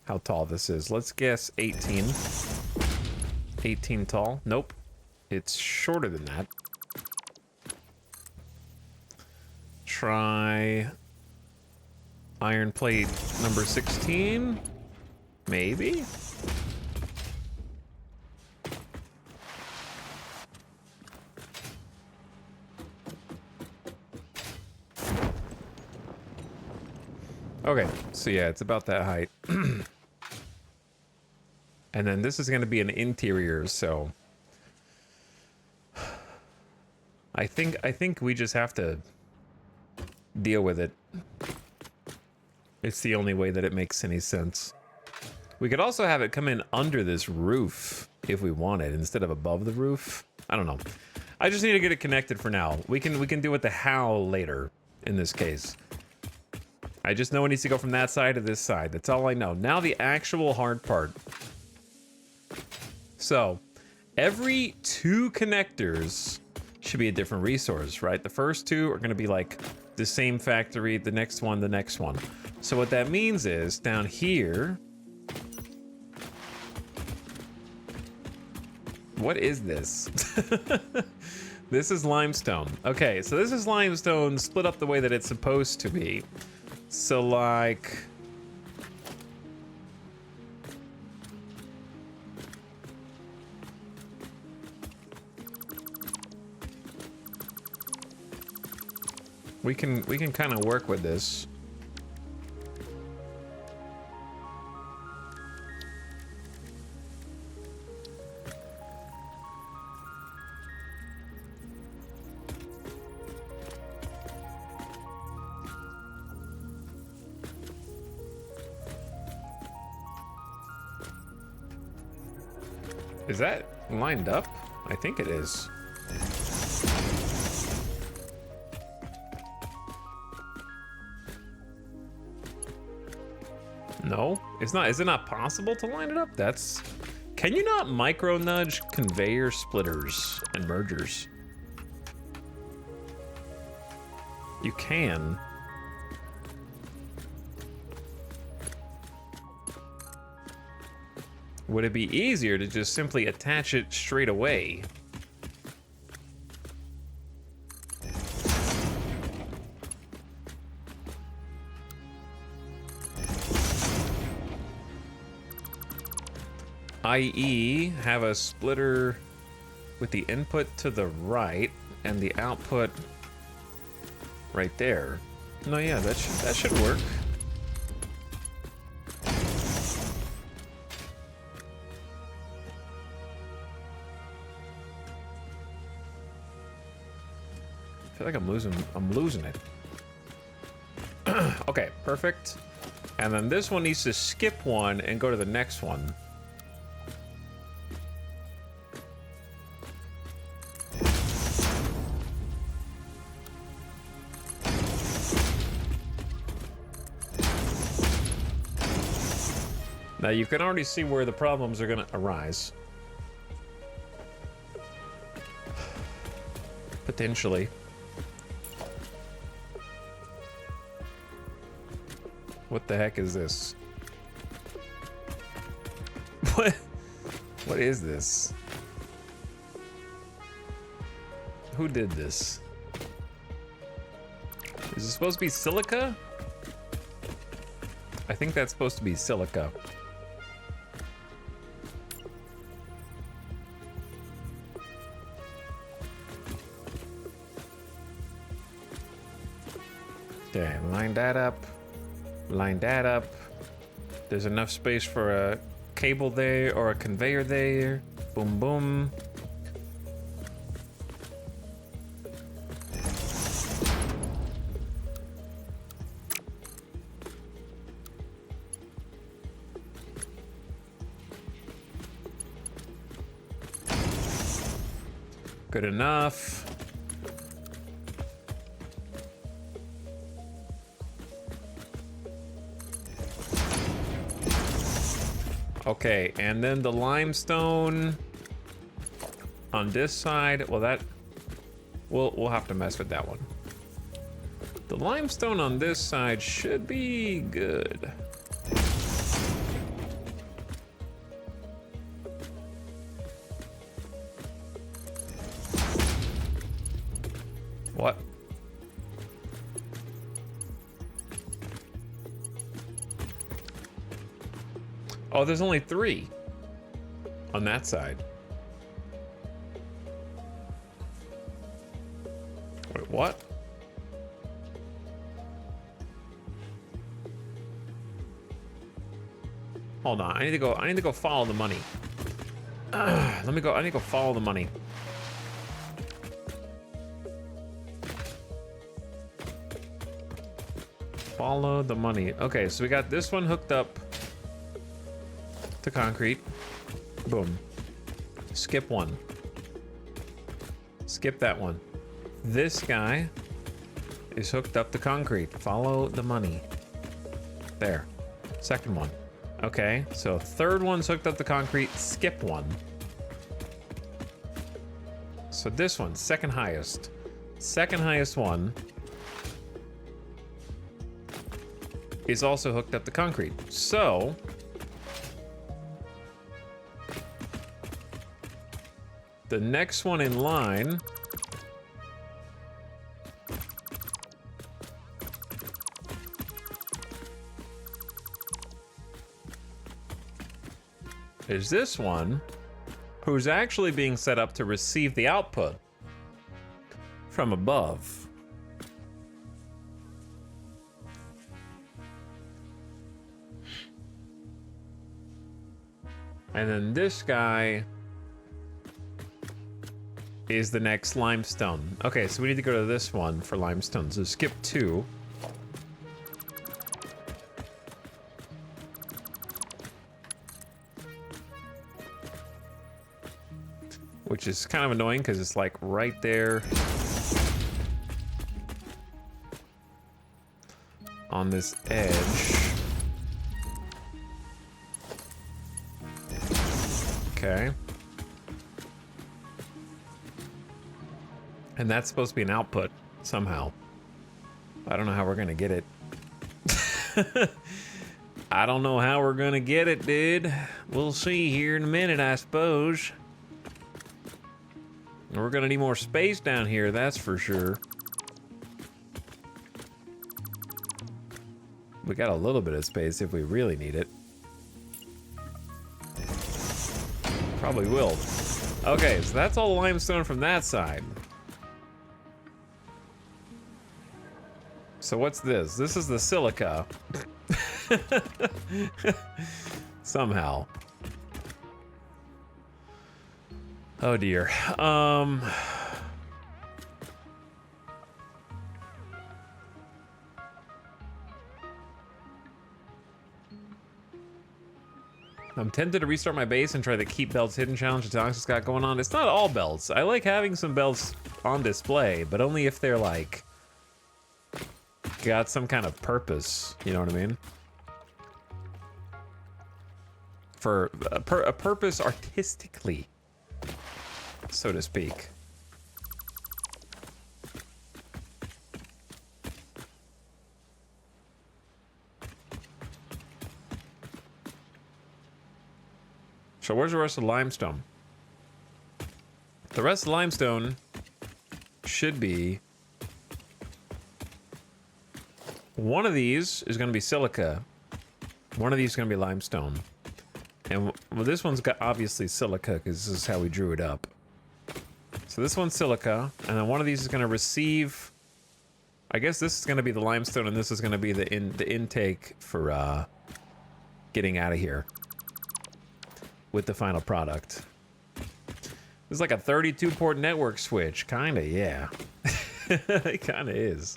how tall this is. Let's guess 18. 18 tall. Nope. It's shorter than that. Try iron plate number 16. Maybe? Okay, so yeah, it's about that height. And then this is going to be an interior, so I think we just have to deal with it. It's the only way that it makes any sense. We could also have it come in under this roof if we wanted, instead of above the roof. I don't know. I just need to get it connected for now. We can deal with the how later in this case. I just know it needs to go from that side to this side. That's all I know. Now the actual hard part. So, every 2 connectors should be a different resource, right? The first 2 are going to be like the same factory, the next one, the next one. So what that means is down here... What is this? This is limestone. Okay, so this is limestone split up the way that it's supposed to be. So like... We can kind of work with this. Is that lined up? I think it is. No, it's not. Is it not possible to line it up? That's... Can you not micro nudge conveyor splitters and mergers? You can. Would it be easier to just simply attach it straight away? i.e., have a splitter with the input to the right and the output right there. No, yeah, that should work. I feel like I'm losing it. Okay, perfect. And then this one needs to skip one and go to the next one. Now you can already see where the problems are gonna arise. Potentially. What the heck is this? What is this? Who did this? Is it supposed to be silica? I think that's supposed to be silica. Okay, line that up. Line that up. There's enough space for a cable there or a conveyor there. Boom, boom. Good enough. Okay, and then the limestone on this side. Well, that we'll have to mess with that one. The limestone on this side should be good. What? Oh, there's only 3 on that side. Wait, what? Hold on, I need to go follow the money. I need to go follow the money. Follow the money. Okay, so we got this one hooked up to concrete. Boom. Skip one. Skip that one. This guy is hooked up to concrete. Follow the money. There. Second one. Okay, so third one's hooked up to concrete. Skip one. So this one, second highest. Second highest one is also hooked up to concrete. So the next one in line is this one, who's actually being set up to receive the output from above. And then this guy is the next limestone. Okay, so we need to go to this one for limestone. So skip 2. Which is kind of annoying because it's like right there on this edge. Okay. And that's supposed to be an output somehow. I don't know how we're gonna get it. I don't know how we're gonna get it, dude. We'll see here in a minute, I suppose. We're gonna need more space down here, that's for sure. We got a little bit of space if we really need it. Probably will. Okay, so that's all the limestone from that side. So what's this? This is the silica. Somehow. Oh dear. I'm tempted to restart my base and try the keep belts hidden challenge that Toxic's got going on. It's not all belts. I like having some belts on display, but only if they're like got some kind of purpose. You know what I mean? For a purpose artistically, so to speak. So where's the rest of the limestone? The rest of the limestone should be... One of these is going to be silica. One of these is going to be limestone. And well, this one's got obviously silica because this is how we drew it up. So this one's silica, and then one of these is going to receive... I guess this is going to be the limestone, and this is going to be the intake for getting out of here with the final product. It's like a 32-port network switch. Kinda, yeah. It kinda is.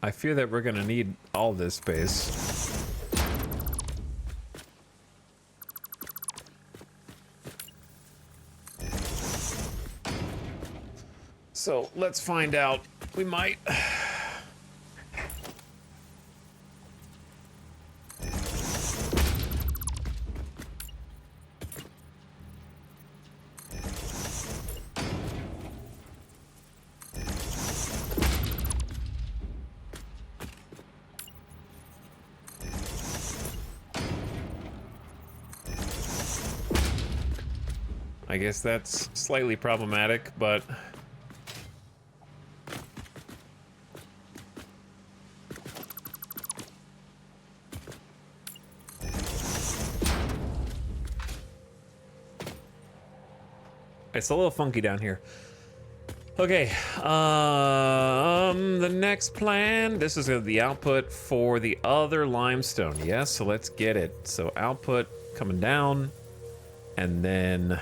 I fear that we're gonna need all this space. So let's find out. We might. I guess that's slightly problematic, but it's a little funky down here. Okay, the next plan, this is the output for the other limestone. Yes, so let's get it. So output coming down, and then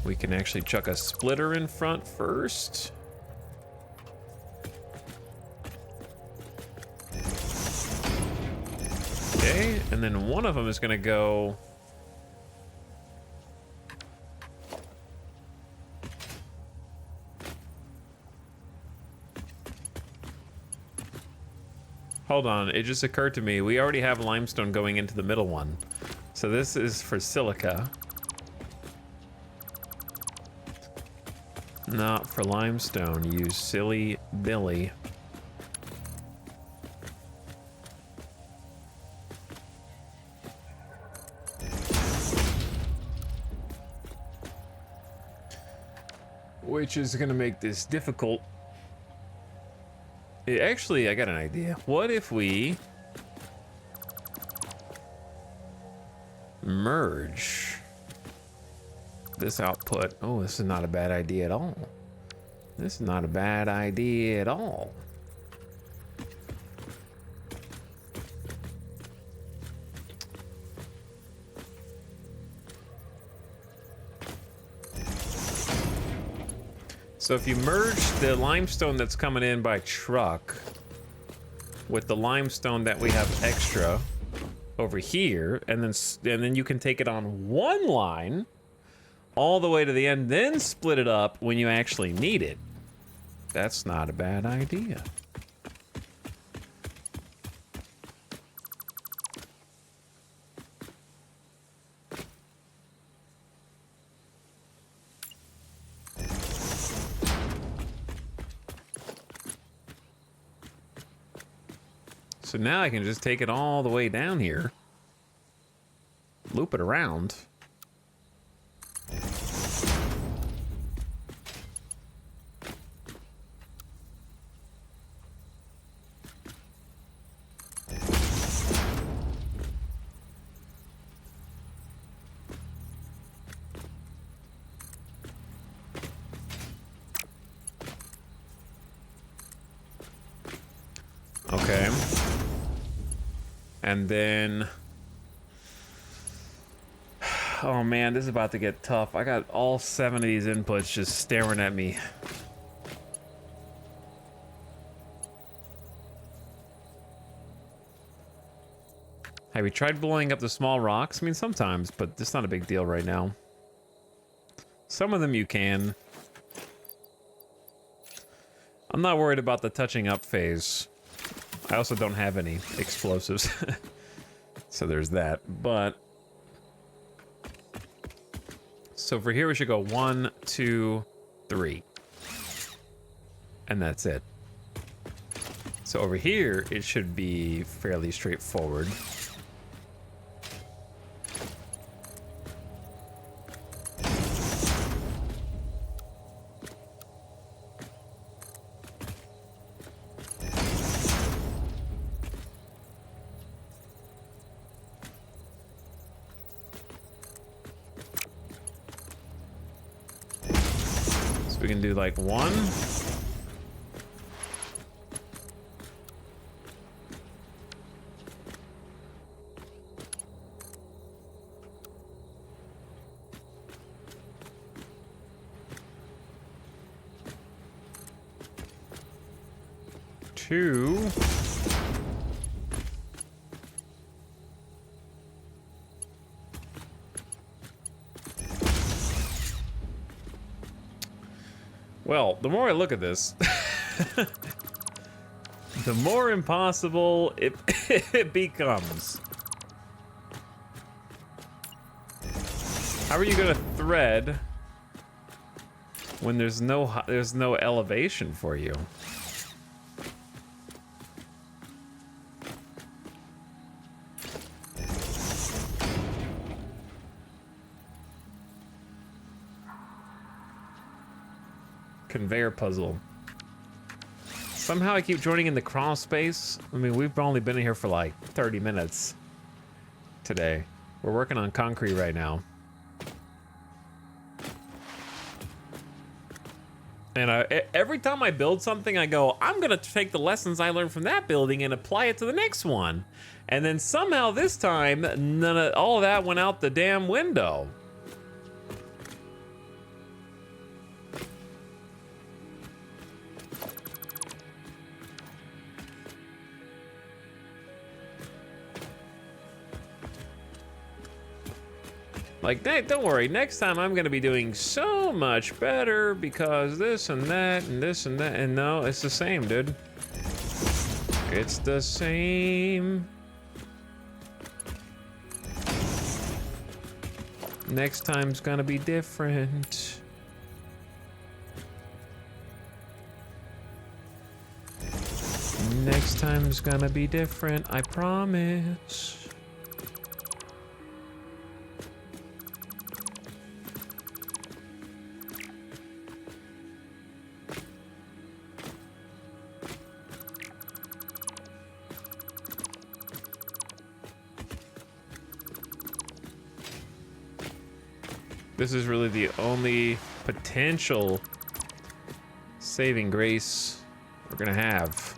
we can actually chuck a splitter in front first. Okay, and then one of them is gonna go... Hold on, it just occurred to me, we already have limestone going into the middle one. So this is for silica. Not for limestone, you silly Billy. Which is gonna make this difficult. Actually, I got an idea. What if we merge this output? Oh, this is not a bad idea at all. This is not a bad idea at all. So if you merge the limestone that's coming in by truck with the limestone that we have extra over here, and then you can take it on one line all the way to the end, then split it up when you actually need it. That's not a bad idea. So now I can just take it all the way down here, loop it around. Okay. And then, oh man, this is about to get tough. I got all 7 of these inputs just staring at me. Have you tried blowing up the small rocks? I mean, sometimes, but it's not a big deal right now. Some of them you can. I'm not worried about the touching up phase. I also don't have any explosives. So there's that, but... So for here we should go 1, 2, 3. And that's it. So over here, it should be fairly straightforward. We can do like 1. Two. Well, the more I look at this, the more impossible it becomes. How are you gonna thread when there's no elevation for you? Conveyor puzzle. Somehow I keep joining in the crawl space. I mean, we've only been in here for like 30 minutes today. We're working on concrete right now. And every time I build something, I go, I'm gonna take the lessons I learned from that building and apply it to the next one. And then somehow this time, all of that went out the damn window. Like, don't worry, next time I'm gonna be doing so much better because this and that and this and that. And no, it's the same, dude. It's the same. Next time's gonna be different. Next time's gonna be different, I promise. This is really the only potential saving grace we're gonna have.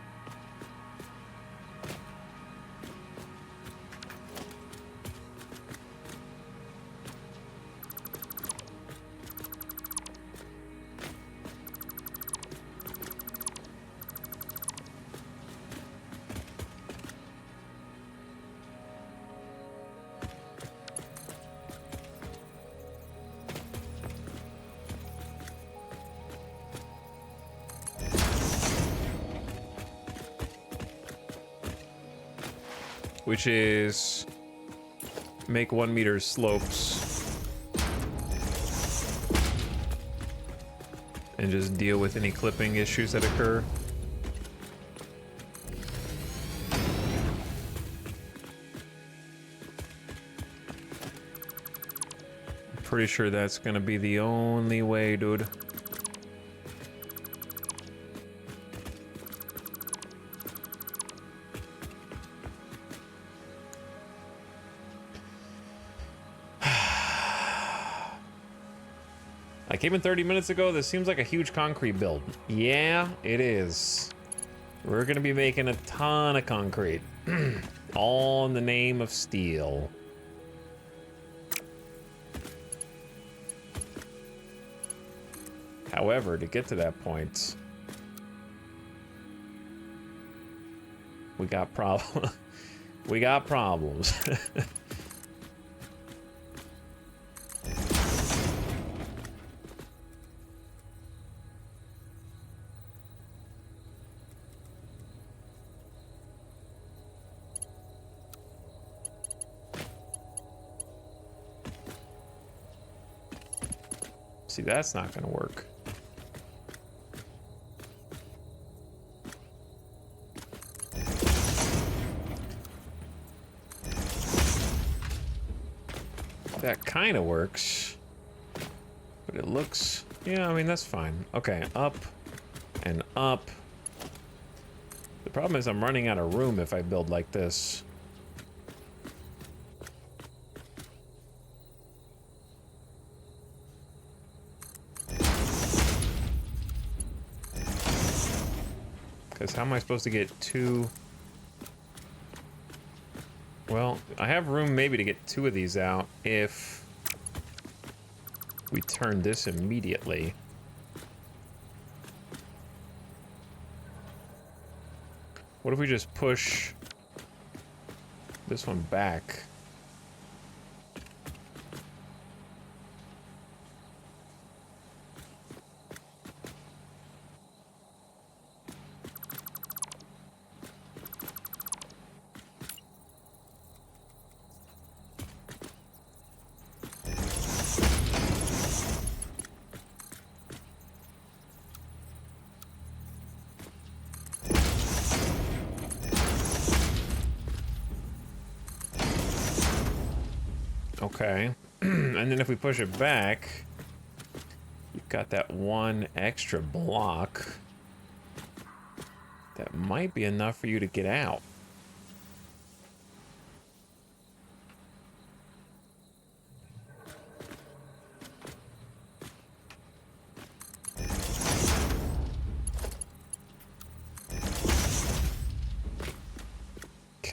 Which is make 1 meter slopes and just deal with any clipping issues that occur. I'm pretty sure that's gonna be the only way, dude. I came in 30 minutes ago. This seems like a huge concrete build. Yeah, it is. We're gonna be making a ton of concrete. All in the name of steel. However, to get to that point, we got we got problems. See, that's not gonna work. That kind of works, but it looks, yeah, I mean, that's fine. Okay, up and up. The problem is I'm running out of room if I build like this. Because how am I supposed to get two? Well, I have room maybe to get 2 of these out if we turn this immediately. What if we just push this one back? Okay, and then if we push it back, you've got that 1 extra block. That might be enough for you to get out.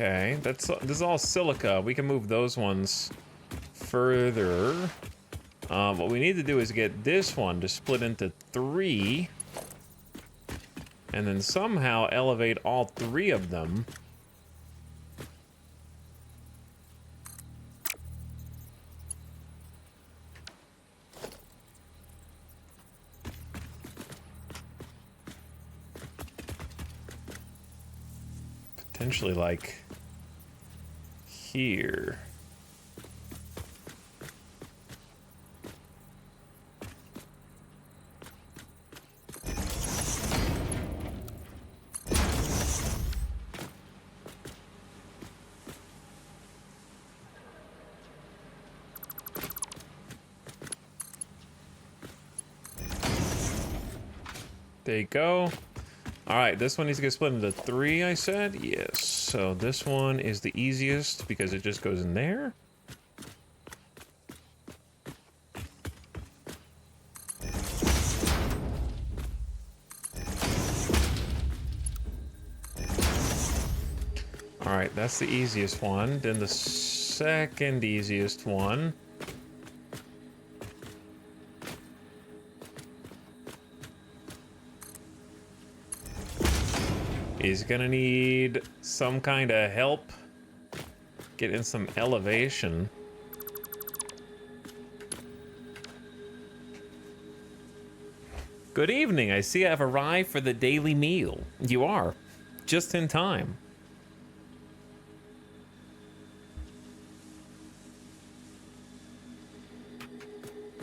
Okay, this is all silica. We can move those ones further. What we need to do is get this one to split into 3. And then somehow elevate all 3 of them. Potentially like here. There you go. All right, this one needs to get split into 3, I said? Yes. So this one is the easiest because it just goes in there. All right, that's the easiest one. Then the second easiest one. Is gonna need some kind of help getting some elevation. Good evening. I see I've arrived for the daily meal. You are. Just in time.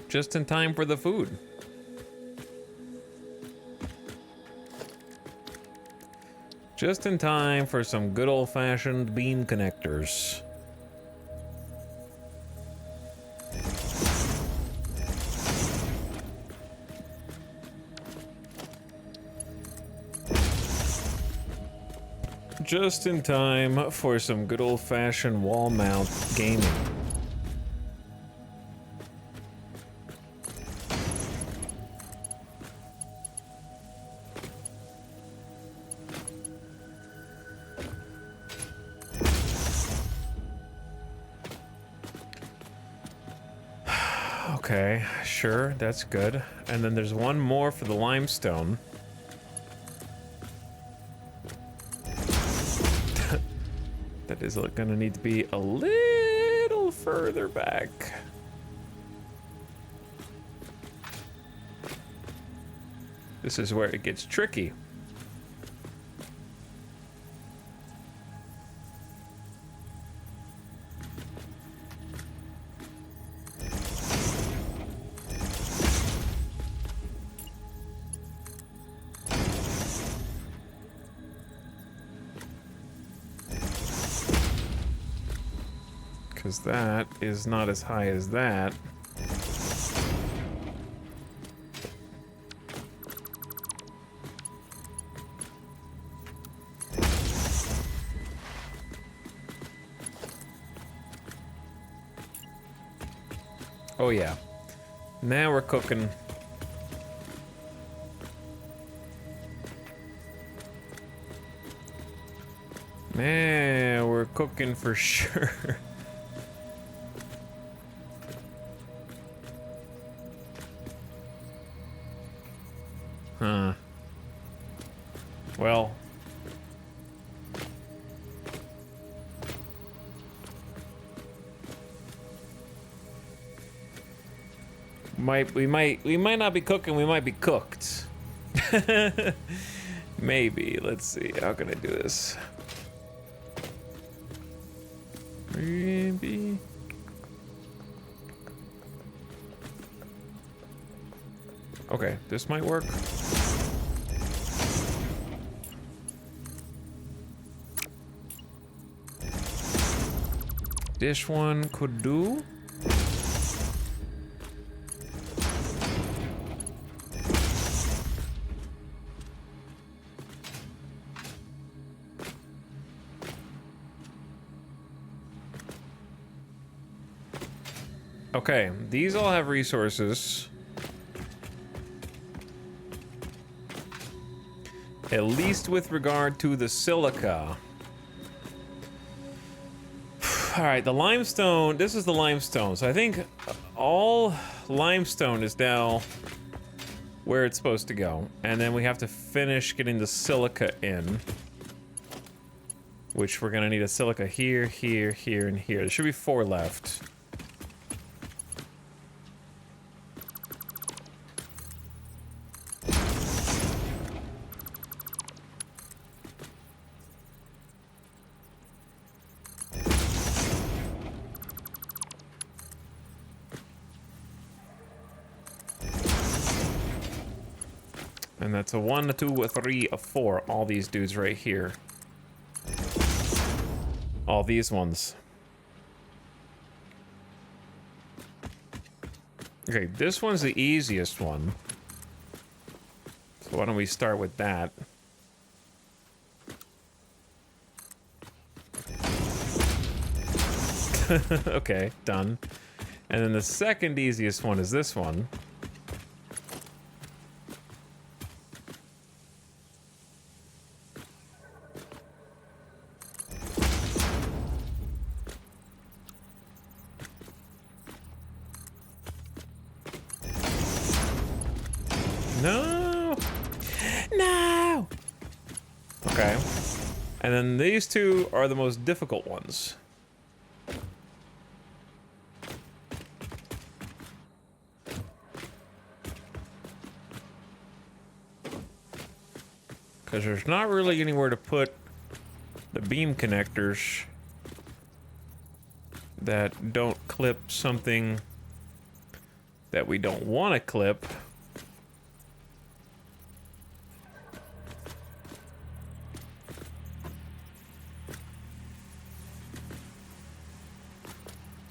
Just in time for the food. Just in time for some good old-fashioned bean connectors. Just in time for some good old-fashioned wall mount gaming. Okay, sure, that's good. And then there's one more for the limestone. That is gonna need to be a little further back. This is where it gets tricky. Because that is not as high as that. Oh yeah. Now we're cooking. Man, we're cooking for sure. Huh. Well. We might not be cooking, we might be cooked. Maybe. Let's see. How can I do this? Maybe. Okay, this might work. This one could do. Okay, these all have resources. At least with regard to the silica. All right, the limestone, this is the limestone. So I think all limestone is now where it's supposed to go. And then we have to finish getting the silica in. Which we're gonna need a silica here, here, here, and here. There should be 4 left. And that's a 1, a 2, a 3, a 4. All these dudes right here. All these ones. Okay, this one's the easiest one. So why don't we start with that? Okay, done. And then the second easiest one is this one. No! No! Okay. And then these two are the most difficult ones. Because there's not really anywhere to put the beam connectors that don't clip something that we don't want to clip.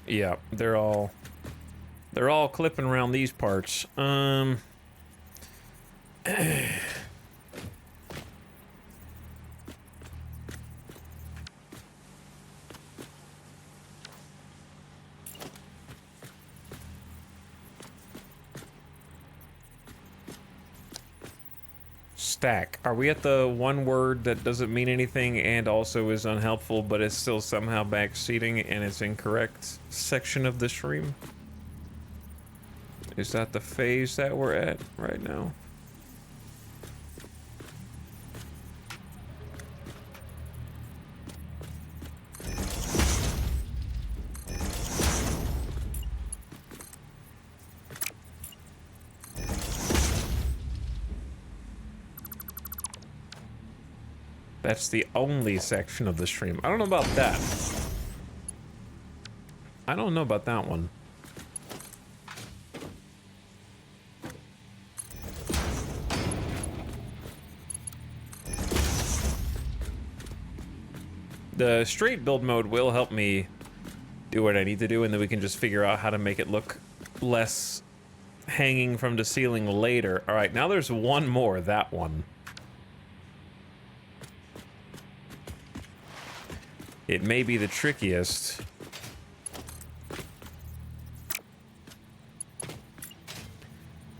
Yeah, they're all clipping around these parts. Stack. Are we at the one word that doesn't mean anything and also is unhelpful, but is still somehow backseating and it's incorrect section of the stream? Is that the phase that we're at right now? That's the only section of the stream. I don't know about that. I don't know about that one. The straight build mode will help me do what I need to do, and then we can just figure out how to make it look less hanging from the ceiling later. All right, now there's one more, that one. It may be the trickiest.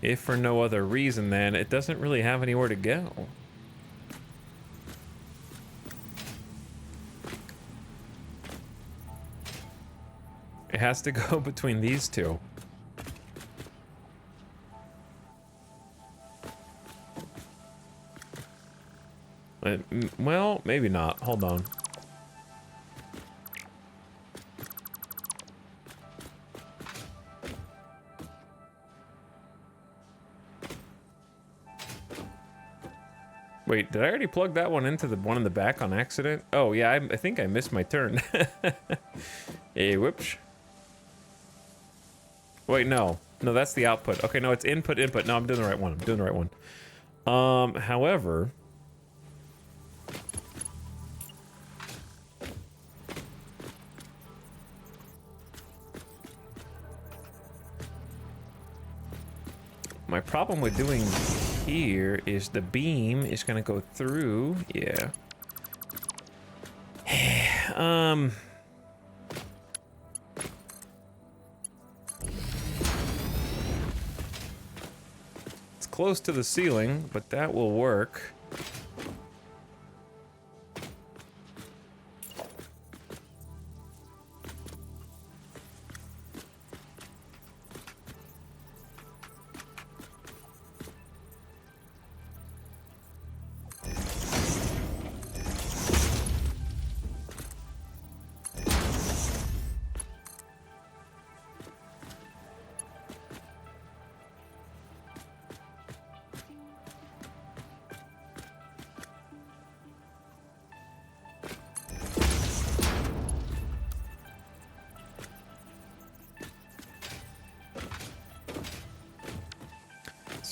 If for no other reason, then it doesn't really have anywhere to go. It has to go between these two. Well, maybe not. Hold on. Wait, did I already plug that one into the one in the back on accident? Oh, yeah, I think I missed my turn. Hey, whoops. Wait, no. No, that's the output. Okay, no, it's input, input. No, I'm doing the right one. I'm doing the right one. However... my problem with doing here is the beam is gonna go through, yeah. It's close to the ceiling, but that will work.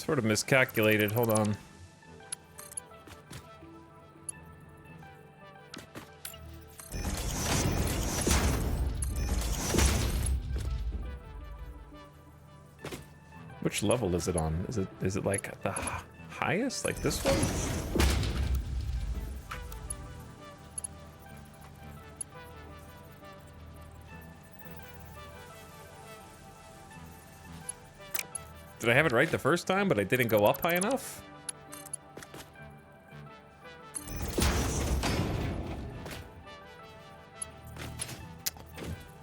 Sort of miscalculated. Hold on. Which level is it on? Is it like the highest? Like this one? Did I have it right the first time, but I didn't go up high enough?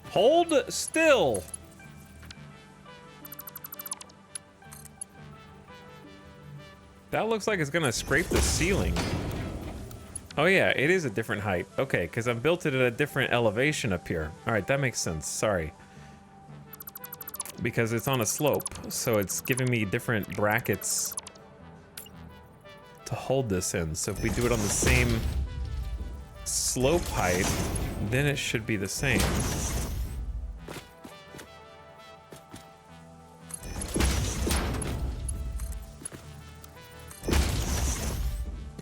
Hold still. That looks like it's gonna scrape the ceiling. Oh yeah, it is a different height. Okay, because I'm built it at a different elevation up here. All right, that makes sense. Sorry. Because it's on a slope, so it's giving me different brackets to hold this in. So if we do it on the same slope height, then it should be the same.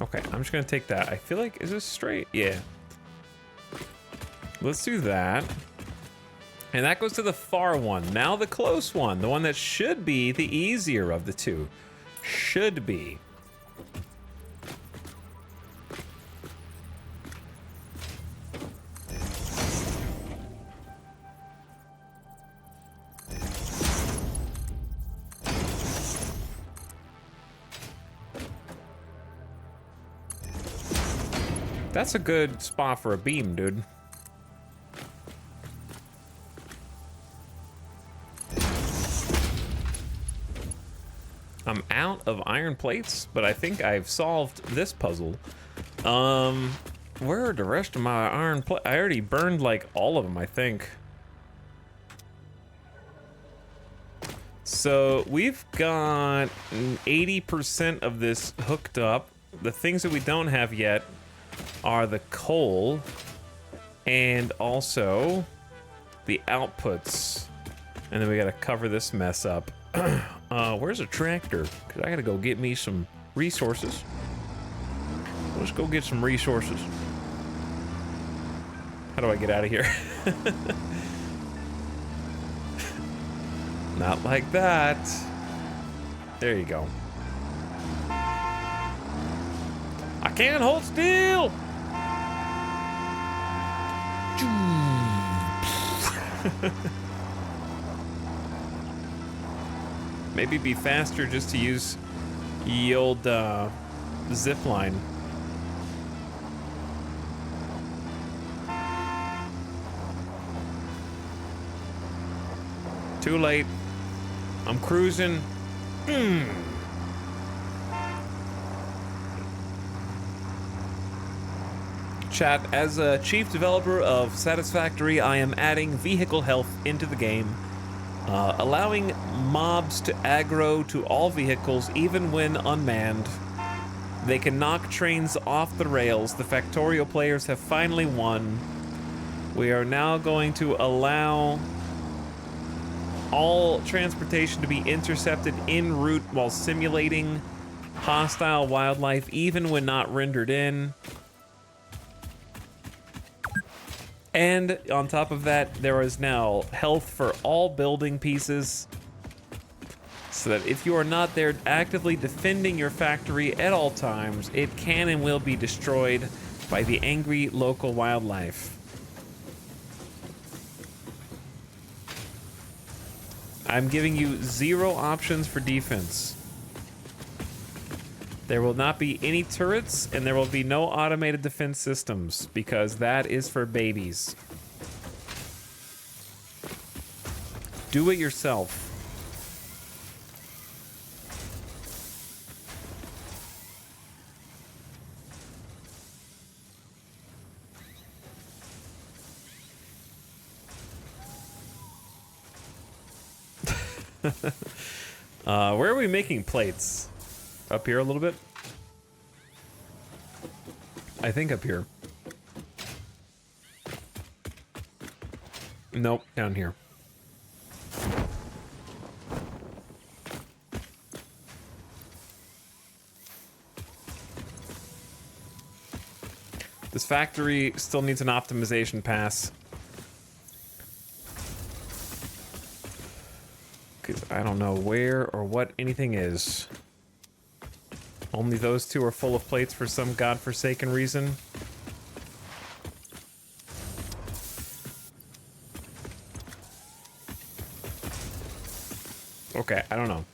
Okay, I'm just gonna take that. I feel like, is this straight? Yeah. Let's do that. And that goes to the far one. Now the close one, the one that should be the easier of the two. Should be. That's a good spot for a beam, dude. I'm out of iron plates, but I think I've solved this puzzle. Where are the rest of my iron plates? I already burned like all of them, I think. So we've got 80% of this hooked up. The things that we don't have yet are the coal and also the outputs. And then we gotta cover this mess up. Where's a tractor? Because I gotta go get me some resources. Let's go get some resources. How do I get out of here? Not like that. There you go. I can't hold still. Maybe be faster just to use the old zip line. Too late. I'm cruising. Chat, as a chief developer of Satisfactory, I am adding vehicle health into the game. Allowing mobs to aggro to all vehicles even when unmanned. They can knock trains off the rails. The Factorio players have finally won. We are now going to allow all transportation to be intercepted en route while simulating hostile wildlife even when not rendered in. And on top of that, there is now health for all building pieces, so that if you are not there actively defending your factory at all times, it can and will be destroyed by the angry local wildlife. I'm giving you 0 options for defense. There will not be any turrets, and there will be no automated defense systems, because that is for babies. Do it yourself. Where are we making plates? Up here a little bit? I think up here. Nope, down here. This factory still needs an optimization pass. Because I don't know where or what anything is. Only those two are full of plates for some godforsaken reason. Okay, I don't know.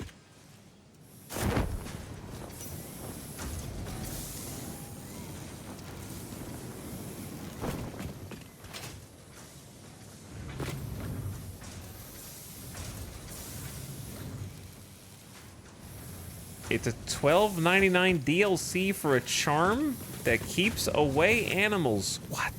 It's a $12.99 DLC for a charm that keeps away animals. What?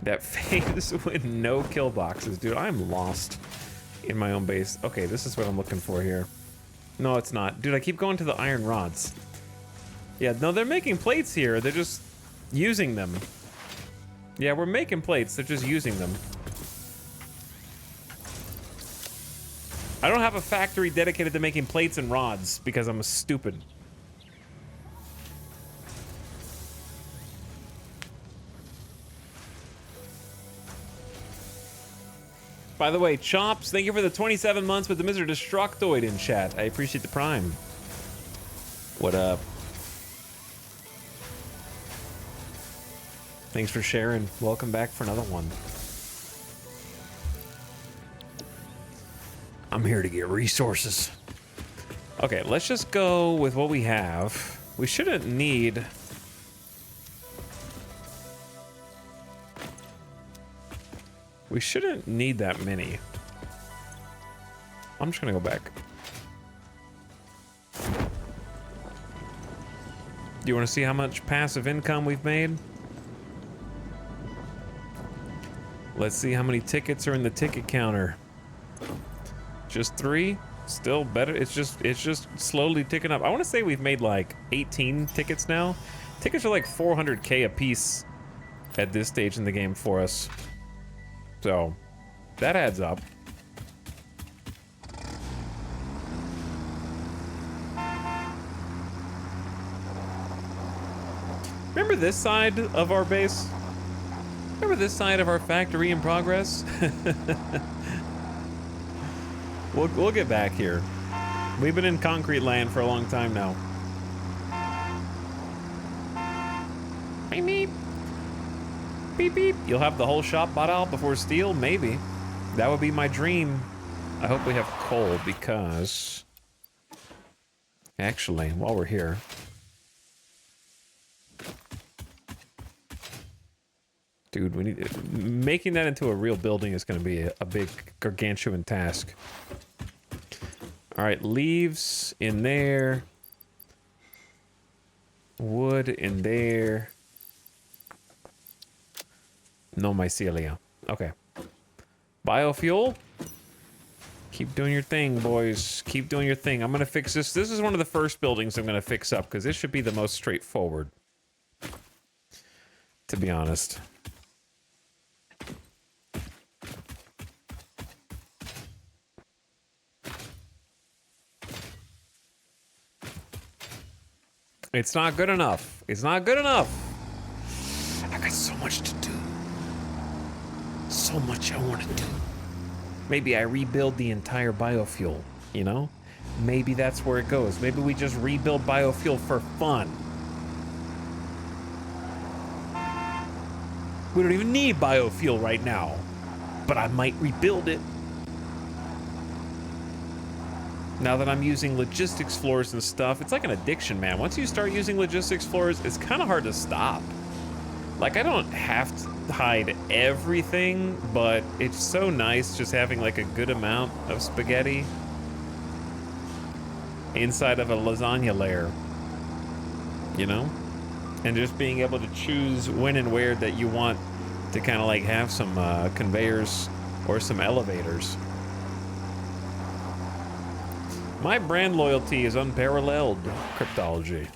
That phase with no kill boxes. Dude, I'm lost in my own base. Okay, this is what I'm looking for here. No, it's not. Dude, I keep going to the iron rods. Yeah, no, they're making plates here. They're just using them. Yeah, we're making plates. They're just using them. I don't have a factory dedicated to making plates and rods because I'm stupid. By the way, Chops, thank you for the 27 months with the Mr. Destructoid in chat. I appreciate the prime. What up? Thanks for sharing. Welcome back for another one. I'm here to get resources. Okay, let's just go with what we have. We shouldn't need... We shouldn't need that many. I'm just gonna go back. Do you want to see how much passive income we've made? Let's see how many tickets are in the ticket counter. Just 3? Still better. It's just slowly ticking up. I want to say we've made like 18 tickets now. Tickets are like 400k a piece at this stage in the game for us. So that adds up. Remember this side of our base? Remember this side of our factory in progress? We'll get back here. We've been in concrete land for a long time now. Beep beep. Beep beep. You'll have the whole shop bought out before steel? Maybe. That would be my dream. I hope we have coal because... Actually, while we're here... Dude, we need making that into a real building is going to be a big gargantuan task. All right, leaves in there. Wood in there. No mycelia. Okay. Biofuel. Keep doing your thing, boys. Keep doing your thing. I'm going to fix this. This is one of the first buildings I'm going to fix up because this should be the most straightforward. To be honest. It's not good enough. It's not good enough. I got so much to do. So much I want to do. Maybe I rebuild the entire biofuel, you know? Maybe that's where it goes. Maybe we just rebuild biofuel for fun. We don't even need biofuel right now, but I might rebuild it. Now that I'm using logistics floors and stuff, it's like an addiction, man. Once you start using logistics floors, it's kind of hard to stop. Like, I don't have to hide everything, but it's so nice just having like a good amount of spaghetti inside of a lasagna layer, you know? And just being able to choose when and where that you want to kind of like have some conveyors or some elevators. My brand loyalty is unparalleled, Cryptology.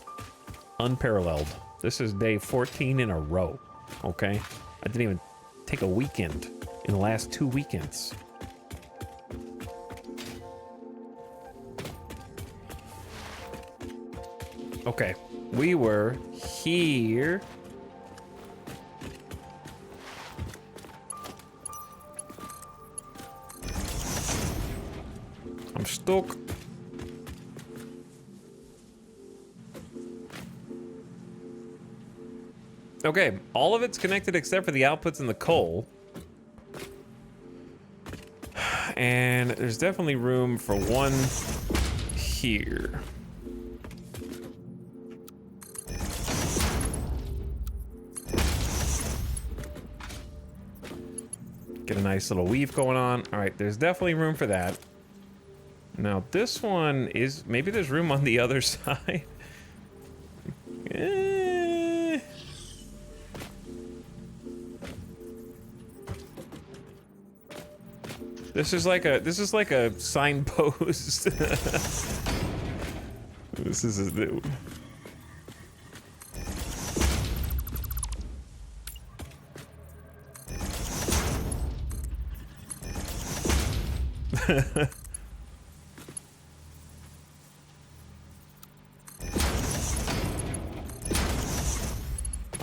Unparalleled. This is day 14 in a row, okay? I didn't even take a weekend in the last 2 weekends. Okay, we were here. I'm stuck. Okay, all of it's connected except for the outputs and the coal. And there's definitely room for one here. Get a nice little weave going on. All right, there's definitely room for that. Now this one is, maybe there's room on the other side. This is like a signpost. This is a,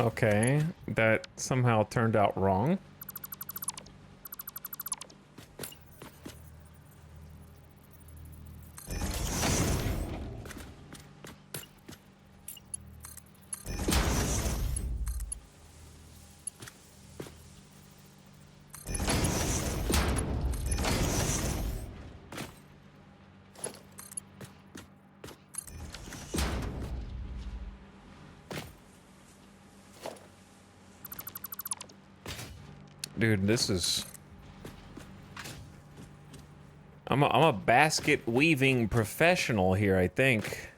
okay, that somehow turned out wrong. Dude, this is... I'm a basket weaving professional here, I think.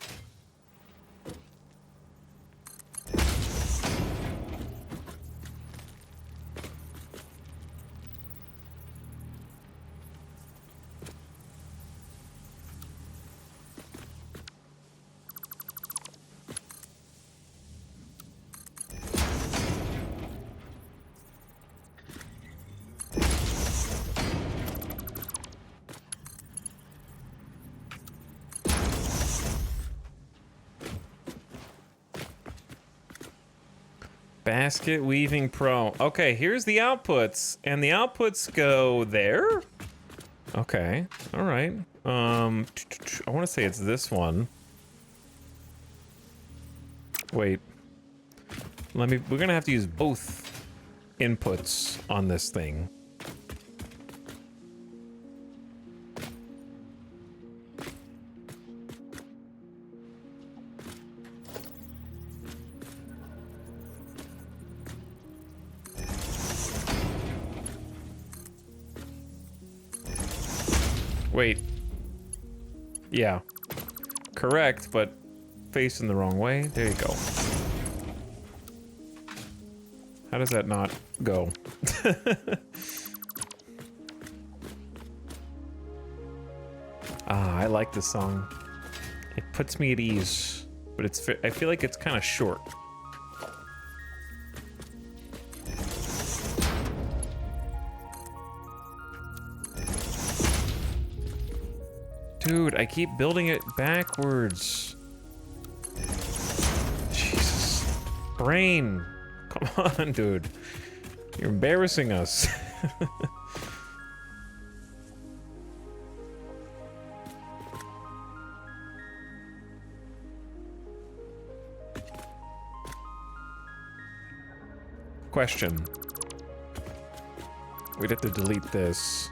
Basket weaving pro. Okay, here's the outputs, and the outputs go there. Okay, all right. I want to say it's this one. Wait. We're gonna have to use both inputs on this thing. Wait. Yeah. Correct, but facing the wrong way. There you go. How does that not go? Ah, I like this song. It puts me at ease, but I feel like it's kind of short. Dude, I keep building it backwards. Jesus. Brain. Come on, dude. You're embarrassing us. Question. We'd have to delete this.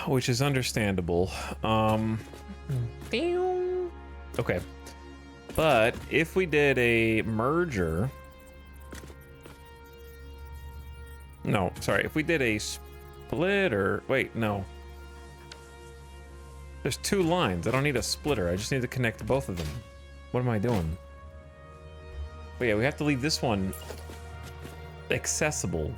Which is understandable. Okay. But if we did a merger... No, sorry. If we did a split or... Wait, no. There's two lines. I don't need a splitter. I just need to connect both of them. What am I doing? But yeah, we have to leave this one accessible.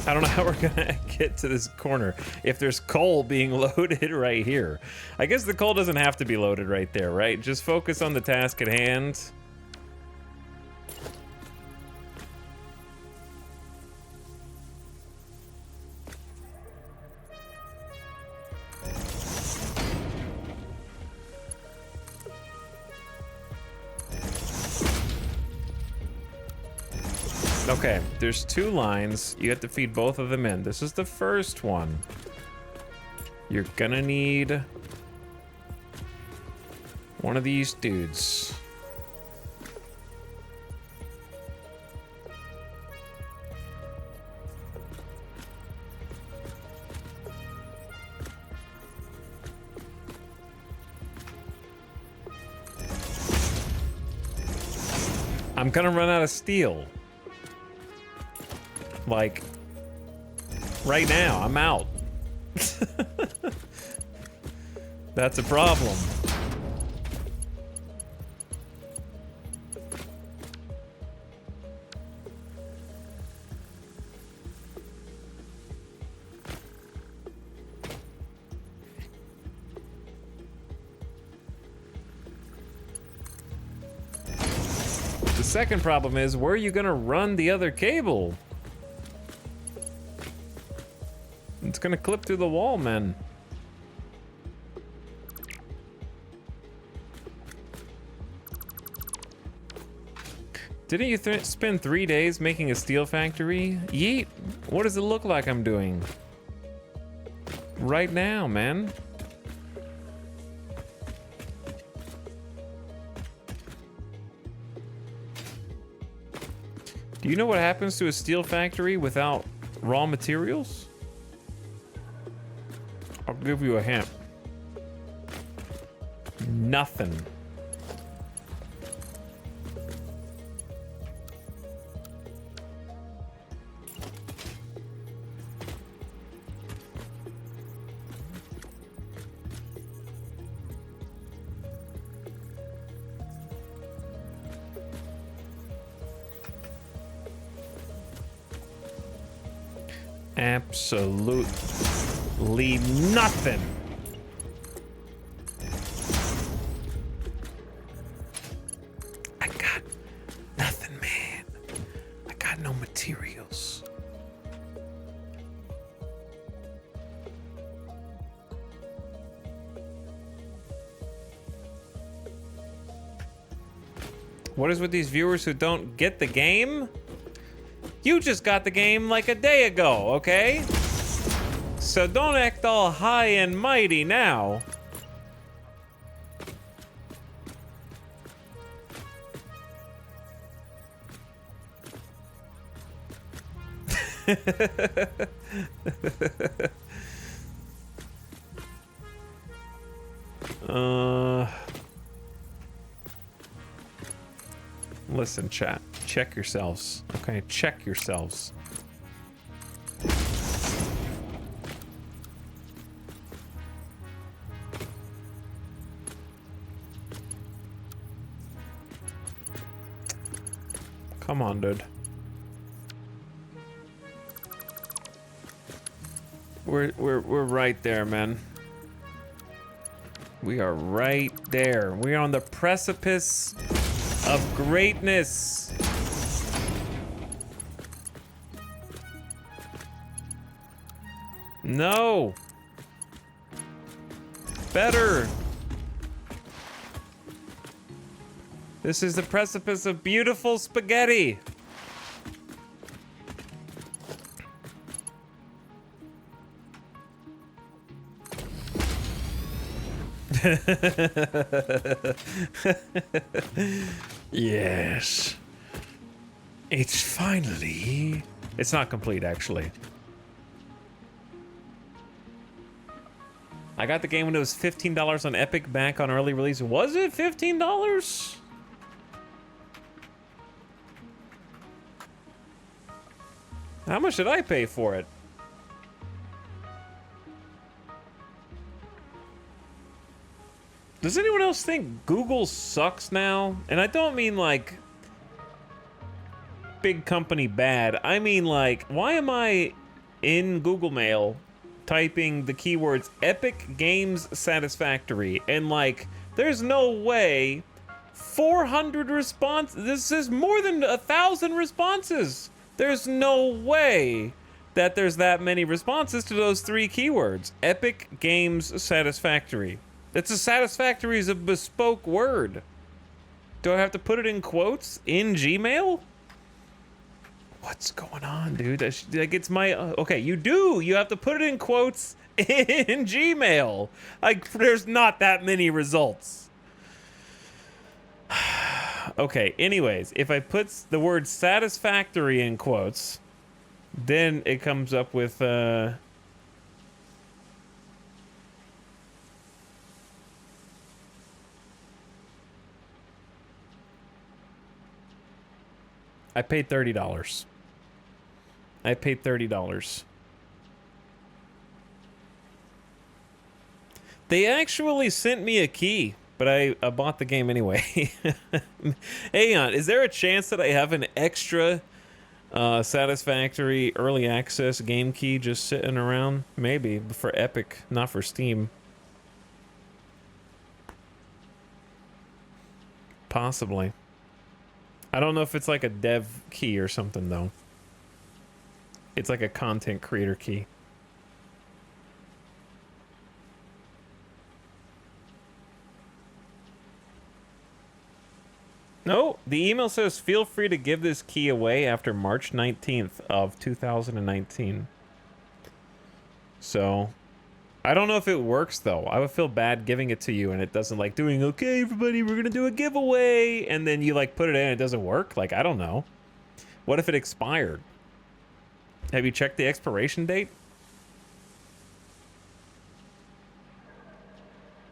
I don't know how we're gonna get to this corner if there's coal being loaded right here. I guess the coal doesn't have to be loaded right there, right? Just focus on the task at hand. Okay, there's 2 lines. You have to feed both of them in. This is the first one. You're gonna need one of these dudes. I'm gonna run out of steel. Like, right now, I'm out. That's a problem. The second problem is, where are you gonna run the other cable? It's gonna clip through the wall, man. Didn't you spend 3 days making a steel factory? Yeet! What does it look like I'm doing? Right now, man. Do you know what happens to a steel factory without raw materials? I'll give you a hint. Nothing. Absolutely nothing. I got nothing, man. I got no materials. What is with these viewers who don't get the game? You just got the game like a day ago, okay? So don't act all high and mighty now. Listen, chat. Check yourselves. Okay, check yourselves. Come on, dude. We're right there, man. We are right there. We are on the precipice of greatness. No. Better. This is the precipice of beautiful spaghetti. Yes. It's finally... It's not complete, actually. I got the game when it was $15 on Epic back on early release. Was it $15? How much did I pay for it? Does anyone else think Google sucks now? And I don't mean like big company bad. I mean like, why am I in Google Mail typing the keywords Epic Games Satisfactory, and like, there's no way 400 responses. This is more than 1,000 responses. There's no way that there's that many responses to those 3 keywords. Epic Games Satisfactory. It's a satisfactory is a bespoke word. Do I have to put it in quotes in Gmail? What's going on, dude? Like, it's my... okay, you do. You have to put it in quotes in Gmail. Like, there's not that many results. Okay, anyways, if I put the word satisfactory in quotes, then it comes up with... I paid $30. I paid $30. They actually sent me a key, but I bought the game anyway. Hang on, is there a chance that I have an extra Satisfactory early access game key just sitting around? Maybe, for Epic, not for Steam. Possibly. I don't know if it's like a dev key or something, though. It's like a content creator key. No, the email says, feel free to give this key away after March 19th of 2019. So, I don't know if it works, though. I would feel bad giving it to you and it doesn't, like, doing, okay, everybody, we're gonna do a giveaway, and then you, like, put it in and it doesn't work? Like, I don't know. What if it expired? Have you checked the expiration date?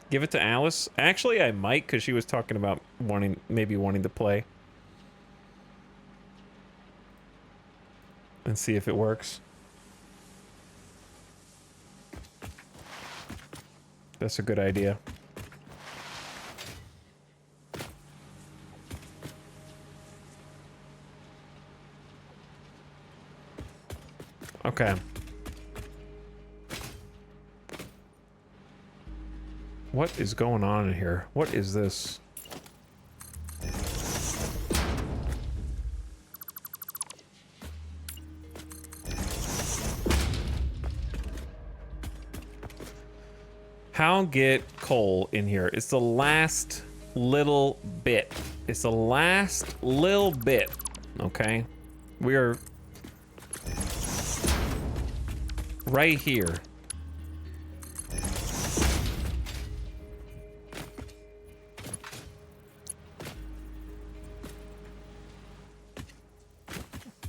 Give it to Alice. Actually, I might, because she was talking about maybe wanting to play. And see if it works. That's a good idea. Okay. What is going on in here? What is this? How get coal in here? It's the last little bit. It's the last little bit. Okay? We are right here.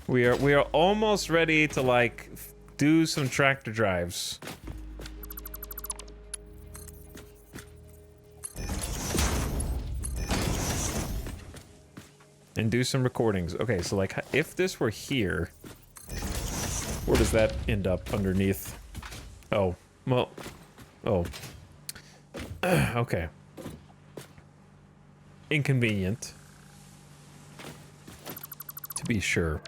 We are almost ready to, like, do some tractor drives. And do some recordings. Okay, so, like, if this were here, where does that end up underneath? Oh, well, oh. Okay. Inconvenient. To be sure.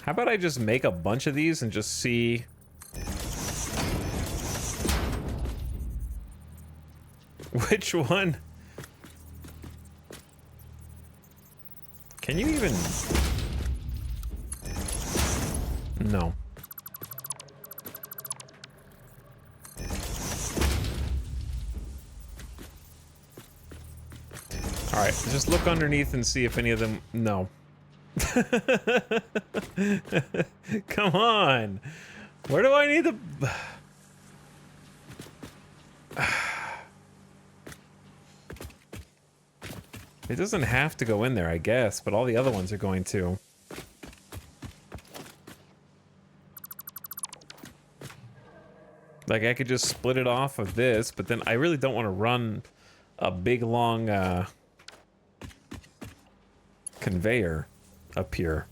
How about I just make a bunch of these and just see which one? Can you even? No. All right, just look underneath and see if any of them. No. Come on. Where do I need the... It doesn't have to go in there, I guess, but all the other ones are going to. Like, I could just split it off of this, but then I really don't want to run a big, long, conveyor up here.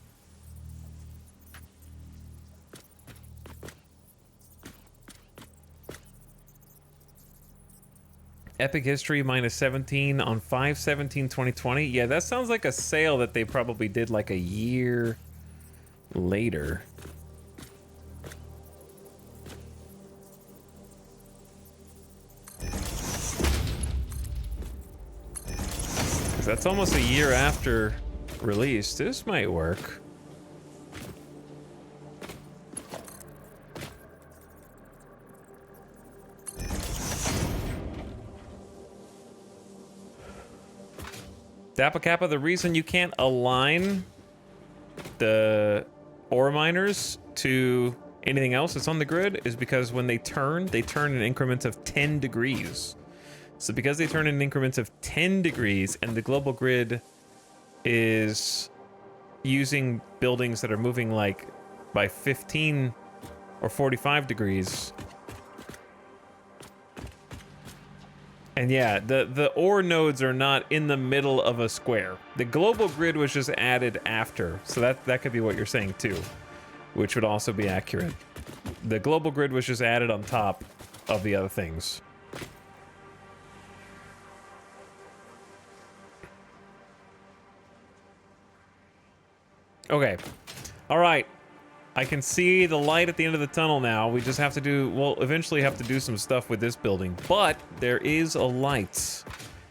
Epic History minus 17 on 5/17/2020. Yeah, that sounds like a sale that they probably did like a year later. Because that's almost a year after release. This might work. Dappa Kappa, the reason you can't align the ore miners to anything else that's on the grid is because when they turn in increments of 10 degrees. So because they turn in increments of 10 degrees and the global grid is using buildings that are moving like by 15 or 45 degrees. And yeah, the ore nodes are not in the middle of a square. The global grid was just added after. So that could be what you're saying too, which would also be accurate. The global grid was just added on top of the other things. Okay. All right. I can see the light at the end of the tunnel now. We just have to do, we'll eventually have to do some stuff with this building. But there is a light.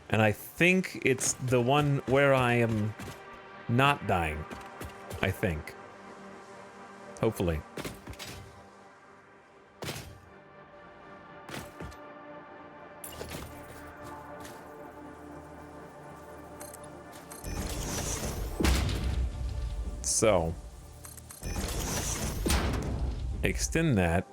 And I think it's the one where I am not dying. I think. Hopefully. So. Extend that.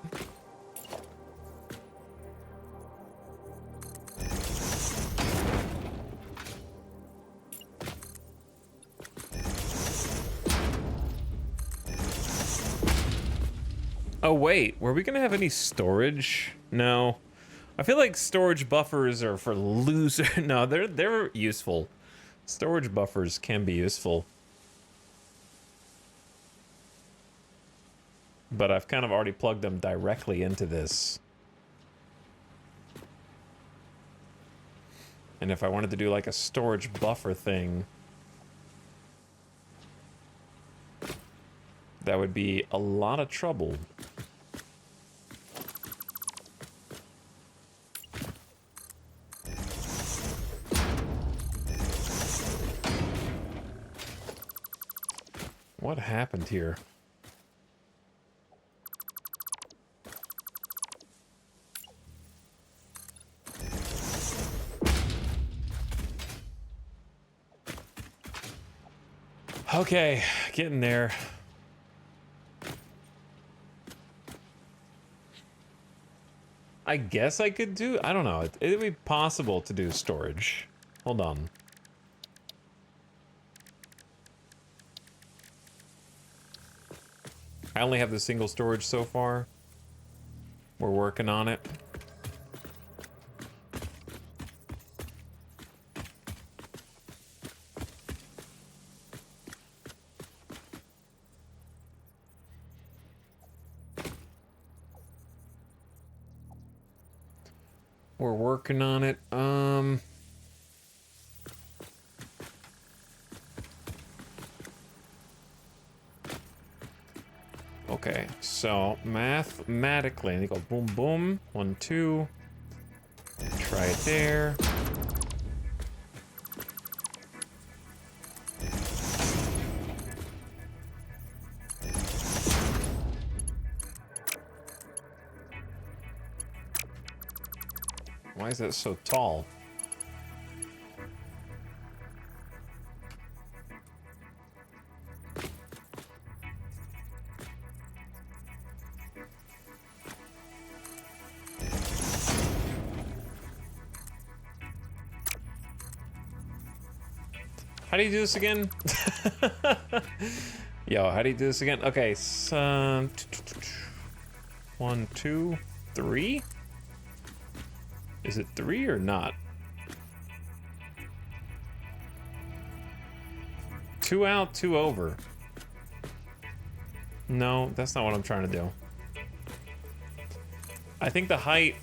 Oh wait, were we gonna have any storage? No. I feel like storage buffers are for loser. No, they're useful. Storage buffers can be useful. But I've kind of already plugged them directly into this. And if I wanted to do like a storage buffer thing, that would be a lot of trouble. What happened here? Okay, getting there. I guess I could do, I don't know, it'd be possible to do storage. Hold on. I only have the single storage so far. We're working on it. We're working on it. Okay, so mathematically, and you go boom, boom, 1, 2. Try it there. Why is that so tall? How do you do this again? Yo, how do you do this again? Okay, so 1, 2, 3? Is it 3 or not? 2 out, 2 over. No, that's not what I'm trying to do. I think the height...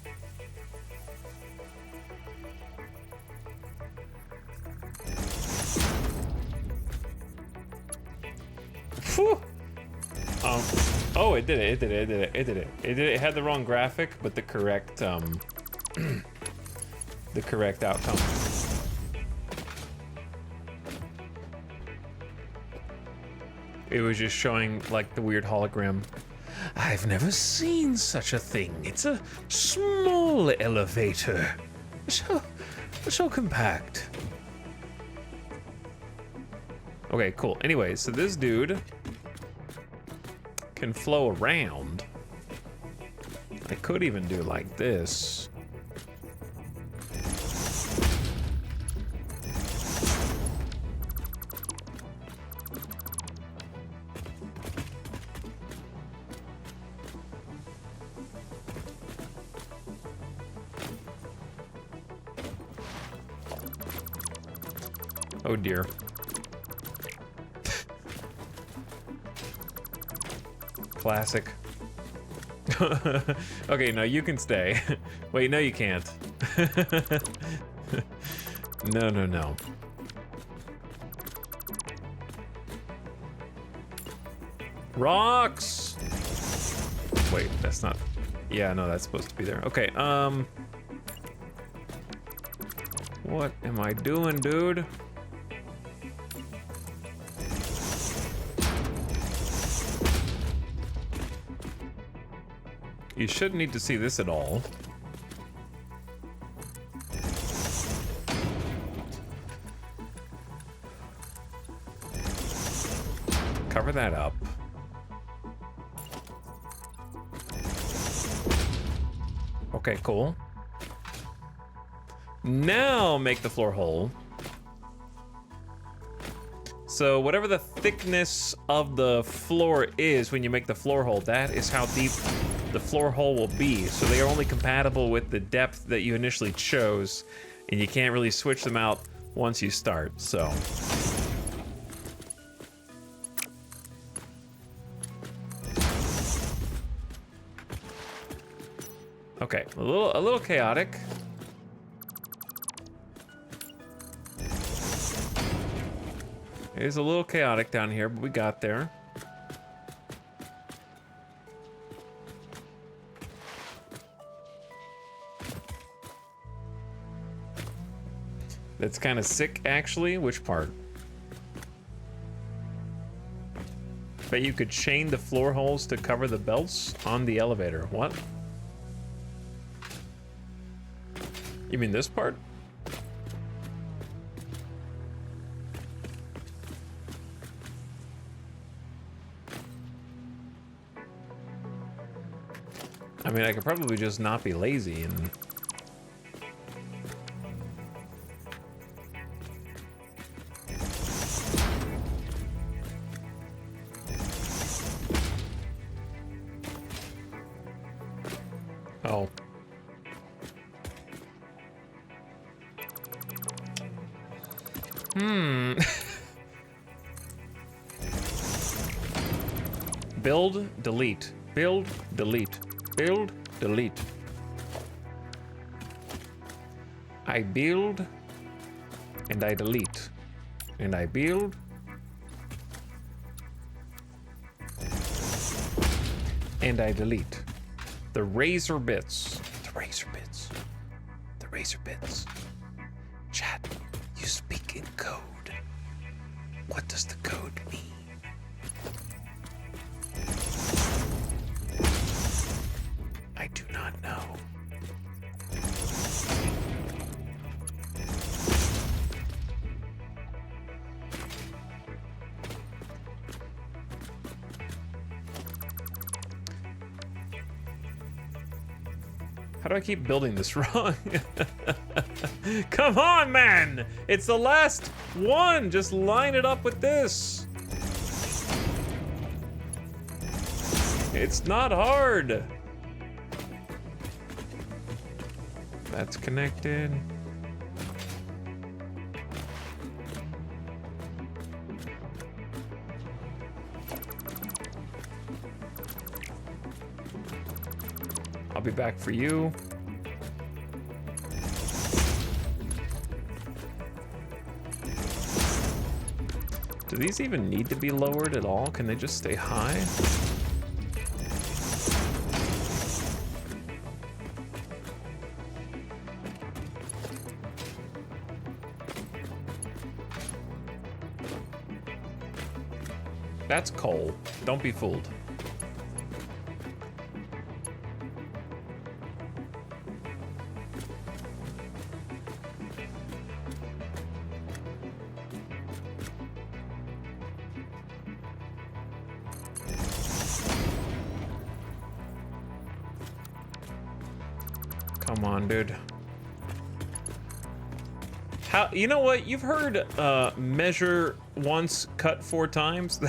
Whew. Oh, it did it. It had the wrong graphic, but the correct the correct outcome. It was just showing like the weird hologram. I've never seen such a thing. It's a small elevator. So compact. Okay, cool. Anyway, so this dude can flow around. I could even do like this. Oh dear. Classic. Okay, no, you can stay. Wait, no, you can't. No. Rocks! Wait, that's not... Yeah, no, that's supposed to be there. Okay, what am I doing, dude? You shouldn't need to see this at all. Cover that up. Okay, cool. Now make the floor hole. So whatever the thickness of the floor is when you make the floor hole, that is how deep the floor hole will be. So they are only compatible with the depth that you initially chose, and you can't really switch them out once you start, so. Okay, a little chaotic. It is a little chaotic down here, but we got there. That's kind of sick, actually. Which part? But you could chain the floor holes to cover the belts on the elevator. What? You mean this part? I mean, I could probably just not be lazy and... Oh. Build, delete. Build, delete. Build, delete. I build, and I delete. And I build. And I delete. The razor bits. The razor bits. The razor bits. Chat, you speak in code. What does the code mean? I do not know. How do I keep building this wrong? Come on, man! It's the last one! Just line it up with this. It's not hard. That's connected. I'll be back for you. Do these even need to be lowered at all? Can they just stay high? That's coal. Don't be fooled. Come on, dude. How, you know what? You've heard measure once, cut 4 times?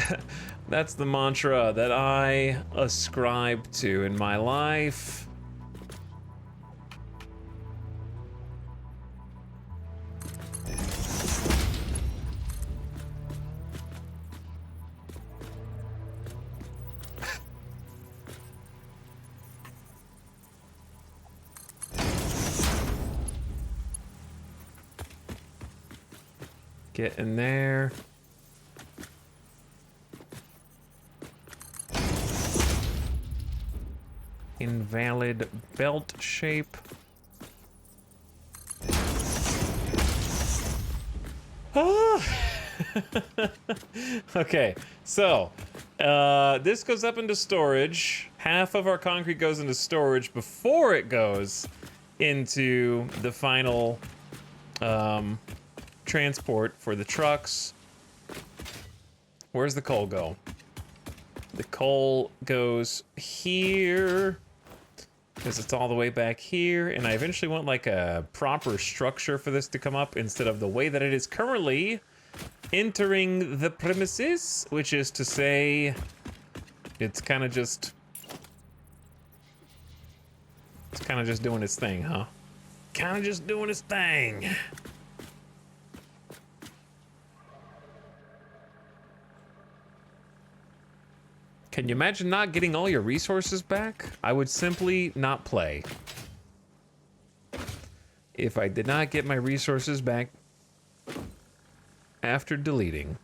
That's the mantra that I ascribe to in my life. Get in there. Invalid belt shape. Ah! Okay, so this goes up into storage. Half of our concrete goes into storage before it goes into the final transport for the trucks. Where's the coal go? The coal goes here because it's all the way back here, and I eventually want like a proper structure for this to come up instead of the way that it is currently entering the premises, which is to say it's kind of just doing its thing, huh? Kind of just doing its thing. Can you imagine not getting all your resources back? I would simply not play. If I did not get my resources back after deleting.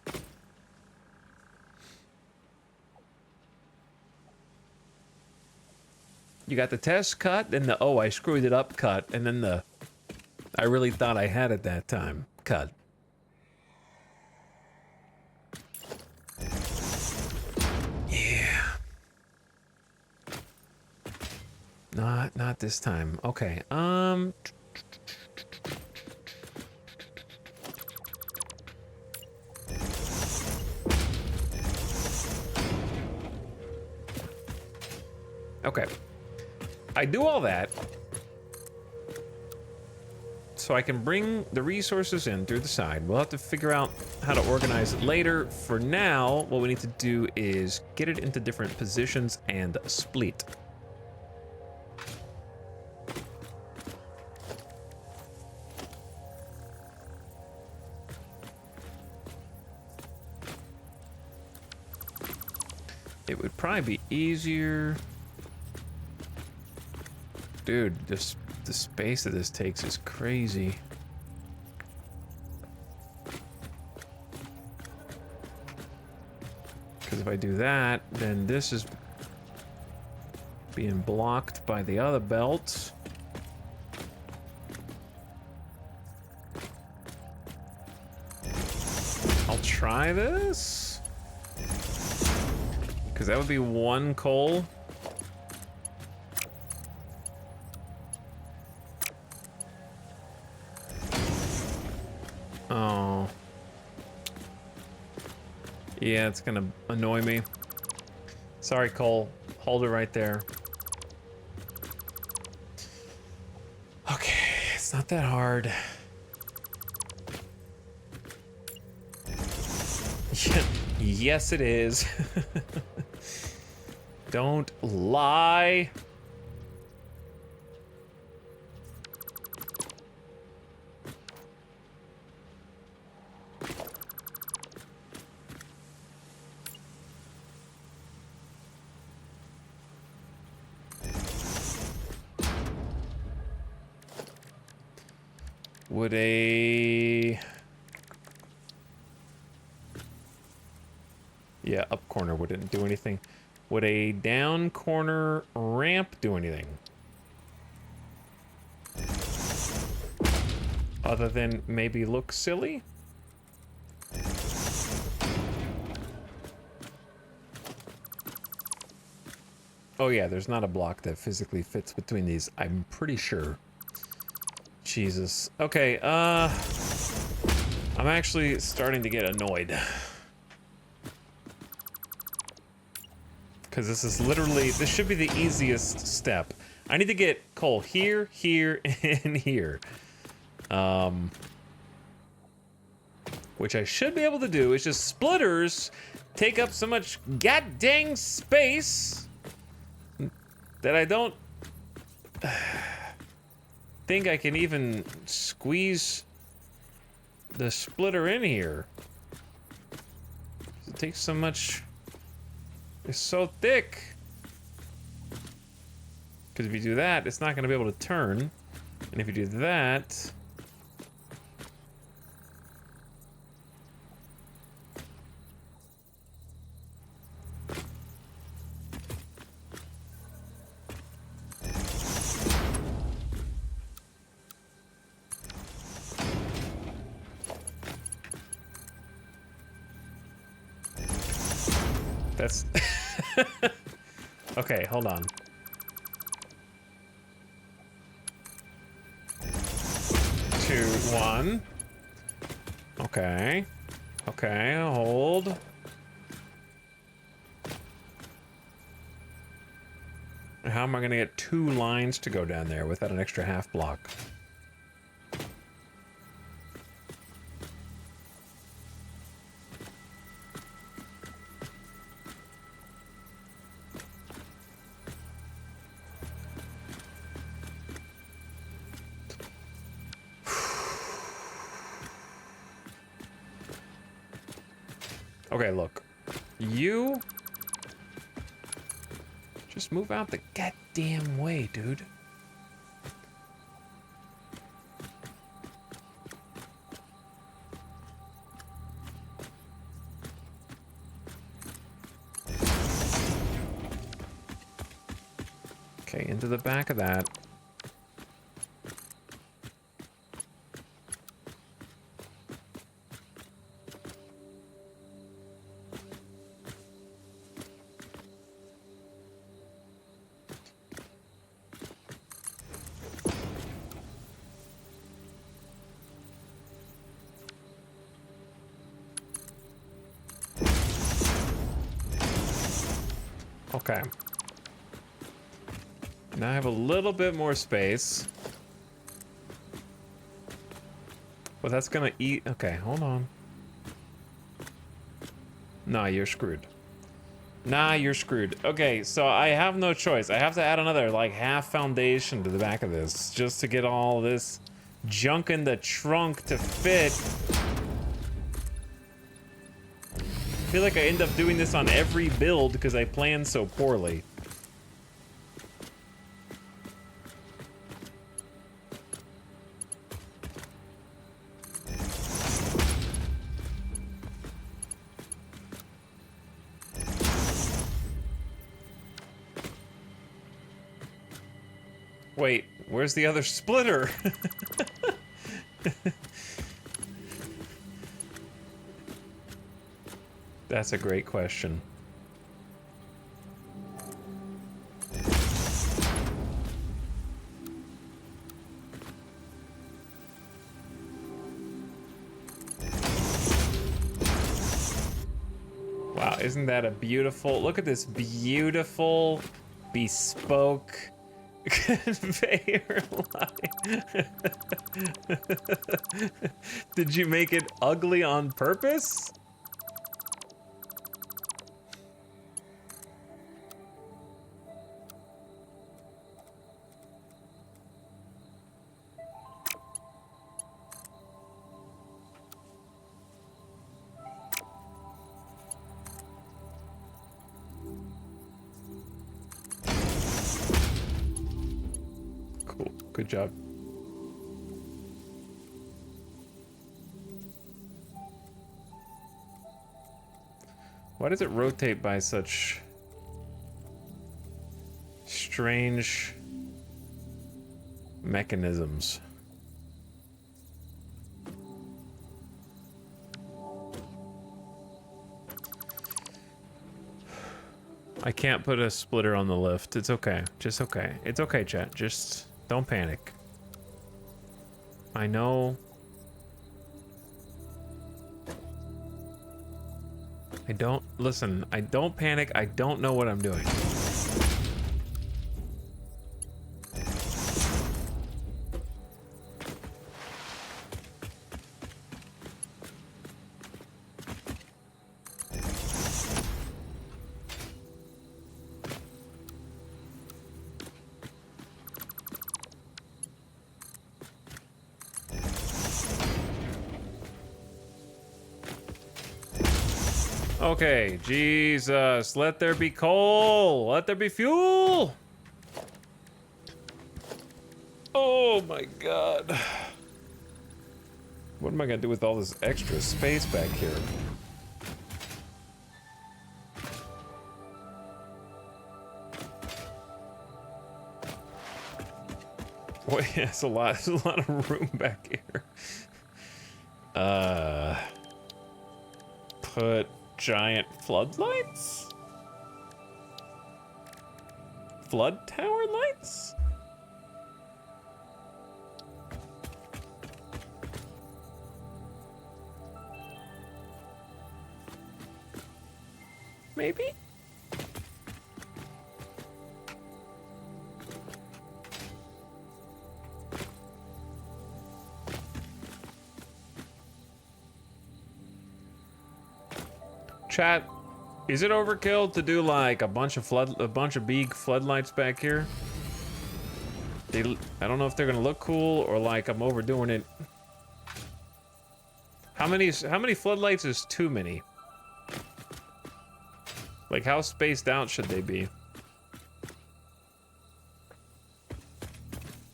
You got the test cut, then the, oh, I screwed it up cut, and then the, I really thought I had it that time cut. Not this time. Okay. Okay. I do all that so I can bring the resources in through the side. We'll have to figure out how to organize it later. For now, what we need to do is get it into different positions and split. It would probably be easier. Dude, the space that this takes is crazy. Because if I do that, then this is being blocked by the other belts. I'll try this. Because that would be 1 coal. Oh. Yeah, it's gonna annoy me. Sorry, Cole. Hold it right there. Okay, it's not that hard. Yes, it is. Don't lie. Would a Yeah, up corner wouldn't do anything. Would a down corner ramp do anything? Other than maybe look silly? Oh yeah, there's not a block that physically fits between these, I'm pretty sure. Jesus. Okay, I'm actually starting to get annoyed. Because this is literally, this should be the easiest step. I need to get coal here, here, and here. Which I should be able to do. It's just splitters take up so much goddamn space that I don't think I can even squeeze the splitter in here. It takes so much. It's so thick. Because if you do that, it's not going to be able to turn. And if you do that... That's... Okay, hold on. 2, 1. Okay. Okay, hold. How am I gonna get 2 lines to go down there without an extra half block? Okay, look. You... just move out the goddamn way, dude. Okay, into the back of that. Okay. Now I have a little bit more space. But that's gonna eat... Okay, hold on. Nah, you're screwed. Nah, you're screwed. Okay, so I have no choice. I have to add another, like, half foundation to the back of this just to get all this junk in the trunk to fit. I feel like I end up doing this on every build because I plan so poorly. Wait, where's the other splitter? That's a great question. Wow, isn't that a beautiful... Look at this beautiful, bespoke conveyor line. Did you make it ugly on purpose? Good job. Why does it rotate by such strange mechanisms? I can't put a splitter on the lift. It's okay. Just okay. It's okay, chat. Just don't panic. I know. Listen, I don't panic. I don't know what I'm doing. Okay, Jesus, let there be coal, let there be fuel. Oh my God. What am I gonna do with all this extra space back here? Boy, that's a lot. There's a lot of room back here. Put giant floodlights? Flood tower lights? Maybe? Chat, is it overkill to do like a bunch of big floodlights back here? I don't know if they're gonna look cool or like I'm overdoing it. How many floodlights is too many? Like how spaced out should they be?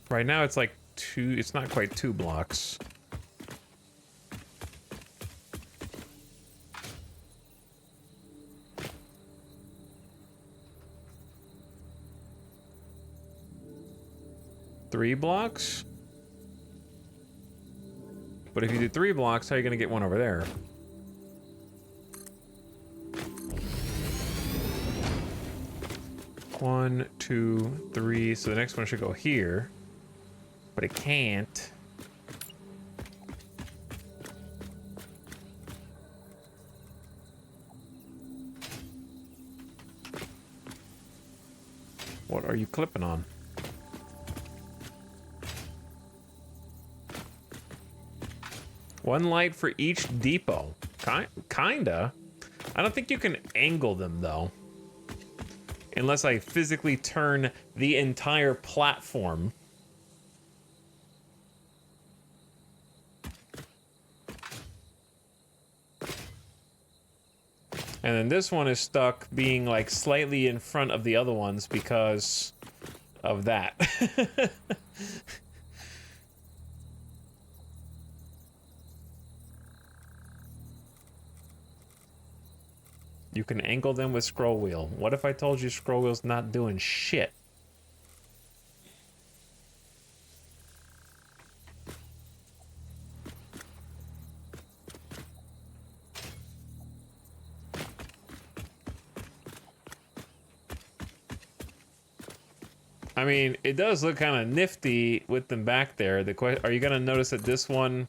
Right now it's like it's not quite 2 blocks. Three blocks? But if you do 3 blocks, how are you gonna get one over there? One, 2, 3. So the next one should go here. But it can't. What are you clipping on? One light for each depot. Kinda. I don't think you can angle them though. Unless I physically turn the entire platform. And then this one is stuck being like slightly in front of the other ones because of that. You can angle them with scroll wheel. What if I told you scroll wheel's not doing shit? I mean, it does look kind of nifty with them back there. Are you gonna notice that this one?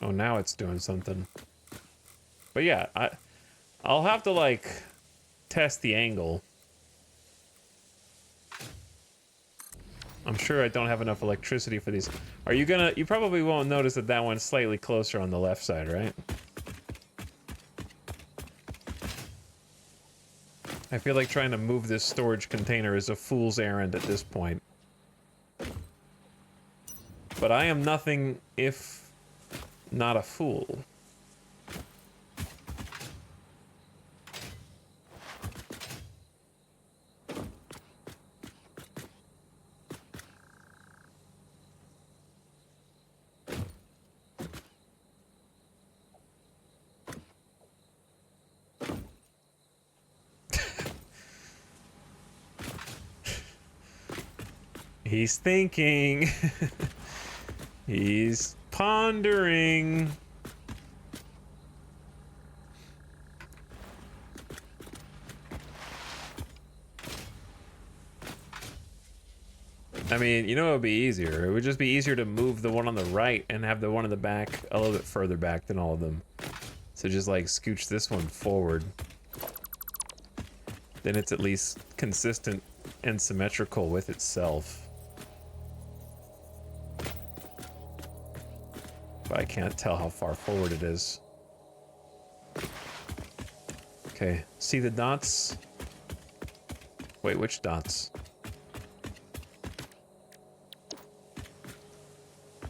Oh, now it's doing something. But yeah, I'll have to like test the angle. I'm sure I don't have enough electricity for these. Are you gonna? You probably won't notice that that one's slightly closer on the left side, right? I feel like trying to move this storage container is a fool's errand at this point. But I am nothing if not a fool. He's thinking. He's pondering. I mean, you know, it would be easier. It would just be easier to move the one on the right and have the one in the back a little bit further back than all of them. So just like scooch this one forward. Then it's at least consistent and symmetrical with itself. But I can't tell how far forward it is. Okay, see the dots? Wait, which dots?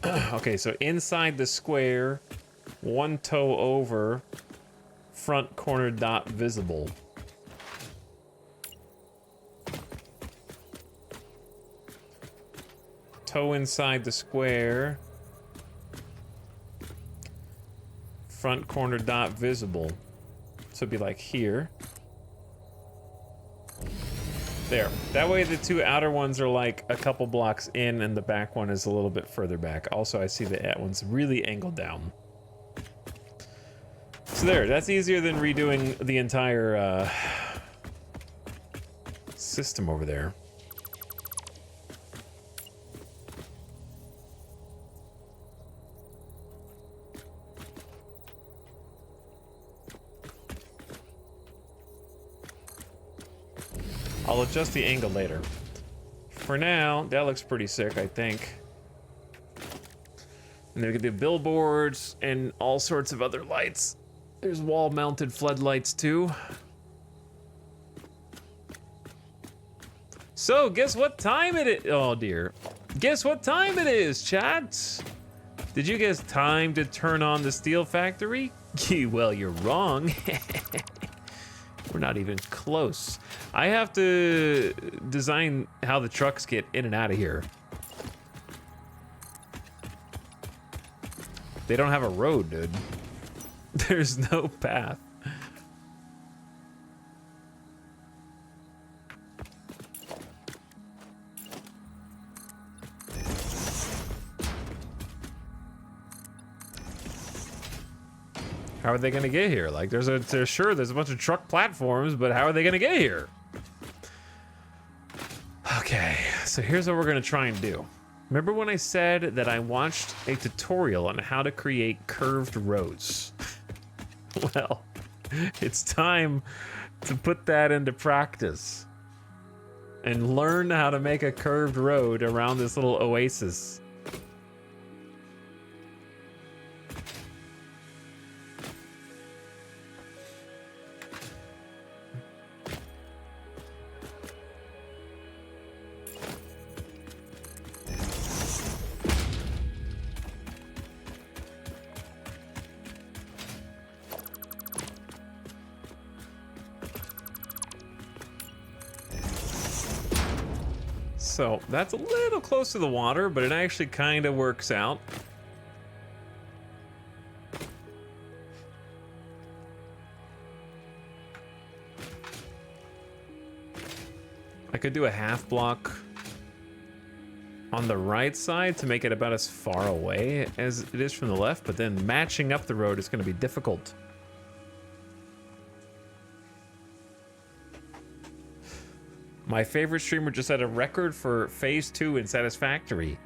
Okay, so inside the square, one toe over, front corner dot visible. Toe inside the square, front corner dot visible. So it'd be like here. There. That way the two outer ones are like a couple blocks in and the back one is a little bit further back. Also, I see that one's really angled down. So there, that's easier than redoing the entire system over there. I'll adjust the angle later. For now, that looks pretty sick, I think. And then we can do billboards and all sorts of other lights. There's wall-mounted floodlights too. So, guess what time it is? Oh dear. Guess what time it is, chat? Did you guess time to turn on the steel factory? Well, you're wrong. We're not even close. I have to design how the trucks get in and out of here. They don't have a road, dude. There's no path. How are they gonna get here? Like, there's a bunch of truck platforms, but how are they gonna get here? Okay, so here's what we're gonna try and do. Remember when I said that I watched a tutorial on how to create curved roads? Well, it's time to put that into practice and learn how to make a curved road around this little oasis. So that's a little close to the water, but it actually kind of works out. I could do a half block on the right side to make it about as far away as it is from the left, but then matching up the road is going to be difficult. My favorite streamer just had a record for phase 2 in Satisfactory.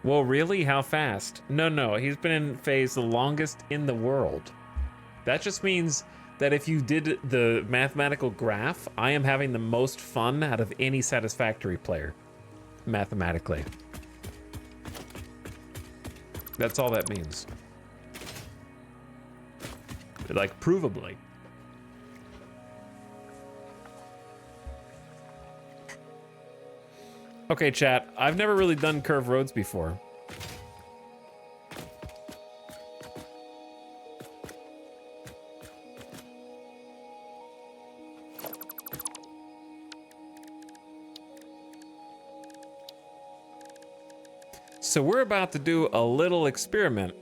Well, really? How fast? No, he's been in phase the longest in the world. That just means that if you did the mathematical graph, I am having the most fun out of any Satisfactory player, mathematically. That's all that means. Like, provably. Okay, chat, I've never really done curved roads before. So we're about to do a little experiment.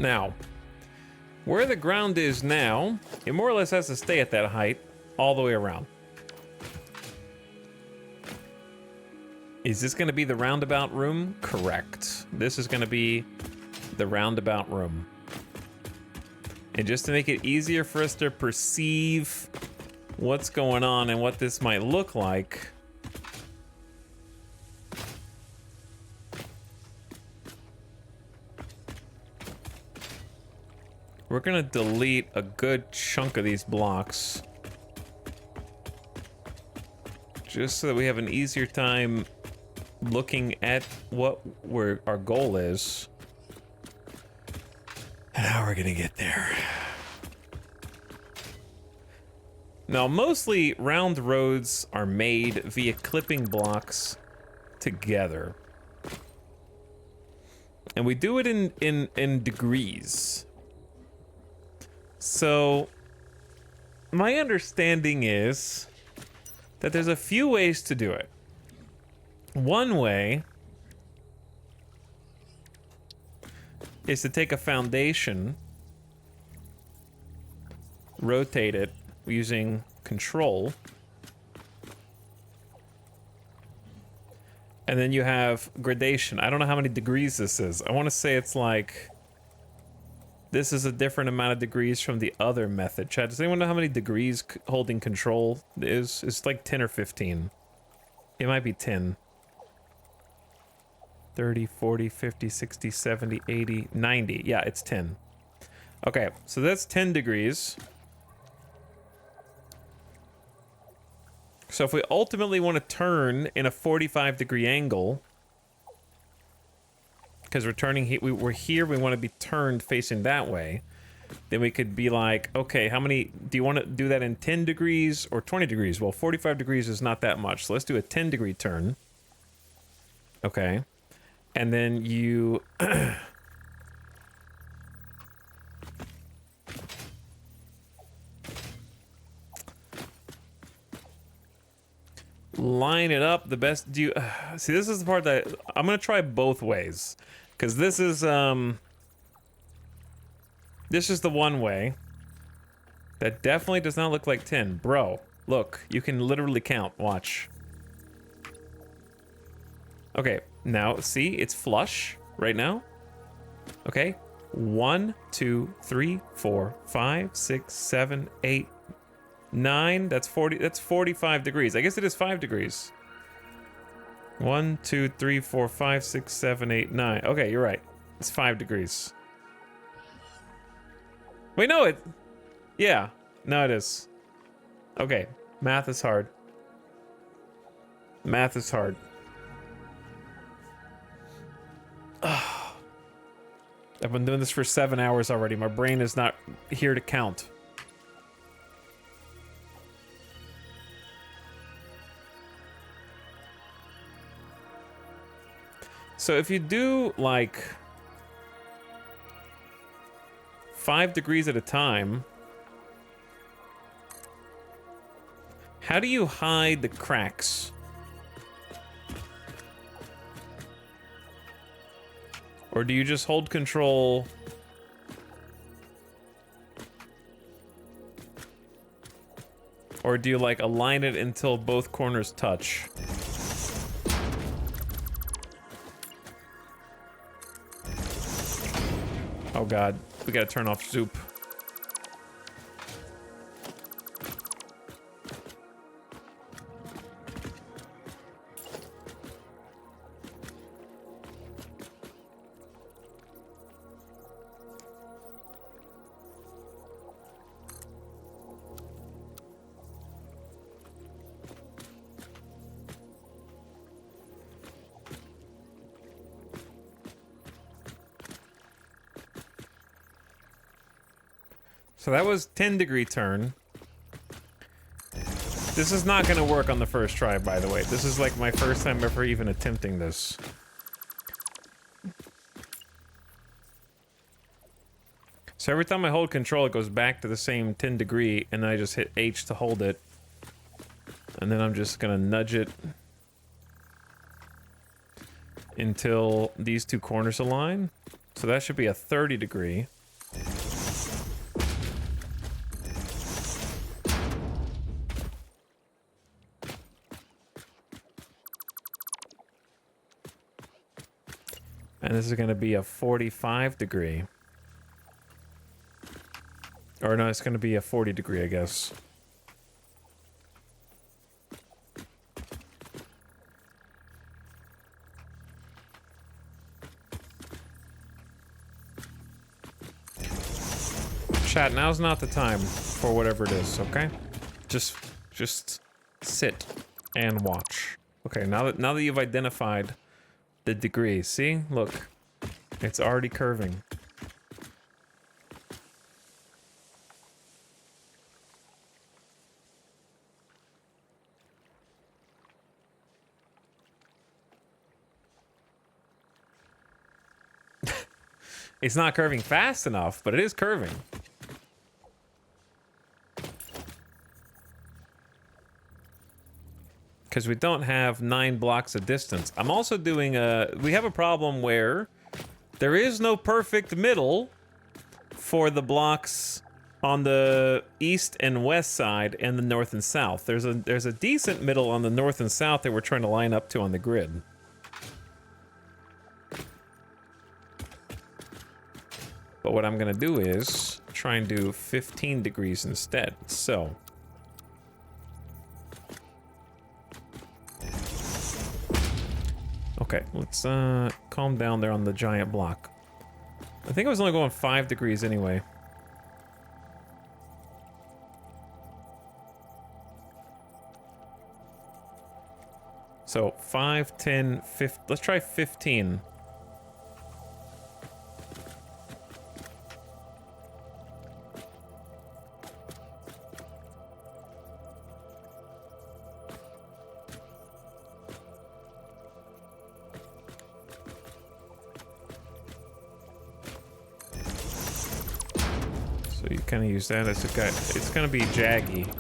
Now, where the ground is now, it more or less has to stay at that height all the way around. Is this going to be the roundabout room? Correct. This is going to be the roundabout room. And just to make it easier for us to perceive what's going on and what this might look like, we're going to delete a good chunk of these blocks just so that we have an easier time looking at what our goal is and how we're gonna get there. Now, mostly round roads are made via clipping blocks together, and we do it in degrees. So my understanding is that there's a few ways to do it. One way is to take a foundation, rotate it using control, and then you have gradation. I don't know how many degrees this is. I want to say it's like, this is a different amount of degrees from the other method. Chad, does anyone know how many degrees holding control is? It's like 10 or 15. It might be 10. 30, 40, 50, 60, 70, 80, 90. Yeah, it's 10. Okay, so that's 10 degrees. So if we ultimately want to turn in a 45-degree angle, because we're turning, we're here, we want to be turned facing that way, then we could be like, okay, how many, do you want to do that in 10 degrees or 20 degrees? Well, 45 degrees is not that much, so let's do a 10-degree turn. Okay. And then you line it up the best. Do you see, this is the part that I'm gonna try both ways, because this is the one way that definitely does not look like 10. Bro, look, you can literally count. Watch. Okay, now see, it's flush right now. Okay, 1, 2, 3, 4, 5, 6, 7, 8, 9. That's 40. That's 45 degrees. I guess it is 5 degrees. 1, 2, 3, 4, 5, 6, 7, 8, 9. Okay, you're right. It's 5 degrees. Wait, no, it. Yeah, no, it is. Okay, math is hard. Math is hard. I've been doing this for 7 hours already. My brain is not here to count. So if you do like 5 degrees at a time, how do you hide the cracks? Or do you just hold control? Or do you like align it until both corners touch? Oh God, we gotta turn off Zoop. So that was 10-degree turn. This is not gonna work on the first try, by the way. This is like my first time ever even attempting this. So every time I hold control, it goes back to the same 10-degree, and then I just hit H to hold it. And then I'm just gonna nudge it until these two corners align. So that should be a 30 degree. And this is going to be a 45 degree. Or no, it's going to be a 40 degree, I guess. Chat, now's not the time for whatever it is, okay? Just sit and watch. Okay, now that you've identified the degree, see? Look. It's already curving. It's not curving fast enough, but it is curving. Because we don't have 9 blocks of distance. I'm also doing we have a problem where there is no perfect middle for the blocks on the east and west side and the north and south. There's a decent middle on the north and south that we're trying to line up to on the grid. But what I'm gonna do is try and do 15 degrees instead. So okay, let's calm down there on the giant block. I think I was only going 5 degrees anyway. So 5, 10, 15, let's try 15. Kind of use that as a guide. It's gonna be jaggy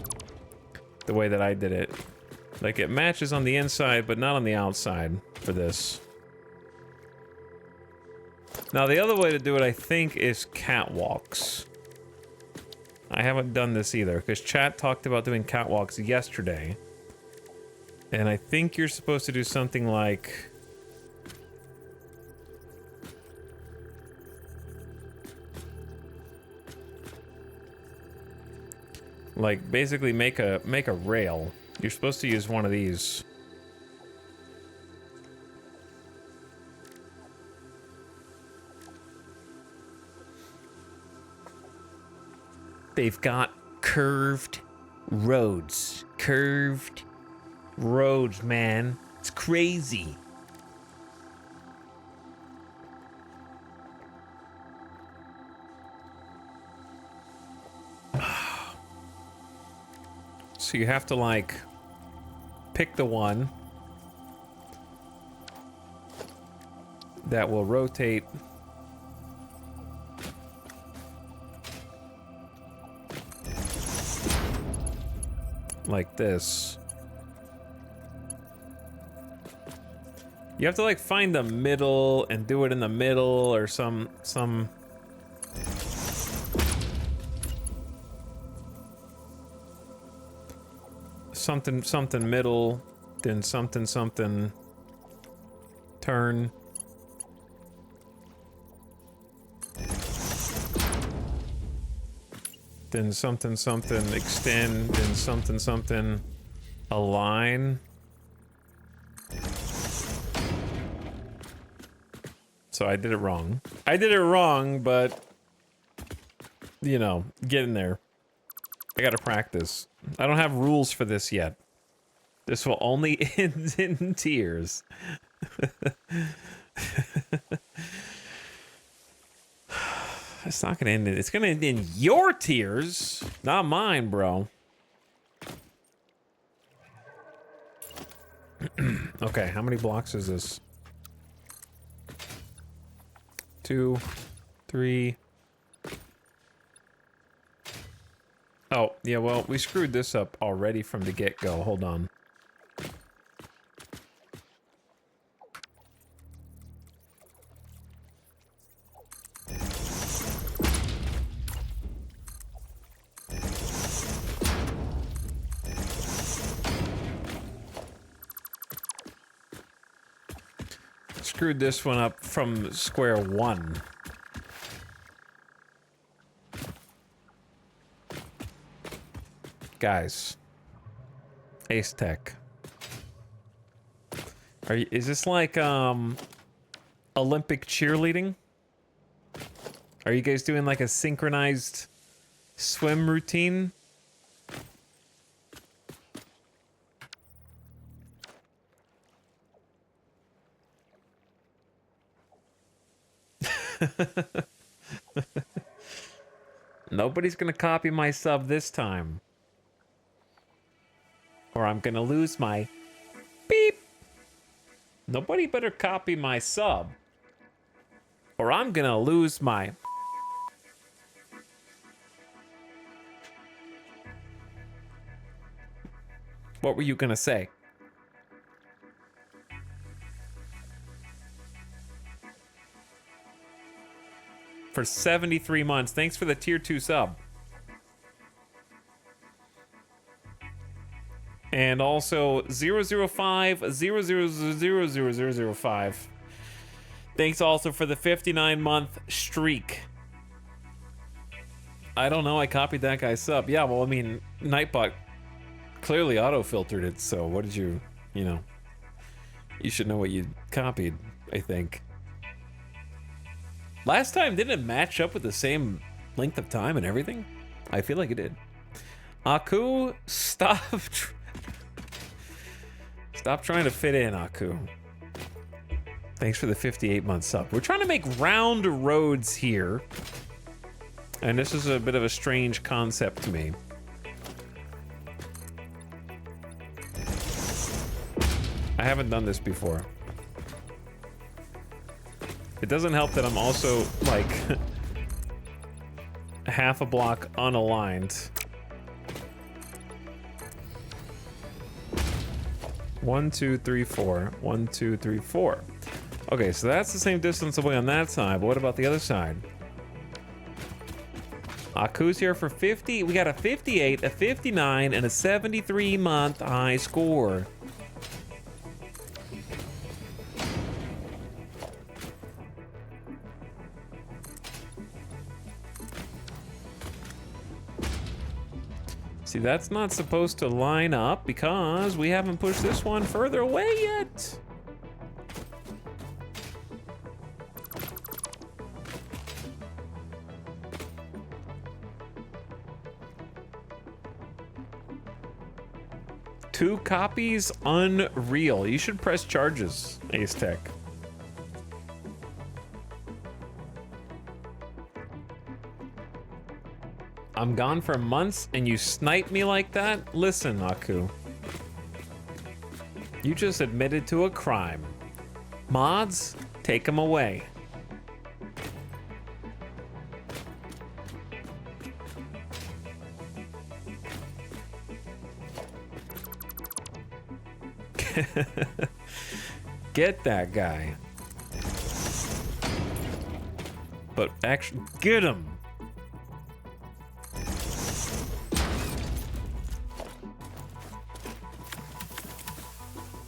the way that I did it. Like it matches on the inside but not on the outside for this. Now the other way to do it, I think, is catwalks. I haven't done this either because chat talked about doing catwalks yesterday, and I think you're supposed to do something like basically make a rail. You're supposed to use one of these. They've got curved roads. Curved roads, man. It's crazy. So you have to like pick the one that will rotate like this. You have to like find the middle and do it in the middle or some something middle, then something turn. Then something extend, then something align. So I did it wrong. I did it wrong, but you know, get in there. I gotta practice. I don't have rules for this yet. This will only end in tears. It's not gonna end in... It's gonna end in your tears, not mine, bro. Okay, how many blocks is this? 2, 3... Oh, yeah, well, we screwed this up already from the get-go. Hold on. screwed this one up from square one. Guys. Ace Tech. Is this like, Olympic cheerleading? Are you guys doing like a synchronized swim routine? Nobody's gonna copy my sub this time. Or I'm gonna lose my beep. Nobody better copy my sub. Or I'm gonna lose my... What were you gonna say? For 73 months. Thanks for the tier 2 sub. And also 005. Thanks also for the 59-month streak. I don't know, I copied that guy's sub. Yeah, well, I mean, Nightbot clearly auto-filtered it, so what did you know? You should know what you copied, I think. Last time, didn't it match up with the same length of time and everything? I feel like it did. Aku, stop. Stop trying to fit in, Aku. Thanks for the 58-month sub. We're trying to make round roads here. And this is a bit of a strange concept to me. I haven't done this before. It doesn't help that I'm also, like, half a block unaligned. 1, 2, 3, 4. 1, 2, 3, 4. Okay, so that's the same distance away on that side, but what about the other side? Aku's here for 50. We got a 58, a 59, and a 73-month high score. See, that's not supposed to line up because we haven't pushed this one further away yet. Two copies? Unreal. You should press charges, Ace Tech. I'm gone for months and you snipe me like that? Listen, Aku. You just admitted to a crime. Mods, take him away. Get that guy. But actually, get him.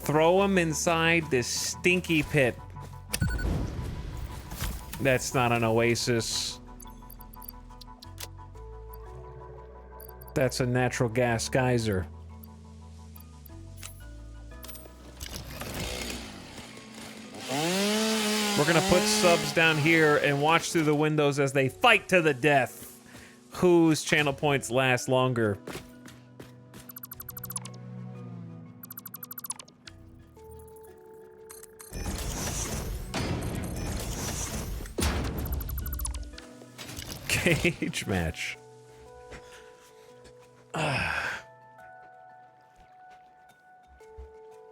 Throw him inside this stinky pit. That's not an oasis. That's a natural gas geyser. We're gonna put subs down here and watch through the windows as they fight to the death. Whose channel points last longer? Cage match.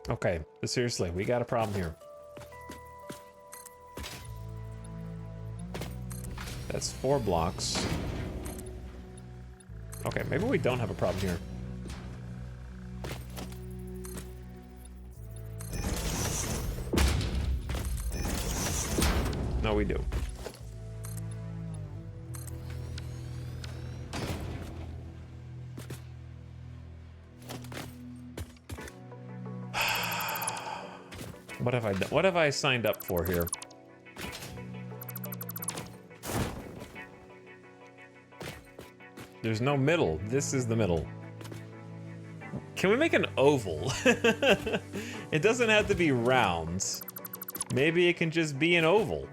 Okay, seriously, we got a problem here. That's 4 blocks. Okay, maybe we don't have a problem here. No, we do. What have I done? What have I signed up for here? There's no middle. This is the middle. Can we make an oval? It doesn't have to be round. Maybe it can just be an oval.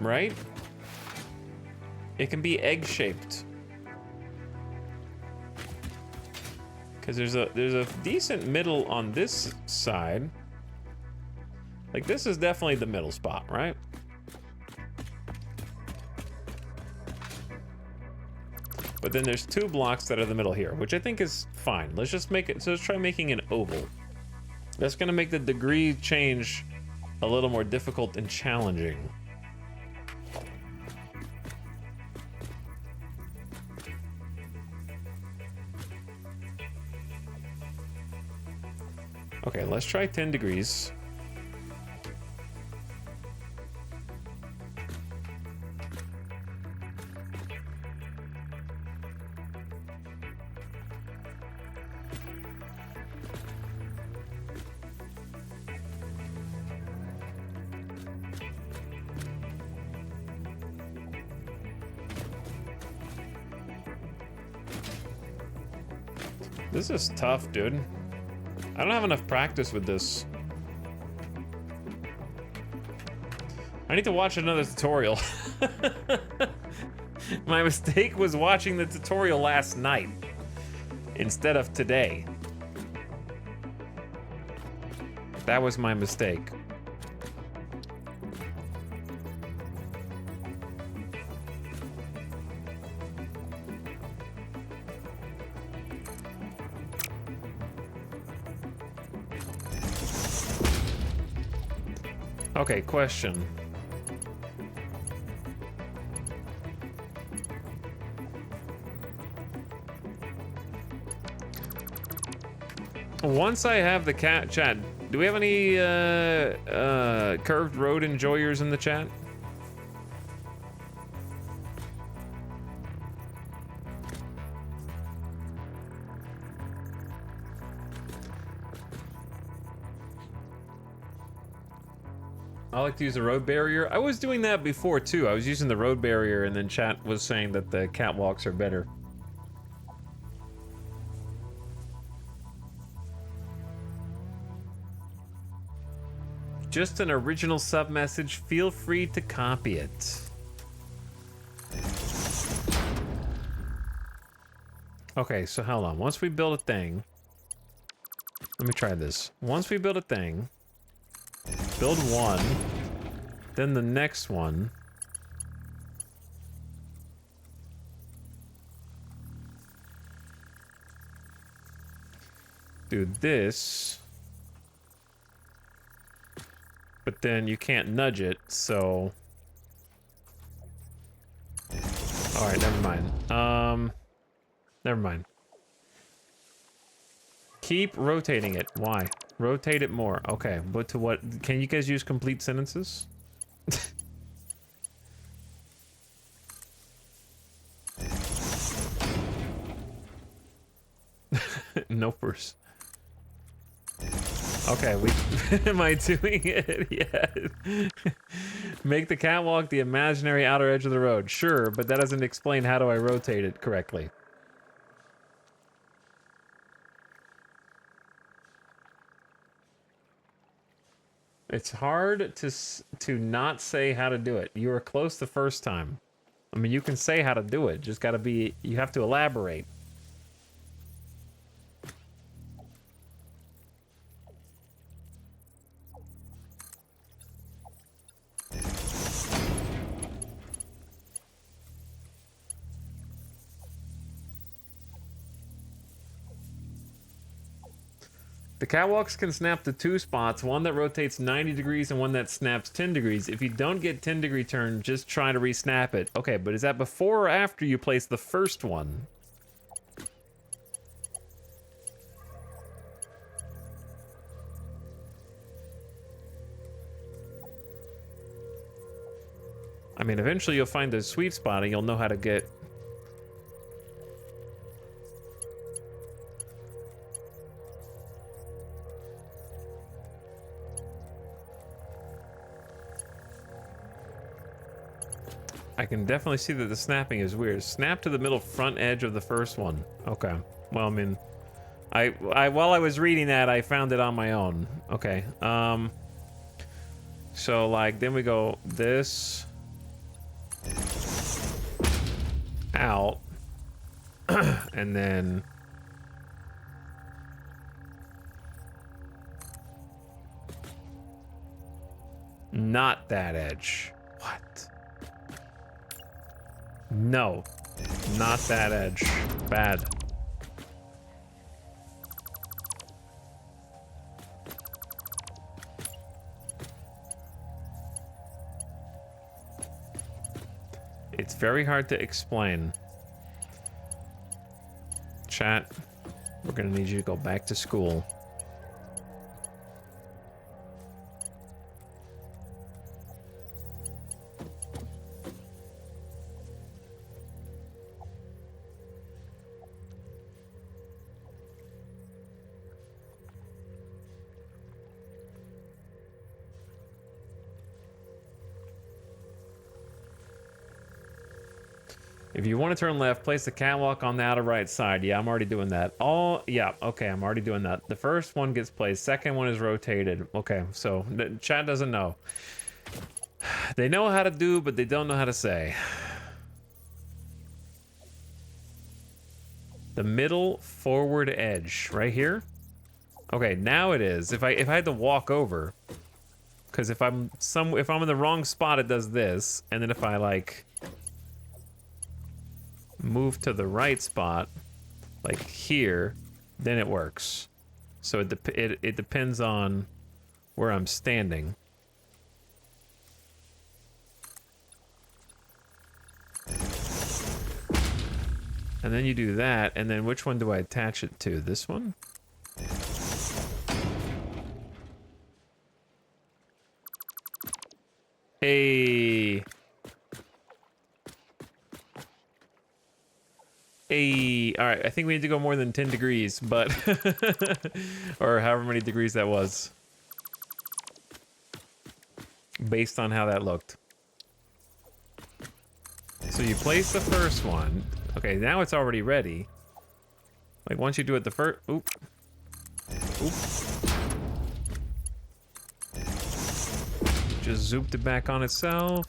Right? It can be egg-shaped. Because there's a decent middle on this side. Like, this is definitely the middle spot, right? But then there's 2 blocks that are the middle here, which I think is fine. Let's just make it, so let's try making an oval. That's gonna make the degree change a little more difficult and challenging. Okay, let's try 10 degrees. This is tough, dude. I don't have enough practice with this. I need to watch another tutorial. My mistake was watching the tutorial last night instead of today. That was my mistake. Okay, question. Once I have the cat chat, do we have any curved road enjoyers in the chat? I like to use the road barrier. I was doing that before too. I was using the road barrier and then chat was saying that the catwalks are better. Just an original sub message. Feel free to copy it. Okay, so hold on. Once we build a thing, let me try this. Once we build a thing, build one, then the next one. Do this. But then you can't nudge it, so... Alright, never mind. Never mind. Keep rotating it. Why? Rotate it more. Okay, but to what? Can you guys use complete sentences? Nopers. Okay, am I doing it? Yeah. Make the catwalk the imaginary outer edge of the road. Sure, but that doesn't explain how do I rotate it correctly. It's hard to not say how to do it. You were close the first time. I mean, you can say how to do it. Just gotta be, you have to elaborate. The catwalks can snap to 2 spots, one that rotates 90 degrees and one that snaps 10 degrees. If you don't get 10-degree turn, just try to re-snap it. Okay, but is that before or after you place the first one? I mean, eventually you'll find the sweet spot and you'll know how to get I can definitely see that the snapping is weird. Snap to the middle front edge of the first one. Okay. Well, I mean, I while I was reading that, I found it on my own. Okay. So like then we go this out and then not that edge. What? No. Not that edge. Bad. It's very hard to explain. Chat, we're gonna need you to go back to school. If you want to turn left, place the catwalk on the outer right side. Yeah, I'm already doing that. Yeah, okay, I'm already doing that. The first one gets placed, second one is rotated. Okay, so the chat doesn't know. They know how to do, but they don't know how to say. The middle forward edge, right here. Okay, now it is. If I had to walk over, because if I'm in the wrong spot, it does this, and then if I like move to the right spot, like here, then it works. So it depends on where I'm standing. And then you do that, and then which one do I attach it to? This one? Hey. Hey, all right, I think we need to go more than 10 degrees, but or however many degrees that was based on how that looked. So you place the first one. Okay, now it's already ready. Like once you do it the first, oop. Just zooped it back on itself.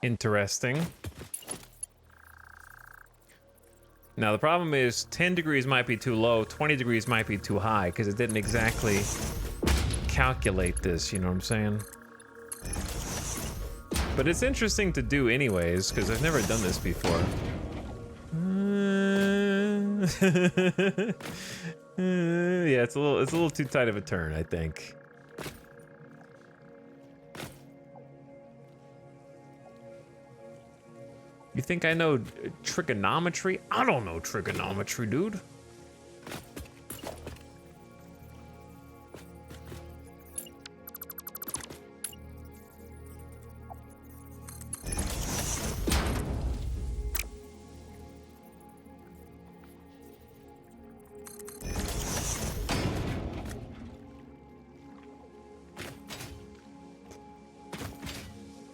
Interesting. Now the problem is 10 degrees might be too low, 20 degrees might be too high, because it didn't exactly calculate this, you know what I'm saying? But it's interesting to do anyways, because I've never done this before. Yeah, it's a little too tight of a turn, I think. You think I know trigonometry? I don't know trigonometry, dude.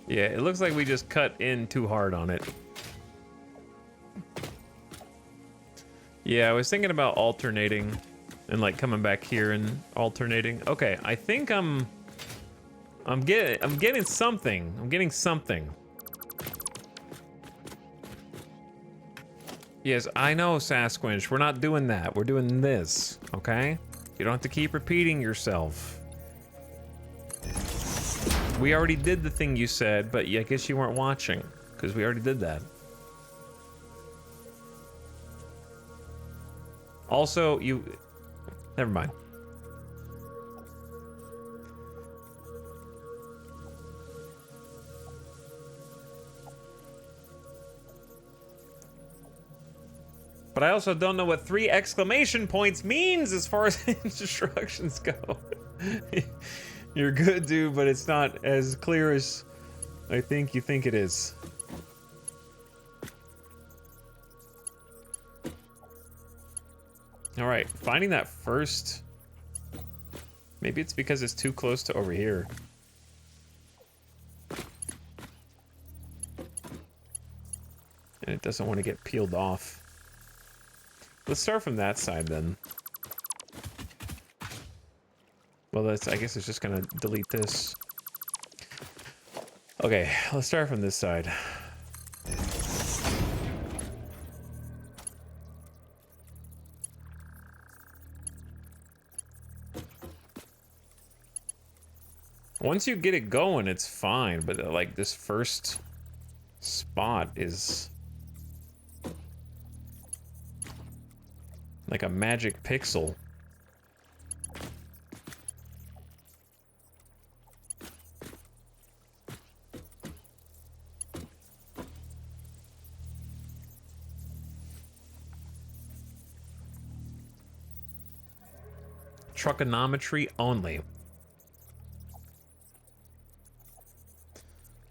Yeah, it looks like we just cut in too hard on it. Yeah, I was thinking about alternating and like coming back here and alternating. Okay, I think I'm getting something. I'm getting something. Yes, I know, Sasquatch. We're not doing that. We're doing this, okay? You don't have to keep repeating yourself. We already did the thing you said, but I guess you weren't watching, because we already did that. Also, never mind. But I also don't know what 3 exclamation points means as far as instructions go. You're good, dude, but it's not as clear as I think you think it is. All right, finding that first. Maybe it's because it's too close to over here. And it doesn't want to get peeled off. Let's start from that side then. Well, that's, I guess it's just gonna delete this. Okay, let's start from this side. Once you get it going, it's fine, but like this first spot is like a magic pixel. Truckonometry only.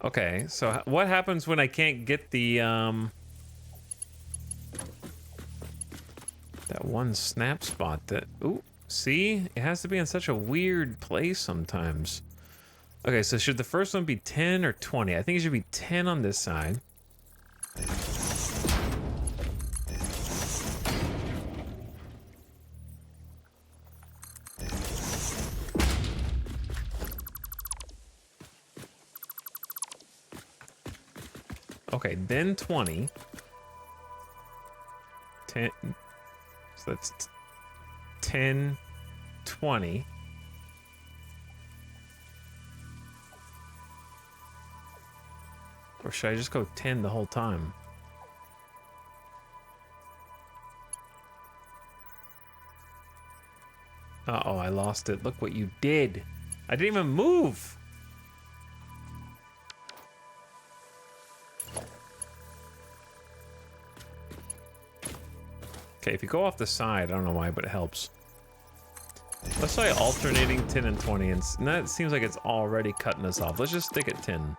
Okay, so what happens when I can't get the, that one snap spot that... Ooh, see? It has to be in such a weird place sometimes. Okay, so should the first one be 10 or 20? I think it should be 10 on this side. Okay, then 20. 10. So that's 10, 20. Or should I just go 10 the whole time? Uh-oh, I lost it. Look what you did. I didn't even move. Okay, if you go off the side, I don't know why, but it helps. Let's try alternating 10 and 20, and that seems like it's already cutting us off. Let's just stick at 10.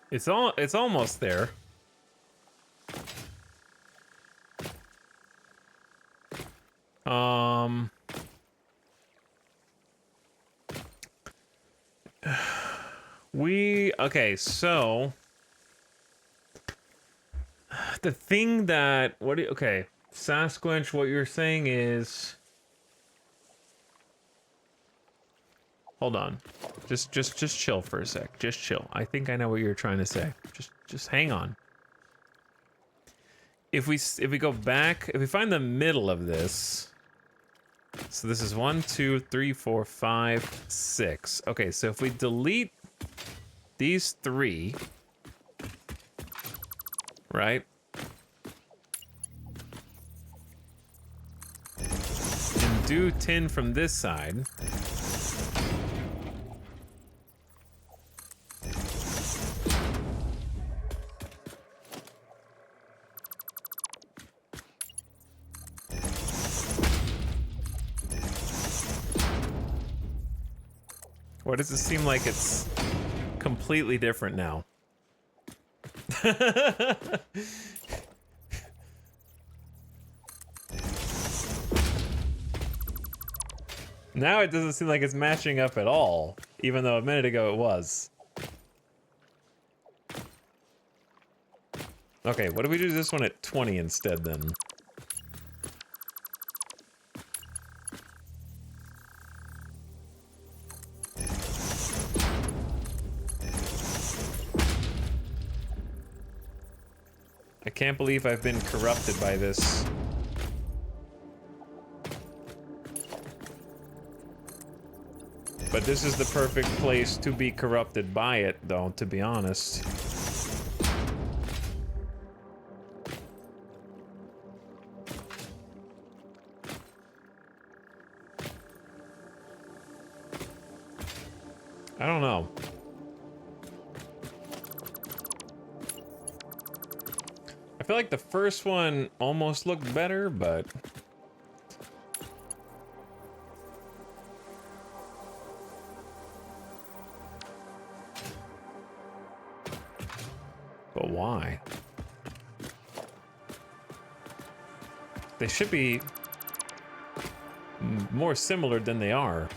It's almost there. Okay, so the thing that okay, Sasquatch, what you're saying is, hold on. Just chill for a sec. Just chill. I think I know what you're trying to say. Just hang on. If we go back, if we find the middle of this, so this is 1, 2, 3, 4, 5, 6. Okay, so if we delete these 3, right? And do 10 from this side. Why does it seem like it's completely different now? Now it doesn't seem like it's matching up at all, even though a minute ago it was. Okay, what if we do this one at 20 instead then? I can't believe I've been corrupted by this. But this is the perfect place to be corrupted by it, though, to be honest. I don't know. I feel like the first one almost looked better, but... But why? They should be more similar than they are.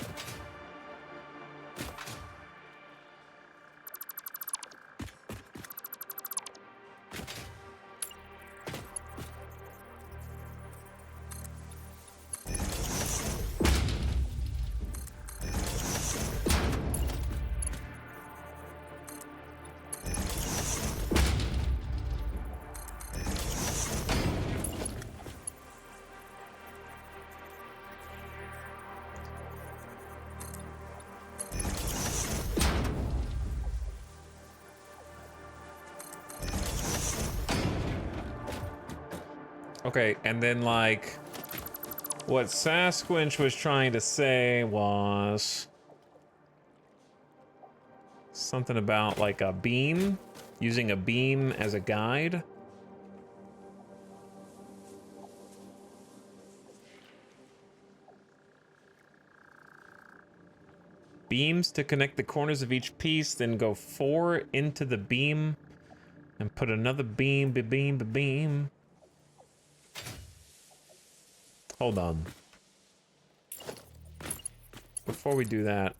Okay, and then like what Sasquatch was trying to say was something about like a beam, using a beam as a guide. Beams to connect the corners of each piece, then go 4 into the beam and put another beam. Hold on. Before we do that.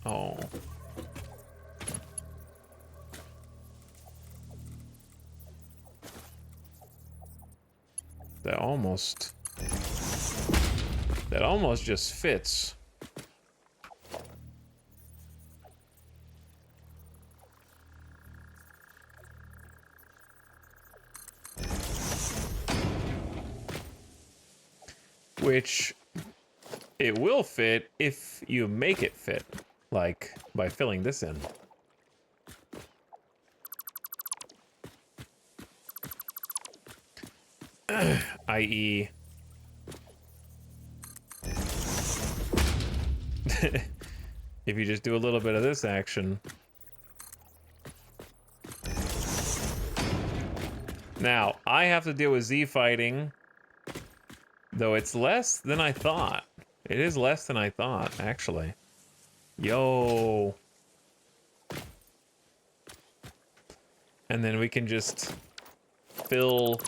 Oh. That almost just fits. Which it will fit if you make it fit, like by filling this in. I.e. if you just do a little bit of this action. Now, I have to deal with Z fighting, though it's less than I thought. It is less than I thought, actually. Yo. And then we can just fill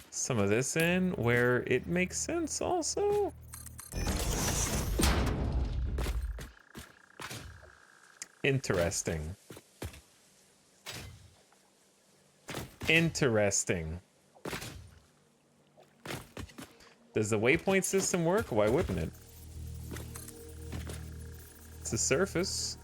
some of this in where it makes sense also. Interesting. Interesting. Does the waypoint system work? Why wouldn't it? It's a surface.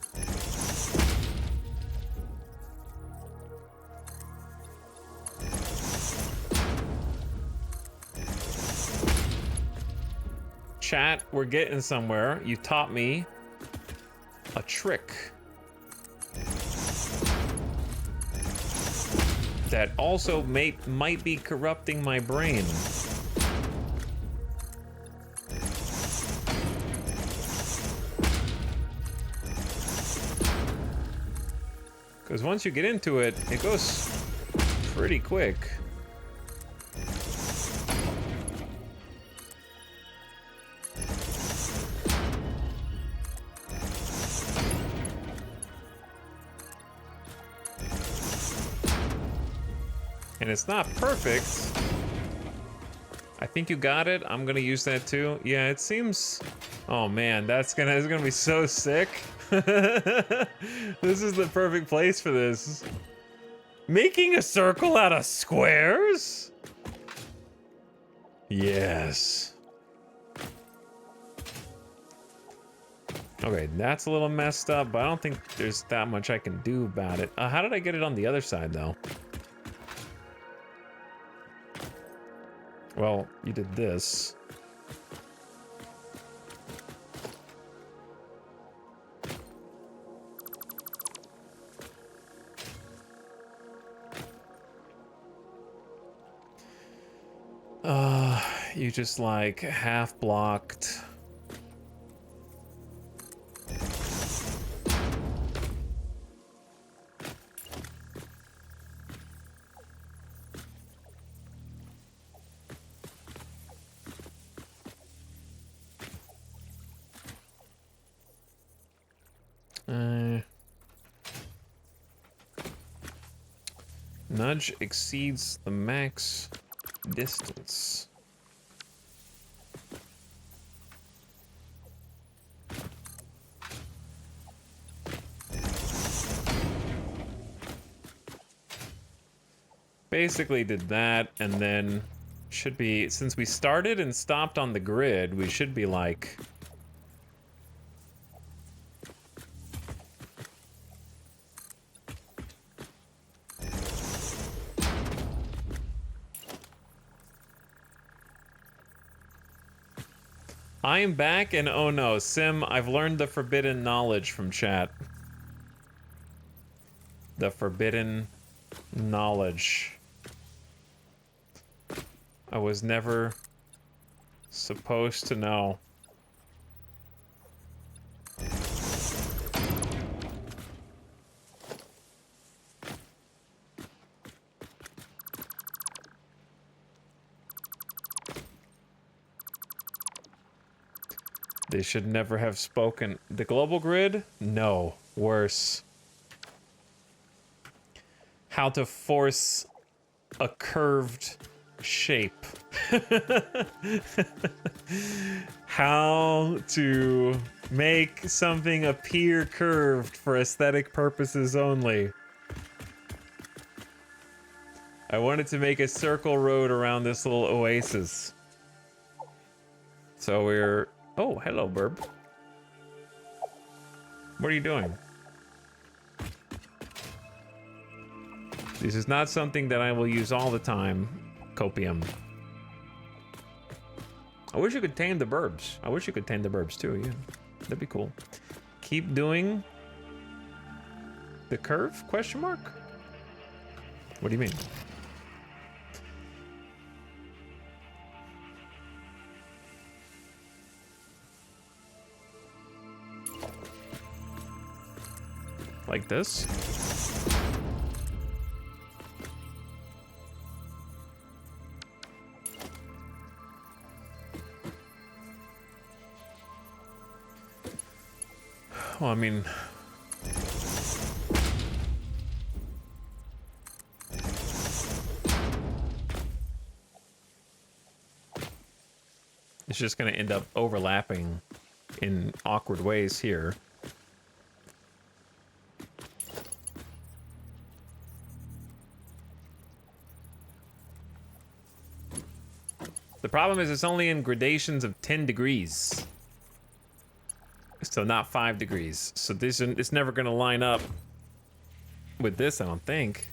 Chat, we're getting somewhere. You taught me a trick that also might be corrupting my brain. Because once you get into it, it goes pretty quick. And it's not perfect. I think you got it. I'm gonna use that too. Yeah, it seems... Oh man, that's gonna be so sick. This is the perfect place for this. Making a circle out of squares? Yes. Okay, that's a little messed up, but I don't think there's that much I can do about it. How did I get it on the other side, though? Well, you did this. You just like half blocked. Nudge exceeds the max distance. Basically did that, and then should be, since we started and stopped on the grid, we should be like... I am back, and oh no, Sim, I've learned the forbidden knowledge from chat. The forbidden knowledge. I was never supposed to know. They should never have spoken. The global grid? No. Worse. How to force a curved shape. How to make something appear curved for aesthetic purposes only. I wanted to make a circle road around this little oasis. So we're... Oh, hello, Burb. What are you doing? This is not something that I will use all the time, Copium. I wish you could tame the burbs. I wish you could tame the burbs too, yeah. That'd be cool. Keep doing the curve, question mark? What do you mean? Like this? Well, I mean... It's just gonna end up overlapping in awkward ways here. The problem is it's only in gradations of 10 degrees. So not 5 degrees. So this it's never gonna line up with this, I don't think.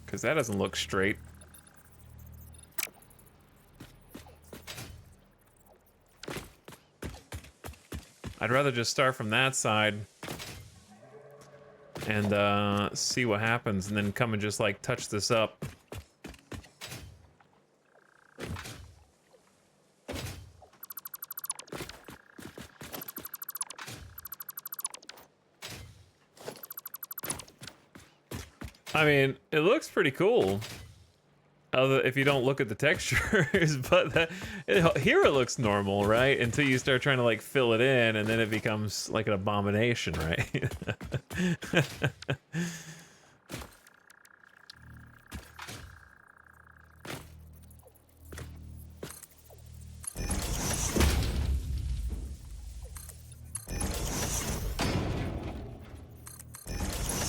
Because that doesn't look straight. I'd rather just start from that side and see what happens, and then come and just like touch this up. I mean, it looks pretty cool. If you don't look at the textures, but here it looks normal, right? Until you start trying to like fill it in, and then it becomes like an abomination, right?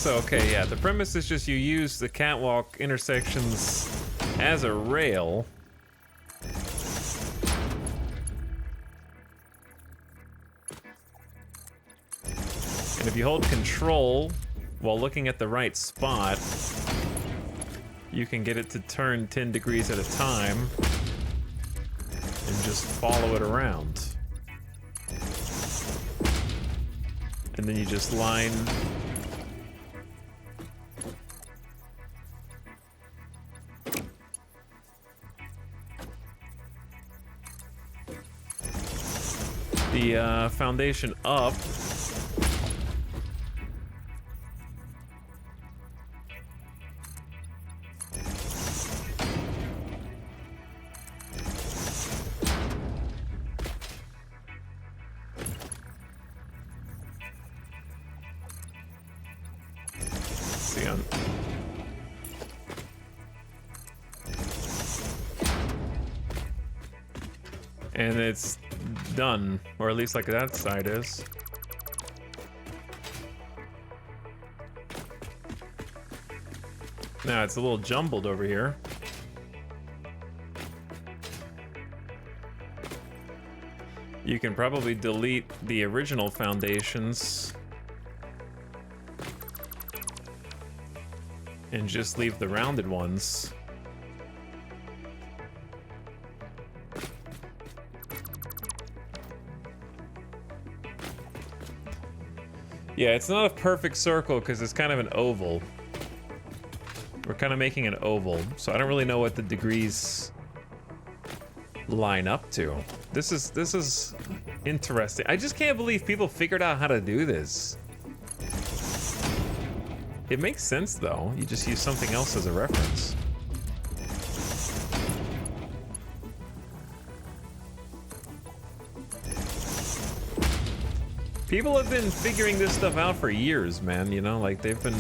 So, okay, yeah, the premise is just you use the catwalk intersections as a rail. And if you hold control while looking at the right spot, you can get it to turn 10 degrees at a time and just follow it around. And then you just line the foundation up. See on. And it's done, or at least like that side is. Now it's a little jumbled over here. You can probably delete the original foundations and just leave the rounded ones. Yeah, it's not a perfect circle because it's kind of an oval. We're kind of making an oval, so I don't really know what the degrees line up to. This is interesting. I just can't believe people figured out how to do this. It makes sense though. You just use something else as a reference. People have been figuring this stuff out for years, man. You know, like they've been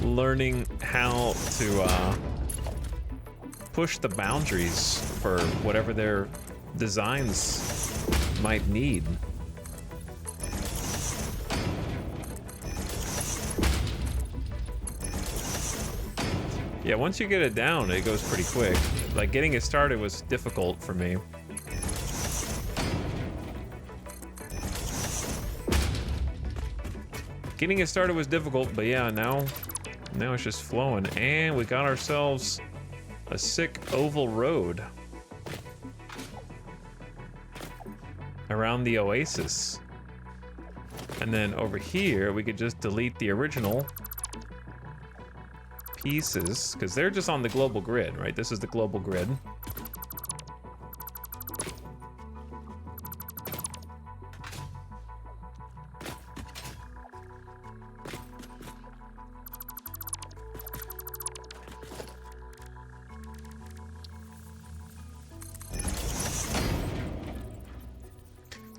learning how to push the boundaries for whatever their designs might need. Yeah, once you get it down, it goes pretty quick. Like getting it started was difficult for me. Getting it started was difficult, but yeah, now it's just flowing. And we got ourselves a sick oval road around the oasis. And then over here, we could just delete the original pieces, because they're just on the global grid, right? This is the global grid.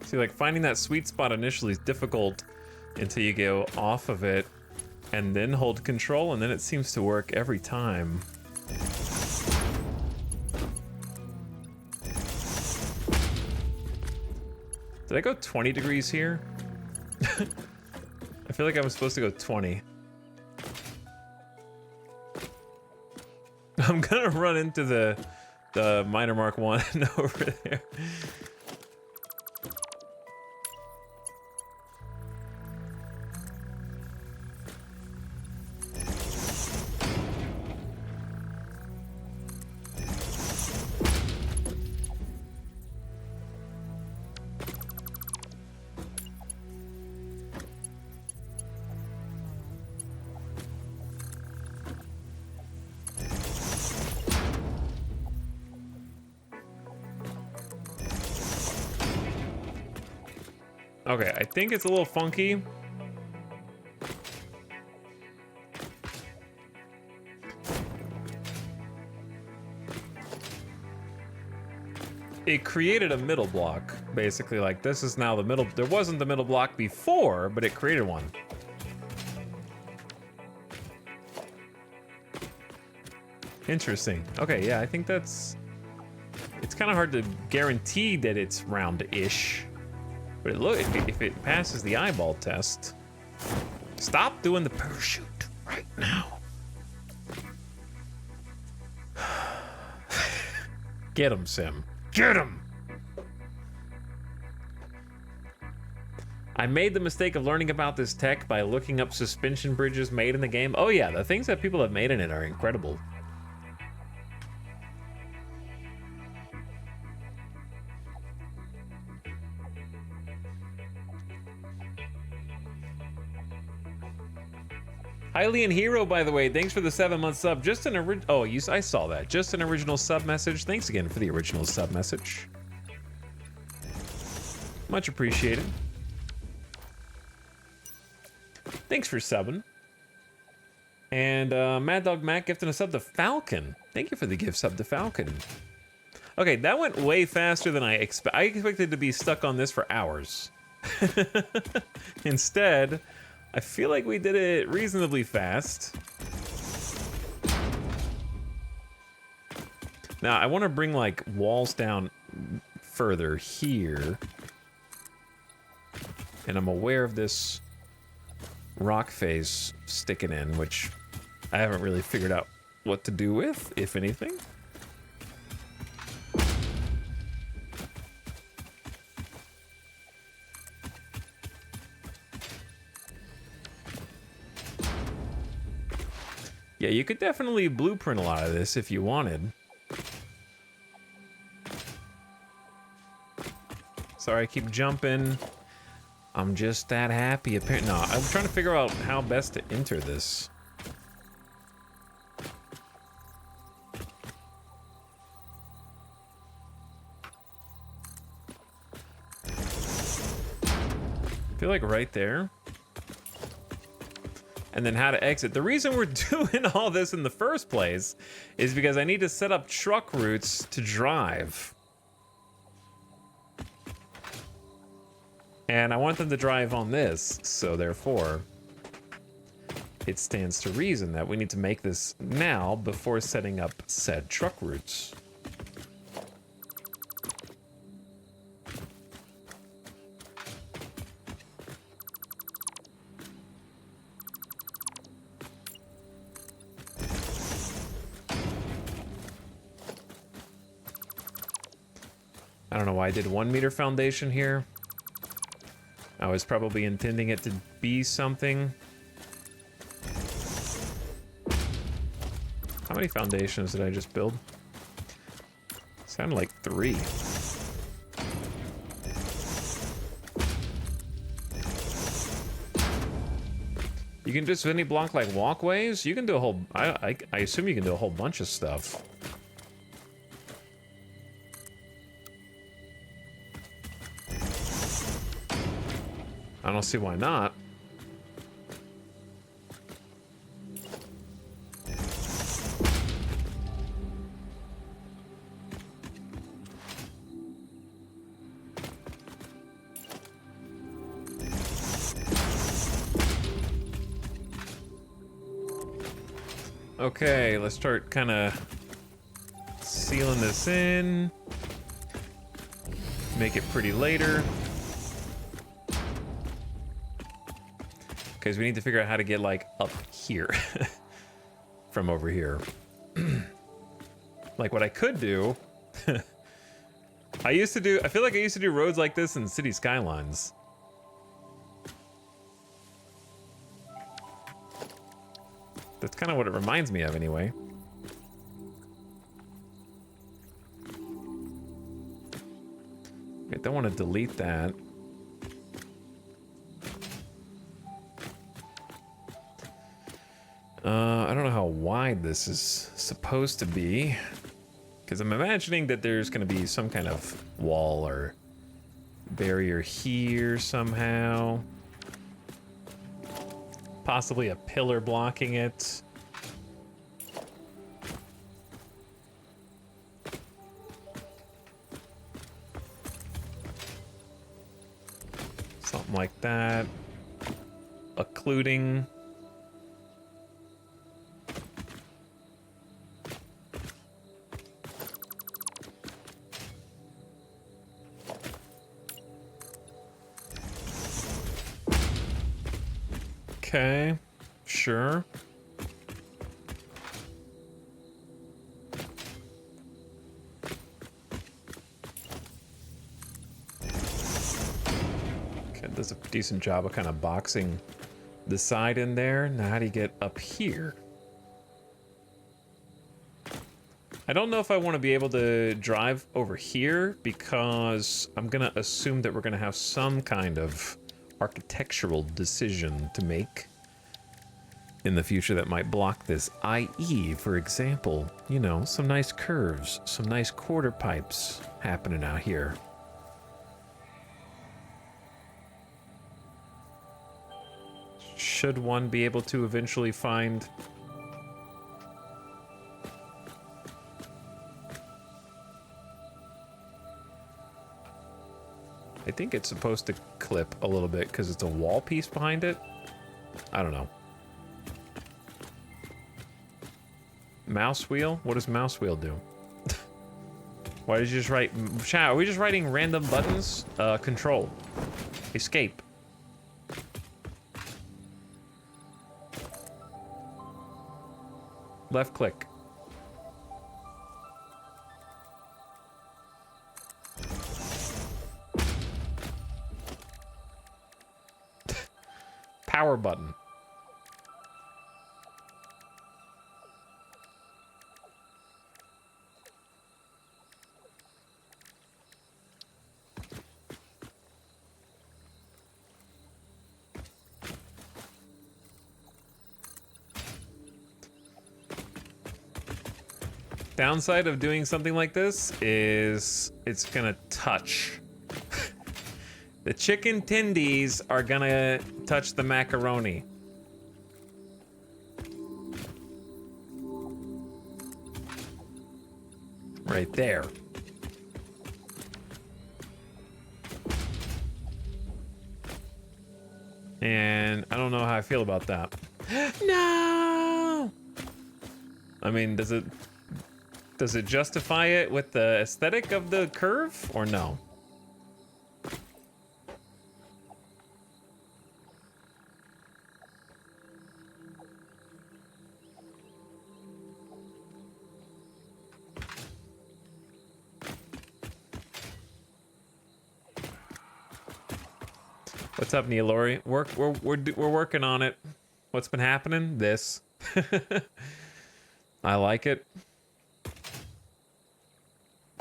See, like finding that sweet spot initially is difficult until you go off of it and then hold control, and then it seems to work every time. Did I go 20 degrees here? I feel like I was supposed to go 20. I'm gonna run into the minor mark 1 over there. Okay, I think it's a little funky. It created a middle block, basically. Like, this is now the middle. There wasn't the middle block before, but it created one. Interesting. Okay, yeah, I think that's... It's kind of hard to guarantee that it's round-ish. But if it passes the eyeball test, Stop doing the parachute right now. Get him, Sim. Get him! I made the mistake of learning about this tech by looking up suspension bridges made in the game. Oh yeah, the things that people have made in it are incredible. Hylian Hero, by the way, thanks for the 7-month sub. Just an I saw that. Just an original sub message. Thanks again for the original sub message. Much appreciated. Thanks for subbing. And Mad Dog Mac gifting a sub to Falcon. Thank you for the gift sub to Falcon. Okay, that went way faster than I expected to be stuck on this for hours. Instead, I feel like we did it reasonably fast. Now, I want to bring, like, walls down further here. And I'm aware of this rock face sticking in, which I haven't really figured out what to do with, if anything. Yeah, you could definitely blueprint a lot of this if you wanted. Sorry, I keep jumping. I'm just that happy. Apparently, no, I'm trying to figure out how best to enter this. I feel like right there. And then how to exit. The reason we're doing all this in the first place is because I need to set up truck routes to drive. And I want them to drive on this, so therefore, it stands to reason that we need to make this now before setting up said truck routes. I don't know why I did 1 meter foundation here. I was probably intending it to be something. How many foundations did I just build? Sounded like 3. You can just any block like walkways. You can do a whole. I assume you can do a whole bunch of stuff. I don't see why not. Okay, let's start kind of sealing this in. Make it pretty later. Because we need to figure out how to get, like, up here from over here. Like, what I could do... I feel like I used to do roads like this in City Skylines. That's kind of what it reminds me of, anyway. I don't want to delete that. I don't know how wide this is supposed to be, because I'm imagining that there's going to be some kind of wall or barrier here somehow. Possibly a pillar blocking it. Something like that. Occluding. Okay, sure. Okay, does a decent job of kind of boxing the side in there. Now how do you get up here? I don't know if I want to be able to drive over here because I'm gonna assume that we're gonna have some kind of architectural decision to make in the future that might block this, i.e., for example, you know, some nice curves, some nice quarter pipes happening out here. Should one be able to eventually find... I think it's supposed to clip a little bit because it's a wall piece behind it. I don't know. Mouse wheel? What does mouse wheel do? Why did you just write... Chat, are we just writing random buttons? Control. Escape. Left click. Power button. Downside of doing something like this is it's gonna touch. The chicken tendies are gonna touch the macaroni. Right there. And I don't know how I feel about that. No! I mean, does it justify it with the aesthetic of the curve or no? What's up, Neilori? We're working on it. What's been happening? This. I like it.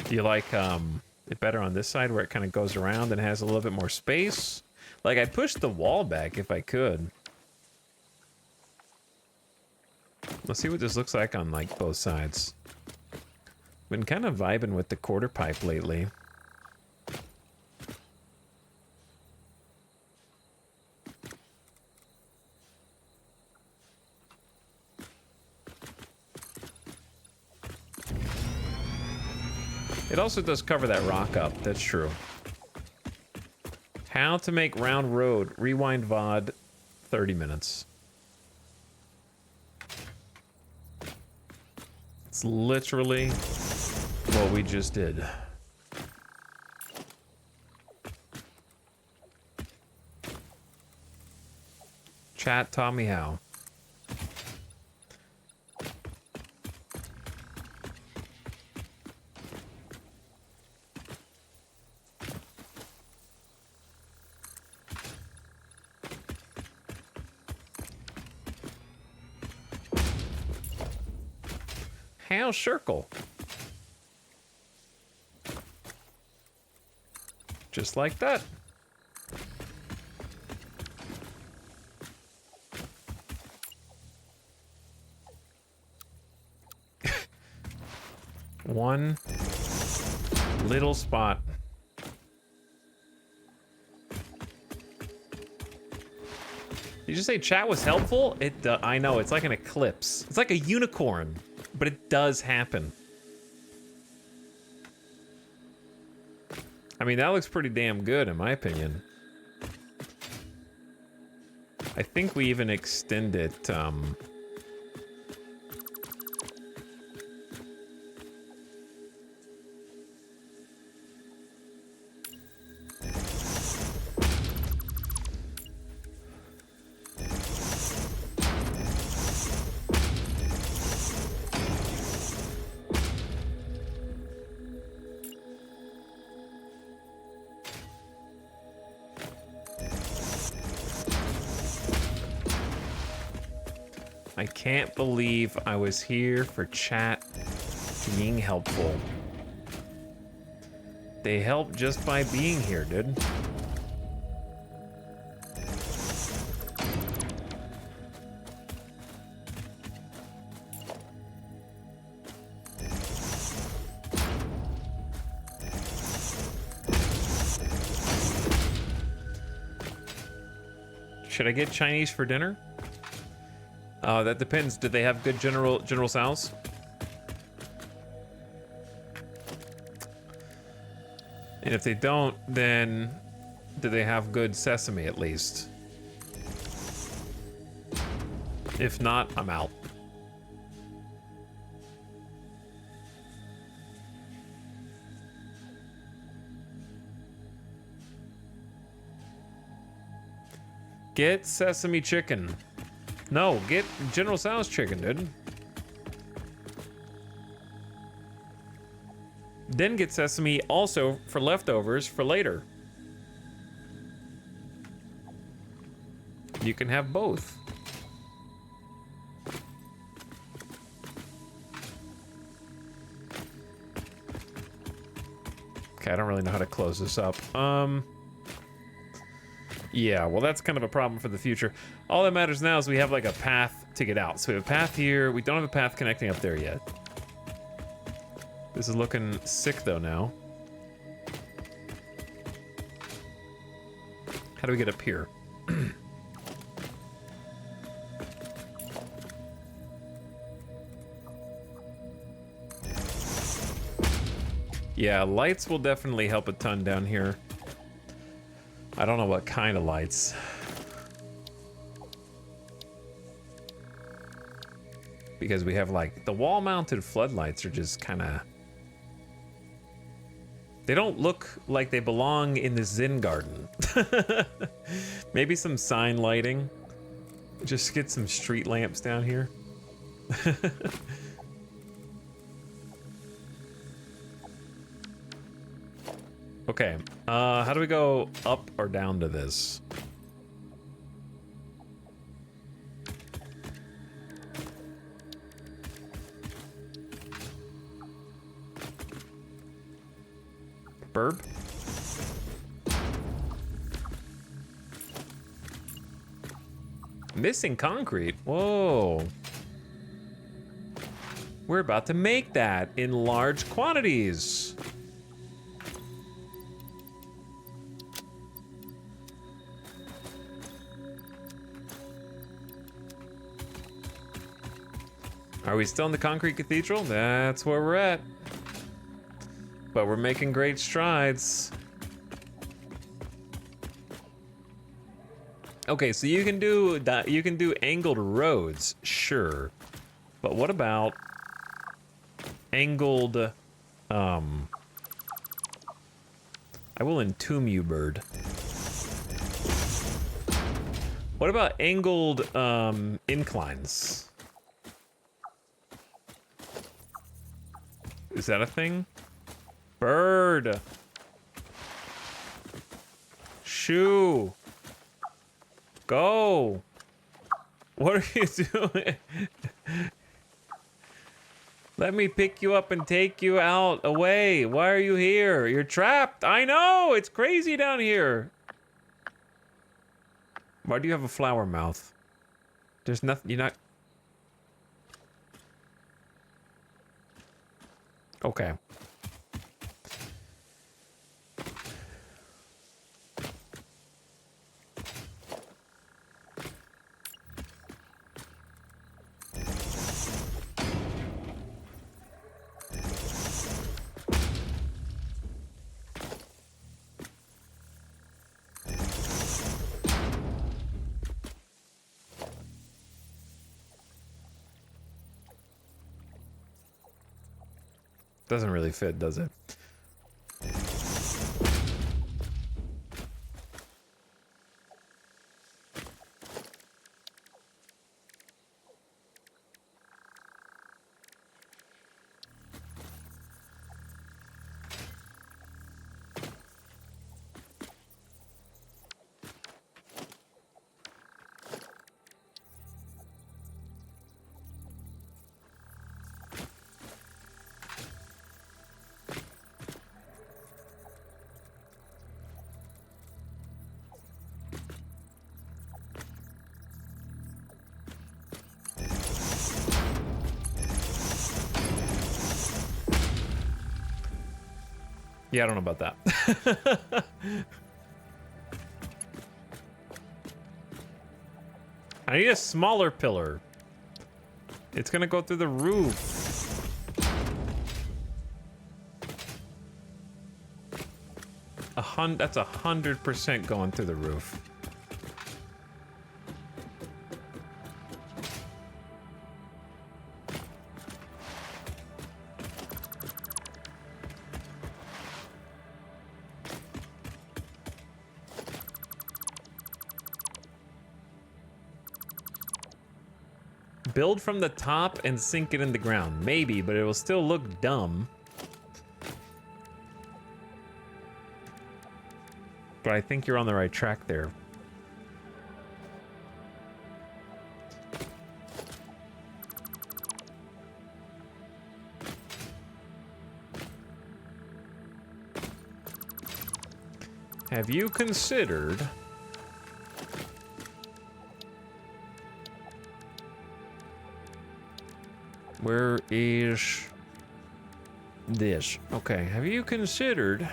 Do you like it better on this side where it kind of goes around and has a little bit more space? Like, I'd push the wall back if I could. Let's see what this looks like on like both sides. Been kind of vibing with the quarter pipe lately. It also does cover that rock up, that's true. How to make round road, rewind VOD, 30 minutes. It's literally what we just did. Chat taught me how. How circle? Just like that. One little spot. Did you just say chat was helpful? I know, it's like an eclipse. It's like a unicorn, but it does happen. I mean, that looks pretty damn good in my opinion. I think we even extend it, I can't believe I was here for chat being helpful. They help just by being here, dude. Should I get Chinese for dinner? That depends. Do they have good General Tso's? And if they don't, then do they have good sesame at least? If not, I'm out. Get sesame chicken. No, get General Tso's chicken, dude. Then get sesame also for leftovers for later. You can have both. Okay, I don't really know how to close this up. Yeah, well, that's kind of a problem for the future. All that matters now is we have like a path to get out. So we have a path here. We don't have a path connecting up there yet. This is looking sick though now. How do we get up here? Yeah, lights will definitely help a ton down here. I don't know what kind of lights. Because we have like the wall-mounted floodlights are just kind of... They don't look like they belong in the Zen garden. Maybe some sign lighting. Just get some street lamps down here. Okay, how do we go up or down to this? Burb? Missing concrete? Whoa. We're about to make that in large quantities. Are we still in the concrete cathedral? That's where we're at. But we're making great strides. Okay, so you can do that. You can do angled roads, sure. But what about angled? I will entomb you, bird. What about angled inclines? Is that a thing? Bird. Shoo. Go. What are you doing? Let me pick you up and take you out away. Why are you here? You're trapped. I know. It's crazy down here. Why do you have a flower mouth? There's nothing. You're not. Okay. Doesn't really fit, does it? Yeah, I don't know about that. I need a smaller pillar. It's gonna go through the roof. That's 100% going through the roof. Build from the top and sink it in the ground. Maybe, but it will still look dumb. But I think you're on the right track there. Have you considered... Where is this? Okay, have you considered...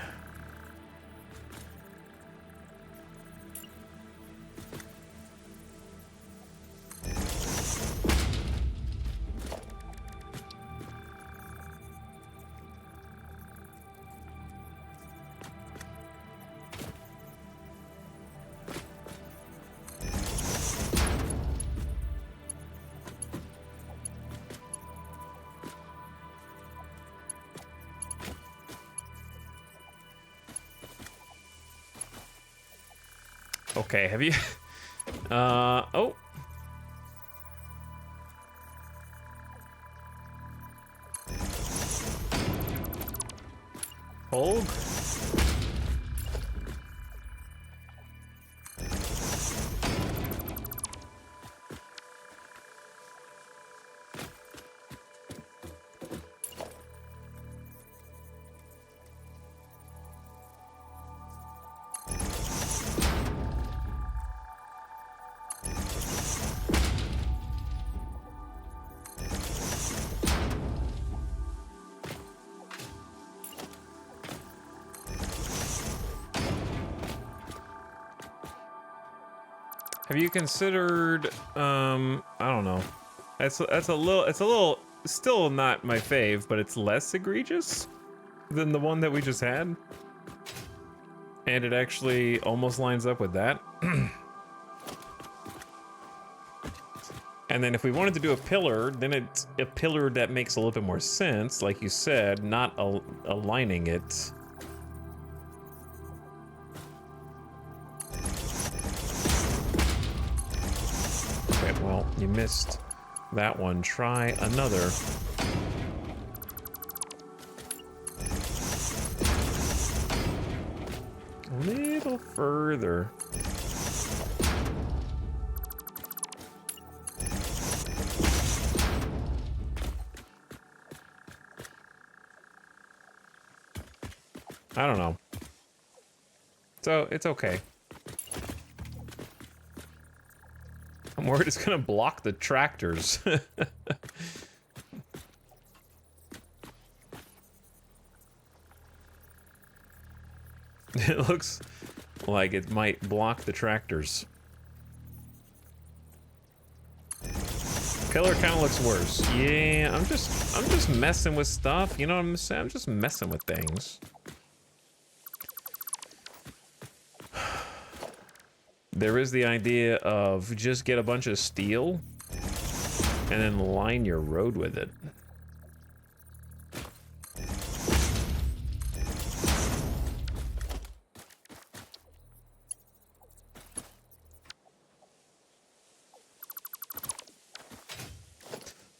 Okay, have you... oh. Hold. Have you considered, I don't know. It's a little, still not my fave, but it's less egregious than the one that we just had. And it actually almost lines up with that. And then if we wanted to do a pillar, then it's a pillar that makes a little bit more sense, like you said, not aligning it. Well, you missed that one. Try another. A little further. I don't know. So, it's okay. I'm worried it's gonna block the tractors. It looks like it might block the tractors. Pillar kind of looks worse. Yeah, I'm just messing with stuff. You know what I'm saying? I'm just messing with things. There is the idea of just get a bunch of steel and then line your road with it.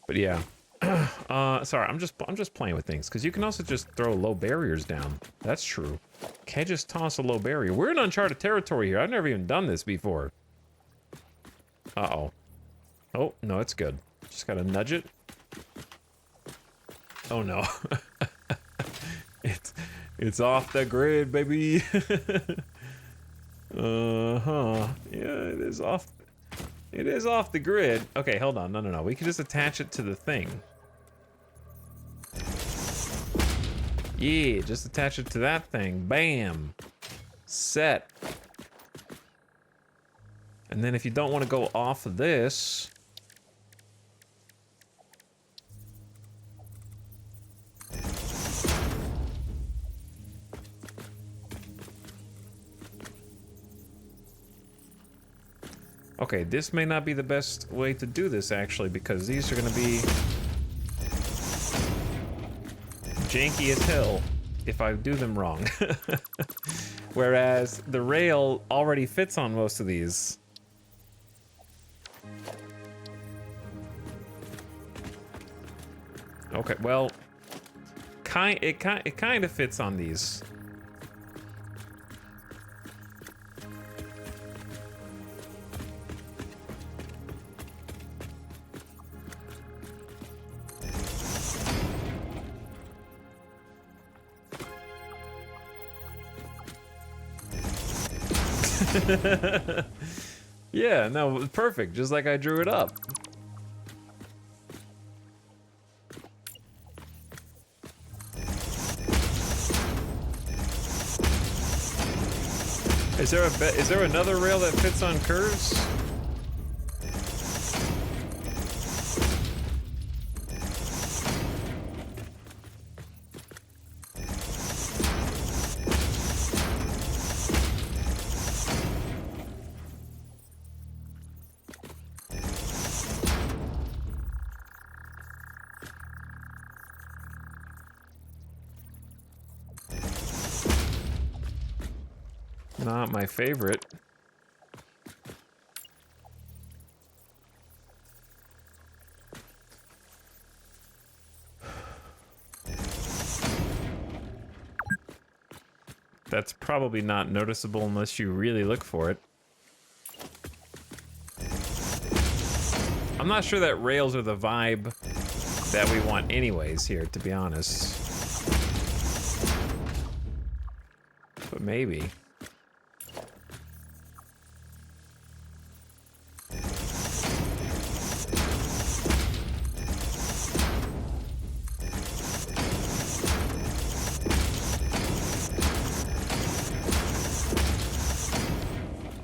But yeah. Sorry, I'm just playing with things because you can also just throw low barriers down. That's true. Can't just toss a low barrier. We're in uncharted territory here. I've never even done this before. Uh-oh. Oh, no, it's good. Just gotta nudge it. Oh no. It's off the grid, baby. Uh-huh. Yeah, it is off. It is off the grid. Okay, hold on. No. We can just attach it to the thing. Yeah, just attach it to that thing. Bam. Set. And then if you don't want to go off of this... Okay, this may not be the best way to do this, actually, because these are going to be janky as hell if I do them wrong. Whereas the rail already fits on most of these. Okay, well, it kind of fits on these. Yeah, no, perfect, just like I drew it up. Is there another rail that fits on curves? Not my favorite. That's probably not noticeable unless you really look for it. I'm not sure that rails are the vibe that we want anyways here, to be honest. But maybe.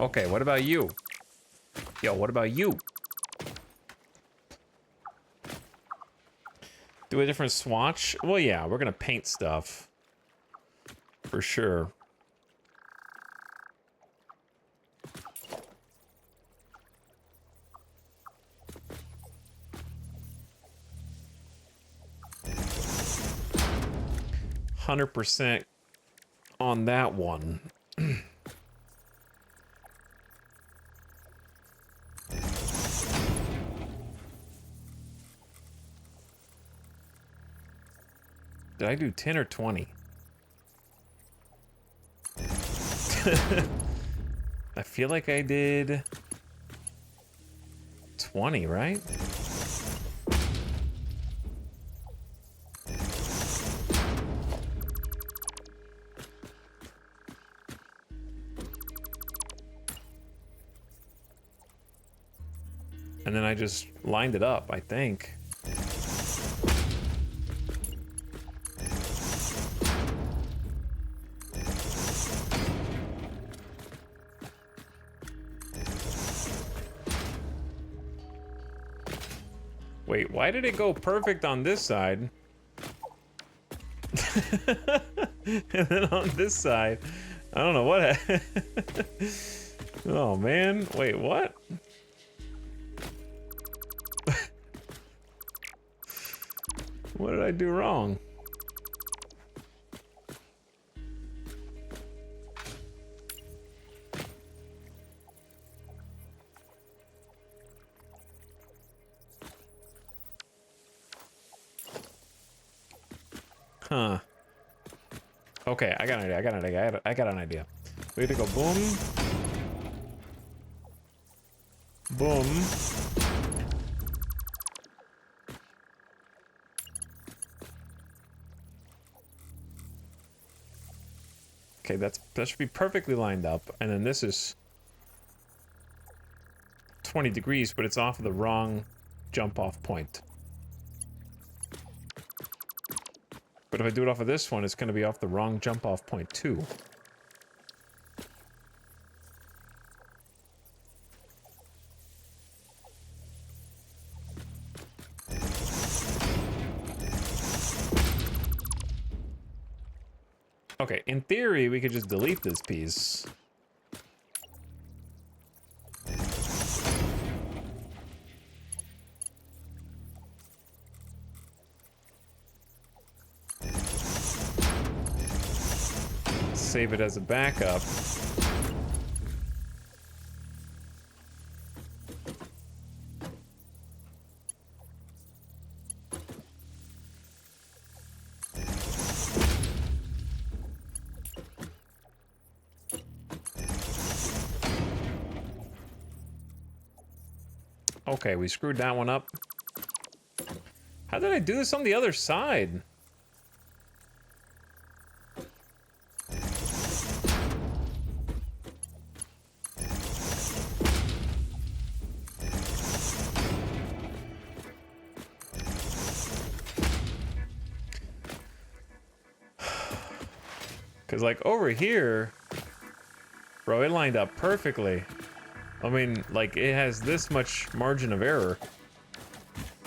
Okay, what about you? Yo, what about you? Do a different swatch? Well, yeah, we're gonna paint stuff. For sure. %100% on that one. Did I do 10 or 20? I feel like I did 20, right? And then I just lined it up, I think. Wait, why did it go perfect on this side? And then on this side, I don't know what happened. Oh man, wait, what? What did I do wrong? Huh. Okay, I got an idea. I got an idea. We have to go boom. Boom. Okay, that should be perfectly lined up. And then this is 20 degrees, but it's off of the wrong jump off point. But if I do it off of this one, it's going to be off the wrong jump off point too. Okay, in theory, we could just delete this piece. Save it as a backup. Okay, we screwed that one up. How did I do this on the other side? Because, like, over here, bro, it lined up perfectly. I mean, like, it has this much margin of error.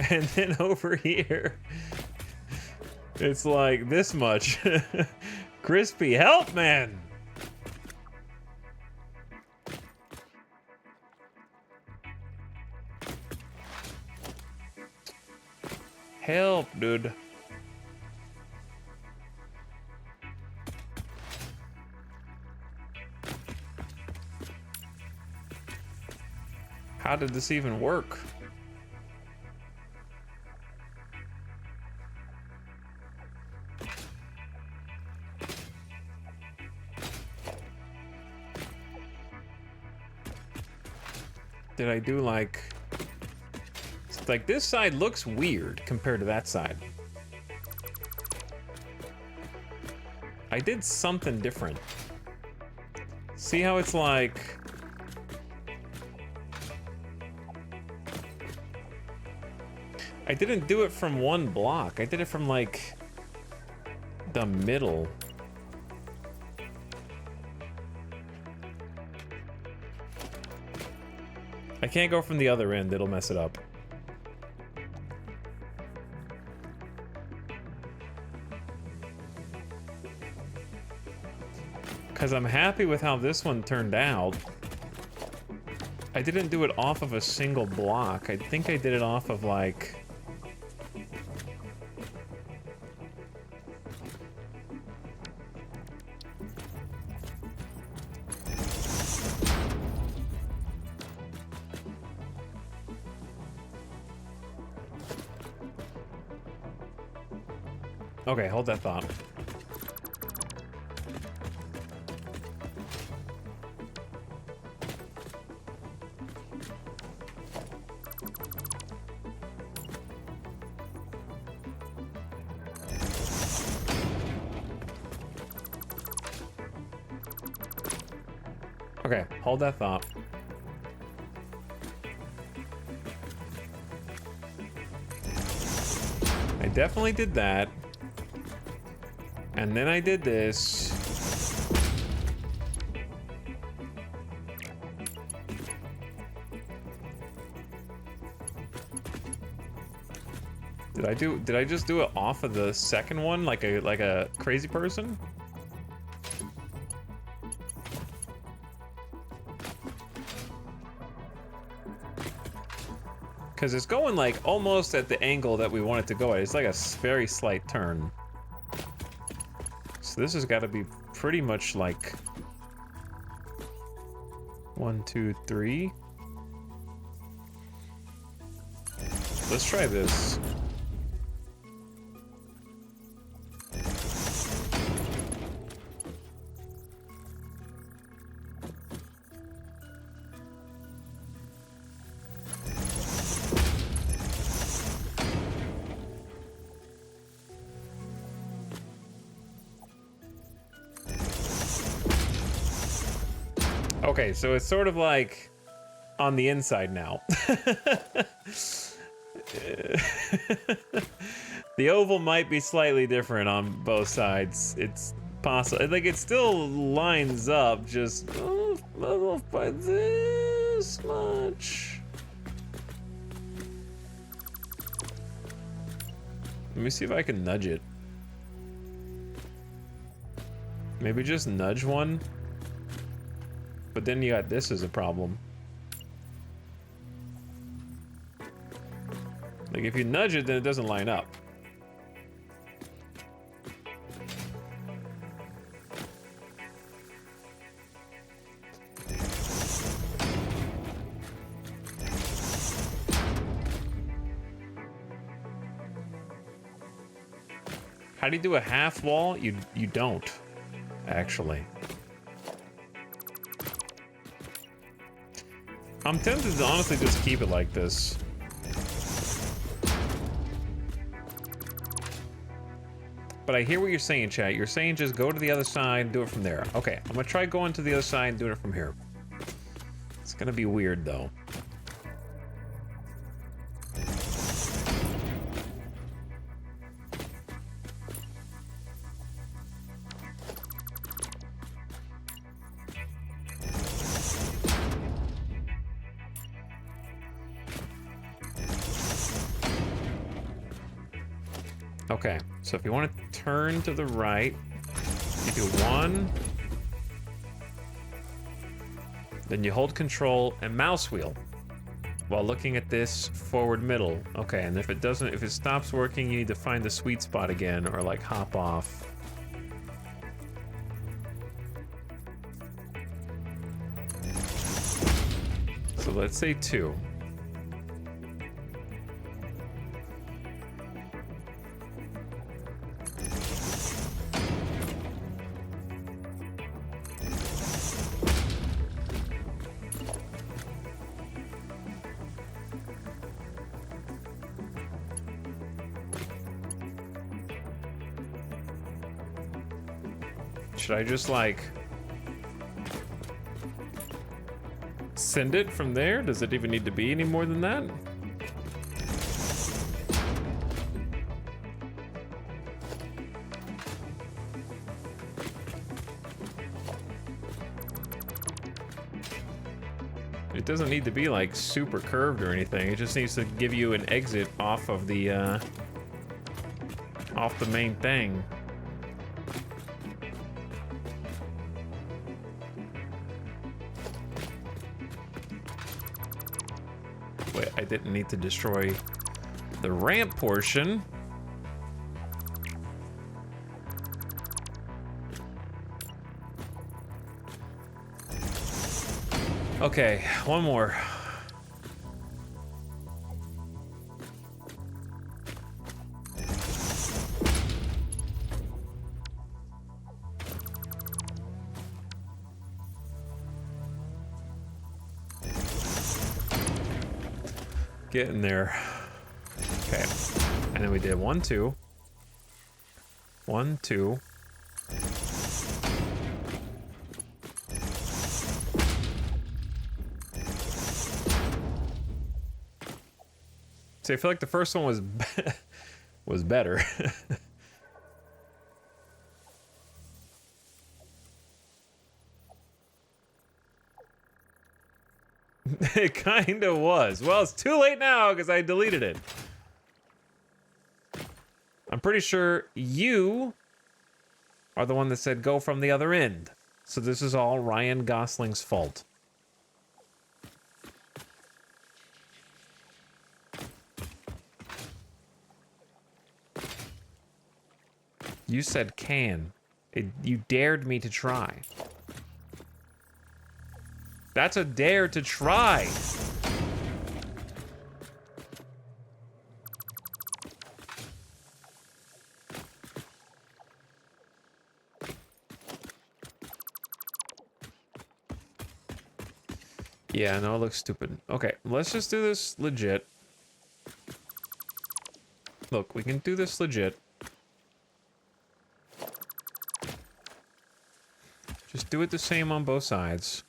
And then over here, it's like this much. Crispy, help, man! Help, dude. How did this even work? Did I do like this side looks weird compared to that side. I did something different. See how it's like I didn't do it from one block. I did it from like the middle. I can't go from the other end, it'll mess it up. Because I'm happy with how this one turned out. I didn't do it off of a single block. I think I did it off of like... Okay, hold that thought. Okay, hold that thought. I definitely did that. And then I did this. Did I just do it off of the second one like a crazy person? Because it's going like almost at the angle that we want it to go at. It's like a very slight turn. So this has got to be pretty much like 1, 2, 3. Let's try this. Okay, so it's sort of like on the inside now. The oval might be slightly different on both sides. It's possible. Like, it still lines up, just off by this much. Let me see if I can nudge it. Maybe just nudge one. But then you got this as a problem. Like, if you nudge it, then it doesn't line up. How do you do a half wall? You don't, actually. I'm tempted to honestly just keep it like this. But I hear what you're saying, chat. You're saying just go to the other side and do it from there. Okay, I'm gonna try going to the other side and doing it from here. It's gonna be weird, though. Okay, so if you want to turn to the right, you do one, then you hold control and mouse wheel while looking at this forward middle. Okay, and if it stops working, you need to find the sweet spot again or like hop off. So let's say 2. Should I just, like, send it from there? Does it even need to be any more than that? It doesn't need to be, like, super curved or anything. It just needs to give you an exit off of the main thing. Wait, I didn't need to destroy the ramp portion. Okay, one more. Getting there. Okay. And then we did 1, 2. 1, 2. See, I feel like the first one was was better. It kind of was. Well, it's too late now because I deleted it. I'm pretty sure you are the one that said go from the other end. So this is all Ryan Gosling's fault. You said can. You dared me to try. That's a dare to try. Yeah, no, it looks stupid. Okay, let's just do this legit. Look, we can do this legit. Just do it the same on both sides.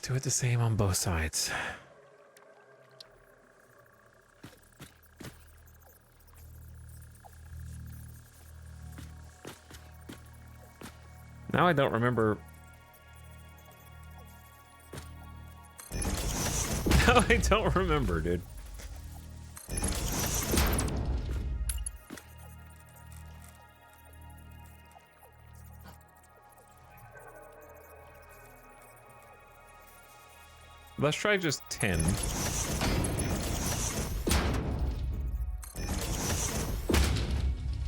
do it the same on both sides. Now I don't remember. Now I don't remember, dude. Let's try just 10.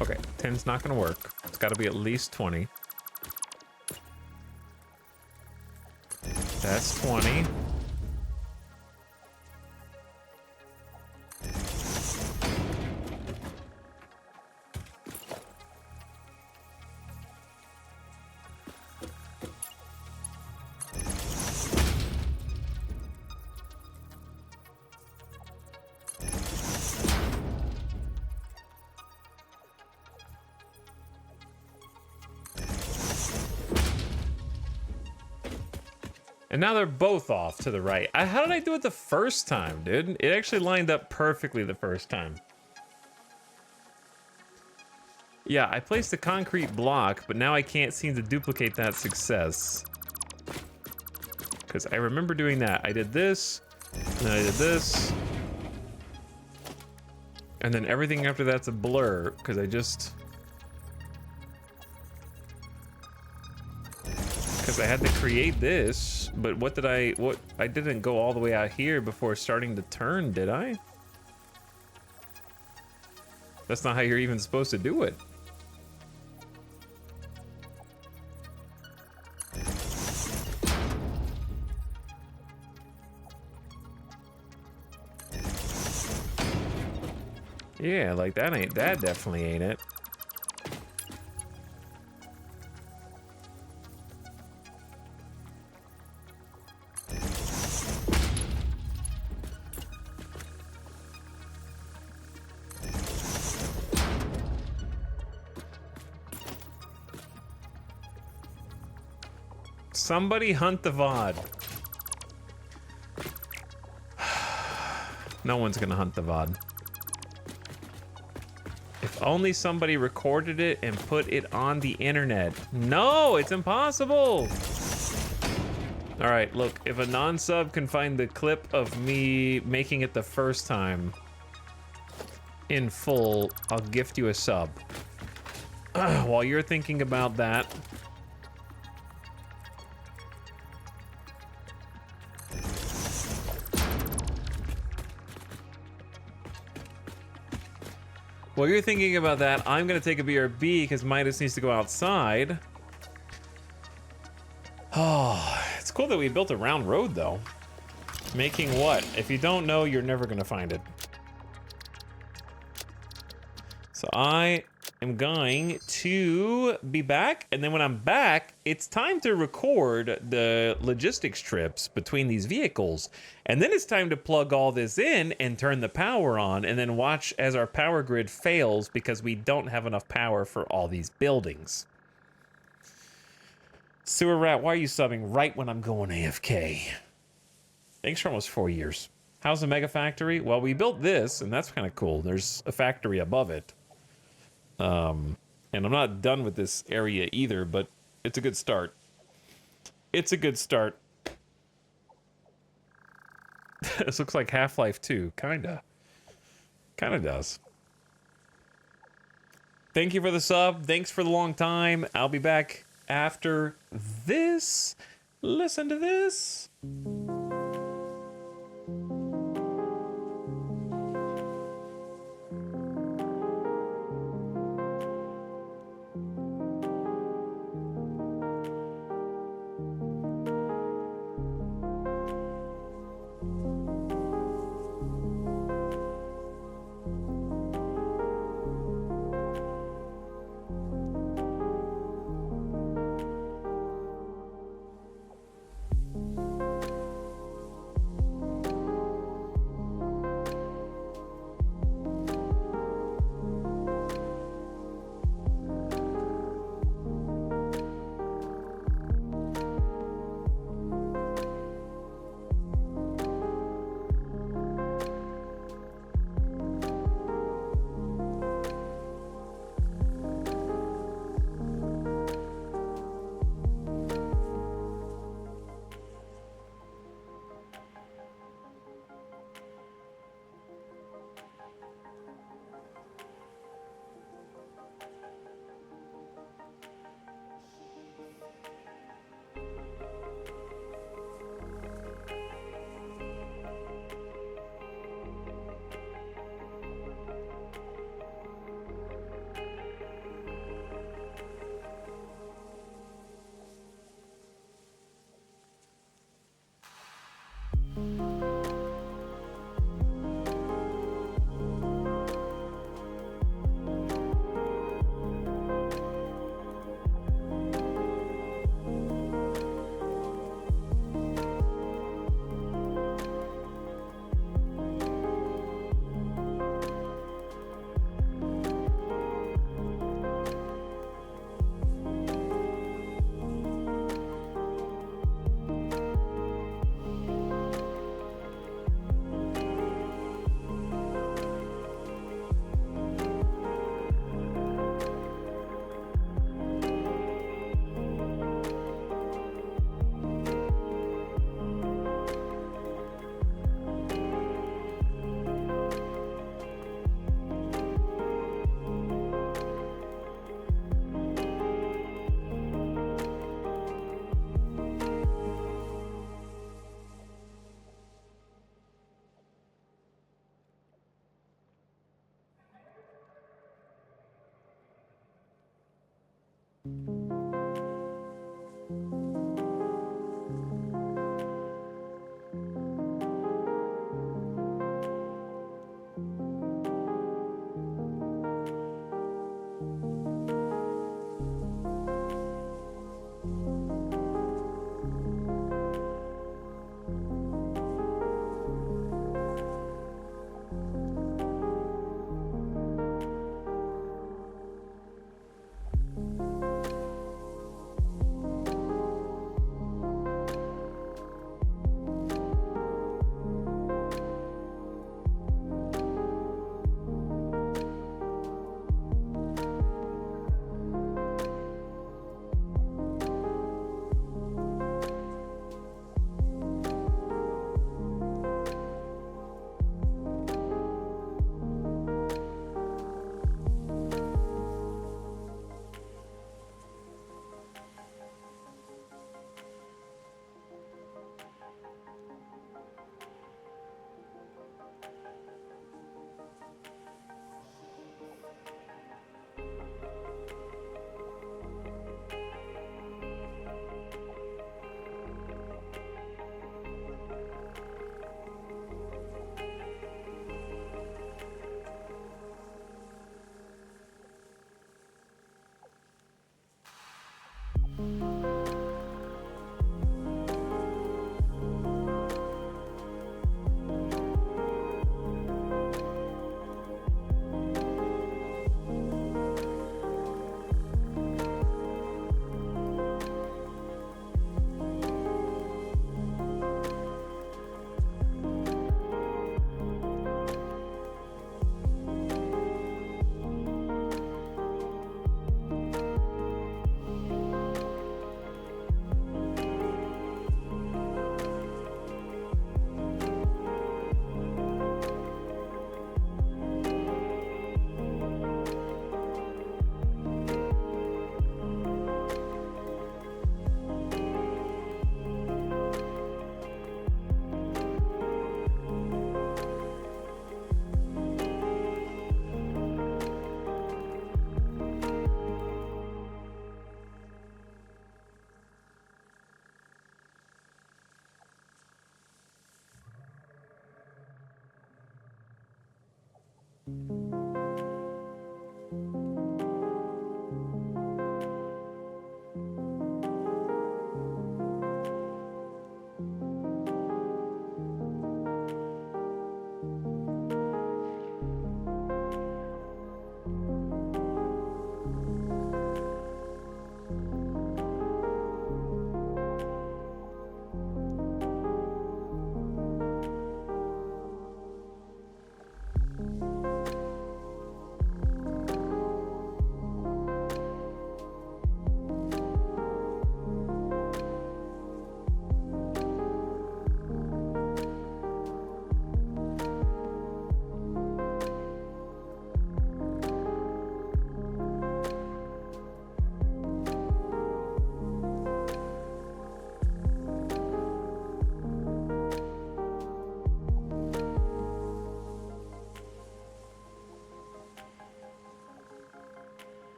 Okay, 10's not gonna work. It's gotta be at least 20. That's 20. And now they're both off to the right. How did I do it the first time, dude? It actually lined up perfectly the first time. Yeah, I placed a concrete block, but now I can't seem to duplicate that success. Because I remember doing that. I did this, and then I did this. And then everything after that's a blur, because I just... Because I had to create this, but I didn't go all the way out here before starting to turn, did I? That's not how you're even supposed to do it. Yeah, like that definitely ain't it. Somebody hunt the VOD. No one's gonna hunt the VOD. If only somebody recorded it and put it on the internet. No, it's impossible. All right, look, if a non-sub can find the clip of me making it the first time in full, I'll gift you a sub. While you're thinking about that, I'm gonna take a BRB because Midas needs to go outside. Oh, it's cool that we built a round road though. Making what? If you don't know, you're never gonna find it. So I am going to be back, and then when I'm back, it's time to record the logistics trips between these vehicles. And then it's time to plug all this in and turn the power on, and then watch as our power grid fails because we don't have enough power for all these buildings. Sewer Rat, why are you subbing right when I'm going AFK? Thanks for almost 4 years. How's the Mega Factory? Well, we built this, and that's kind of cool. There's a factory above it. And I'm not done with this area either, but it's a good start. It's a good start. This looks like Half-Life 2, kinda. Kinda does. Thank you for the sub. Thanks for the long time. I'll be back after this. Listen to this.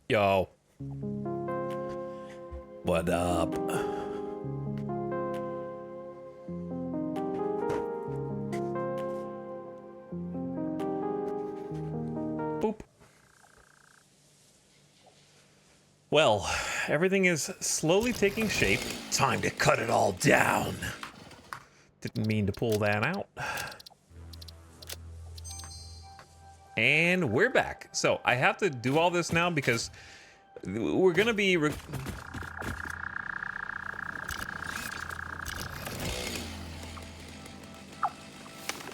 Yo. What up? Boop. Well, everything is slowly taking shape. Time to cut it all down. Didn't mean to pull that out. And we're back. So I have to do all this now because we're gonna be... That's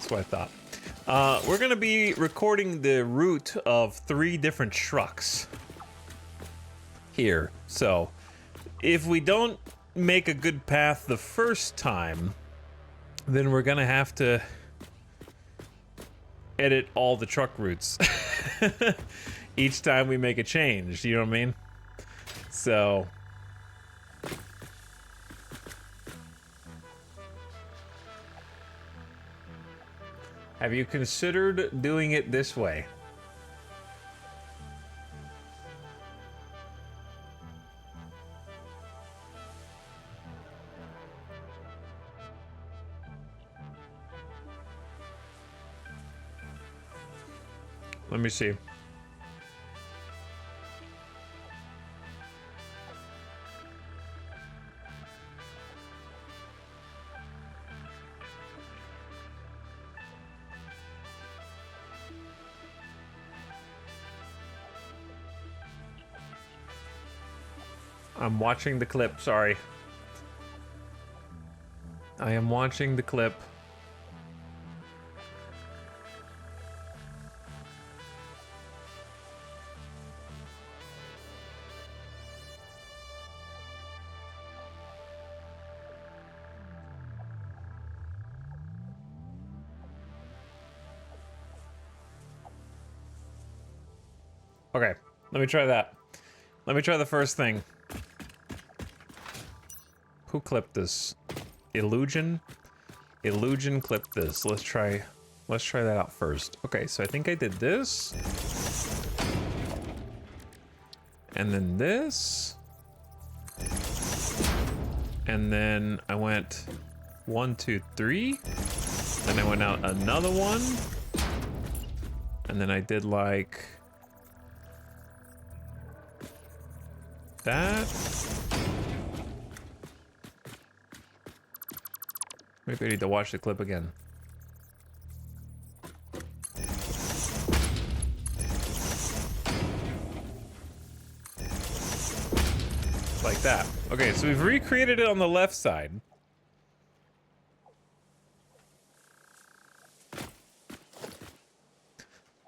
what I thought. We're gonna be recording the route of 3 different trucks here. So if we don't make a good path the first time, then we're gonna have to edit all the truck routes each time we make a change, you know what I mean? So have you considered doing it this way? Let me see. I'm watching the clip, sorry. I am watching the clip. Okay, let me try that. Let me try the first thing. Who clipped this? Illusion? Illusion clipped this. Let's try that out first. Okay, so I think I did this. And then this. And then I went 1, 2, 3. Then I went out another one. And then I did like that. Maybe I need to watch the clip again. Like that. Okay, so we've recreated it on the left side.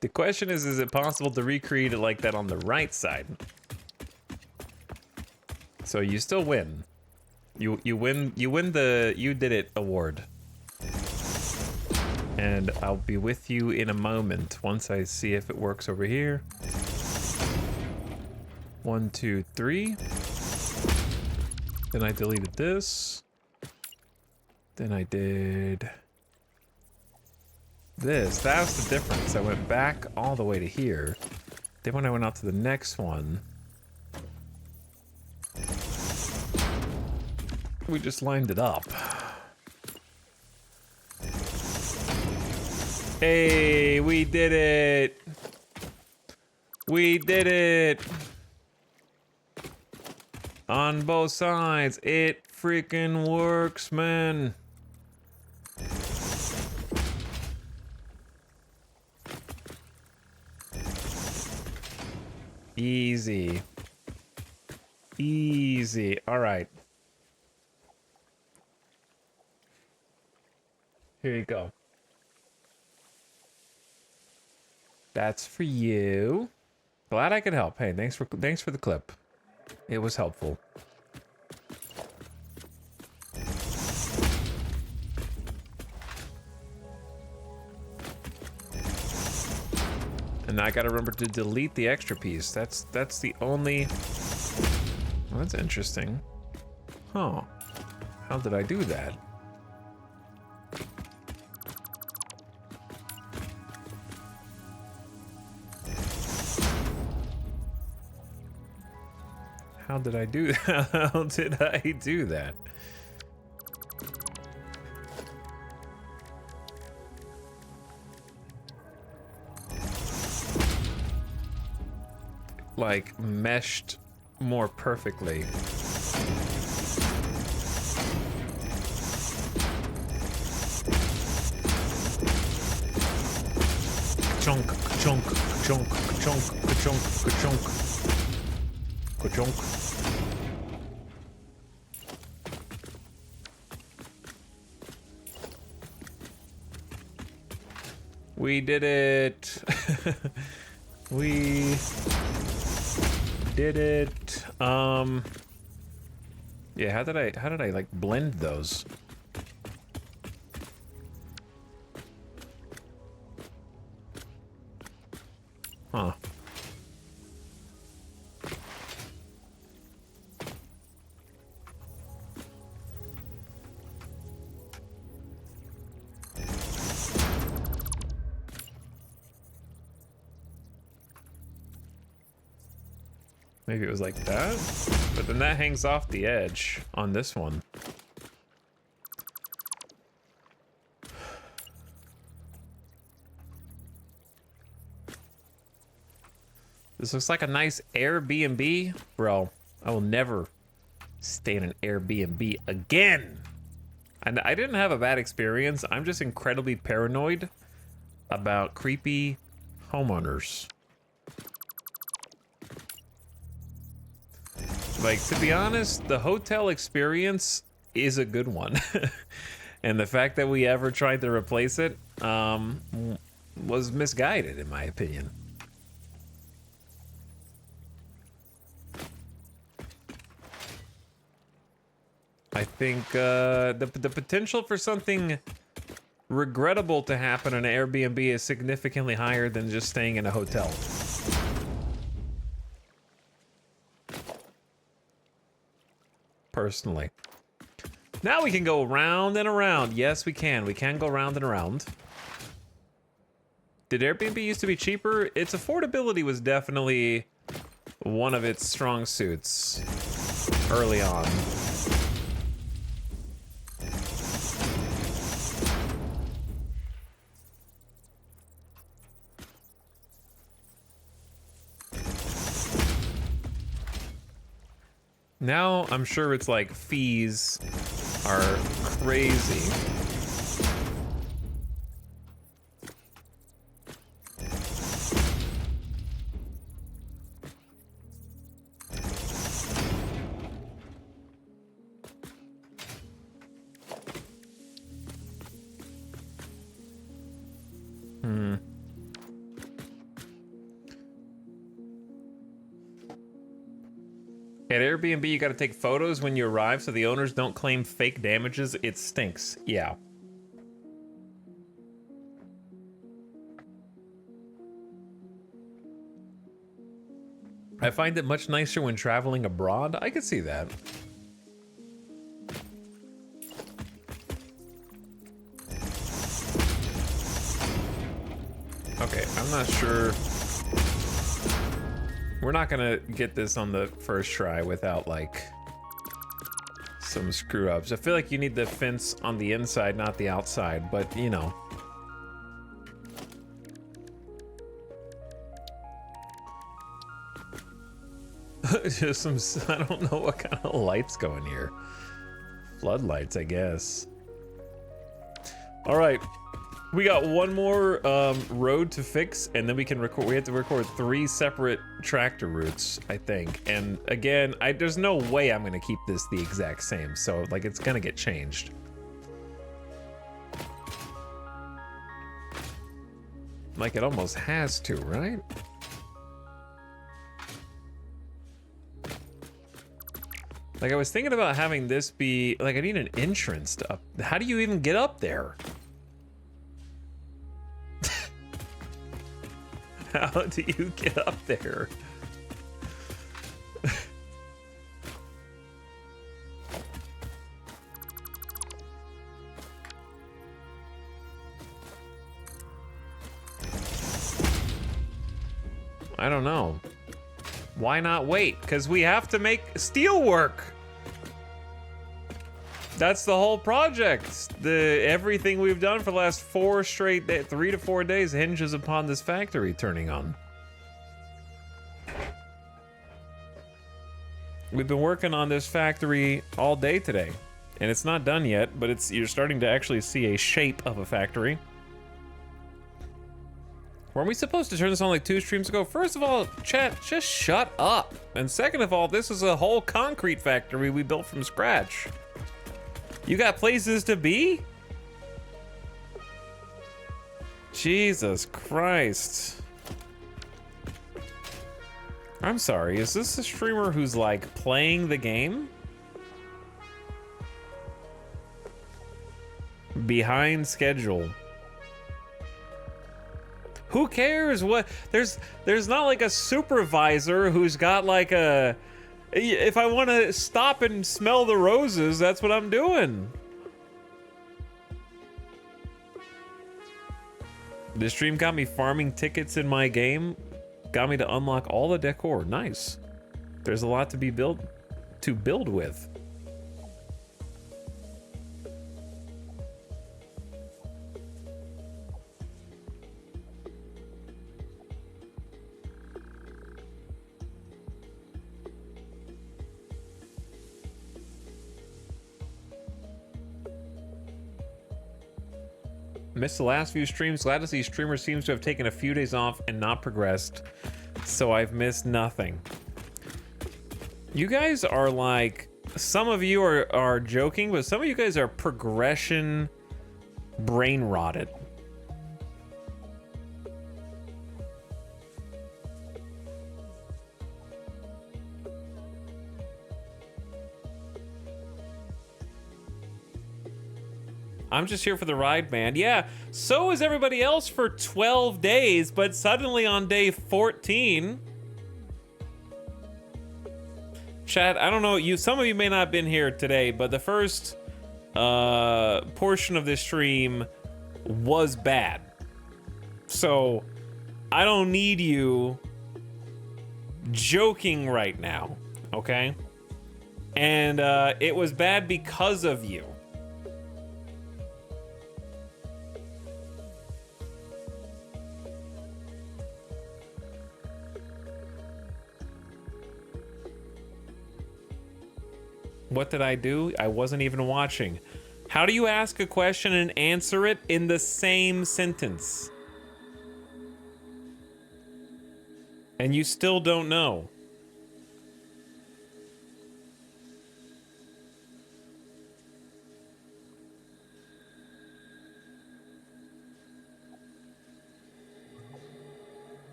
The question is it possible to recreate it like that on the right side? So you still win. You win the You Did It award. And I'll be with you in a moment once I see if it works over here. 1, 2, 3. Then I deleted this. Then I did this. That was the difference. I went back all the way to here. Then when I went out to the next one, we just lined it up. Hey, we did it! We did it! On both sides, it freaking works, man. Easy. Easy. All right. Here you go. That's for you. Glad I could help. Hey, thanks for the clip. It was helpful. And I gotta remember to delete the extra piece. That's the only... Well, that's interesting. Huh. How did I do that? How did I do that? How did I do that? Like meshed more perfectly. Chunk, chunk, chunk, chunk, chunk, chunk, chunk. We did it. We did it. Yeah, how did I like blend those? Huh. Maybe it was like that, but then that hangs off the edge on this one. This looks like a nice Airbnb. Bro, I will never stay in an Airbnb again. And I didn't have a bad experience. I'm just incredibly paranoid about creepy homeowners. Like, to be honest, the hotel experience is a good one. And the fact that we ever tried to replace it was misguided, in my opinion. I think the potential for something regrettable to happen in an Airbnb is significantly higher than just staying in a hotel. Personally. Now we can go around and around. Yes, we can. We can go round and around. Did Airbnb used to be cheaper? Its affordability was definitely one of its strong suits early on. Now, I'm sure it's like fees are crazy. At Airbnb, you gotta take photos when you arrive so the owners don't claim fake damages. It stinks. Yeah. I find it much nicer when traveling abroad. I could see that. Okay, I'm not sure. We're not gonna get this on the first try without like some screw ups. I feel like you need the fence on the inside, not the outside, but you know. Just some, I don't know what kind of lights go in here. Floodlights, I guess. All right. We got one more road to fix, and then we can record. We have to record 3 separate tractor routes, I think. And again, there's no way I'm gonna keep this the exact same. So like, it's gonna get changed. Like it almost has to, right? Like I was thinking about having this be like, I need an entrance to up. How do you even get up there? How do you get up there? I don't know. Why not wait? Because we have to make steel work. That's the whole project. Everything we've done for the last 3 to 4 days hinges upon this factory turning on. We've been working on this factory all day today, and it's not done yet, but you're starting to actually see a shape of a factory. Weren't we supposed to turn this on like 2 streams ago? First of all, chat, just shut up. And second of all, this is a whole concrete factory we built from scratch. You got places to be? Jesus Christ. I'm sorry, is this a streamer who's like playing the game? Behind schedule. Who cares what? There's not like a supervisor who's got like a... If I want to stop and smell the roses, that's what I'm doing. This stream got me farming tickets in my game. Got me to unlock all the decor. Nice. There's a lot to build with. Missed the last few streams. Glad to see streamers seems to have taken a few days off and not progressed. So I've missed nothing. You guys are like, some of you are joking, but some of you guys are progression brain rotted. I'm just here for the ride, man. Yeah, so is everybody else for 12 days, but suddenly on day 14... Chat, I don't know, some of you may not have been here today, but the first portion of this stream was bad. So, I don't need you joking right now, okay? And it was bad because of you. What did I do? I wasn't even watching. How do you ask a question and answer it in the same sentence? And you still don't know.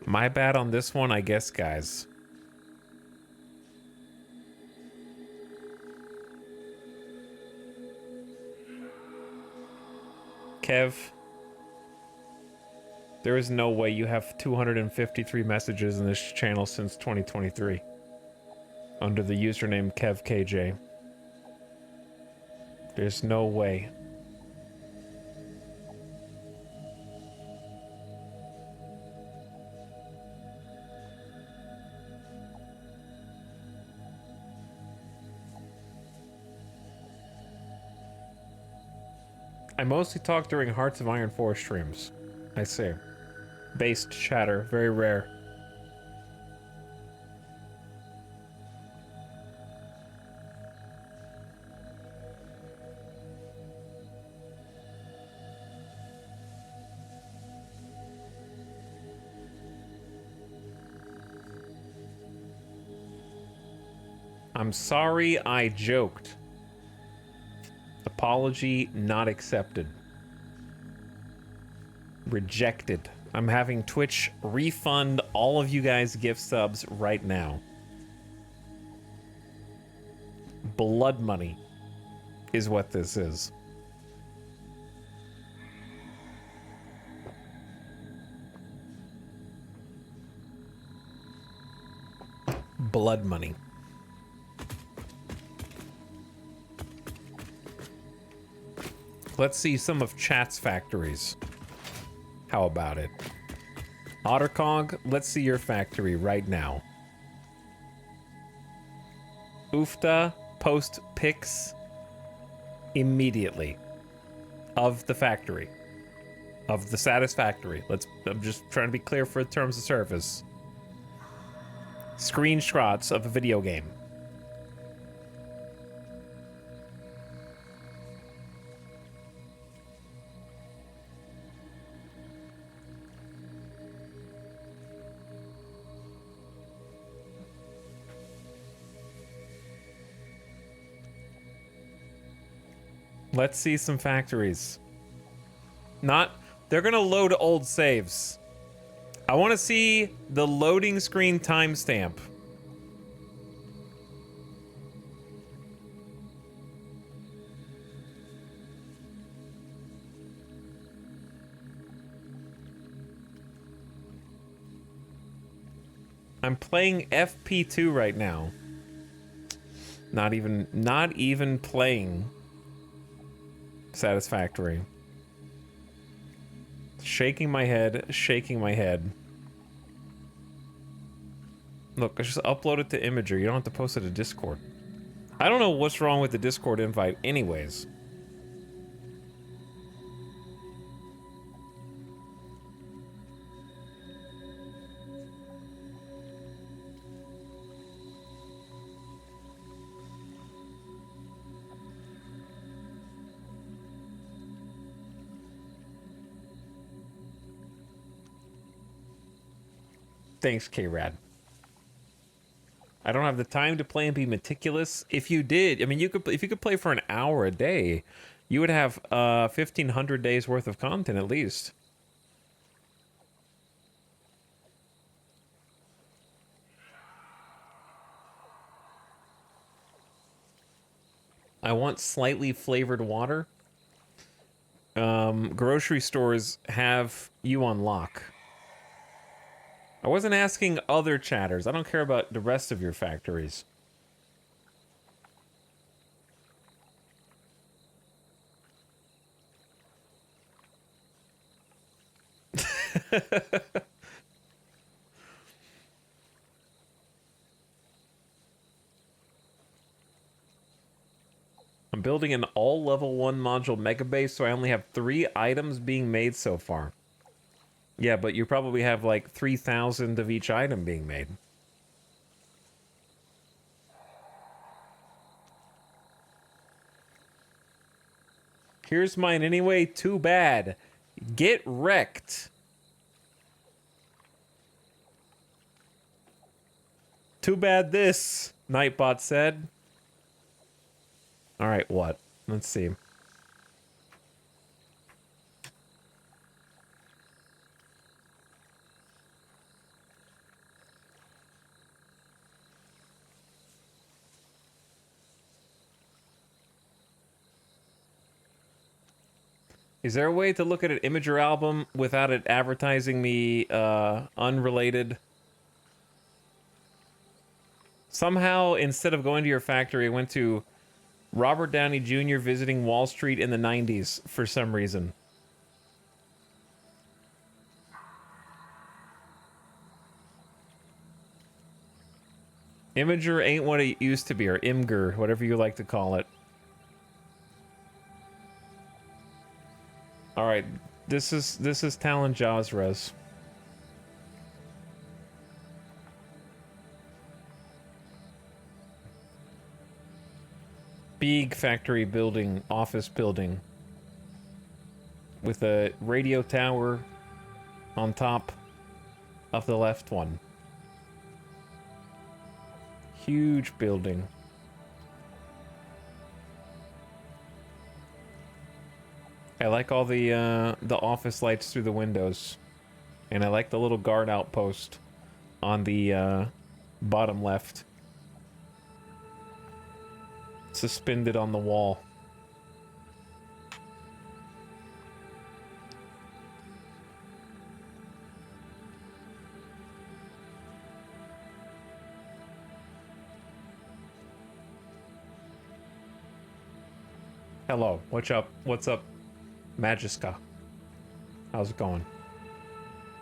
My bad on this one, I guess, guys. Kev, there is no way you have 253 messages in this channel since 2023 under the username KevKJ. There's no way. I mostly talk during Hearts of Iron 4 streams. I see. Based chatter, very rare. I'm sorry I joked. Apology not accepted. Rejected. I'm having Twitch refund all of you guys' gift subs right now. Blood money is what this is. Blood money. Let's see some of chat's factories. How about it? Ottercog, let's see your factory right now. Oofta, post pics immediately of the factory. Of the Satisfactory. I'm just trying to be clear for terms of service. Screenshots of a video game. Let's see some factories. They're gonna load old saves. I want to see the loading screen timestamp. I'm playing FP2 right now. Not even playing Satisfactory. Shaking my head, shaking my head. Look, I just upload it to Imager. You don't have to post it to Discord. I don't know what's wrong with the Discord invite anyways. Thanks, K-Rad. I don't have the time to play and be meticulous. If you did, I mean, if you could play for an hour a day, you would have 1,500 days worth of content at least. I want slightly flavored water. Grocery stores have you on lock. I wasn't asking other chatters. I don't care about the rest of your factories. I'm building an all level 1 module mega base, so I only have 3 items being made so far. Yeah, but you probably have like 3,000 of each item being made. Here's mine anyway, too bad. Get wrecked. Too bad this, Nightbot said. Alright, what? Let's see. Is there a way to look at an Imager album without it advertising me unrelated? Somehow, instead of going to your factory, I went to Robert Downey Jr. visiting Wall Street in the 90s for some reason. Imager ain't what it used to be, or Imgur, whatever you like to call it. All right, this is Talon Jaw's res. Big factory building, office building, with a radio tower on top of the left one. Huge building. I like all the office lights through the windows, and I like the little guard outpost on the bottom left, suspended on the wall. Hello, what's up? What's up? Magiska. How's it going?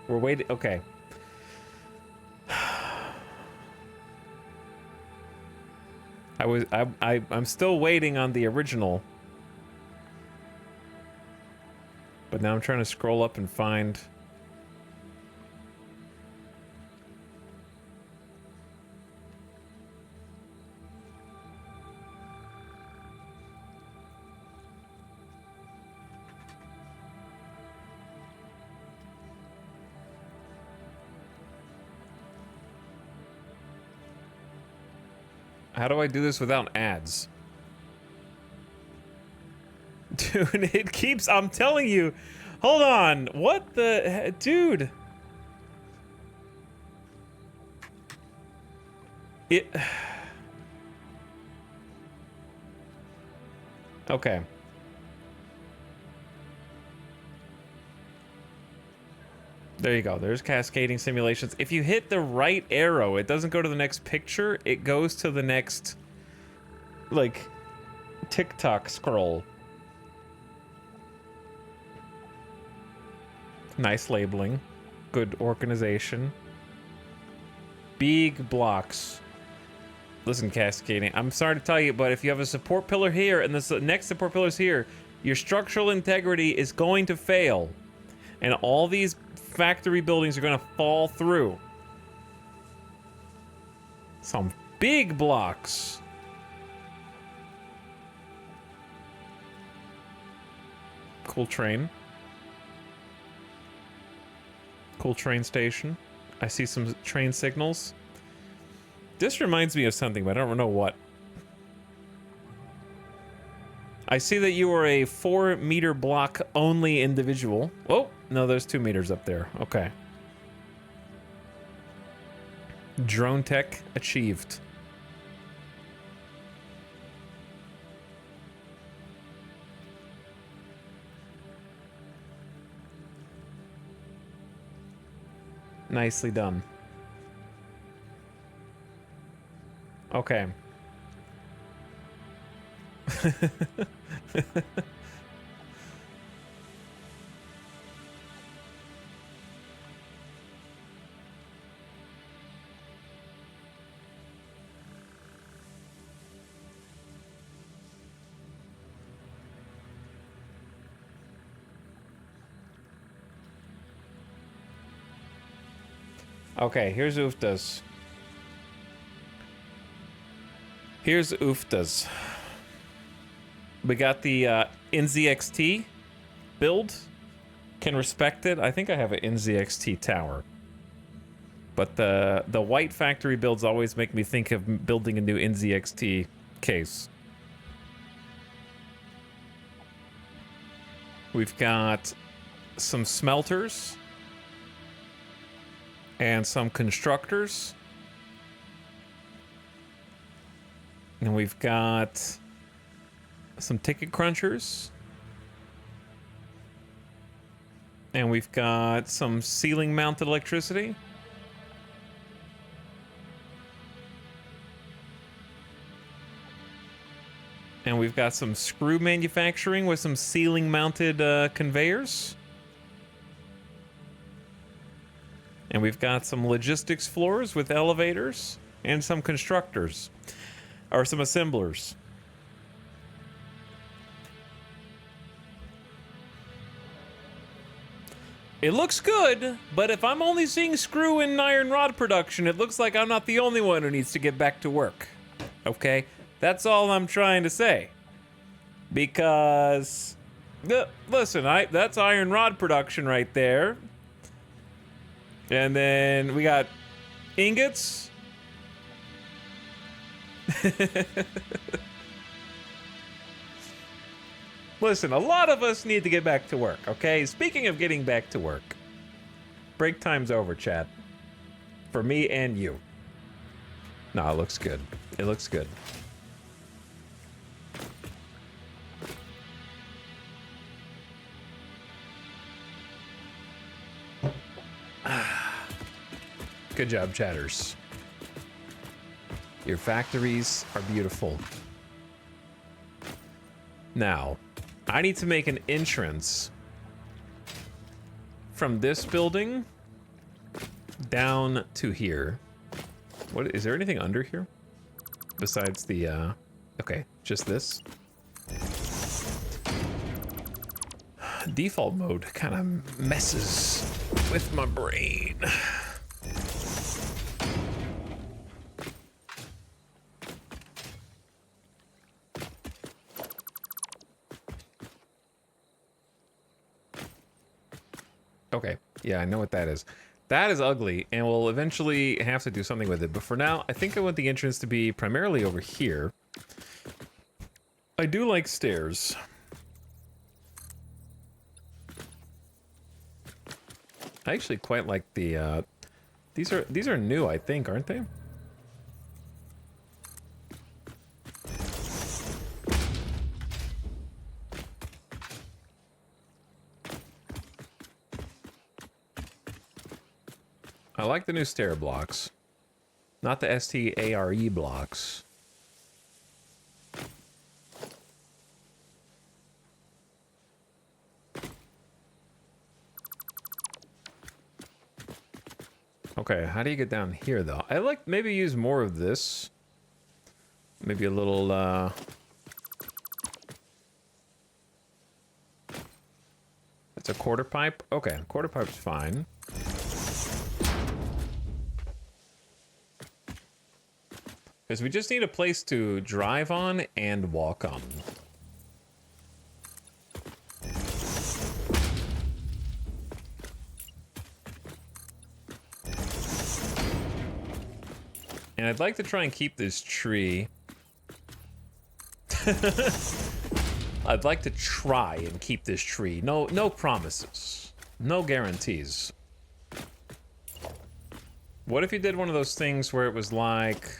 We're waiting. Okay. I'm still waiting on the original. But now I'm trying to scroll up and find. How do I do this without ads? Dude, it keeps, I'm telling you. Hold on. What the, dude? It. Okay. There you go. There's cascading simulations. If you hit the right arrow, it doesn't go to the next picture. It goes to the next, like, TikTok scroll. Nice labeling. Good organization. Big blocks. Listen, cascading. I'm sorry to tell you, but if you have a support pillar here and the next support pillar is here, your structural integrity is going to fail. And all these factory buildings are going to fall through. Some big blocks. Cool train. Cool train station. I see some train signals. This reminds me of something, but I don't know what. I see that you are a 4-meter block only individual. Oh, no, there's 2 meters up there. Okay. Drone tech achieved. Nicely done. Okay. Okay, here's Oofta's. Here's Oofta's. We got the NZXT build. Can respect it. I think I have an NZXT tower. But the white factory builds always make me think of building a new NZXT case. We've got some smelters. And some constructors. And we've got some ticket crunchers. And we've got some ceiling mounted electricity. And we've got some screw manufacturing with some ceiling mounted conveyors. And we've got some logistics floors with elevators and some constructors, or some assemblers. It looks good, but if I'm only seeing screw and iron rod production, it looks like I'm not the only one who needs to get back to work. Okay? That's all I'm trying to say. Because, listen, that's iron rod production right there. And then we got ingots. Listen, a lot of us need to get back to work, okay? Speaking of getting back to work, break time's over, chat. For me and you. No, it looks good. It looks good. Good job, chatters. Your factories are beautiful. Now, I need to make an entrance from this building down to here. What is there anything under here besides the okay, just this. Default mode kind of messes with my brain. Okay, yeah, I know what that is. That is ugly, and we'll eventually have to do something with it. But for now, I think I want the entrance to be primarily over here. I do like stairs. I actually quite like the, these are new, I think, aren't they? I like the new stair blocks. Not the STARE blocks. Okay, how do you get down here, though? I like maybe use more of this. Maybe a little, It's a quarter pipe? Okay, quarter pipe's fine. Because we just need a place to drive on and walk on. And I'd like to try and keep this tree. I'd like to try and keep this tree. No promises. No guarantees. What if you did one of those things where it was like...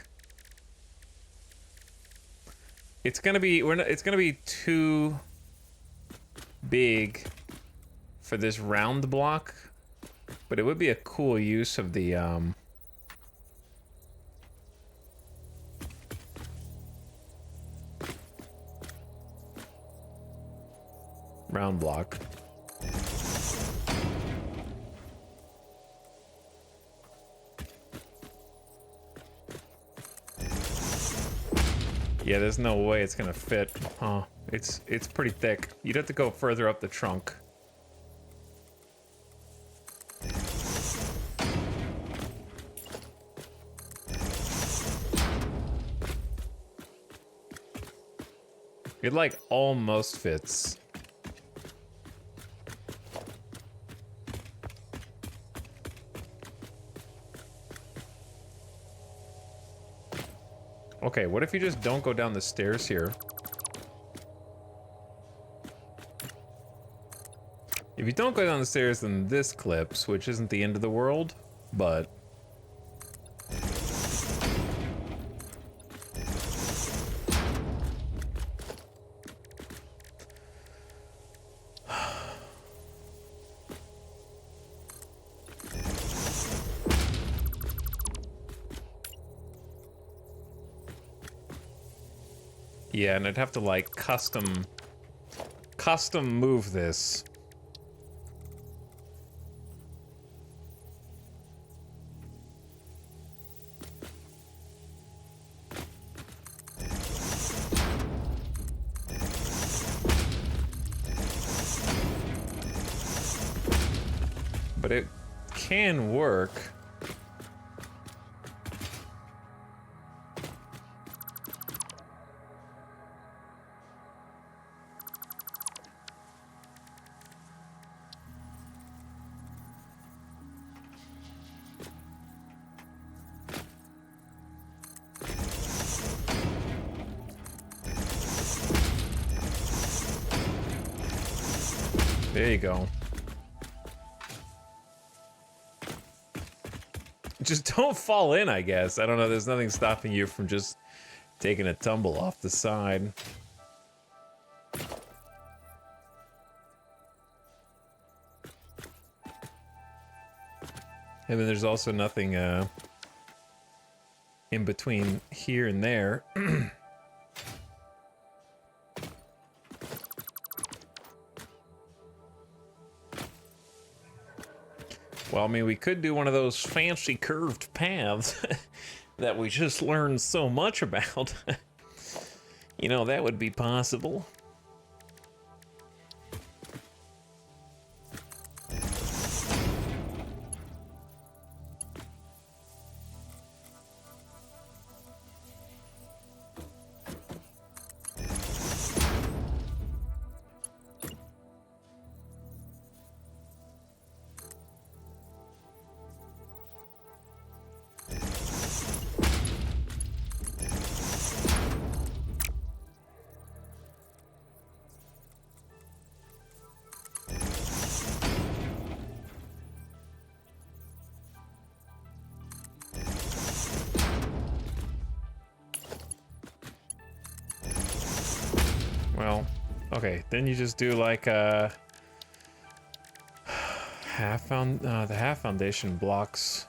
It's gonna be too big for this round block, but it would be a cool use of the round block. Yeah, there's no way it's gonna fit. Huh. It's pretty thick. You'd have to go further up the trunk. It like almost fits. Okay, what if you just don't go down the stairs here? If you don't go down the stairs, then this clips, which isn't the end of the world, but... Yeah, and I'd have to, like, custom move this. But it can work. There you go. Just don't fall in, I guess. I don't know, there's nothing stopping you from just taking a tumble off the side. And then there's also nothing in between here and there. Well, I mean, we could do one of those fancy curved paths that we just learned so much about. You know, that would be possible. Well, okay, then you just do like a the half foundation blocks.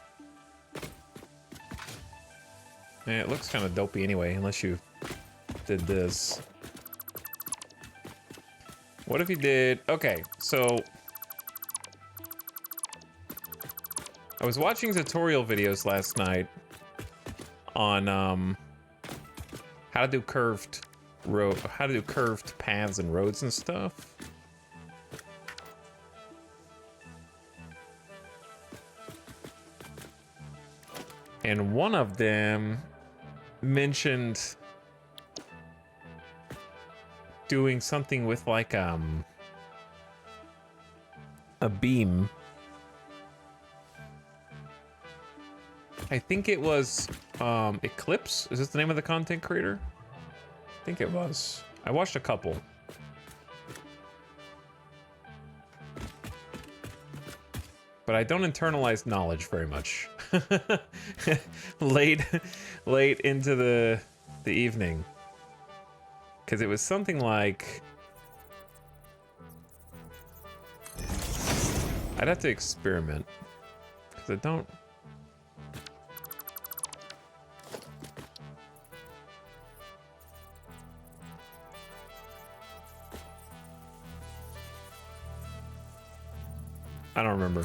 Man, it looks kind of dopey anyway, unless you did this. What if you did, okay, so I was watching tutorial videos last night on how to do curved paths and roads and stuff. And one of them mentioned doing something with like a beam. I think it was Eclipse. Is this the name of the content creator? I think it was. I watched a couple. But I don't internalize knowledge very much. late into the evening. Because it was something like... I'd have to experiment. Because I don't... I don't remember.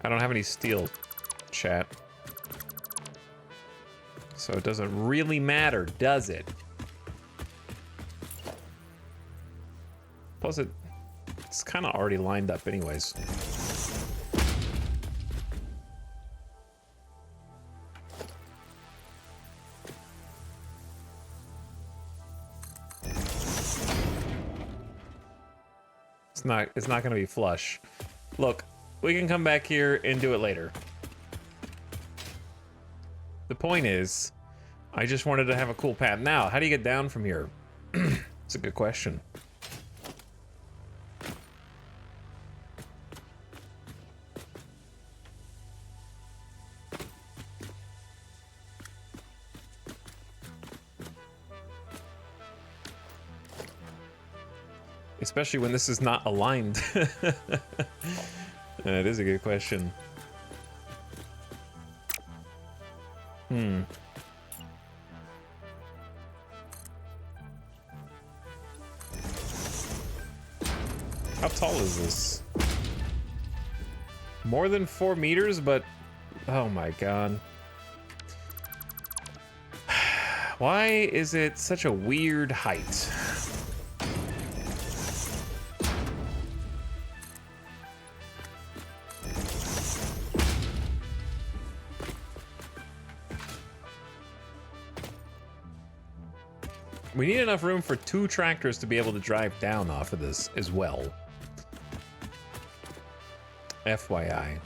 I don't have any steel, chat. So it doesn't really matter, does it? Plus it's kind of already lined up anyways. It's not gonna be flush. Look, we can come back here and do it later. The point is, I just wanted to have a cool path. Now, how do you get down from here? It's a good question. Especially when this is not aligned. That is a good question. How tall is this? More than 4 meters, but... Oh my god. Why is it such a weird height? We need enough room for 2 tractors to be able to drive down off of this as well. FYI.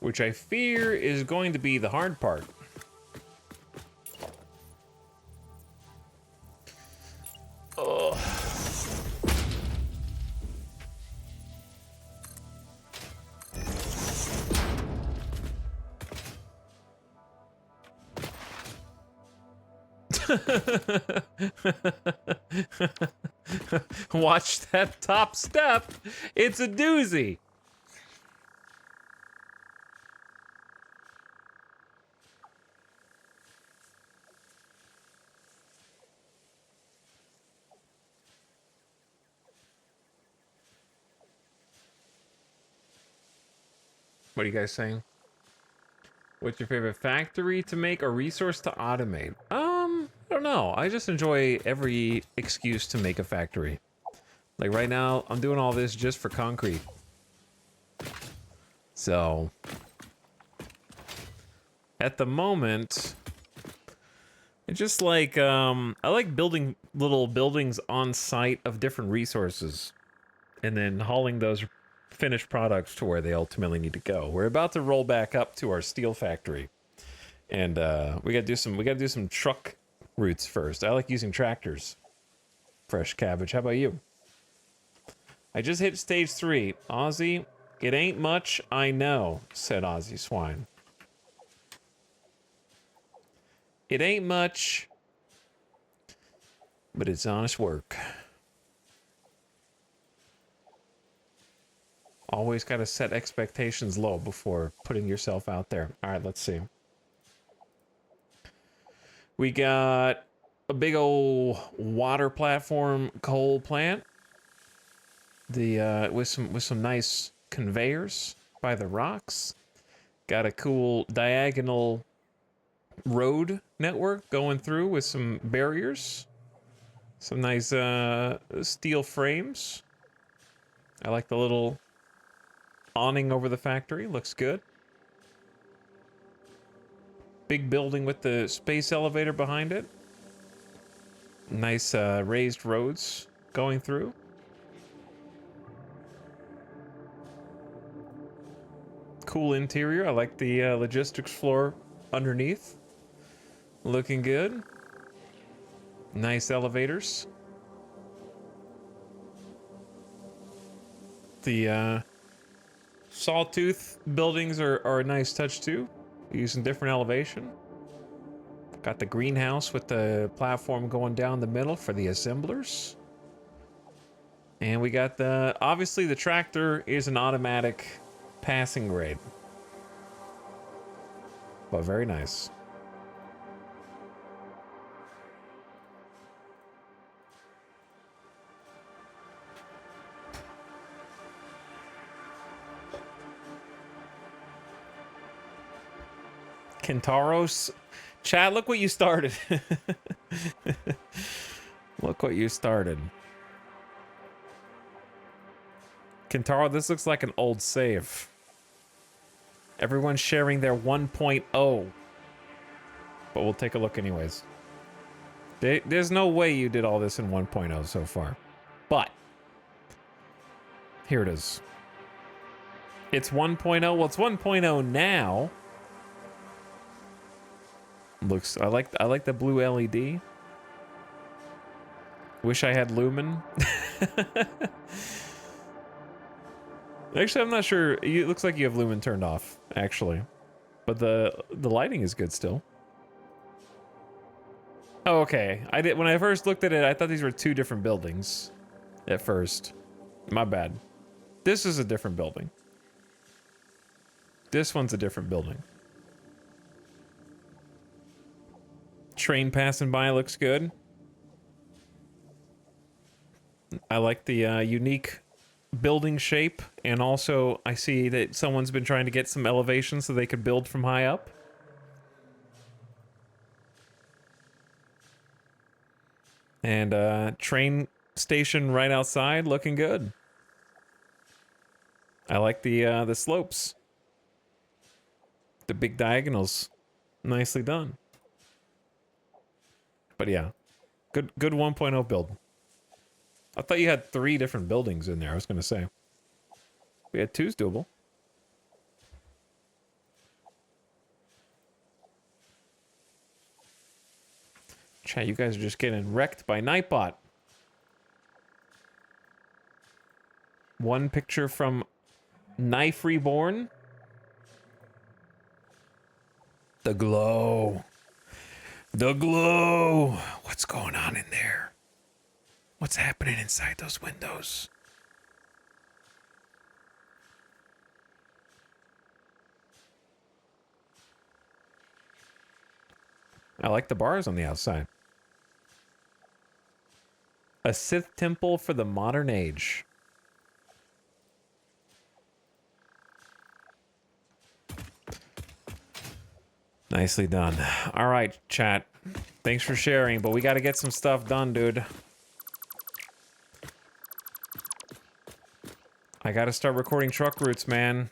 Which I fear is going to be the hard part. Watch that top step. It's a doozy. What are you guys saying? What's your favorite factory to make or resource to automate? I don't know. I just enjoy every excuse to make a factory. Like right now, I'm doing all this just for concrete. So, at the moment, it's just like, I like building little buildings on site of different resources and then hauling those finished products to where they ultimately need to go. We're about to roll back up to our steel factory. And we gotta do some truck routes first. I like using tractors. Fresh cabbage. How about you? I just hit stage 3. Ozzy, it ain't much, I know, said Ozzy Swine. It ain't much, but it's honest work. Always gotta set expectations low before putting yourself out there. All right, let's see. We got a big old water platform coal plant. The with some nice conveyors by the rocks. Got a cool diagonal road network going through with some barriers. Some nice steel frames. I like the little awning over the factory. Looks good. Big building with the space elevator behind it. Nice raised roads going through. Cool interior. I like the logistics floor underneath. Looking good. Nice elevators. The sawtooth buildings are a nice touch too. Using different elevation. Got the greenhouse with the platform going down the middle for the assemblers. And we got obviously the tractor is an automatic passing grade. But very nice. Kentaros. Chat, look what you started. Look what you started. Kentaro, this looks like an old save. Everyone's sharing their 1.0. But we'll take a look anyways. There's no way you did all this in 1.0 so far. But here it is. It's 1.0. Well, it's 1.0 now. Looks, I like the blue LED. Wish I had lumen. Actually, I'm not sure. It looks like you have lumen turned off, actually. But the lighting is good still. Oh, okay. When I first looked at it, I thought these were two different buildings at first. My bad. This is a different building. This one's a different building. Train passing by looks good. I like the unique building shape, and also I see that someone's been trying to get some elevation so they could build from high up. And train station right outside, looking good. I like the slopes. The big diagonals. Nicely done. But yeah, good 1.0 build. I thought you had 3 different buildings in there, I was going to say. We had 2's doable. Chat, you guys are just getting wrecked by Nightbot. One picture from Knife Reborn. The glow. The glow. What's going on in there? What's happening inside those windows? I like the bars on the outside. A Sith temple for the modern age. Nicely done. All right, chat. Thanks for sharing, but we got to get some stuff done, dude. I got to start recording truck routes, man.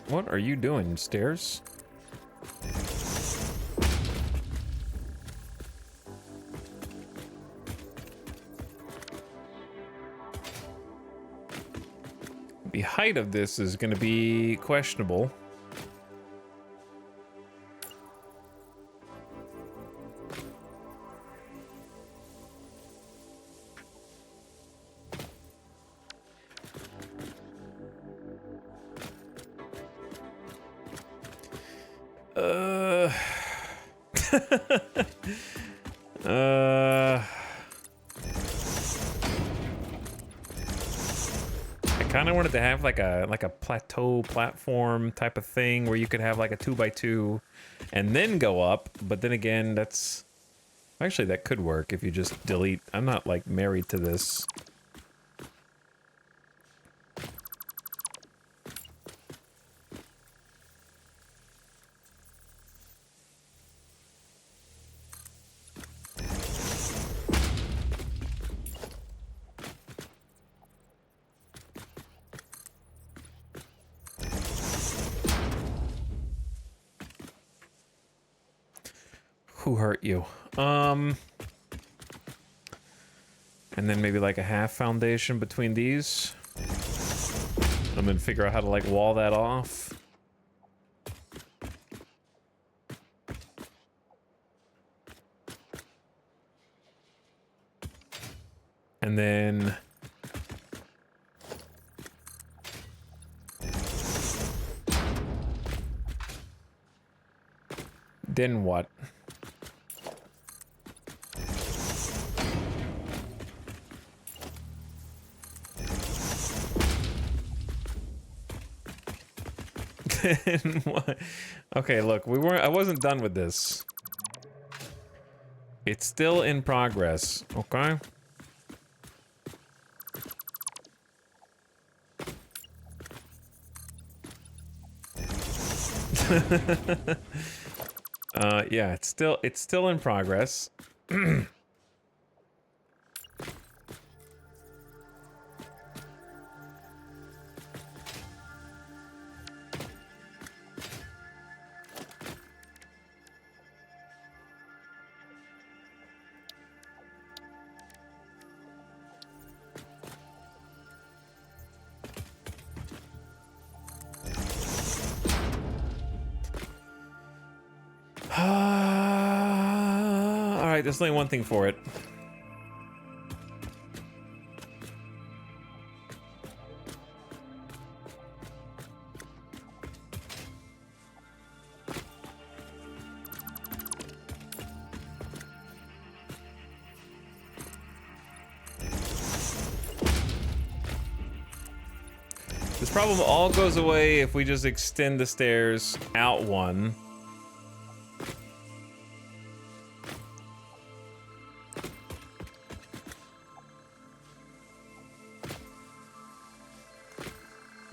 What are you doing, stairs? The height of this is going to be questionable. I kind of wanted to have like a plateau platform type of thing where you could have like a 2x2 and then go up, but then again, that's actually that could work if you just delete. I'm not like married to this. Who hurt you? And then maybe like a half foundation between these. And then figure out how to like wall that off. And then what? What? Okay, look, I wasn't done with this. It's still in progress, okay? Yeah, it's still in progress. Alright, there's only one thing for it. This problem all goes away if we just extend the stairs out one.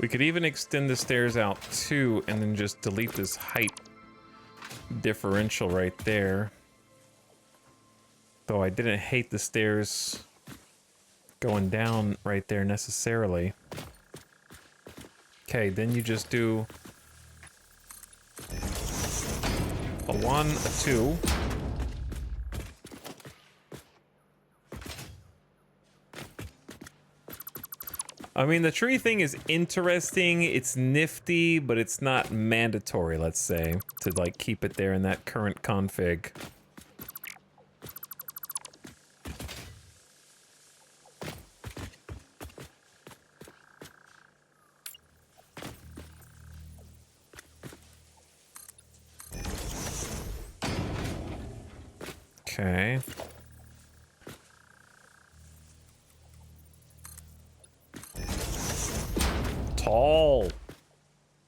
We could even extend the stairs out two and then just delete this height differential right there. Though I didn't hate the stairs going down right there necessarily. Okay, then you just do A 1, a 2. I mean, the tree thing is interesting. It's nifty, but it's not mandatory, let's say, to like keep it there in that current config. Okay. Tall.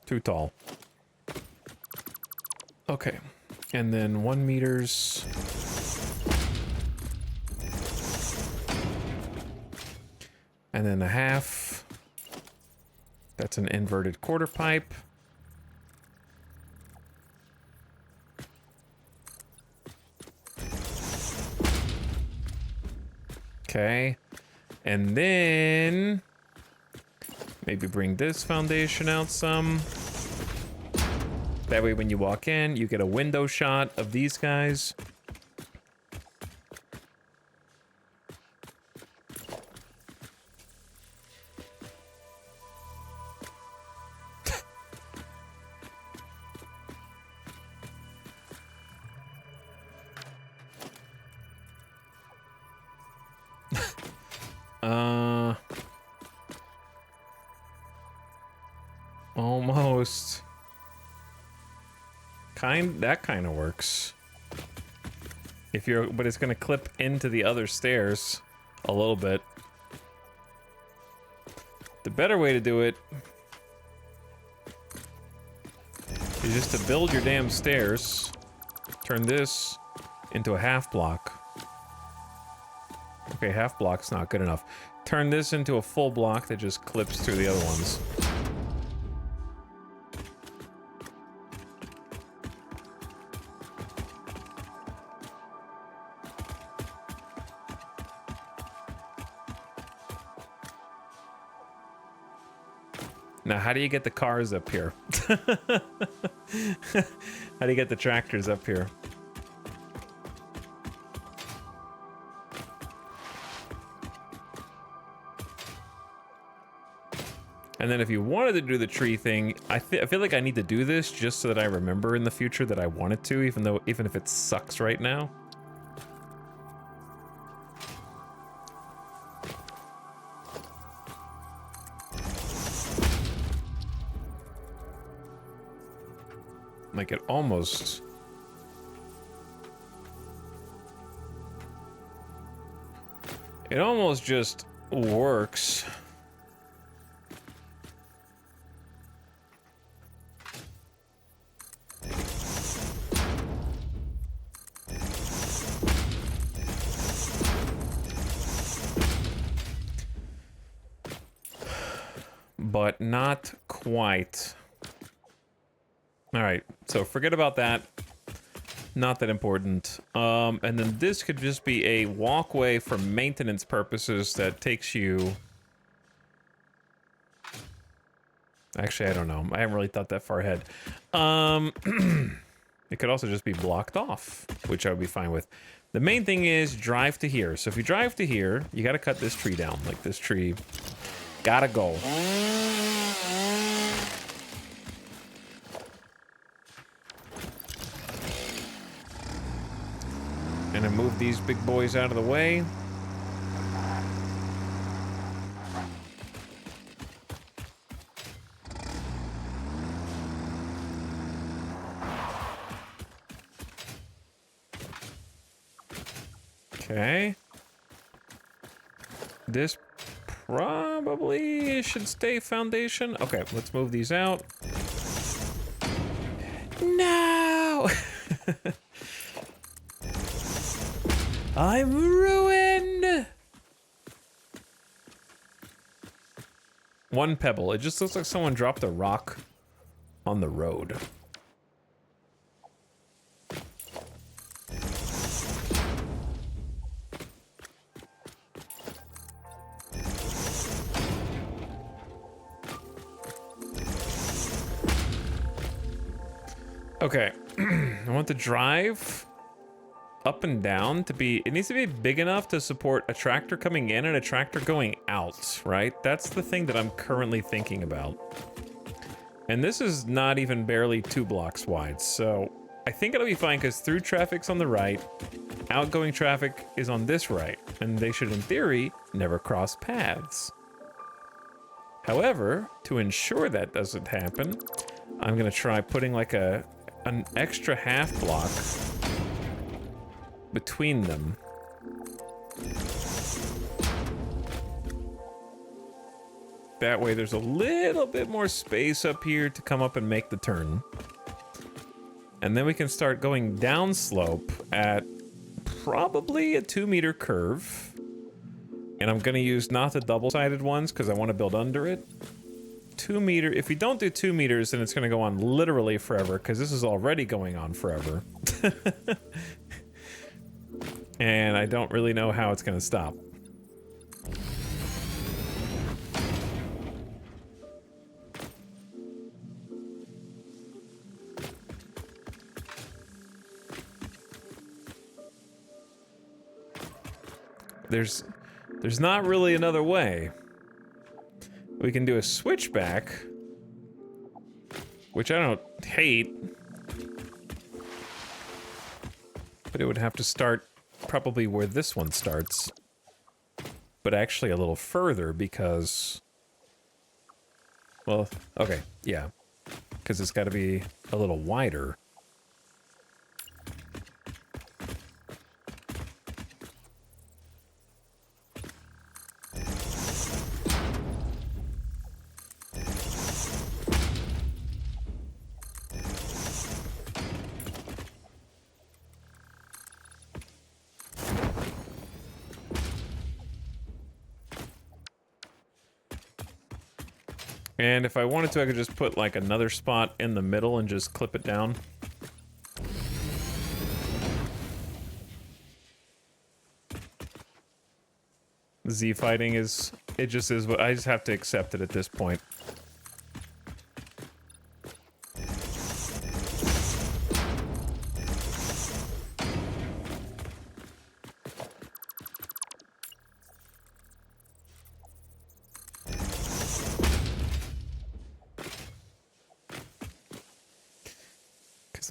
Too tall. Okay. And then 1 meters. And then a half. That's an inverted quarter pipe. Okay. And then maybe bring this foundation out some. That way when you walk in, you get a window shot of these guys. Almost. That kind of works. If you're, but it's gonna clip into the other stairs a little bit. The better way to do it is just to build your damn stairs. Turn this into a half block. Okay, half block's not good enough. Turn this into a full block that just clips through the other ones. Now, how do you get the cars up here? How do you get the tractors up here? And then if you wanted to do the tree thing, I feel like I need to do this just so that I remember in the future that I wanted to, even if it sucks right now. Like it almost... It almost just works. But not quite. All right, so forget about that. Not that important. And then this could just be a walkway for maintenance purposes that takes you... Actually, I don't know. I haven't really thought that far ahead. It could also just be blocked off, which I would be fine with. The main thing is drive to here. So if you drive to here, you got to cut this tree down. Like this tree gotta go. And then move these big boys out of the way. Okay. This probably should stay foundation. Okay, let's move these out. No! I'm ruined! One pebble. It just looks like someone dropped a rock on the road. Okay, I want the drive up and down to be, it needs to be big enough to support a tractor coming in and a tractor going out, right? That's the thing that I'm currently thinking about. And this is not even barely 2 blocks wide, so I think it'll be fine because through traffic's on the right, outgoing traffic is on this right, and they should, in theory, never cross paths. However, to ensure that doesn't happen, I'm gonna try putting like an extra half block between them. That way there's a little bit more space up here to come up and make the turn. And then we can start going down slope at probably a 2-meter curve. And I'm gonna use not the double-sided ones because I want to build under it. 2 meter, if we don't do 2 meters, then it's gonna go on literally forever because this is already going on forever. And I don't really know how it's gonna stop. There's not really another way. We can do a switchback, which I don't hate, but it would have to start probably where this one starts, but actually a little further because, well, okay, yeah, because it's got to be a little wider. And if I wanted to, I could just put like another spot in the middle and just clip it down. Z fighting is, it just is what, I just have to accept it at this point.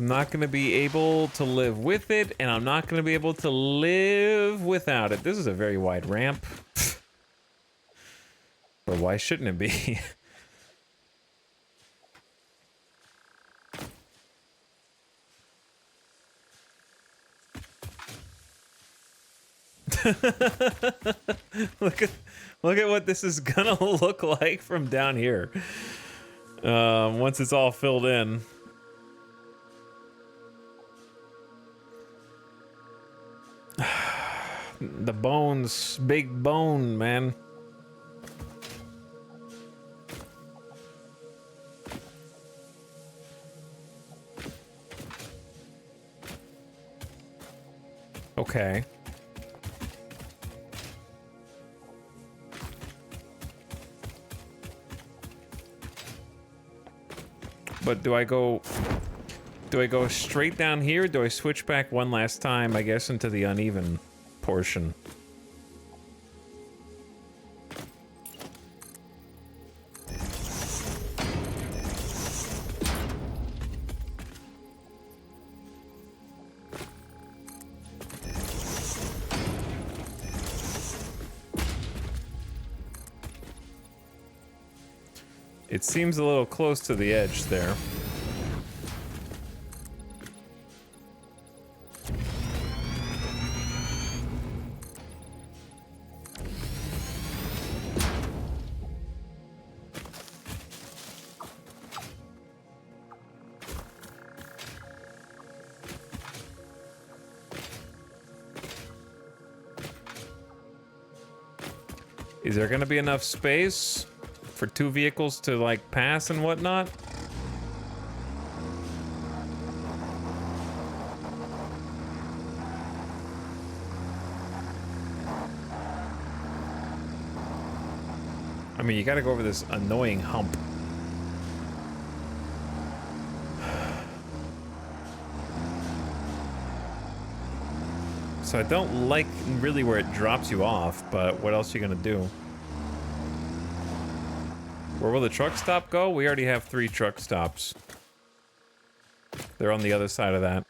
I'm not going to be able to live with it, and I'm not going to be able to live without it. This is a very wide ramp. But why shouldn't it be? Look at what this is gonna look like from down here. Once it's all filled in. The bones, big bone, man. Okay. But do I go straight down here? Do I switch back one last time, I guess, into the uneven portion? It seems a little close to the edge there. Is there gonna be enough space for 2 vehicles to like pass and whatnot? I mean, you gotta go over this annoying hump. So I don't like really where it drops you off, but what else are you gonna do? Where will the truck stop go? We already have 3 truck stops. They're on the other side of that.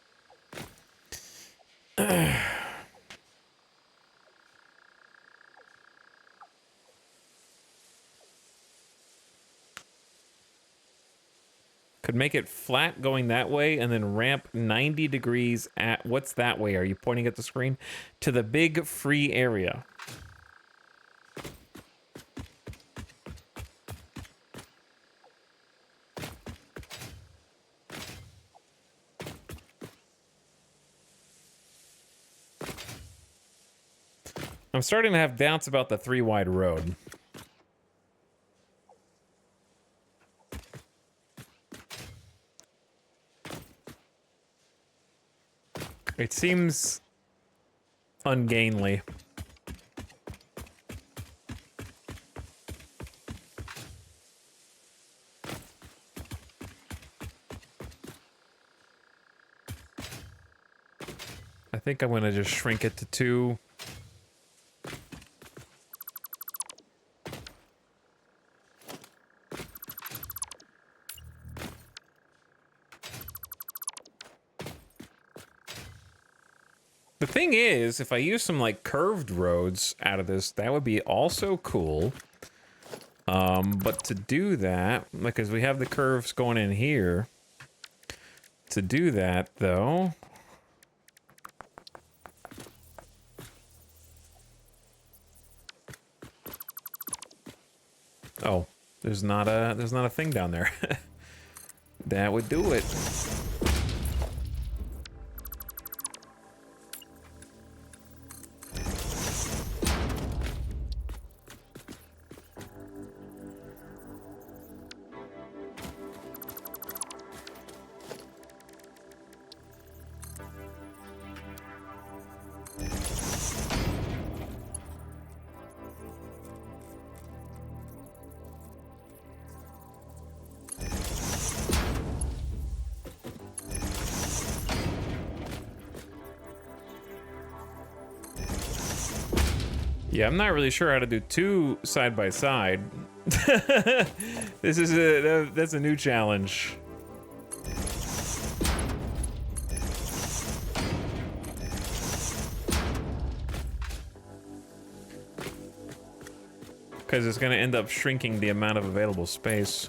Could make it flat going that way and then ramp 90 degrees at... What's that way? Are you pointing at the screen? To the big free area. I'm starting to have doubts about the 3-wide road. It seems ungainly. I think I'm gonna just shrink it to 2. The thing is, if I use some like curved roads out of this, that would be also cool. But to do that, because we have the curves going in here. To do that, though... Oh, there's not a thing down there. That would do it. Yeah, I'm not really sure how to do 2 side by side. That's a new challenge. Because it's going to end up shrinking the amount of available space.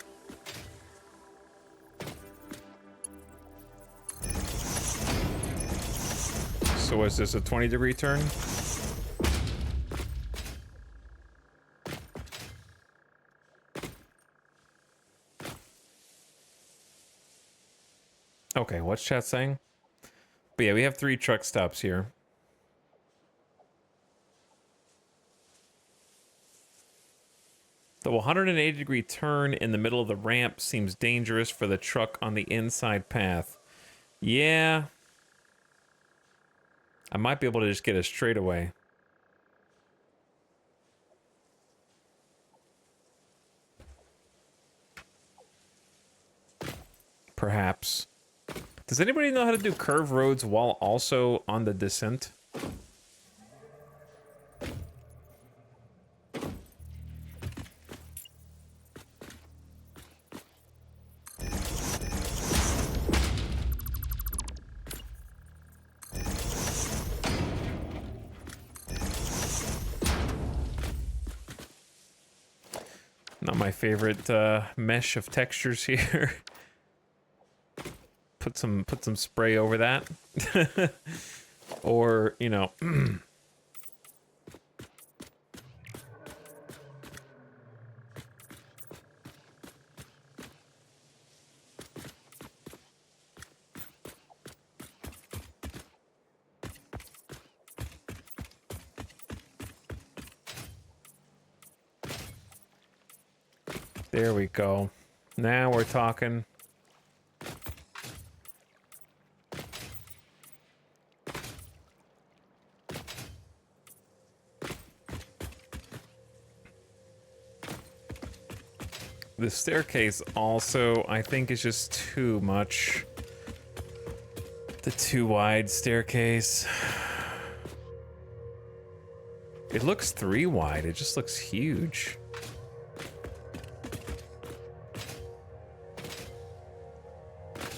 So is this a 20-degree turn? Okay, what's chat saying? But yeah, we have 3 truck stops here. The 180-degree turn in the middle of the ramp seems dangerous for the truck on the inside path. Yeah. I might be able to just get a straightaway. Perhaps. Does anybody know how to do curved roads while also on the descent? Not my favorite mesh of textures here. Put some spray over that. Or, you know. There we go. Now we're talking. The staircase also, I think, is just too much. The too wide staircase. It looks 3 wide. It just looks huge.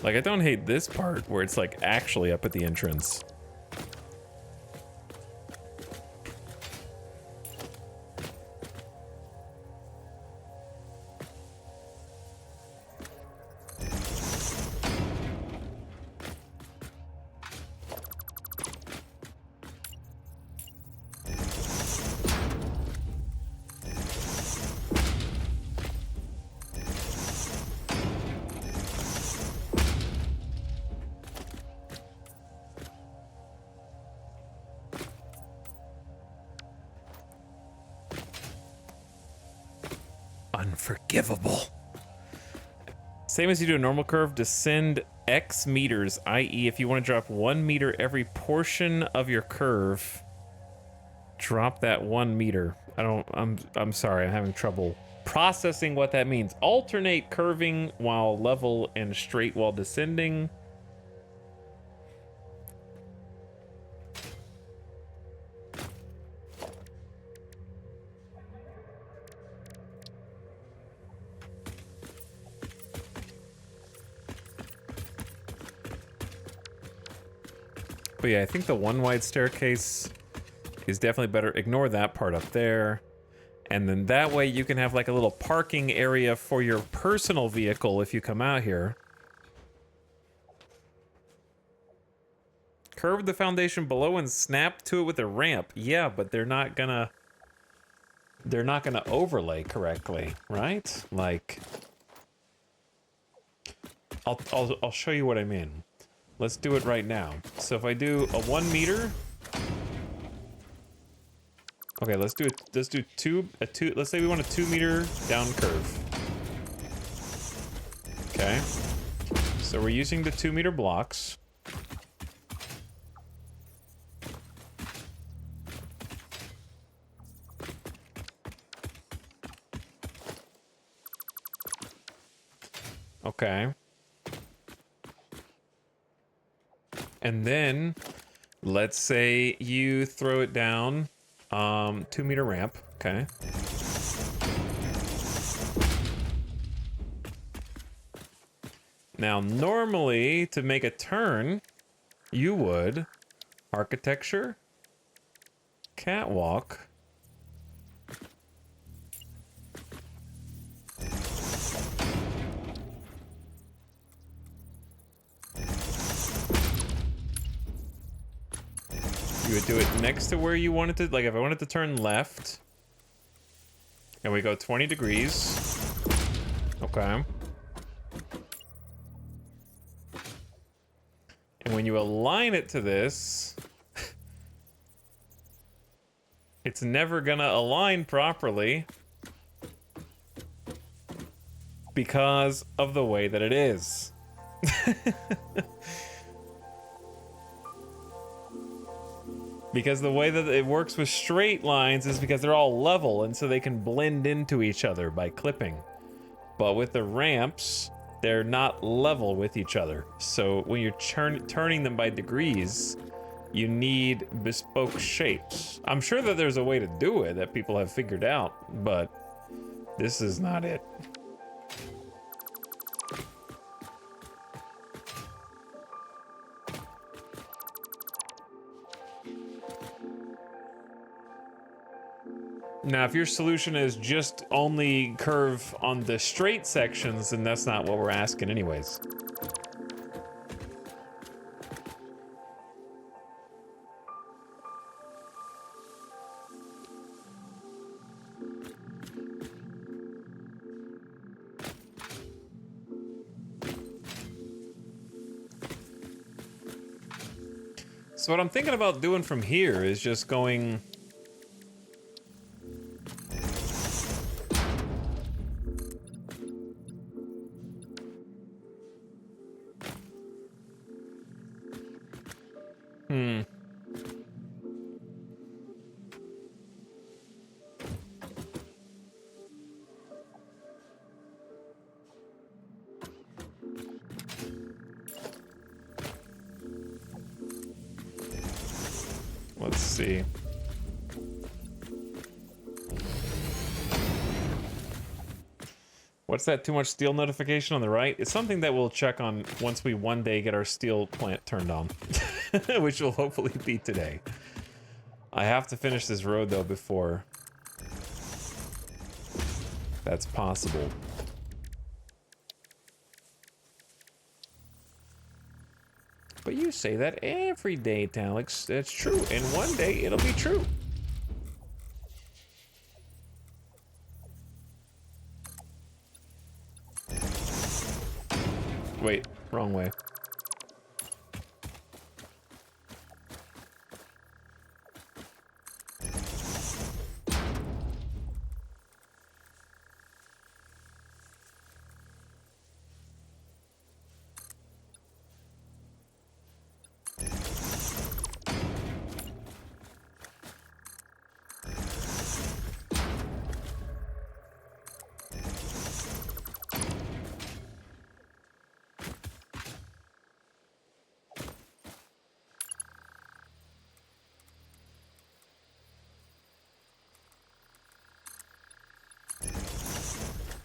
Like, I don't hate this part where it's like actually up at the entrance. Unforgivable. Same as you do a normal curve, descend X meters, i.e. if you want to drop 1 meter every portion of your curve, drop that 1 meter. I'm sorry, I'm having trouble processing what that means. Alternate curving while level and straight while descending. But yeah, I think the 1 wide staircase is definitely better. Ignore that part up there. And then that way you can have like a little parking area for your personal vehicle if you come out here. Curve the foundation below and snap to it with a ramp. Yeah, but they're not gonna overlay correctly, right? Like, I'll show you what I mean. Let's do it right now. So if I do a 1 meter, okay, let's do let's say we want a 2 meter down curve. Okay. So we're using the 2 meter blocks. Okay. And then let's say you throw it down 2 meter ramp. Okay. Now, normally to make a turn, you would architecture, catwalk, you would do it next to where you wanted to, like if I wanted to turn left, and we go 20 degrees. Okay. And when you align it to this, it's never gonna align properly because of the way that it is. Because the way that it works with straight lines is because they're all level, and so they can blend into each other by clipping. But with the ramps, they're not level with each other. So when you're turning them by degrees, you need bespoke shapes. I'm sure that there's a way to do it that people have figured out, but this is not it. Now, if your solution is just only curve on the straight sections, then that's not what we're asking anyways. So what I'm thinking about doing from here is just going... Let's see. What's that too much steel notification on the right? It's something that we'll check on once we one day get our steel plant turned on. Which will hopefully be today. I have to finish this road though before that's possible. But you say that every day, Talix. That's true. And one day it'll be true. Wait, wrong way.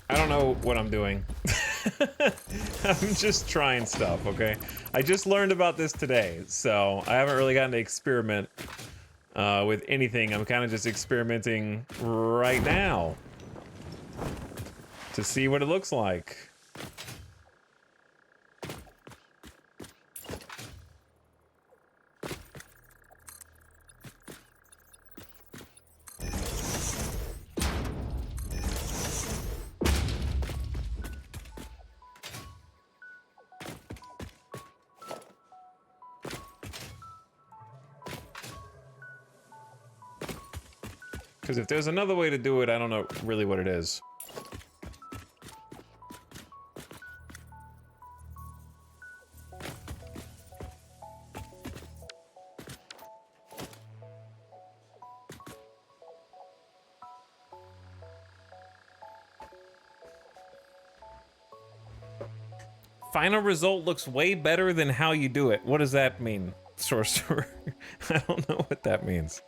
I don't know what I'm doing. I'm just trying stuff, okay? I just learned about this today, so I haven't really gotten to experiment with anything. I'm kind of just experimenting right now to see what it looks like. Because if there's another way to do it, I don't know really what it is. Final result looks way better than how you do it. What does that mean, sorcerer? I don't know what that means.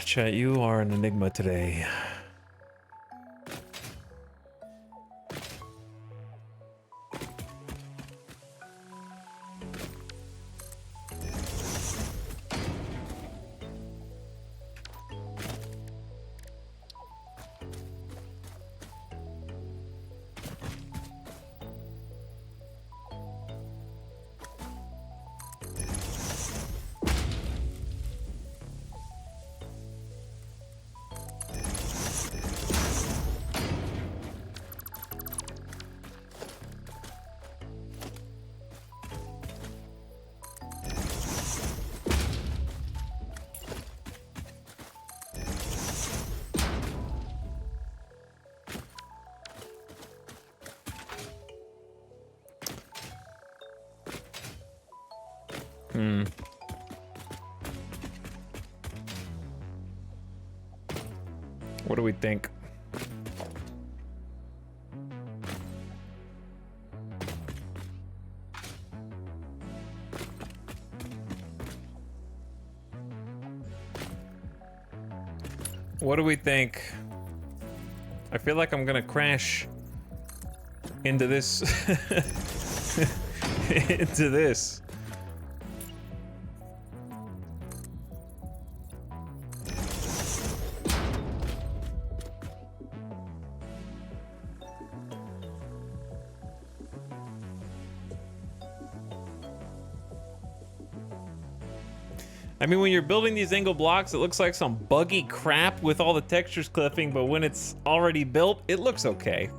Chat, you are an enigma today. What do we think? What do we think? I feel like I'm gonna crash into this. Into this. I mean, when you're building these angle blocks, it looks like some buggy crap with all the textures clipping, but when it's already built, it looks okay.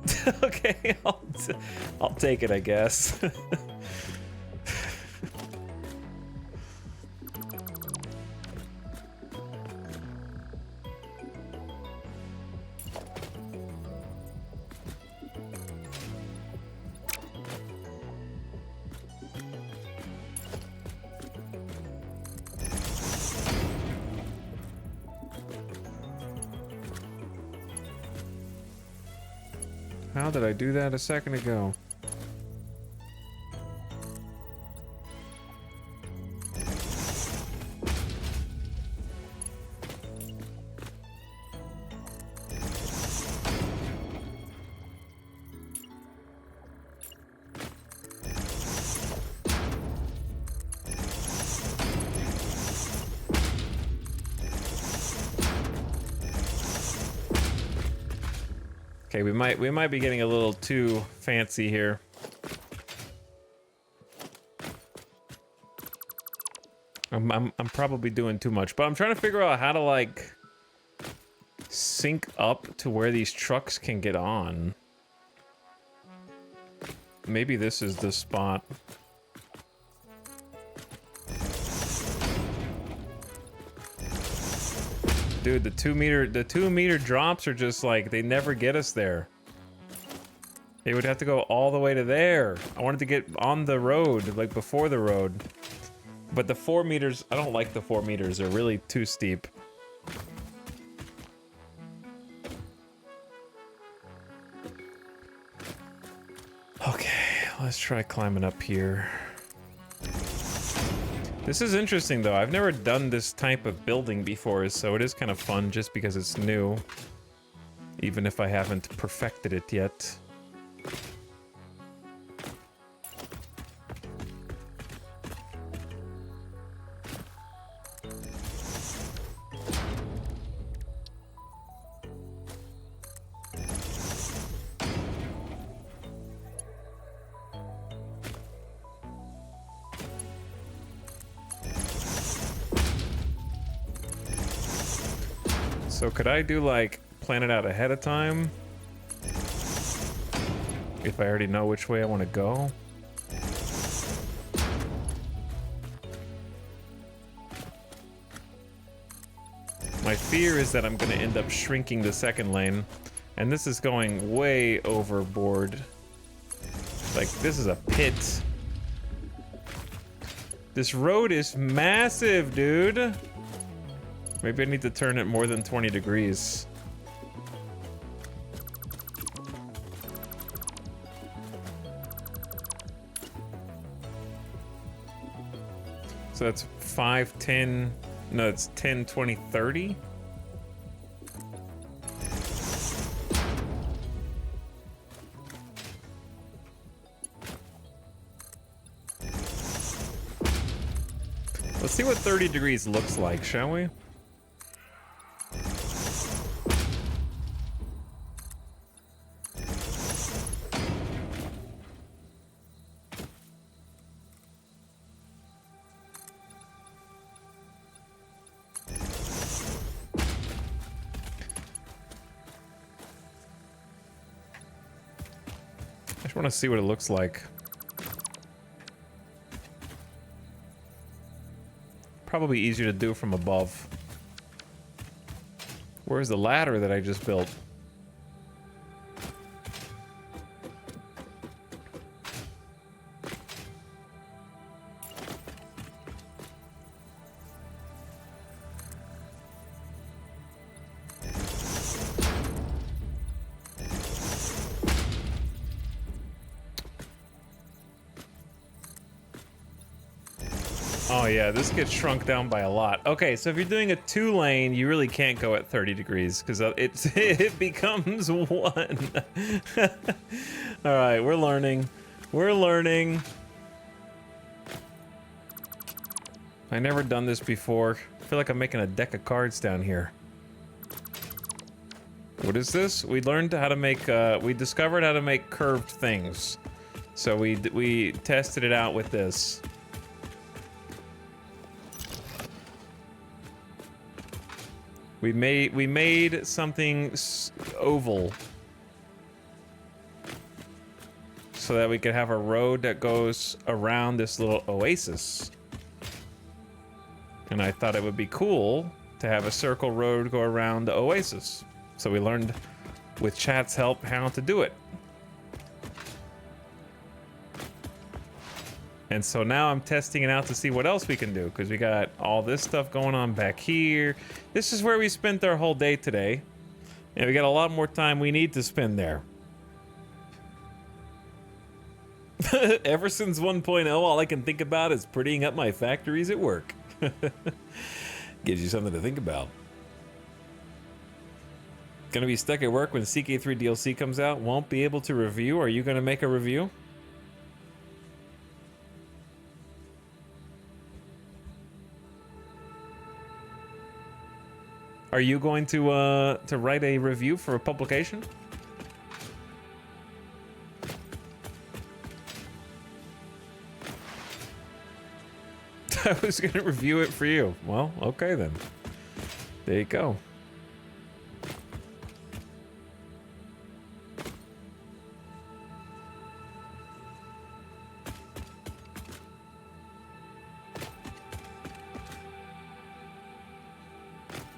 Okay, I'll take it, I guess. How did I do that a second ago? Okay, we might be getting a little too fancy here. I'm probably doing too much, but I'm trying to figure out how to like sync up to where these trucks can get on. Maybe this is the spot. Dude, the 2 meter drops are just like, they never get us there. They would have to go all the way to there. I wanted to get on the road, like before the road. But the 4 meters, I don't like the 4 meters. They're really too steep. Okay, let's try climbing up here. This is interesting though. I've never done this type of building before, so it is kind of fun just because it's new. Even if I haven't perfected it yet. So could I do like plan it out ahead of time? If I already know which way I want to go? My fear is that I'm going to end up shrinking the second lane, and this is going way overboard. Like, this is a pit. This road is massive, dude. Maybe I need to turn it more than 20 degrees. So that's 5, 10, no, it's 10, 20, 30. Let's see what 30 degrees looks like, shall we? I just want to see what it looks like. Probably easier to do from above. Where's the ladder that I just built? Oh yeah, this gets shrunk down by a lot. Okay, so if you're doing a 2-lane, you really can't go at 30 degrees because it becomes 1. All right, we're learning. We're learning. I never done this before. I feel like I'm making a deck of cards down here. What is this? We learned how to make. We discovered how to make curved things. So we tested it out with this. We made something oval so that we could have a road that goes around this little oasis. And I thought it would be cool to have a circle road go around the oasis. So we learned with chat's help how to do it. And so now I'm testing it out to see what else we can do, because we got all this stuff going on back here. This is where we spent our whole day today. And we got a lot more time we need to spend there. Ever since 1.0, all I can think about is prettying up my factories at work. Gives you something to think about. Gonna be stuck at work when CK3 DLC comes out. Won't be able to review. Are you gonna make a review? Are you going to write a review for a publication? I was gonna review it for you. Well, okay then. There you go.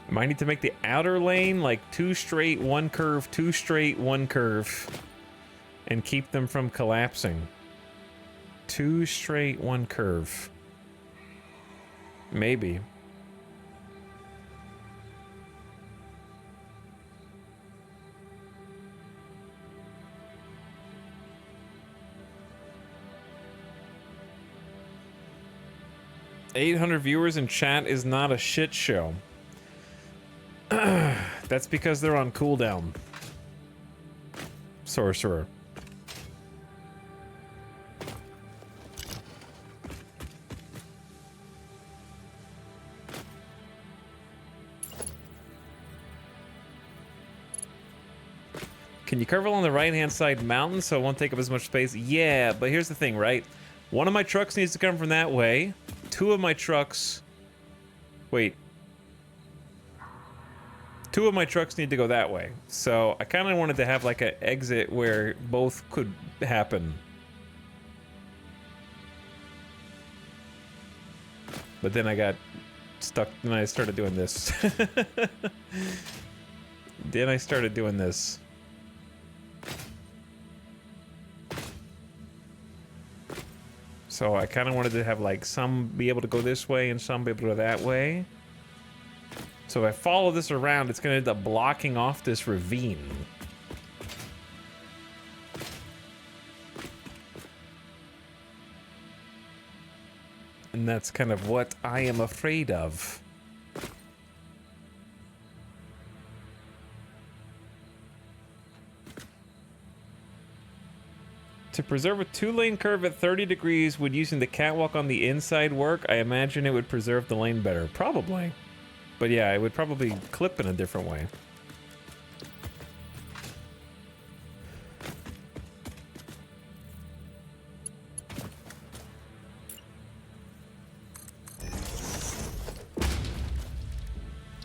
Might need to make the outer lane like 2 straight, 1 curve, 2 straight, 1 curve. And keep them from collapsing. 2 straight, 1 curve. Maybe. $800 viewers in chat is not a shit show. That's because they're on cooldown. Sorcerer. Can you curve along the right-hand side mountain so it won't take up as much space? Yeah, but here's the thing, right? One of my trucks needs to come from that way. 2 of my trucks... Wait. 2 of my trucks need to go that way. So I kind of wanted to have like an exit where both could happen. But then I got stuck and I started doing this. Then I started doing this. So I kind of wanted to have like some be able to go this way and some be able to go that way. So if I follow this around, it's going to end up blocking off this ravine. And that's kind of what I am afraid of. To preserve a 2-lane curve at 30 degrees, would using the catwalk on the inside work? I imagine it would preserve the lane better. Probably. But yeah, it would probably clip in a different way.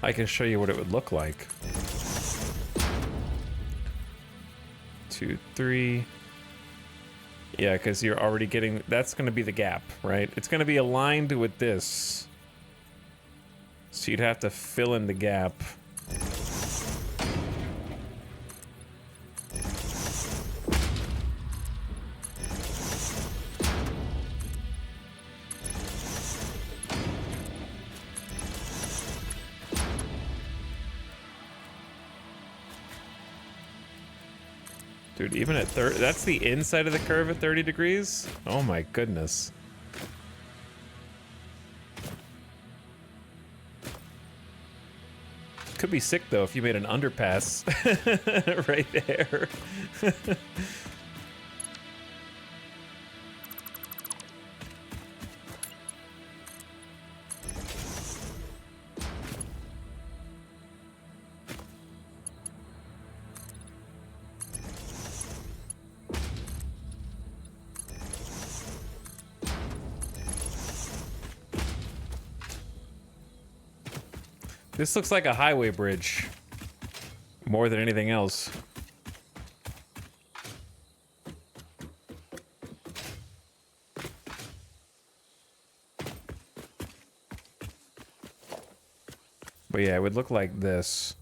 I can show you what it would look like. 2, 3. Yeah, because you're already getting... That's going to be the gap, right? It's going to be aligned with this. So you'd have to fill in the gap. Dude, even at 30... That's the inside of the curve at 30 degrees? Oh my goodness. Could be sick though if you made an underpass right there. This looks like a highway bridge more than anything else. But yeah, it would look like this.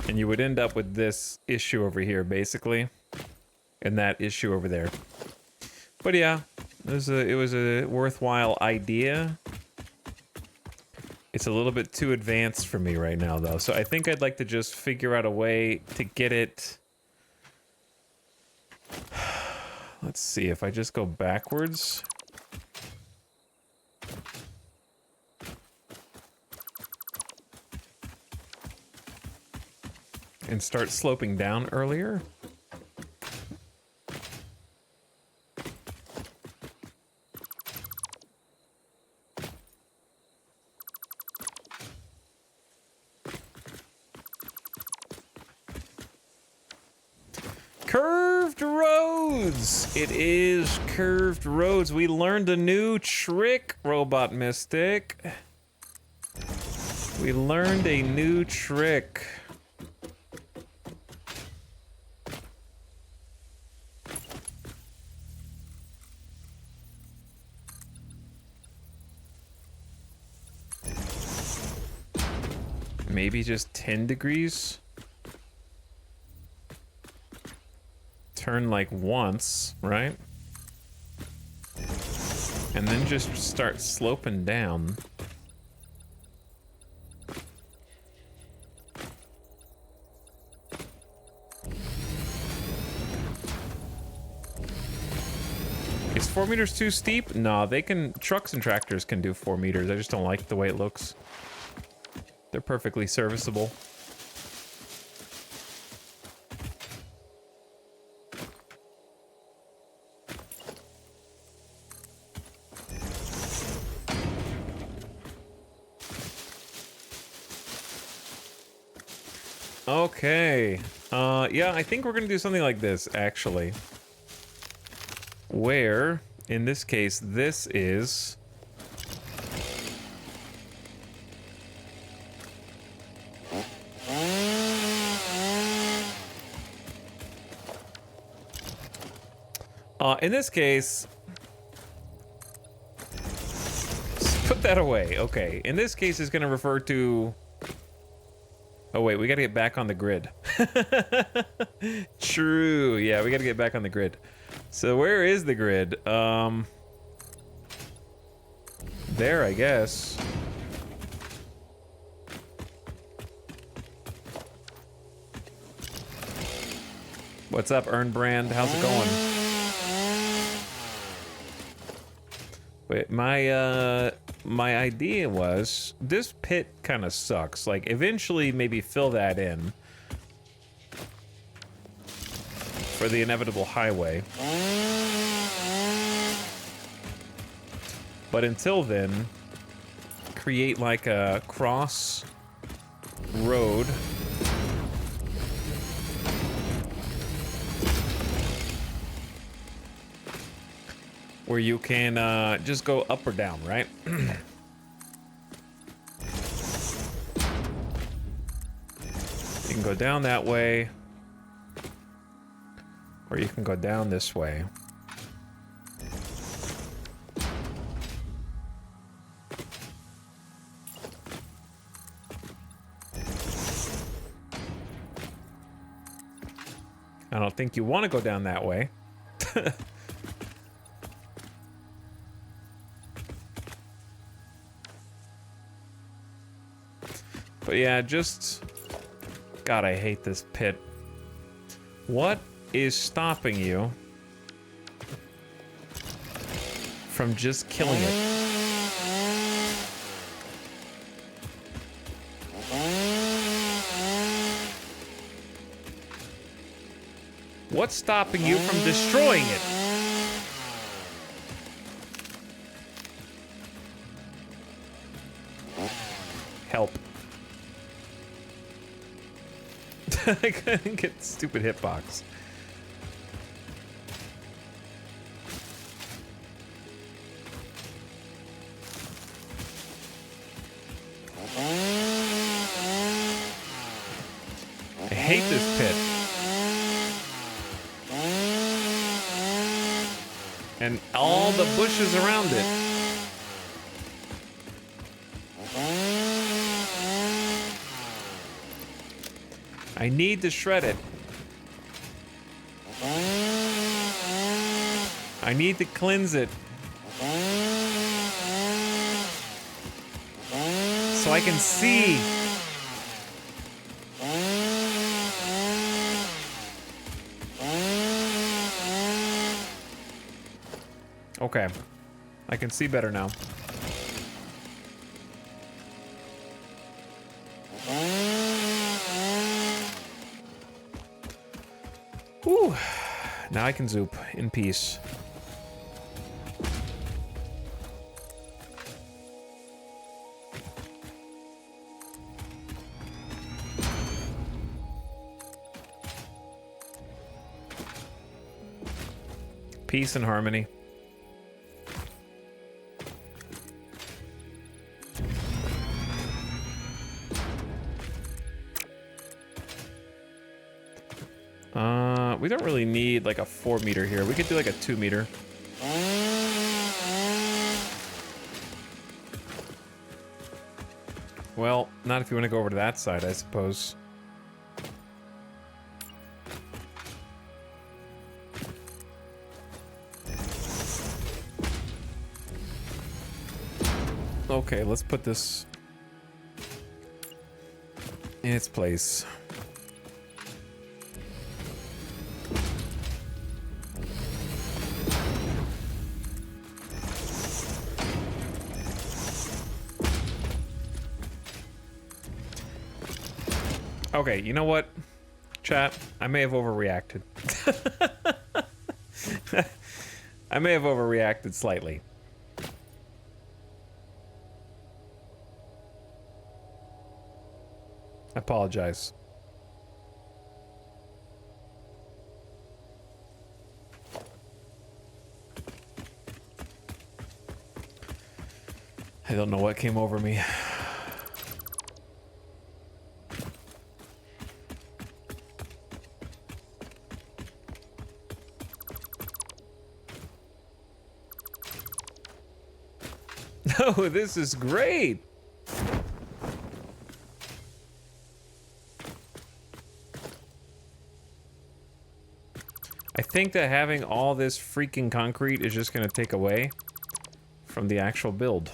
And you would end up with this issue over here, basically. And that issue over there. But yeah, it was a worthwhile idea. It's a little bit too advanced for me right now, though. So I think I'd like to just figure out a way to get it... Let's see, if I just go backwards... and start sloping down earlier. Curved roads! It is curved roads. We learned a new trick, Robot Mystic. We learned a new trick. Maybe just 10 degrees? Turn like once, right? And then just start sloping down. Is 4 meters too steep? No, they can, trucks and tractors can do 4 meters. I just don't like the way it looks. They're perfectly serviceable. Okay. Yeah, I think we're gonna do something like this, actually. Where, in this case, this is... in this case... Put that away. Okay. In this case, it's gonna refer to... Oh wait, we gotta get back on the grid. True, yeah, we gotta get back on the grid. So where is the grid? There, I guess. What's up, Earn Brand? How's it going? Wait, my idea was, this pit kind of sucks. Like, eventually maybe fill that in for the inevitable highway. But until then, create like a cross road. Where you can just go up or down, right? You can go down that way, or you can go down this way. I don't think you want to go down that way. But yeah, just... God, I hate this pit. What is stopping you from just killing it? What's stopping you from destroying it? Help. I couldn't get stupid hitbox. I hate this pit. And all the bushes around it. I need to shred it. I need to cleanse it. So I can see. Okay. I can see better now. now I can zoop in peace. Peace and harmony. We don't really need like a 4 meter here. We could do like a 2 meter. Well, not if you want to go over to that side, I suppose. Okay, let's put this in its place. Okay, you know what, chat? I may have overreacted. I may have overreacted slightly. I apologize. I don't know what came over me. Oh, this is great. I think that having all this freaking concrete is just going to take away from the actual build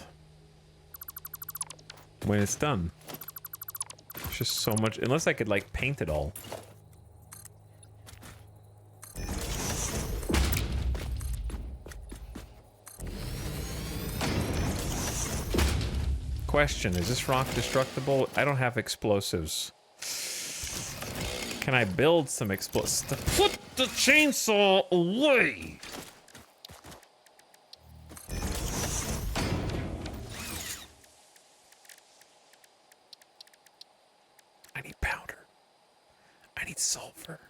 when it's done. It's just so much, unless I could like paint it all. Question, is this rock destructible? I don't have explosives. Can I build some explosives? Put the chainsaw away! I need powder. I need sulfur.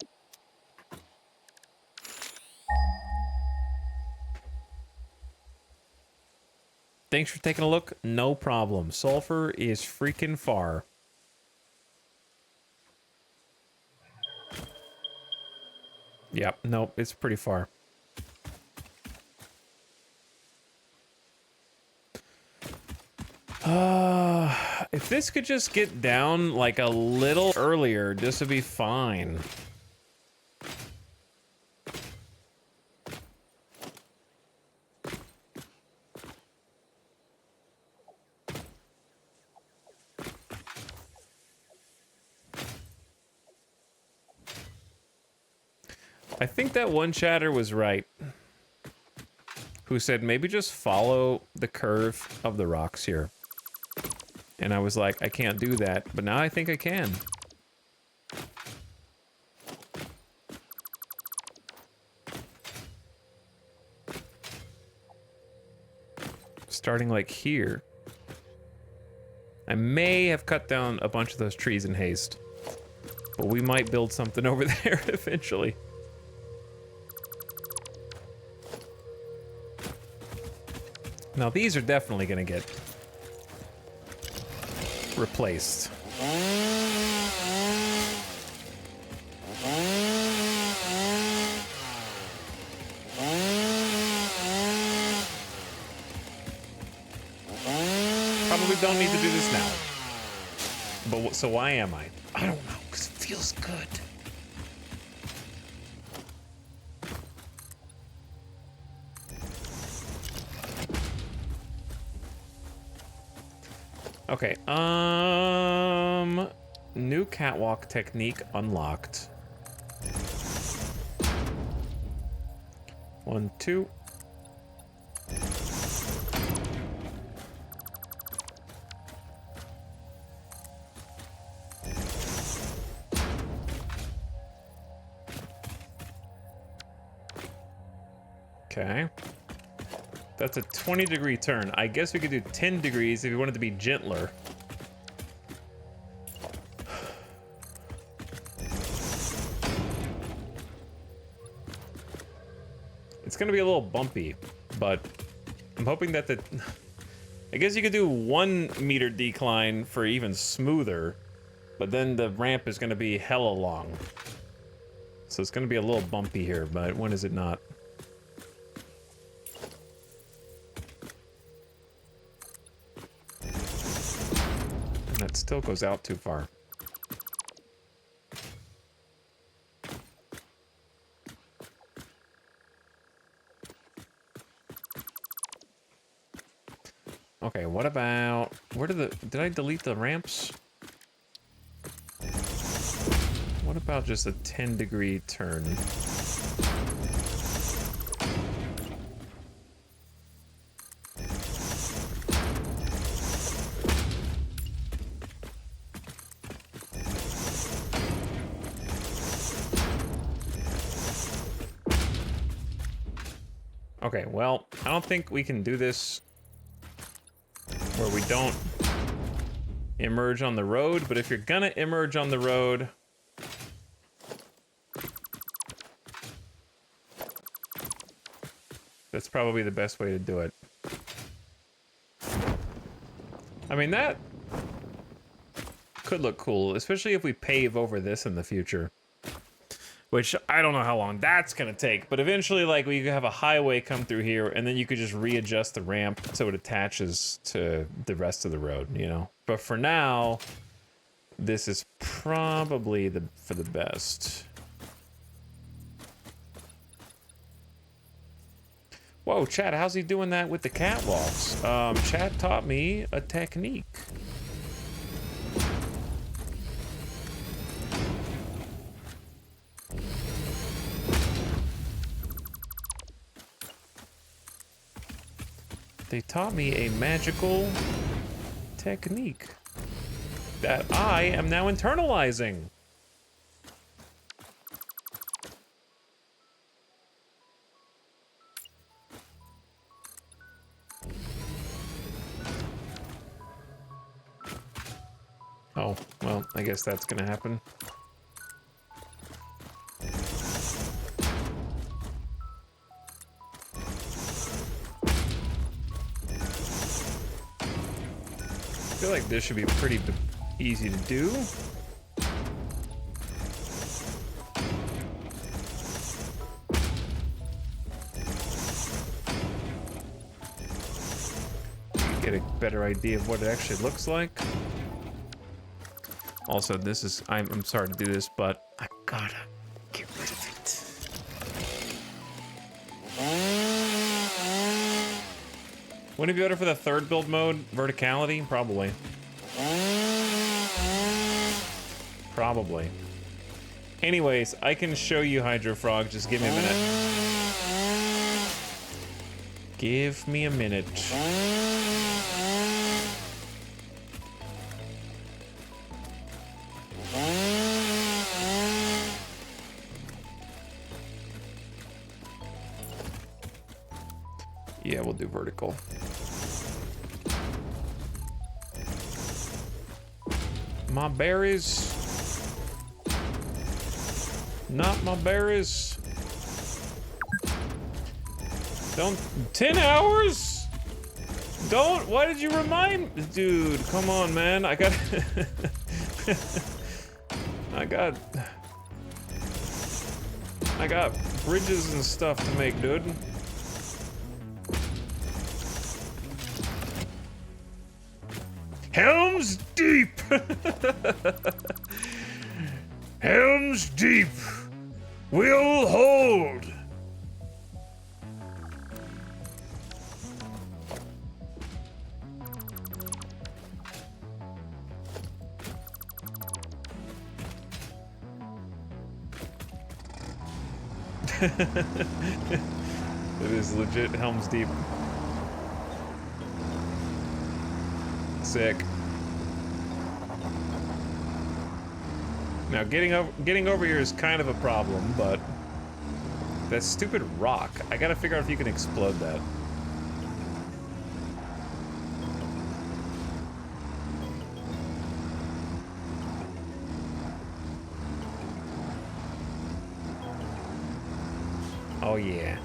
Thanks for taking a look. No problem. Sulfur is freaking far. Yep, nope, it's pretty far. If this could just get down like a little earlier, this would be fine. I think that one chatter was right, who said maybe just follow the curve of the rocks here. And I was like, I can't do that, but now I think I can. Starting like here. I may have cut down a bunch of those trees in haste, but we might build something over there eventually. Now these are definitely gonna get replaced. Probably don't need to do this now. But so why am I? I don't know, because it feels good. Okay, new catwalk technique unlocked. 1, 2. Okay. That's a 20-degree turn. I guess we could do 10 degrees if we wanted to be gentler. It's gonna be a little bumpy, but I'm hoping that the... I guess you could do 1 meter decline for even smoother, but then the ramp is gonna be hella long. So it's gonna be a little bumpy here, but when is it not? And that still goes out too far. Okay, what about... Where did I delete the ramps? What about just a 10-degree turn? Okay, well, I don't think we can do this where we don't emerge on the road, but if you're gonna emerge on the road, that's probably the best way to do it. I mean, that could look cool, especially if we pave over this in the future. Which, I don't know how long that's gonna take, but eventually, like, we could have a highway come through here, and then you could just readjust the ramp so it attaches to the rest of the road, you know? But for now, this is probably for the best. Whoa, Chad, how's he doing that with the catwalks? Chad taught me a technique. They taught me a magical technique that I am now internalizing. Oh, well, I guess that's gonna happen. I feel like this should be pretty easy to do. Get a better idea of what it actually looks like. Also, this is, I'm sorry to do this, but I gotta get rid of it. Wouldn't it be better for the third build mode? Verticality? Probably. Probably. Anyways, I can show you Hydro Frog. Just give me a minute. Give me a minute. Yeah, we'll do vertical. My berries. Not my berries. Don't. 10 hours? Don't. Why did you remind me? Dude, come on, man. I got. I got bridges and stuff to make, dude. Helm's Deep! Helm's Deep will hold! It is legit Helm's Deep. Sick. Now getting over here is kind of a problem, but That stupid rock. I gotta figure out if you can explode that. Oh yeah.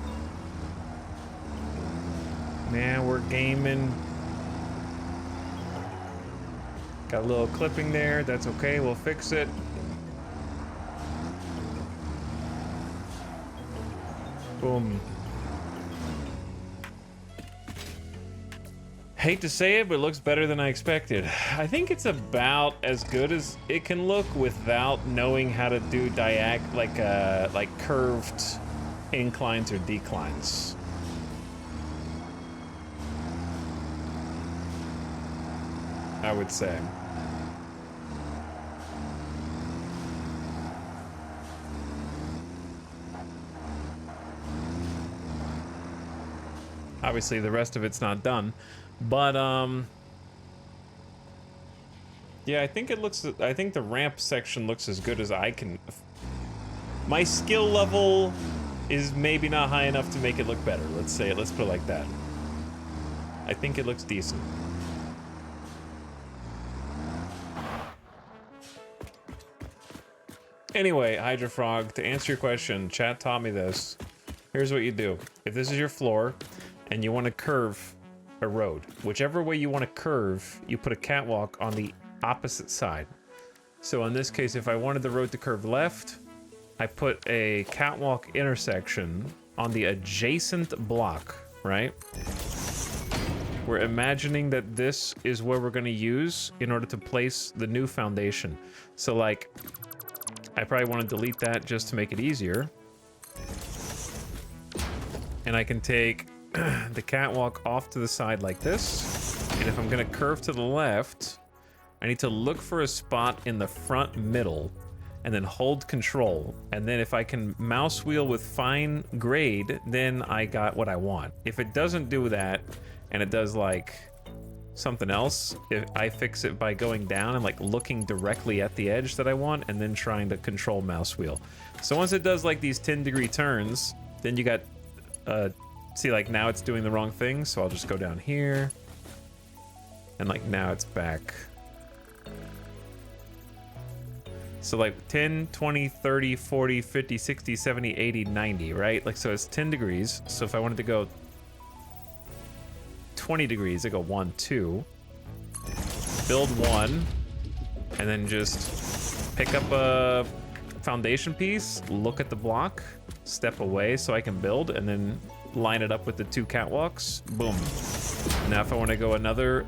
Man, we're gaming. Got a little clipping there. That's okay. We'll fix it. Boom. Hate to say it, but it looks better than I expected. I think it's about as good as it can look without knowing how to do like curved inclines or declines. I would say. Obviously, the rest of it's not done, but yeah, I think it looks. I think the ramp section looks as good as I can. My skill level is maybe not high enough to make it look better. Let's say it. Let's put it like that. I think it looks decent. Anyway, Hydra Frog, to answer your question, chat taught me this. Here's what you do. If this is your floor and you want to curve a road, whichever way you want to curve, you put a catwalk on the opposite side. So in this case, if I wanted the road to curve left, I put a catwalk intersection on the adjacent block, right? We're imagining that this is where we're going to use in order to place the new foundation. So like, I probably want to delete that just to make it easier. And I can take the catwalk off to the side like this. And if I'm going to curve to the left, I need to look for a spot in the front middle and then hold control. And then if I can mouse wheel with fine grade, then I got what I want. If it doesn't do that and it does like something else, if I fix it by going down and like looking directly at the edge that I want and then trying to control mouse wheel. So once it does like these 10-degree turns, then you got see, like now it's doing the wrong thing, so I'll just go down here and like now it's back. So like 10, 20, 30, 40, 50, 60, 70, 80, 90, right? Like, so it's 10 degrees. So if I wanted to go 20 degrees, I go 1, 2, build 1, and then just pick up a foundation piece, look at the block, step away so I can build, and then line it up with the 2 catwalks. Boom. Now if I want to go another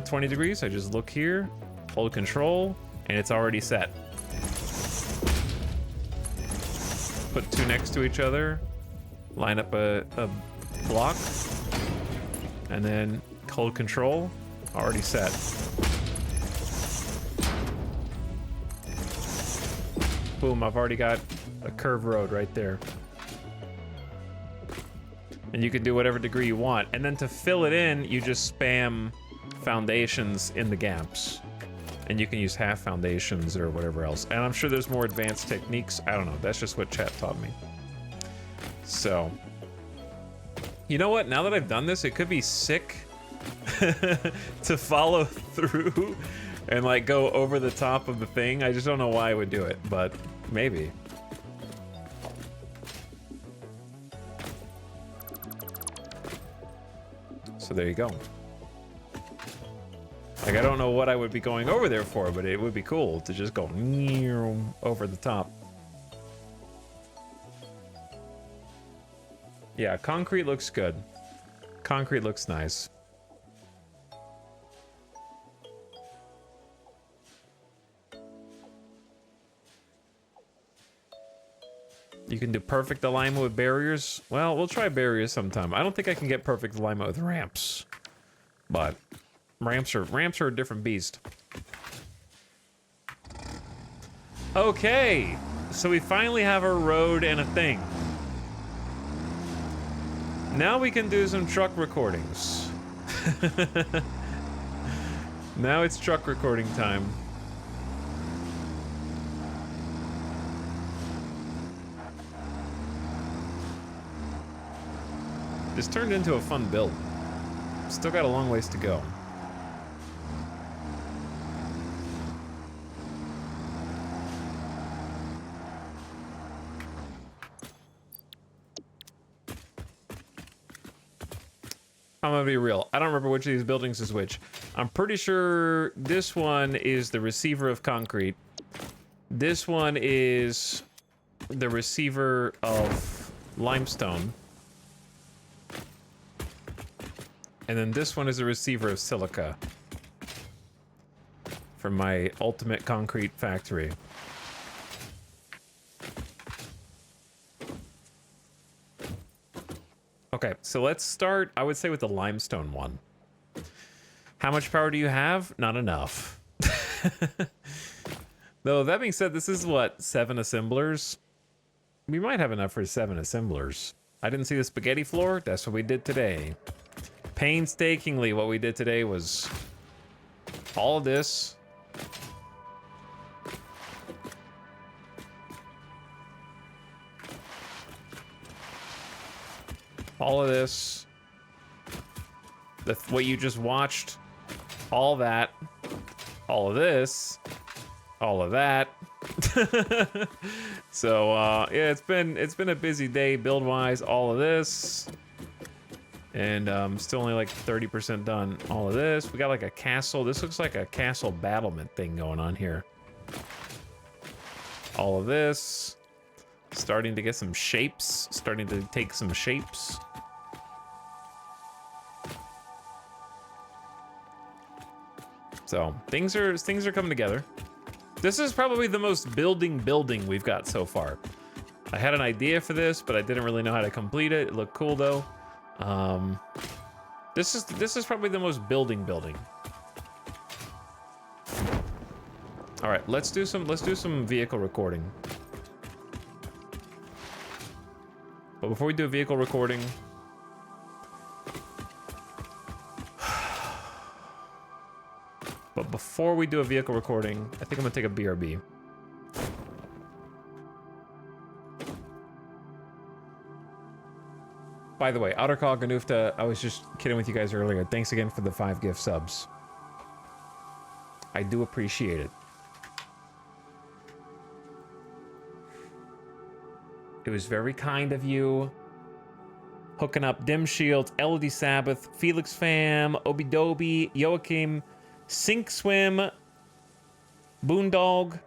20 degrees, I just look here, hold control, and it's already set. Put 2 next to each other, line up a block, and then hold control, already set. Boom, I've already got a curved road right there. And you can do whatever degree you want. And then to fill it in, you just spam foundations in the gaps. And you can use half foundations or whatever else. And I'm sure there's more advanced techniques. I don't know, that's just what chat taught me. So, you know what? Now that I've done this, it could be sick to follow through and like go over the top of the thing. I just don't know why I would do it, but maybe. So there you go. Like, I don't know what I would be going over there for, but it would be cool to just go over the top. Yeah, concrete looks good. Concrete looks nice. You can do perfect alignment with barriers. Well, we'll try barriers sometime. I don't think I can get perfect alignment with ramps, but ramps are a different beast. Okay, so we finally have a road and a thing. Now we can do some truck recordings. Now it's truck recording time. This turned into a fun build. Still got a long ways to go. I'm gonna be real. I don't remember which of these buildings is which. I'm pretty sure this one is the receiver of concrete. This one is the receiver of limestone. And then this one is a receiver of silica. For my ultimate concrete factory. Okay, so let's start, I would say, with the limestone one. How much power do you have? Not enough. Though, that being said, this is what, 7 assemblers? We might have enough for 7 assemblers. I didn't see the spaghetti floor. That's what we did today. Painstakingly, what we did today was all of this. All of this. What you just watched. All that. All of this. All of that. So yeah, it's been a busy day build wise. All of this. And still only like 30% done. All of this. We got like a castle. This looks like a castle battlement thing going on here. All of this. Starting to get some shapes. Starting to take some shapes. So things are coming together. This is probably the most building we've got so far. I had an idea for this, but I didn't really know how to complete it. It looked cool though. This is probably the most building. All right, let's do some vehicle recording. But before we do a vehicle recording, I think I'm gonna take a BRB. By the way, Outercall Ganufta, I was just kidding with you guys earlier. Thanks again for the 5 gift subs. I do appreciate it. It was very kind of you. Hooking up Dim Shield, Elodie Sabbath, Felix Fam, Obidobi, Joachim, Sink Swim, Boondog,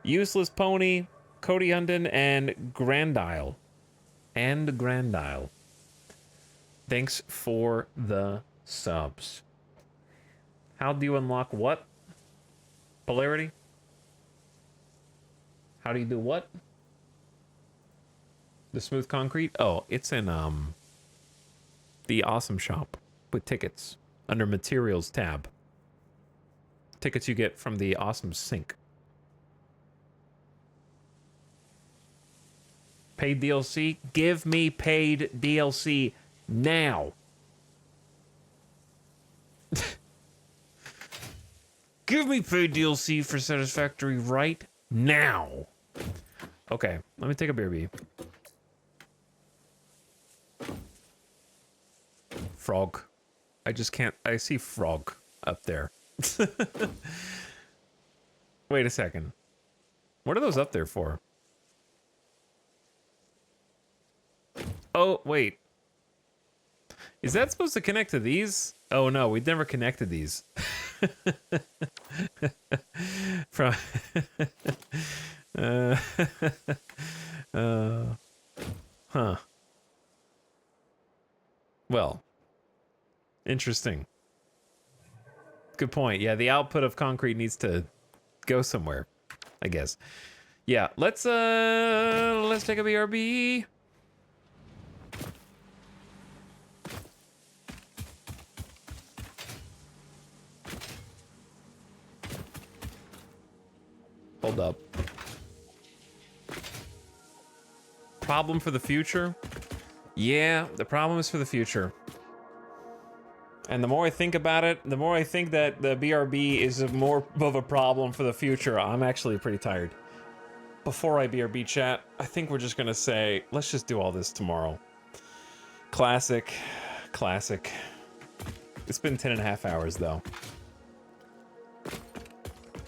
Useless Pony, Cody Hunden, and Grandisle. Thanks for the subs. How do you unlock what? Polarity? How do you do what? The smooth concrete? Oh, it's in the awesome shop with tickets under materials tab. Tickets you get from the awesome sink. Paid DLC? Give me paid DLC now. Give me paid DLC for Satisfactory right now. Okay, let me take a BRB. Frog. I just can't. I see frog up there. Wait a second. What are those up there for? Oh, wait. Is that supposed to connect to these? Oh no, we've never connected these. From huh. Well, interesting. Good point. Yeah, the output of concrete needs to go somewhere, I guess. Yeah, let's take a BRB. Hold up. Problem for the future? Yeah, the problem is for the future. And the more I think about it, the more I think that the BRB is more of a problem for the future. I'm actually pretty tired. Before I BRB chat, I think we're just gonna say, let's just do all this tomorrow. Classic. Classic. It's been 10.5 hours, though.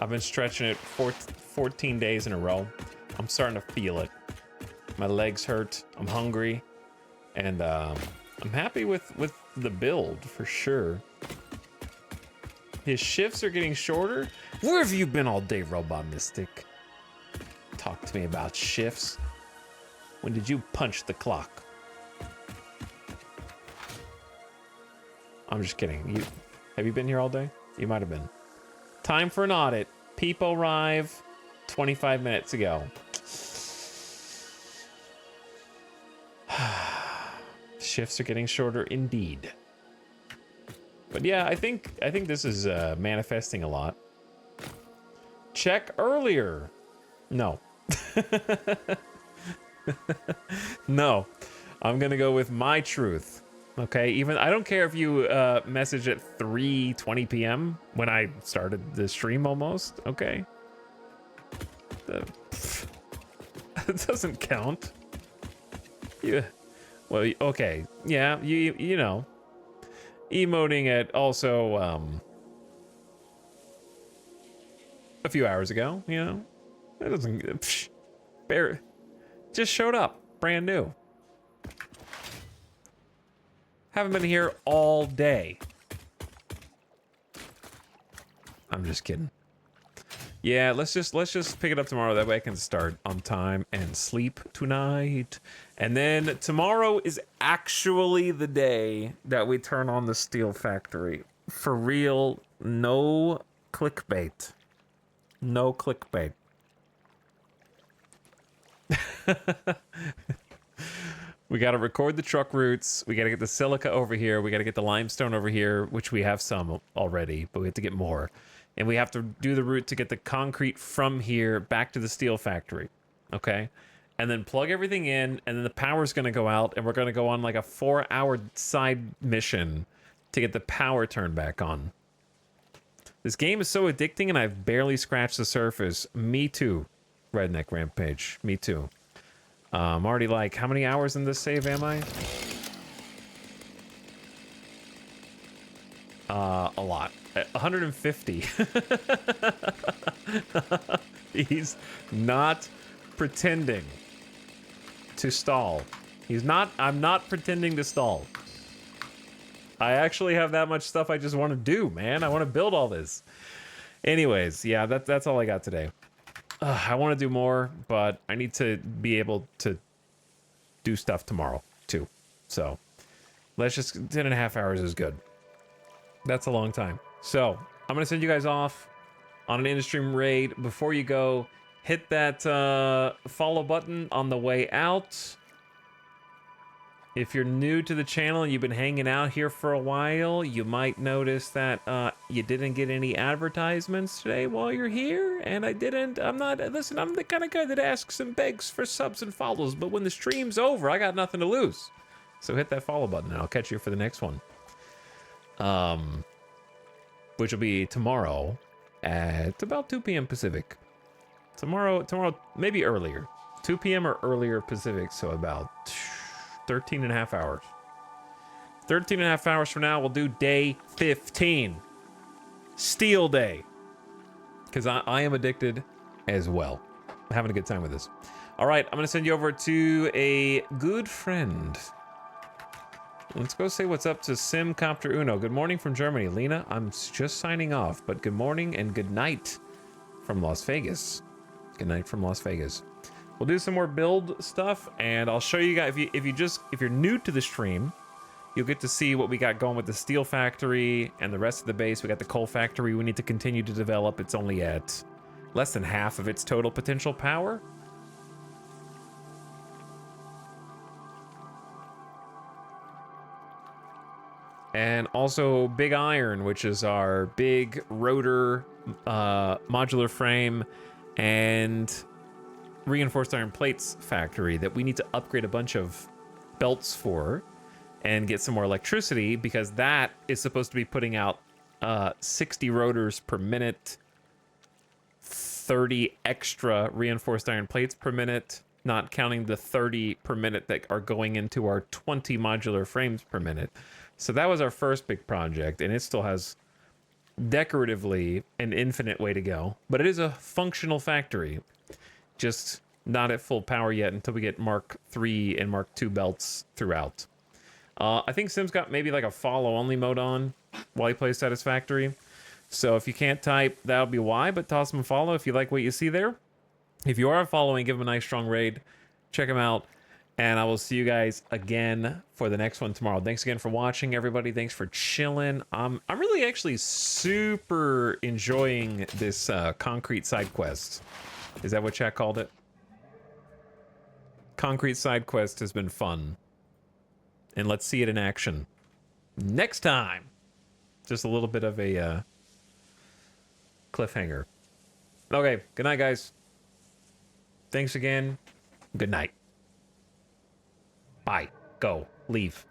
I've been stretching it 14 days in a row. I'm starting to feel it. My legs hurt. I'm hungry. And I'm happy with the build, for sure. His shifts are getting shorter. Where have you been all day, Robot Mystic? Talk to me about shifts. When did you punch the clock? I'm just kidding. Have you been here all day? You might have been. Time for an audit. People arrive 25 minutes ago. Shifts are getting shorter indeed. But yeah, I think this is manifesting a lot. Check earlier. No. No. I'm gonna go with my truth. Okay, even I don't care if you message at 3:20 p.m. when I started the stream almost. Okay. It doesn't count. Yeah. Well, okay. Yeah, you know. Emoting at also a few hours ago, you know. That doesn't just showed up, brand new. Haven't been here all day. I'm just kidding. Yeah, let's just pick it up tomorrow. That way I can start on time and sleep tonight. And then tomorrow is actually the day that we turn on the Steel Factory. For real, no clickbait. No clickbait. We got to record the truck routes. We got to get the silica over here. We got to get the limestone over here, which we have some already, but we have to get more. And we have to do the route to get the concrete from here back to the steel factory. Okay? And then plug everything in, and then the power's going to go out, and we're going to go on like a 4-hour side mission to get the power turned back on. This game is so addicting, and I've barely scratched the surface. Me too, Redneck Rampage. Me too. I'm already like, how many hours in this save am I? A lot. 150. He's not pretending to stall. I'm not pretending to stall. I actually have that much stuff I just want to do, man. I want to build all this. Anyways, yeah, that's all I got today. I want to do more, but I need to be able to do stuff tomorrow, too. So, let's just... 10.5 hours is good. That's a long time. So, I'm going to send you guys off on an in-stream raid. Before you go, hit that follow button on the way out. If you're new to the channel and you've been hanging out here for a while, you might notice that you didn't get any advertisements today while you're here. And listen, I'm the kind of guy that asks and begs for subs and follows, but when the stream's over, I got nothing to lose. So hit that follow button and I'll catch you for the next one. Which will be tomorrow at about 2 p.m. Pacific. Tomorrow, maybe earlier. 2 p.m. or earlier Pacific, so about 13.5 hours. 13.5 hours from now, we'll do day 15. Steel Day. Because I am addicted as well. I'm having a good time with this. All right, I'm going to send you over to a good friend. Let's go say what's up to Simcopter Uno. Good morning from Germany. Lena, I'm just signing off, but good morning and good night from Las Vegas. Good night from Las Vegas. We'll do some more build stuff, and I'll show you guys. If you're new to the stream, you'll get to see what we got going with the steel factory and the rest of the base. We got the coal factory we need to continue to develop. It's only at less than half of its total potential power. And also Big Iron, which is our big rotor modular frame and reinforced iron plates factory that we need to upgrade a bunch of belts for and get some more electricity, because that is supposed to be putting out 60 rotors per minute, 30 extra reinforced iron plates per minute, not counting the 30 per minute that are going into our 20 modular frames per minute. So that was our first big project, and it still has decoratively an infinite way to go. But it is a functional factory, just not at full power yet until we get Mark III and Mark II belts throughout. I think Sim's got maybe like a follow-only mode on while he plays Satisfactory. So if you can't type, that'll be why, but toss him a follow if you like what you see there. If you are following, give him a nice strong raid. Check him out. And I will see you guys again for the next one tomorrow. Thanks again for watching, everybody. Thanks for chilling. I'm really actually super enjoying this concrete side quest. Is that what chat called it? Concrete side quest has been fun. And let's see it in action next time. Just a little bit of a cliffhanger. Okay, good night, guys. Thanks again. Good night. Bye. Go. Leave.